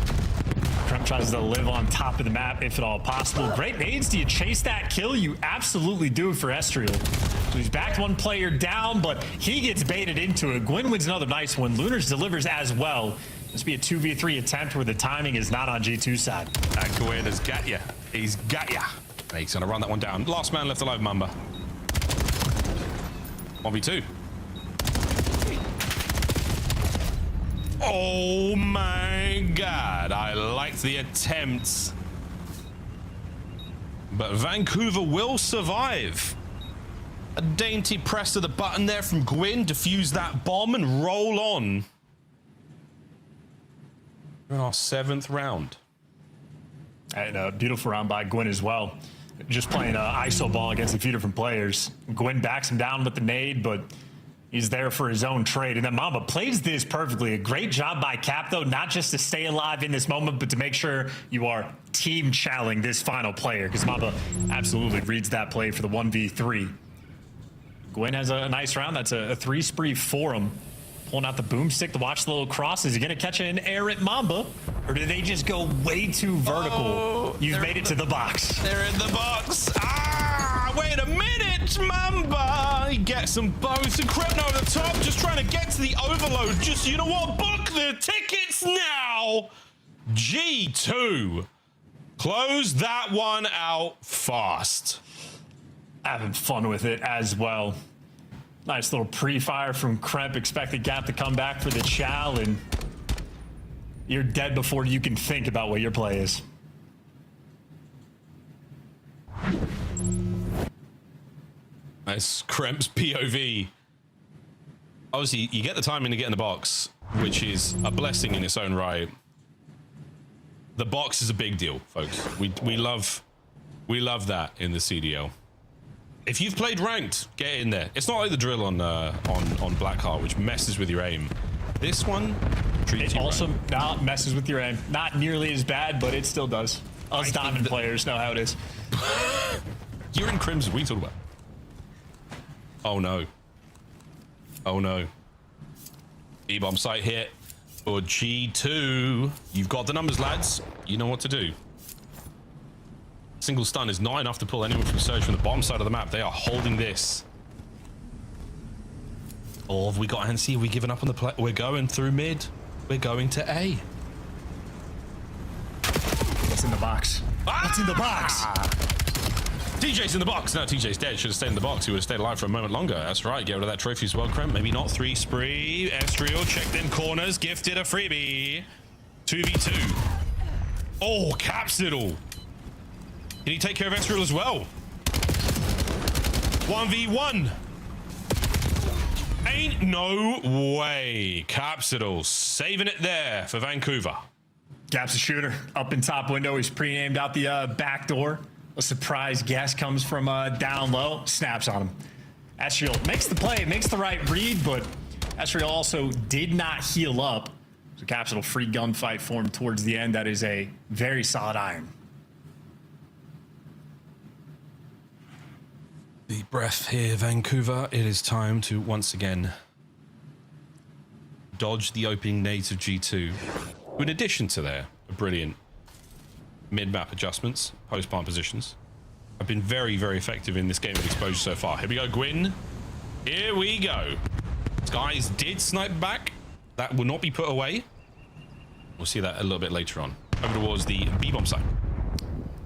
Krem tries to live on top of the map if at all possible. Great nades. Do you chase that kill? You absolutely do for Estriel. So he's backed one player down, but he gets baited into it. Gwyn wins another nice one. Lunars delivers as well. This will be a 2v3 attempt where the timing is not on G2's side. And Gwyn has got ya. He's got ya. He's going to run that one down. Last man left alive, Mamba. 1v2. Oh my god. I liked the attempt. But Vancouver will survive. A dainty press of the button there from Gwyn. Defuse that bomb and roll on. We're in our 7th round. And a beautiful round by Gwyn as well. Just playing ISO ball against a few different players. Gwyn backs him down with the nade, but he's there for his own trade. And then Mamba plays this perfectly. A great job by Cap, though, not just to stay alive in this moment, but to make sure you are team challing this final player, because Mamba absolutely reads that play for the 1v3. Gwyn has a nice round. That's a 3 spree for him. Pulling out the boomstick to watch the little cross. Is he going to catch an air at Mamba? Or do they just go way too vertical? Oh, you've made it to the box. They're in the box. Ah, wait a minute, Mamba. He gets them both. And Krem over the top, just trying to get to the overload. Just, you know what? Book the tickets now. G2. Close that one out fast. Having fun with it as well. Nice little pre-fire from Kremp. Expect the gap to come back for the chow, and you're dead before you can think about what your play is. Nice. Kremp's POV. Obviously, you get the timing to get in the box, which is a blessing in its own right. The box is a big deal, folks. We love that in the CDL. If you've played ranked, get in there. It's not like the drill on Blackheart, which messes with your aim. This one treats you also right. not messes with your aim. Not nearly as bad, but it still does. Us diamond players know how it is. You're in Crimson. What are you talking about? Oh no. Oh no. B-bomb site hit for G2. You've got the numbers, lads. You know what to do. Single stun is not enough to pull anyone from Surge from the bottom side of the map. They are holding this. Or have we got Ansi? Have we given up on the play? We're going through mid. We're going to A. What's in the box? What's in the box? TJ's in the box. No, TJ's dead. Should have stayed in the box. He would have stayed alive for a moment longer. That's right. Get rid of that trophy as well, Kremp. Maybe not 3 spree. Estriel checked in corners. Gifted a freebie. 2v2. Oh, Capsidal. Can he take care of Estriel as well? 1v1. Ain't no way. Capsidal saving it there for Vancouver. Gap's a shooter. Up in top window. He's pre-aimed out the back door. A surprise guess comes from down low. Snaps on him. Estriel makes the play, makes the right read, but Estriel also did not heal up. So Capsidal free gunfight formed towards the end. That is a very solid iron. Deep breath here, Vancouver. It is time to once again dodge the opening nades of G2. In addition to their brilliant mid-map adjustments, post-plant positions, have been very, very effective in this game of exposure so far. Here we go, Gwyn. Here we go. Skies did snipe back. That will not be put away. We'll see that a little bit later on. Over towards the B-bomb site.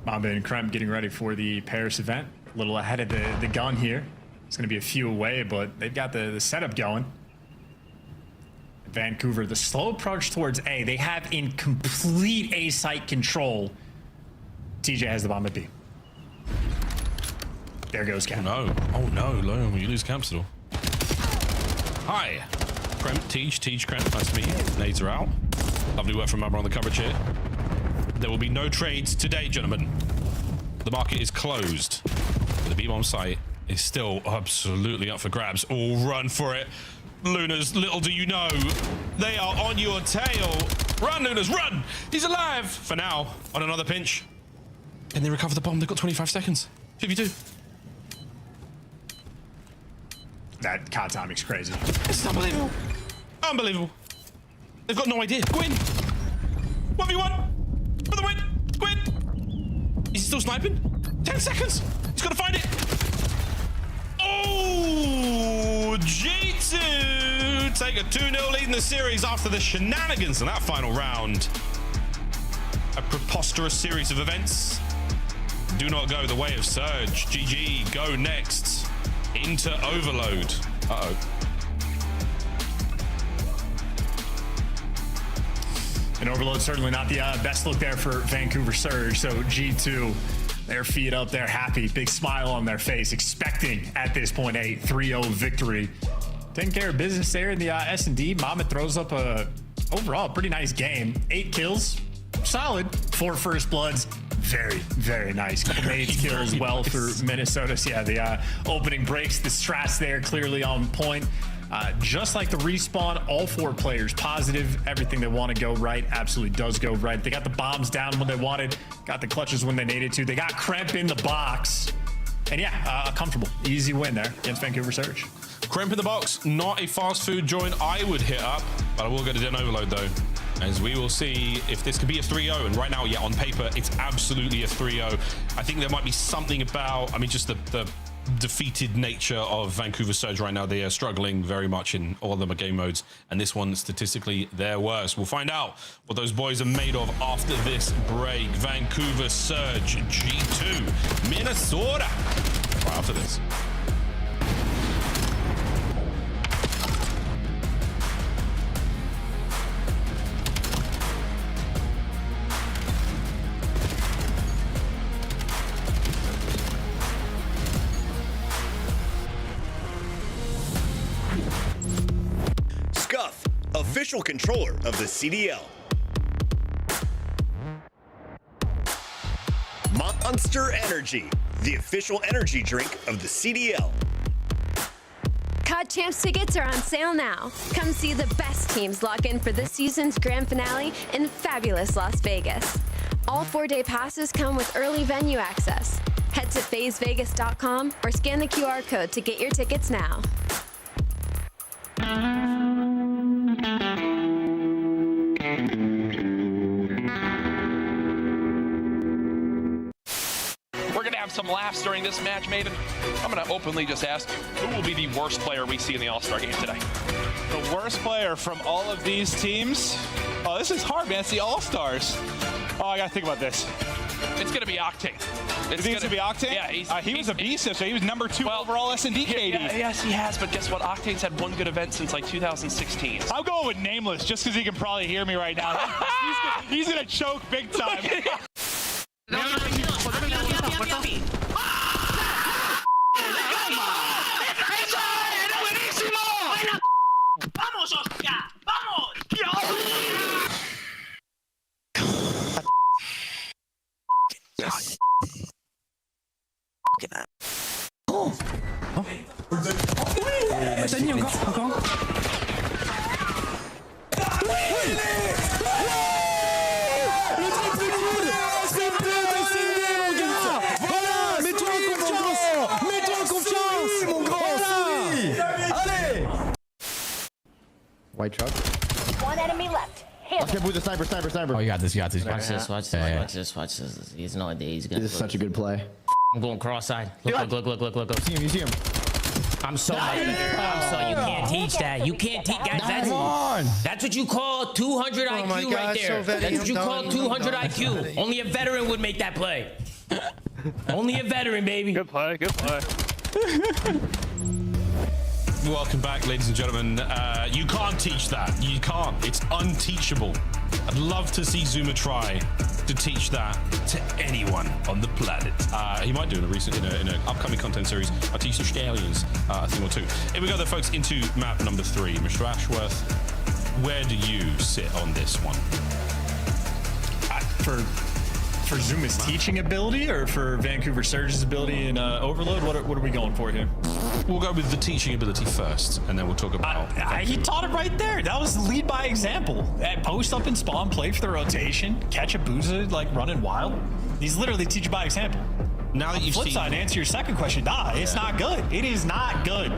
Mamba and Kremp getting ready for the Paris event. A little ahead of the gun here. It's going to be a few away, but they've got the setup going. Vancouver, the slow approach towards A. They have in complete A site control. TJ has the bomb at B. There goes Cap. Oh no, you lose Capsidal. Hi. Kremp, Teach, Kremp, nice to meet you. Nades are out. Lovely work from Mamba on the coverage here. There will be no trades today, gentlemen. The market is closed. The B-bomb site is still absolutely up for grabs. Oh, run for it. Lunas, little do you know, they are on your tail. Run, Lunas, run! He's alive for now on another pinch. And they recover the bomb. They've got 25 seconds. 52. That COD timing's crazy. It's unbelievable. Unbelievable. They've got no idea. Gwyn. 1v1. For the win. Gwyn. Is he still sniping? 10 seconds. He's got to find it. Oh, G2 take a 2-0 lead in the series after the shenanigans in that final round. A preposterous series of events. Do not go the way of Surge. GG, go next into Overload. Uh-oh. And Overload certainly not the best look there for Vancouver Surge. So G2, their feet up there, happy, big smile on their face, expecting at this point a 3-0 victory. Taking care of business there in the S&D. Mama throws up a overall pretty nice game. 8 kills, solid. 4 first bloods, very, very nice. Couple nades kill as well for Minnesota. So yeah, the opening breaks, the strats there clearly on point. Just like the respawn, all 4 players positive. Everything they want to go right absolutely does go right. They got the bombs down when they wanted, got the clutches when they needed to. They got Kremp in the box. And yeah, a comfortable, easy win there against Vancouver Surge. Kremp in the box, not a fast food joint I would hit up, but I will go to Den Overload though, as we will see if this could be a 3-0. And right now, yeah, on paper, it's absolutely a 3-0. I think there might be something about, I mean, just the defeated nature of Vancouver Surge right now. They are struggling very much in all of them game modes, and this one statistically their worst. We'll find out what those boys are made of after this break. Vancouver Surge G2 Minnesota right after this. official controller of the CDL. Monster Energy, the official energy drink of the CDL. COD Champs tickets are on sale now. Come see the best teams lock in for this season's grand finale in fabulous Las Vegas. All 4-day passes come with early venue access. Head to FaZeVegas.com or scan the QR code to get your tickets now. We're going to have some laughs during this match, Maven. I'm going to openly just ask, who will be the worst player we see in the All-Star game today? The worst player from all of these teams? Oh, this is hard, man. It's the All-Stars. Oh, I got to think about this. It's going to be Octane. It's going to be Octane? Yeah. He was a beast, so he was number 2 overall S&D KD. Yes, he has, but guess what? Octane's had one good event since like 2016. I'm going with Nameless just because he can probably hear me right now. He's going to choke big time. ¡Vamos, Oscar! ¡Vamos! White truck. One enemy left. Okay, Boo, the sniper. Oh, you got this. Watch this, Watch this. He has no idea he's gonna. This is such a good play. I'm going cross-eyed. Look. You see him. I'm so you can't teach that. You can't teach, guys. That's what you call 200 IQ right there. That's what you call 200 IQ. Only a veteran would make that play. Only a veteran, baby. Good play. Welcome back, ladies and gentlemen. You can't teach that. You can't. It's unteachable. I'd love to see Zuma try to teach that to anyone on the planet. He might do in an upcoming content series. I'll teach some stallions a thing or two. Here we go, then, folks, into map number 3. Mr. Ashworth, where do you sit on this one? For Zuma's teaching ability or for Vancouver Surge's ability in Overload? What are we going for here? We'll go with the teaching ability first, and then we'll talk about... he taught it right there. That was lead by example. Post up and spawn, play for the rotation, catch a Booza like running wild. He's literally teaching by example. Now that you've flip seen... side, to answer your second question, it's not good. It is not good.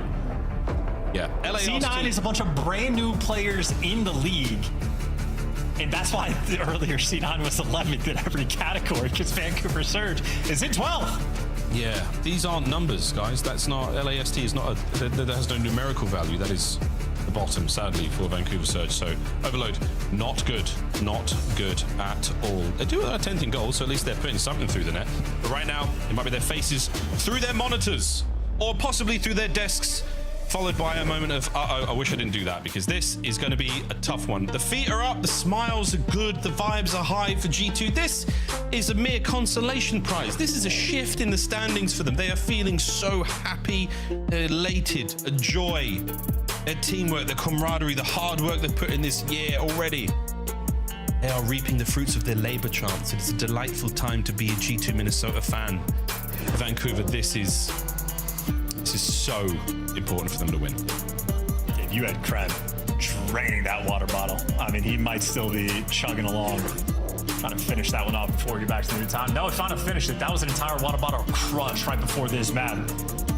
Yeah. C9 is a bunch of brand new players in the league. And that's why earlier C9 was 11th in every category, because Vancouver Surge is in 12th. Yeah, these aren't numbers, guys. That's not... LAST is not that has no numerical value. That is the bottom, sadly, for Vancouver Surge. So, Overload, not good. Not good at all. They do have 10th in goal, so at least they're putting something through the net. But right now, it might be their faces through their monitors, or possibly through their desks, followed by a moment of, uh-oh, I wish I didn't do that, because this is going to be a tough one. The feet are up, the smiles are good, the vibes are high for G2. This is a mere consolation prize. This is a shift in the standings for them. They are feeling so happy, elated, a joy. Their teamwork, their camaraderie, the hard work they've put in this year already. They are reaping the fruits of their labor chance. It's a delightful time to be a G2 Minnesota fan. Vancouver, this is so important for them to win. If you had Kreb draining that water bottle, I mean, he might still be chugging along, trying to finish that one off before we get back to the new time. No, trying to finish it. That was an entire water bottle crush right before this map.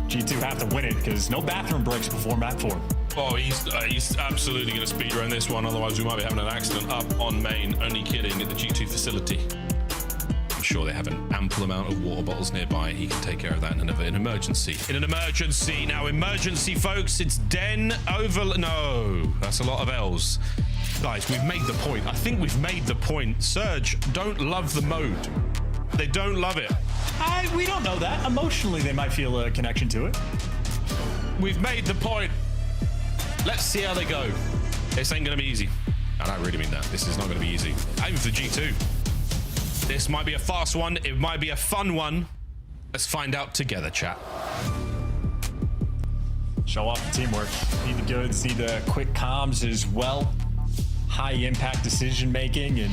G2 have to win it because no bathroom breaks before map 4. Oh, he's absolutely going to speedrun this one. Otherwise, we might be having an accident up on main. Only kidding, at the G2 facility. I'm sure they have an ample amount of water bottles nearby. He can take care of that in an emergency. In an emergency. Now, emergency, folks. It's Den over... No, that's a lot of L's. Guys, we've made the point. I think we've made the point. Surge don't love the mode. They don't love it. We don't know that. Emotionally, they might feel a connection to it. We've made the point. Let's see how they go. This ain't going to be easy. And I really mean that. This is not going to be easy. Even for G2. This might be a fast one. It might be a fun one. Let's find out together, chat. Show off the teamwork. Need the goods, need the quick comms as well. high impact decision making, and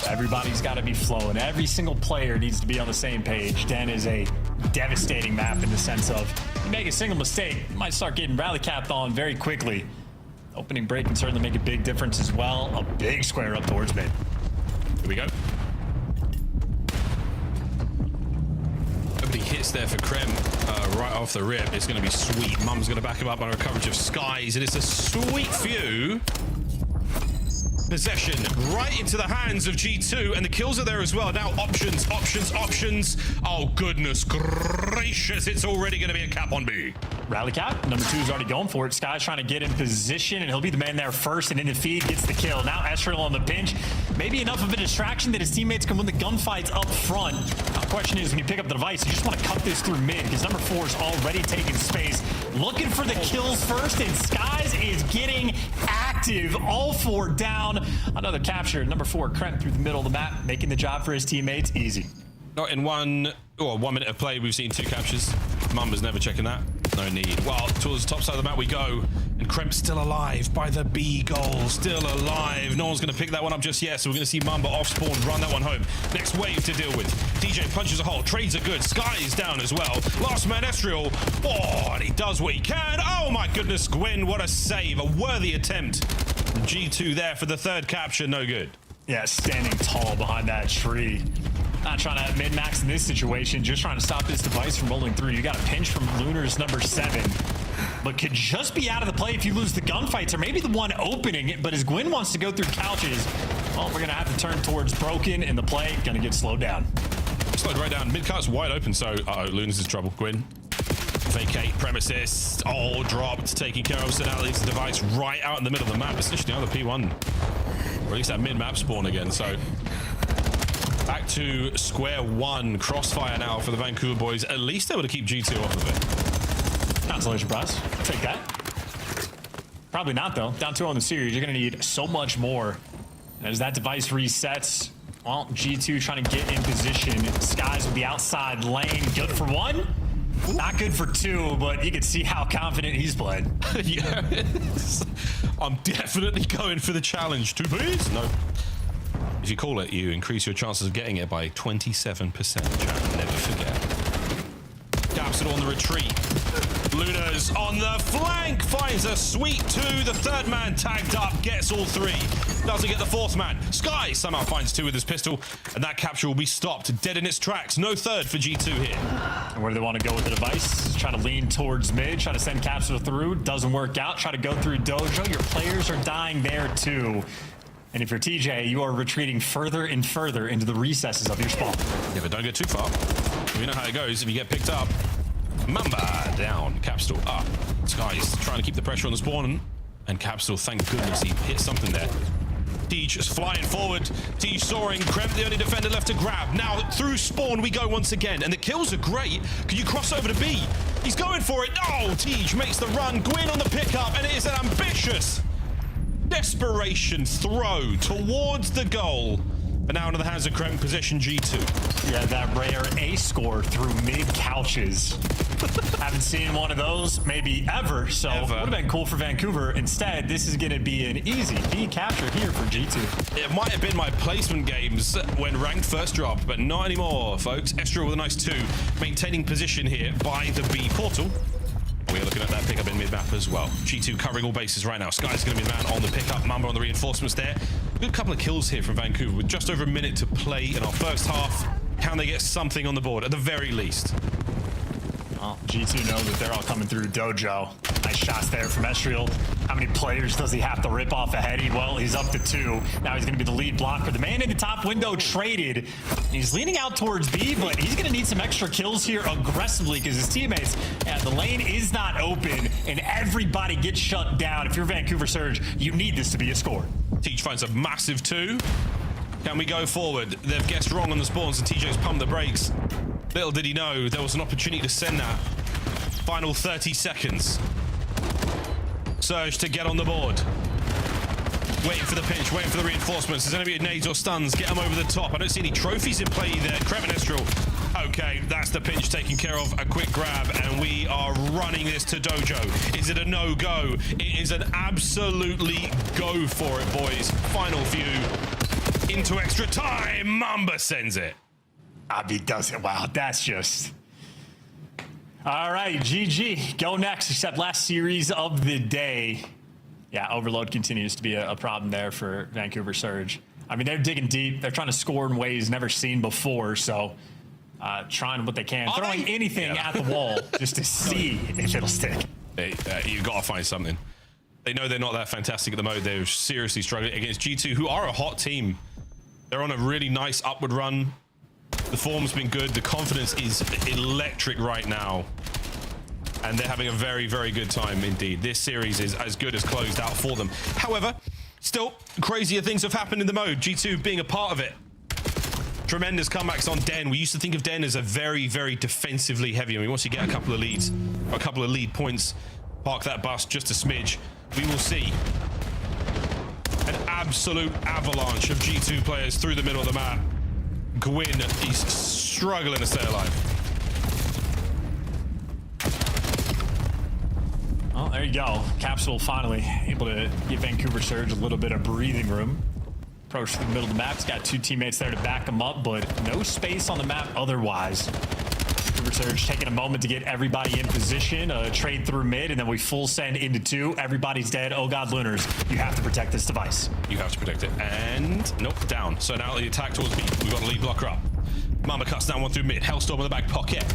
everybody's got to be flowing. Every single player needs to be on the same page. Den is a devastating map in the sense of you make a single mistake, you might start getting rally capped on very quickly. Opening break can certainly make a big difference as well. A big square up towards mid. Here we go. Nobody hits there for Krem right off the rip. It's going to be sweet. Mum's going to back him up on a coverage of Skies, and it's a sweet few. Possession right into the hands of G2, and the kills are there as well. Now options. Oh, goodness gracious. It's already going to be a cap on B. Rally cap. Number 2 is already going for it. Sky's trying to get in position, and he'll be the man there first, and in the feed gets the kill. Now Estrel on the pinch. Maybe enough of a distraction that his teammates can win the gunfights up front. Now, the question is, when you pick up the device, you just want to cut this through mid, because number 4 is already taking space. Looking for the kills first, and Skies is getting active. All 4 down. Another capture. Number 4, Krem through the middle of the map, making the job for his teammates easy. Not in 1 minute of play, we've seen 2 captures. Mumba's never checking that. No need. Well, towards the top side of the map we go. And Kremp's still alive by the B goal. Still alive. No one's going to pick that one up just yet, so we're going to see Mamba off spawn, run that one home. Next wave to deal with. DJ punches a hole. Trades are good. Sky is down as well. Last man, Estriel. Oh, and he does what he can. Oh, my goodness, Gwyn. What a save. A worthy attempt. G2 there for the 3rd capture. No good. Yeah, standing tall behind that tree. Not trying to min-max in this situation, just trying to stop this device from rolling through. You got a pinch from Lunar's number 7, but could just be out of the play if you lose the gunfights, or maybe the one opening it. But as Gwyn wants to go through couches, well, we're going to have to turn towards Broken, and the play going to get slowed down. Slowed right down. Mid-cut's wide open, so Lunar's in trouble. Gwyn. Vacate premises. Oh, dropped. Taking care of St. Ali's device right out in the middle of the map. Essentially on the P1. Or at least that mid-map spawn again, so... Back to square one. Crossfire now for the Vancouver boys. At least able to keep G2 off of it. Consolation prize. Take that. Probably not, though. Down 2 on the series. You're going to need so much more. And as that device resets, well, G2 trying to get in position. Skies with the outside lane. Good for 1. Not good for 2, but you can see how confident he's playing. Yes. I'm definitely going for the challenge. 2 Bs? No. If you call it, you increase your chances of getting it by 27%. Chat, never forget. Capsule on the retreat. Luna's on the flank, finds a sweet 2. The 3rd man tagged up, gets all 3. Doesn't get the 4th man. Sky somehow finds 2 with his pistol, and that capture will be stopped, dead in its tracks. No 3rd for G2 here. And where do they want to go with the device? Try to lean towards mid, try to send capsule through. Doesn't work out. Try to go through Dojo. Your players are dying there too. And if you're TJ, you are retreating further and further into the recesses of your spawn. Yeah, but don't get too far. You know how it goes. If you get picked up, Mamba down, Capsule up. Sky's trying to keep the pressure on the spawn, and Capsule, thank goodness, he hit something there. Tej is flying forward. Tej soaring. Kremp, the only defender left to grab. Now through spawn we go once again, and the kills are great. Can you cross over to B? He's going for it. Oh, Tej makes the run. Gwyn on the pickup, and it is an ambitious desperation throw towards the goal. But now into the hands of Kremp, possession G2. Yeah, that rare ace score through mid couches. Haven't seen one of those maybe ever, so would have been cool for Vancouver. Instead, this is going to be an easy B capture here for G2. It might have been my placement games when ranked first dropped, but not anymore, folks. Estrel with a nice 2, maintaining position here by the B portal. We're looking at that pickup in mid-map as well. G2 covering all bases right now. Sky's going to be the man on the pickup. Mamba on the reinforcements there. Good couple of kills here from Vancouver with just over a minute to play in our first half. Can they get something on the board at the very least? Well, G2 know that they're all coming through Dojo. Nice shots there from Estriel. How many players does he have to rip off ahead? Well, he's up to 2. Now he's going to be the lead blocker. The man in the top window traded. He's leaning out towards B, but he's going to need some extra kills here aggressively because his teammates, the lane is not open and everybody gets shut down. If you're Vancouver Surge, you need this to be a score. Tej finds a massive 2. Can we go forward? They've guessed wrong on the spawns and TJ's pumped the brakes. Little did he know there was an opportunity to send that. Final 30 seconds. Surge to get on the board. Waiting for the pinch, waiting for the reinforcements. There's going to be nades or stuns. Get them over the top. I don't see any trophies in play there. Kremp and Estrel Okay, that's the pinch taken care of. A quick grab, and we are running this to Dojo. Is it a no-go? It is an absolutely go for it, boys. Final few into extra time. Mamba sends it. Abby does it. Wow, that's just... All right, GG. Go next, except last series of the day. Yeah, overload continues to be a problem there for Vancouver Surge. I mean, they're digging deep. They're trying to score in ways never seen before, so trying what they can. Throwing anything at the wall just to see if it'll stick. You got to find something. They know they're not that fantastic at the moment. They're seriously struggling against G2, who are a hot team. They're on a really nice upward run. The form's been good. The confidence is electric right now. And they're having a very, very good time indeed. This series is as good as closed out for them. However, still crazier things have happened in the mode. G2 being a part of it. Tremendous comebacks on Den. We used to think of Den as a very, very defensively heavy. I mean, once you get a couple of leads, a couple of lead points, park that bus just a smidge, we will see an absolute avalanche of G2 players through the middle of the map. Gwyn is struggling to stay alive. Well, there you go. Capsule finally able to give Vancouver Surge a little bit of breathing room. Approach to the middle of the map. He's got two teammates there to back him up, but no space on the map otherwise. Vancouver Surge taking a moment to get everybody in position, trade through mid, and then we full send into two. Everybody's dead. Oh God, Lunars, you have to protect this device. You have to protect it. And nope, down. So now the attack towards B. We've got a lead blocker up. Mamba cuts down one through mid. Hellstorm in the back pocket.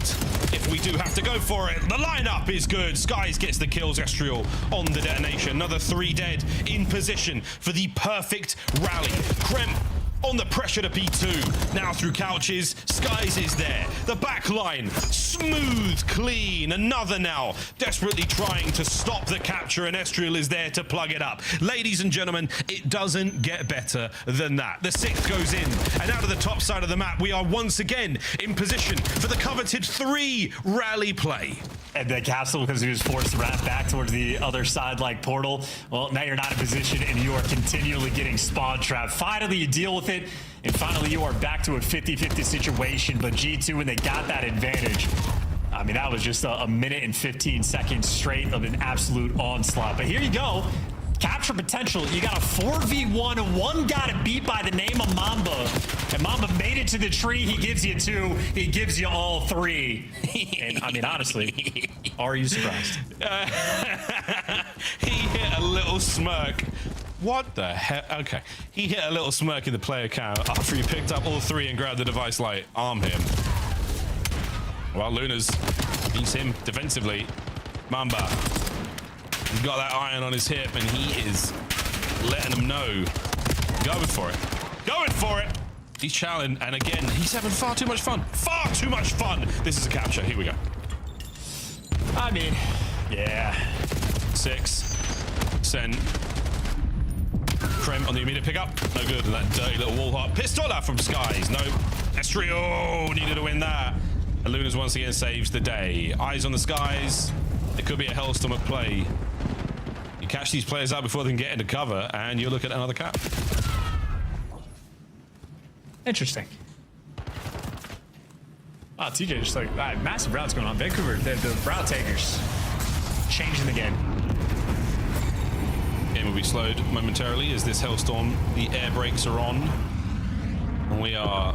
If we do have to go for it, the lineup is good. Skies gets the kills. Estriel on the detonation. Another 3 dead in position for the perfect rally. Krem on the pressure to P2. Now through couches. Skies is there. The back line. Smooth, clean. Another now. Desperately trying to stop the capture, and Estriel is there to plug it up. Ladies and gentlemen, it doesn't get better than that. The 6th goes in, and out of the top side of the map, we are once again in position for the coveted 3 rally play. And the Capsule, because he was forced to wrap back towards the other side like Portal. Well, now you're not in position, and you are continually getting spawn trapped. Finally, you deal with it, and finally you are back to a 50-50 situation. But G2, when they got that advantage, I mean, that was just a minute and 15 seconds straight of an absolute onslaught. But here you go. Capture potential. You got a 4v1, and one got it beat by the name of Mamba. And Mamba made it to the tree. He gives you 2. He gives you all 3. And I mean, honestly, are you surprised? He hit a little smirk. What the heck? Okay. He hit a little smirk in the player count after he picked up all 3 and grabbed the device light. Arm him. Well, Luna's beats him defensively. Mamba. He's got that iron on his hip, and he is letting them know. Going for it. Going for it. He's challenging, and again, he's having far too much fun. Far too much fun. This is a capture. Here we go. I mean, yeah. 6. Send. Krem on the immediate pickup. No good. And that dirty little wall hop. Pistola from Skies. No. Estriel needed to win that. And Lunas once again saves the day. Eyes on the Skies. It could be a Hellstorm at play. You catch these players out before they can get into cover, and you look at another cap. Interesting. Wow, TJ just like massive routes going on. Vancouver, the route takers changing the game. Game will be slowed momentarily as this Hellstorm, the air brakes are on. And we are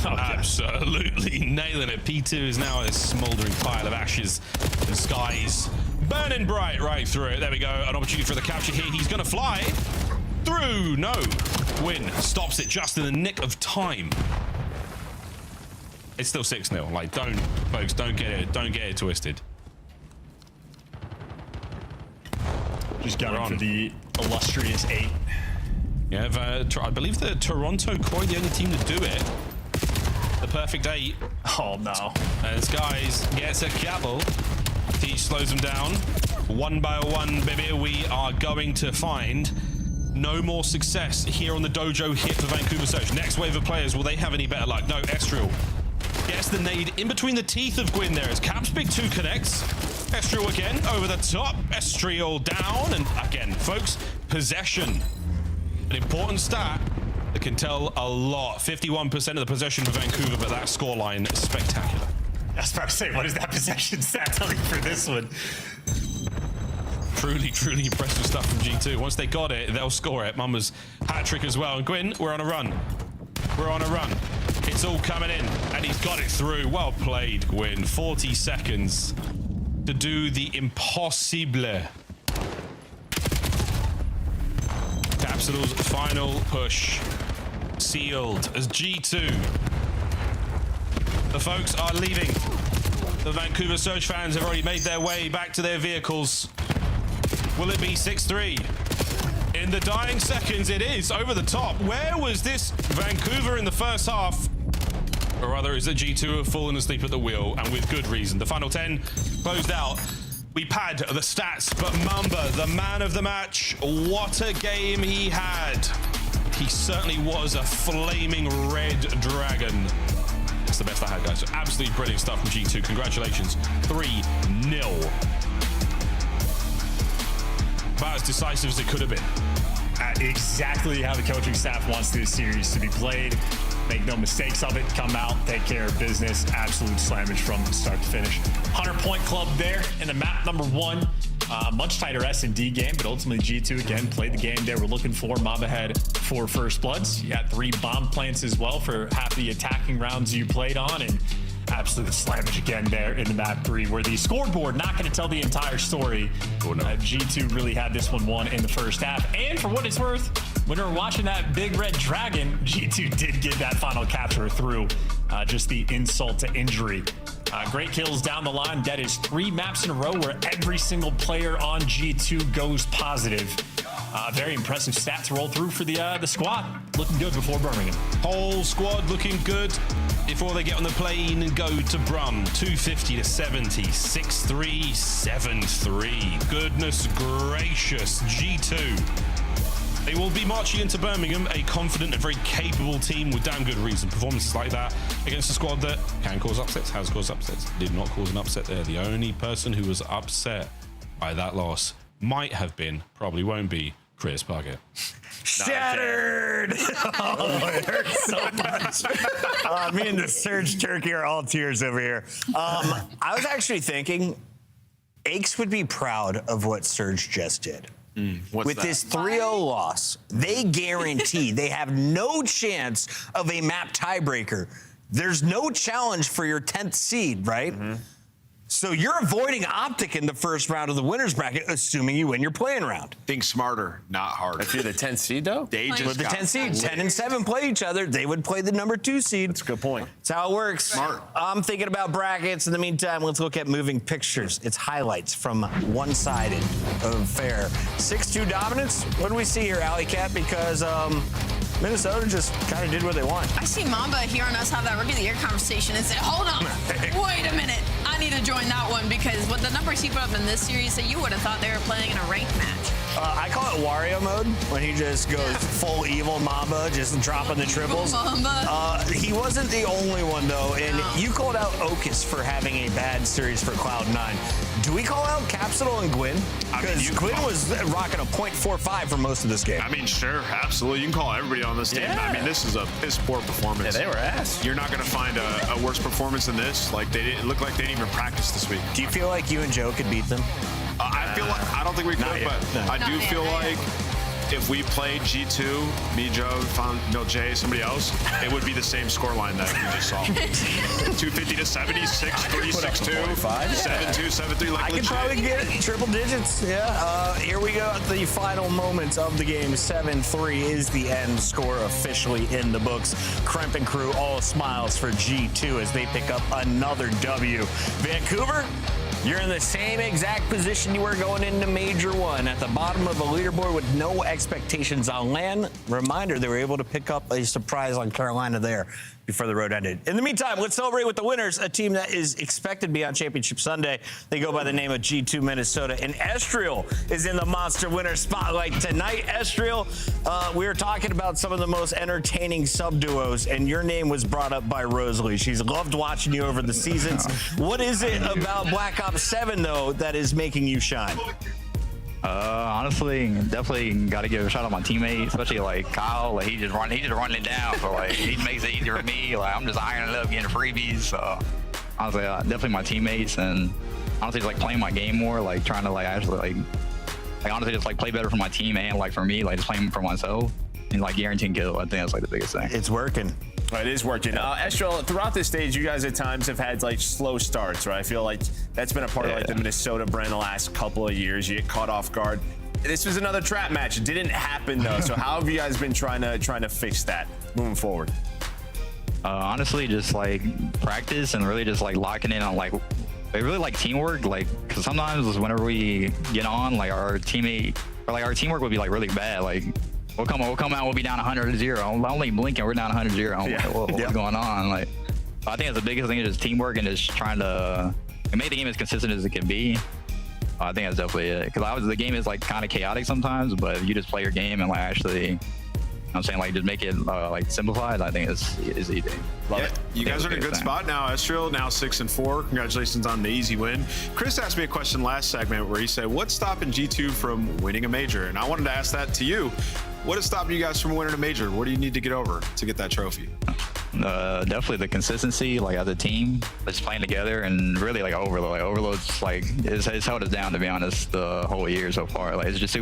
absolutely nailing it. P2 is now a smoldering pile of ashes, and Skies burning bright right through it. There we go. An opportunity for the capture here. He's going to fly through. No. Win stops it just in the nick of time. It's still 6-0. Like, folks, don't get it twisted. Just got for the illustrious 8. Yeah, I believe the Toronto Koi, the only team to do it. The perfect 8. Oh no. And Skies gets a couple. He slows them down. 1 by 1, baby. We are going to find no more success here on the Dojo hit for Vancouver Surge. Next wave of players, will they have any better luck? No, Estriel gets the nade in between the teeth of Gwyn there as Cap's Big 2 connects. Estriel again over the top. Estriel down. And again, folks, possession. An important stat It can tell a lot. 51% of the possession for Vancouver, but that scoreline is spectacular. I was about to say, what is that possession stat telling for this one? Truly, truly impressive stuff from G2. Once they got it, they'll score it. Mama's hat trick as well. And Gwyn, we're on a run. We're on a run. It's all coming in, and he's got it through. Well played, Gwyn. 40 seconds to do the impossible. Capsule's final push sealed as G2. The folks are leaving. The Vancouver Surge fans have already made their way back to their vehicles. Will it be 6-3? In the dying seconds, it is over the top. Where was this Vancouver in the first half? Or rather, is it G2 who have fallen asleep at the wheel, and with good reason. The final 10 closed out. We pad the stats, but Mamba, the man of the match, what a game he had. He certainly was a flaming red dragon. It's the best I had, guys. Absolutely brilliant stuff from G2. Congratulations. 3-0. About as decisive as it could have been. Exactly how the coaching staff wants this series to be played. Make no mistakes of it. Come out, take care of business. Absolute slammage from start to finish. 100-point club there in the map number 1. Much tighter S&D game, but ultimately G2 again played the game they were looking for. Mamba had 4 first bloods. You had 3 bomb plants as well for half the attacking rounds you played on, and absolute slammage again there in the map 3, where the scoreboard not going to tell the entire story. Oh, no. G2 really had this one won in the first half, and for what it's worth, when we were watching that big red dragon, G2 did get that final capture through. Just the insult to injury. Great kills down the line. That is 3 maps in a row where every single player on G2 goes positive. Very impressive stats to roll through for the squad. Looking good before Birmingham. Whole squad looking good before they get on the plane and go to Brum. 250 to 70, 6-3, 7-3. Goodness gracious, G2. They will be marching into Birmingham, a confident and very capable team with damn good reason. Performances like that against a squad that can cause upsets, has caused upsets, did not cause an upset there. The only person who was upset by that loss might have been, probably won't be, Chris Puckett. Shattered! Oh, it hurts so much. Me and the Surge Turkey are all tears over here. I was actually thinking Aches would be proud of what Surge just did. With this 3-0 loss, they guarantee they have no chance of a map tiebreaker. There's no challenge for your 10th seed, right? So you're avoiding Optic in the first round of the winner's bracket, assuming you win your playing round. Think smarter, not harder. If you're the 10th seed, though? They just with the 10th seed, 10 and 7 play each other. They would play the number 2 seed. That's a good point. That's how it works. Smart. I'm thinking about brackets. In the meantime, let's look at moving pictures. It's highlights from one-sided of fair. 6-2 dominance. What do we see here, Alley Cat? Because Minnesota just kind of did what they want. I see Mamba here on us have that Rookie of the Year conversation and say, hold on, wait a minute. I need to join that one because with the numbers he put up in this series, you would have thought they were playing in a ranked match. I call it Wario mode when he just goes full evil Mamba, just dropping the triples. He wasn't the only one, though, and you called out Okus for having a bad series for Cloud9. Do we call out Capsule and Gwyn? Because Gwyn was rocking a .45 for most of this game. I mean, sure, absolutely. You can call everybody on this team. I mean, this is a piss poor performance. Yeah, they were ass. You're not going to find a worse performance than this. Like, it looked like they didn't even practice this week. Do you feel like you and Joe could beat them? I don't think we could, but I do feel like if we played G2, me, Joe, Jay, somebody else, it would be the same scoreline that we just saw. 250 to 70, 6-3, 6-2, 7-2, 7-3. Like, I could probably get triple digits. Yeah. Here we go at the final moments of the game. 7-3 is the end score officially in the books. Kremp and crew all smiles for G2 as they pick up another W. Vancouver, you're in the same exact position you were going into Major 1, at the bottom of the leaderboard with no expectations on land. Reminder, they were able to pick up a surprise on Carolina there before the road ended. In the meantime, let's celebrate with the winners, a team that is expected to be on Championship Sunday. They go by the name of G2 Minnesota, and Estriel is in the Monster Winner Spotlight tonight. Estriel, we were talking about some of the most entertaining sub-duos, and your name was brought up by Rosalie. She's loved watching you over the seasons. What is it about Black Ops 7, though, that is making you shine? Honestly, definitely got to give a shout out to my teammate, especially like Kyle. Like he just running it down. So like he makes it easier for me. Like I'm just ironing it up, getting freebies. So honestly, definitely my teammates, and honestly just like playing my game more, like trying to like actually like honestly just like play better for my team and like for me, like just playing for myself and like guaranteeing kill. I think that's like the biggest thing. It's working. It is working. Estrel, throughout this stage, you guys at times have had like slow starts, right? I feel like that's been a part of like the Minnesota brand the last couple of years. You get caught off guard. This was another trap match. It didn't happen though. So how have you guys been trying to fix that moving forward? Honestly, just like practice and really just like locking in on like really like teamwork. Like, cause sometimes whenever we get on, like our teamwork would be like really bad. Like we'll come out, we'll be down 100-0. I'm only blinking, we're down 100-0. I'm like, what's going on? Like, I think that's the biggest thing is just teamwork and just trying to make the game as consistent as it can be. I think that's definitely it. Because the game is like kind of chaotic sometimes, but if you just play your game and like actually, I'm saying like just make it like simplified, I think it's easy. Love it. You guys are in a good spot now. Estrel now 6-4. Congratulations on the easy win. Chris asked me a question last segment where he said, "What's stopping G2 from winning a major?" And I wanted to ask that to you. What is stopping you guys from winning a major? What do you need to get over to get that trophy? Definitely the consistency, like as a team, just playing together, and really like Overload. Like Overload's like it's held us down, to be honest, the whole year so far. Like it's just a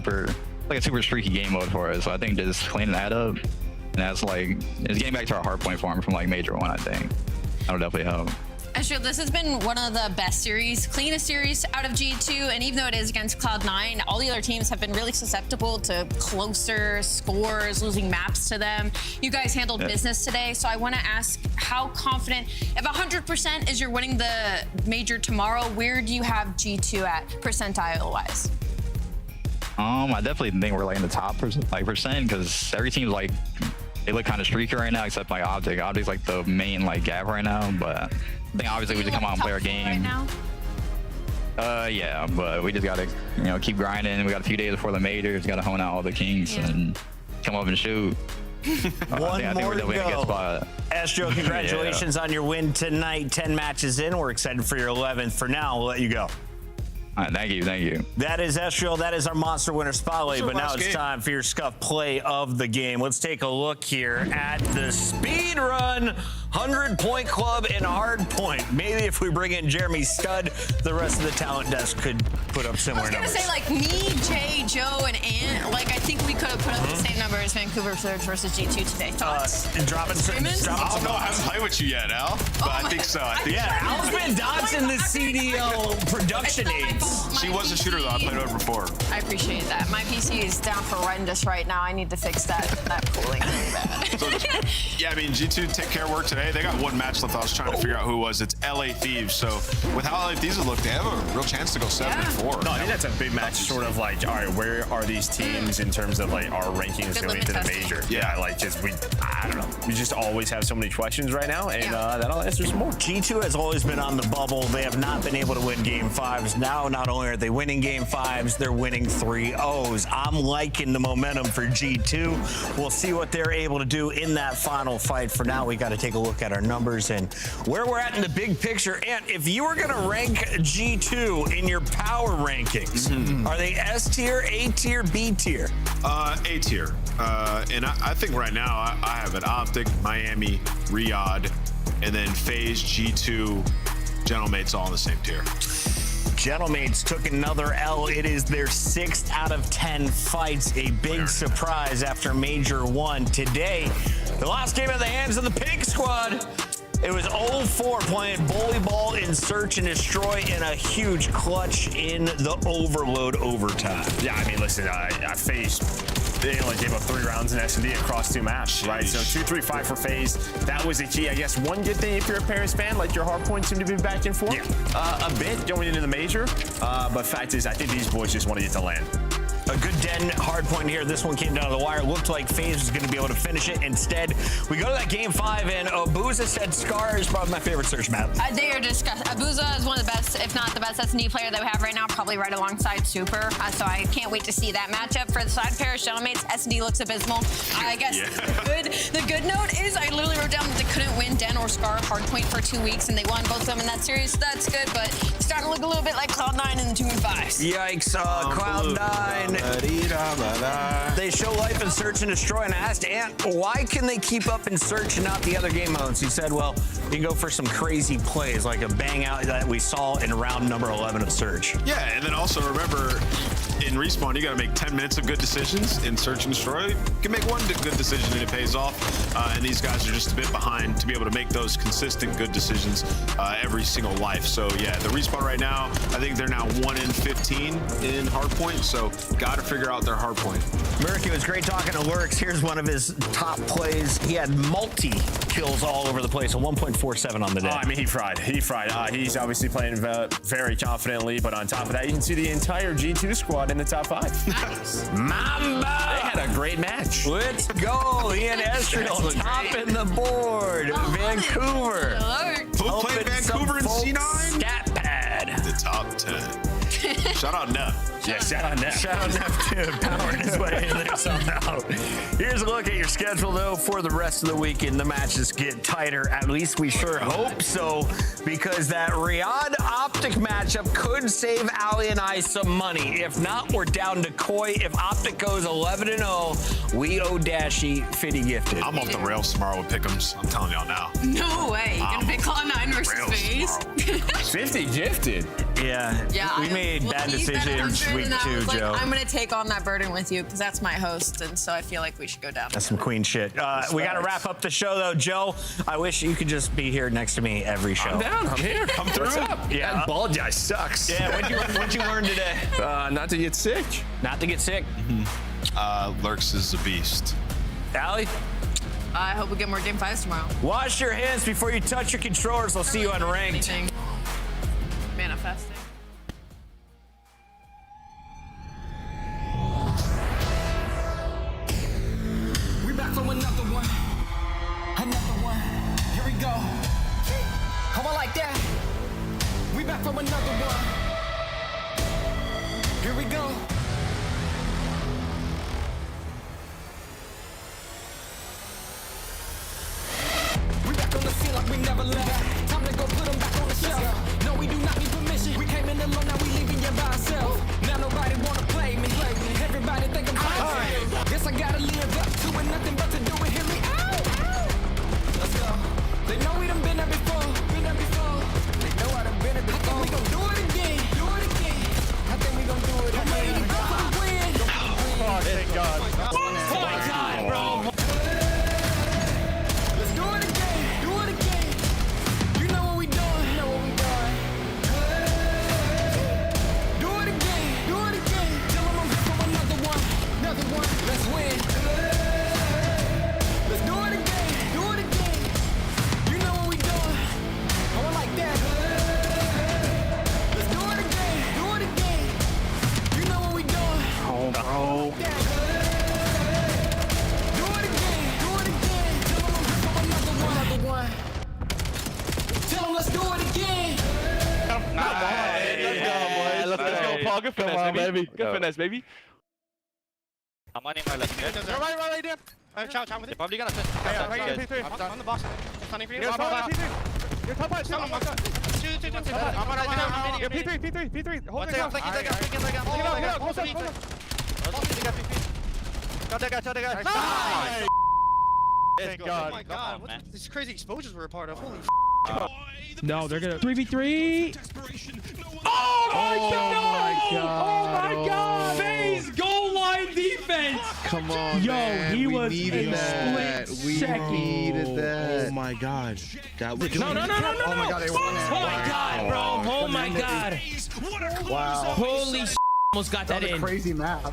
super streaky game mode for us. So I think just cleaning that up, and that's like it's getting back to our hard point farm from like Major 1. I think that'll definitely help. Estrel, this has been one of the best series, cleanest series out of G2, and even though it is against Cloud9, all the other teams have been really susceptible to closer scores, losing maps to them. You guys handled business today, so I want to ask how confident, if 100% is you're winning the major tomorrow, where do you have G2 at percentile-wise? I definitely think we're like in the top percent, because every team's like, they look kind of streaky right now, except like Optic. Optic's like the main like gap right now, but I think obviously we just come out and play our game. Right now? Yeah, but we just gotta, keep grinding. We got a few days before the major. Just gotta hone out all the kinks and come up and shoot. One more to go. Estrel, congratulations on your win tonight. 10 matches in. We're excited for your 11th. For now, we'll let you go. All right, thank you. That is Estrel. That is our Monster Winner Spotlight. But now it's time for your Scuff play of the game. Let's take a look here at the speed run 100-point club in hard point. Maybe if we bring in Jeremy Stud, the rest of the talent desk could put up similar numbers. I was gonna say, like, me, Jay, Joe, and Ant, like, I think we could have put up the same number as Vancouver Surge versus G2 today. Thoughts? Dropping some I don't know. I haven't played with you yet, Al, but I think so. Al's been dodging the CDL production aids. She was a shooter, though. I played with her before. I appreciate that. My PC is down for horrendous right now. I need to fix that cooling really bad. So, yeah, I mean, G2 take care of work today. They got one match left. I was trying to figure out who it was. It's LA Thieves. So with how LA Thieves look, they have a real chance to go 7-4. No, I think that's a big match. Sort of like, all right, where are these teams in terms of like our rankings going into the major? Yeah, like I don't know. We just always have so many questions right now, and that'll answer some more. G2 has always been on the bubble. They have not been able to win Game 5s. Now, not only are they winning Game 5s, they're winning 3-0s. I'm liking the momentum for G2. We'll see what they're able to do in that final fight. For now, we got to take a look at our numbers and where we're at in the big picture. And if you were going to rank G2 in your power rankings, are they S tier, A tier, B tier? A tier. And I think right now I have an Optic, Miami, Riyadh, and then FaZe, G2, Gentlemates all in the same tier. Gentlemates took another L. It is their 6th out of 10 fights. A big surprise after Major 1. Today, the last game in the hands of the Pink Squad. It was 0-4 playing bully ball in search and destroy in a huge clutch in the Overload overtime. Yeah, I mean, listen, FaZe, they only gave up 3 rounds in S&D across 2 maps, right? So 2-3-5 for FaZe. That was the key. I guess one good thing if you're a Paris fan, like your hard points seem to be back and forth a bit going into the major. But fact is, I think these boys just want to get to land. A good den hard point here. This one came down to the wire. Looked like FaZe was going to be able to finish it. Instead, we go to that Game 5, and Abuza said Scar is probably my favorite search map. They are disgusting. Abuza is one of the best, if not the best S&D player that we have right now, probably right alongside Super. So I can't wait to see that matchup. For the side pair of Gentlemates, S&D looks abysmal. I guess the good note is I literally wrote down that they couldn't win Den or Scar hardpoint for 2 weeks, and they won both of them in that series. So that's good, but starting to look a little bit like Cloud9 in the 2v5s. Yikes, Cloud9. They show life in Search and Destroy, and I asked Ant, why can they keep up in Search and not the other game modes? He said, well, you can go for some crazy plays, like a bang out that we saw in round number 11 of Search. Yeah, and then also remember, in Respawn, you got to make 10 minutes of good decisions. In Search and Destroy, you can make one good decision and it pays off. And these guys are just a bit behind to be able to make those consistent good decisions every single life. So yeah, the Respawn right now, I think they're now 1 in 15 in hardpoint. So got to figure out their hardpoint. Murky, it was great talking to Lurks. Here's one of his top plays. He had multi-kills all over the place, a 1.47 on the day. Oh, I mean, he fried. He's obviously playing very confidently, but on top of that, you can see the entire G2 squad in the top 5. Nice. Mamba! They had a great match. Let's go. He and Estriel topping the board. Vancouver. Who played Vancouver in C9? Stat pad. The top 10. Shout out Neff. Yeah, shout out Neff. Shout out Neff, too. Powering his way in there somehow. Here's a look at your schedule, though, for the rest of the weekend. The matches get tighter. At least we sure hope so, because that Riyadh Optic matchup could save Ali and I some money. If not, we're down to Koi. If Optic goes 11-0, we owe Dashy 50 gifted. I'm off the rails tomorrow with Pick'ems. I'm telling y'all now. No way. You're gonna pick Cloud9 versus FaZe. 50 gifted. Yeah. We made bad decisions week 2, Joe. I'm gonna take on that burden with you because that's my host, and so I feel like we should go down. That's some queen shit. We got to wrap up the show, though. Joe, I wish you could just be here next to me every show. I'm down. I'm here. Come through. What's up? Yeah. That bald guy sucks. Yeah, what'd you learn today? Not to get sick. Not to get sick. Lurks is a beast. Allie? I hope we get more game 5s tomorrow. Wash your hands before you touch your controllers. I'll see you on ranked. Manifesting. From another one. Here we go. How I like that. We back from another one. Here we go. We back on the scene like we never left. Time to go put them back on the shelf. No, we do not need permission. We came in alone, now we leaving you by ourselves. Now nobody wanna play me. Everybody think I'm crazy. Guess I gotta live up to it, nothing but to do it. Hear me out. Let's go. They know we done been there before. They know I done been there before. I think we gon' do it again. I think we gon' do it again. I'm ready to go for the win. Oh, thank God. Oh my God, bro. Let's do it again. Do it again. You know what we doing. Do it again. Tell them I'm here for another one. Let's win. Let's do it again. You know what we doing. Oh, I like that. Let's do it again. You know what we doing. Oh, bro. Do it again. Tell them I'm here for another one. Tell them let's do it again. Let's go, Paul. Good finesse, baby. Good finesse, baby. I'm on him, right there. Chow with it. Probably gonna sit. P3. On the box. Stunning for you. You're top right. Tell him. I'm on You're P3. Hold it. Hold that guy. Nice. Thank God. Oh my God. What these crazy exposures we're a part of. Holy No, they're gonna 3v3. Oh my God! FaZe goal line defense. Come on, yo, man. he we was needed that. We needed that. Oh my God. That was No. Oh my God, they won it. Oh my God, bro. Oh my God. Wow. Holy almost got that in. Crazy map.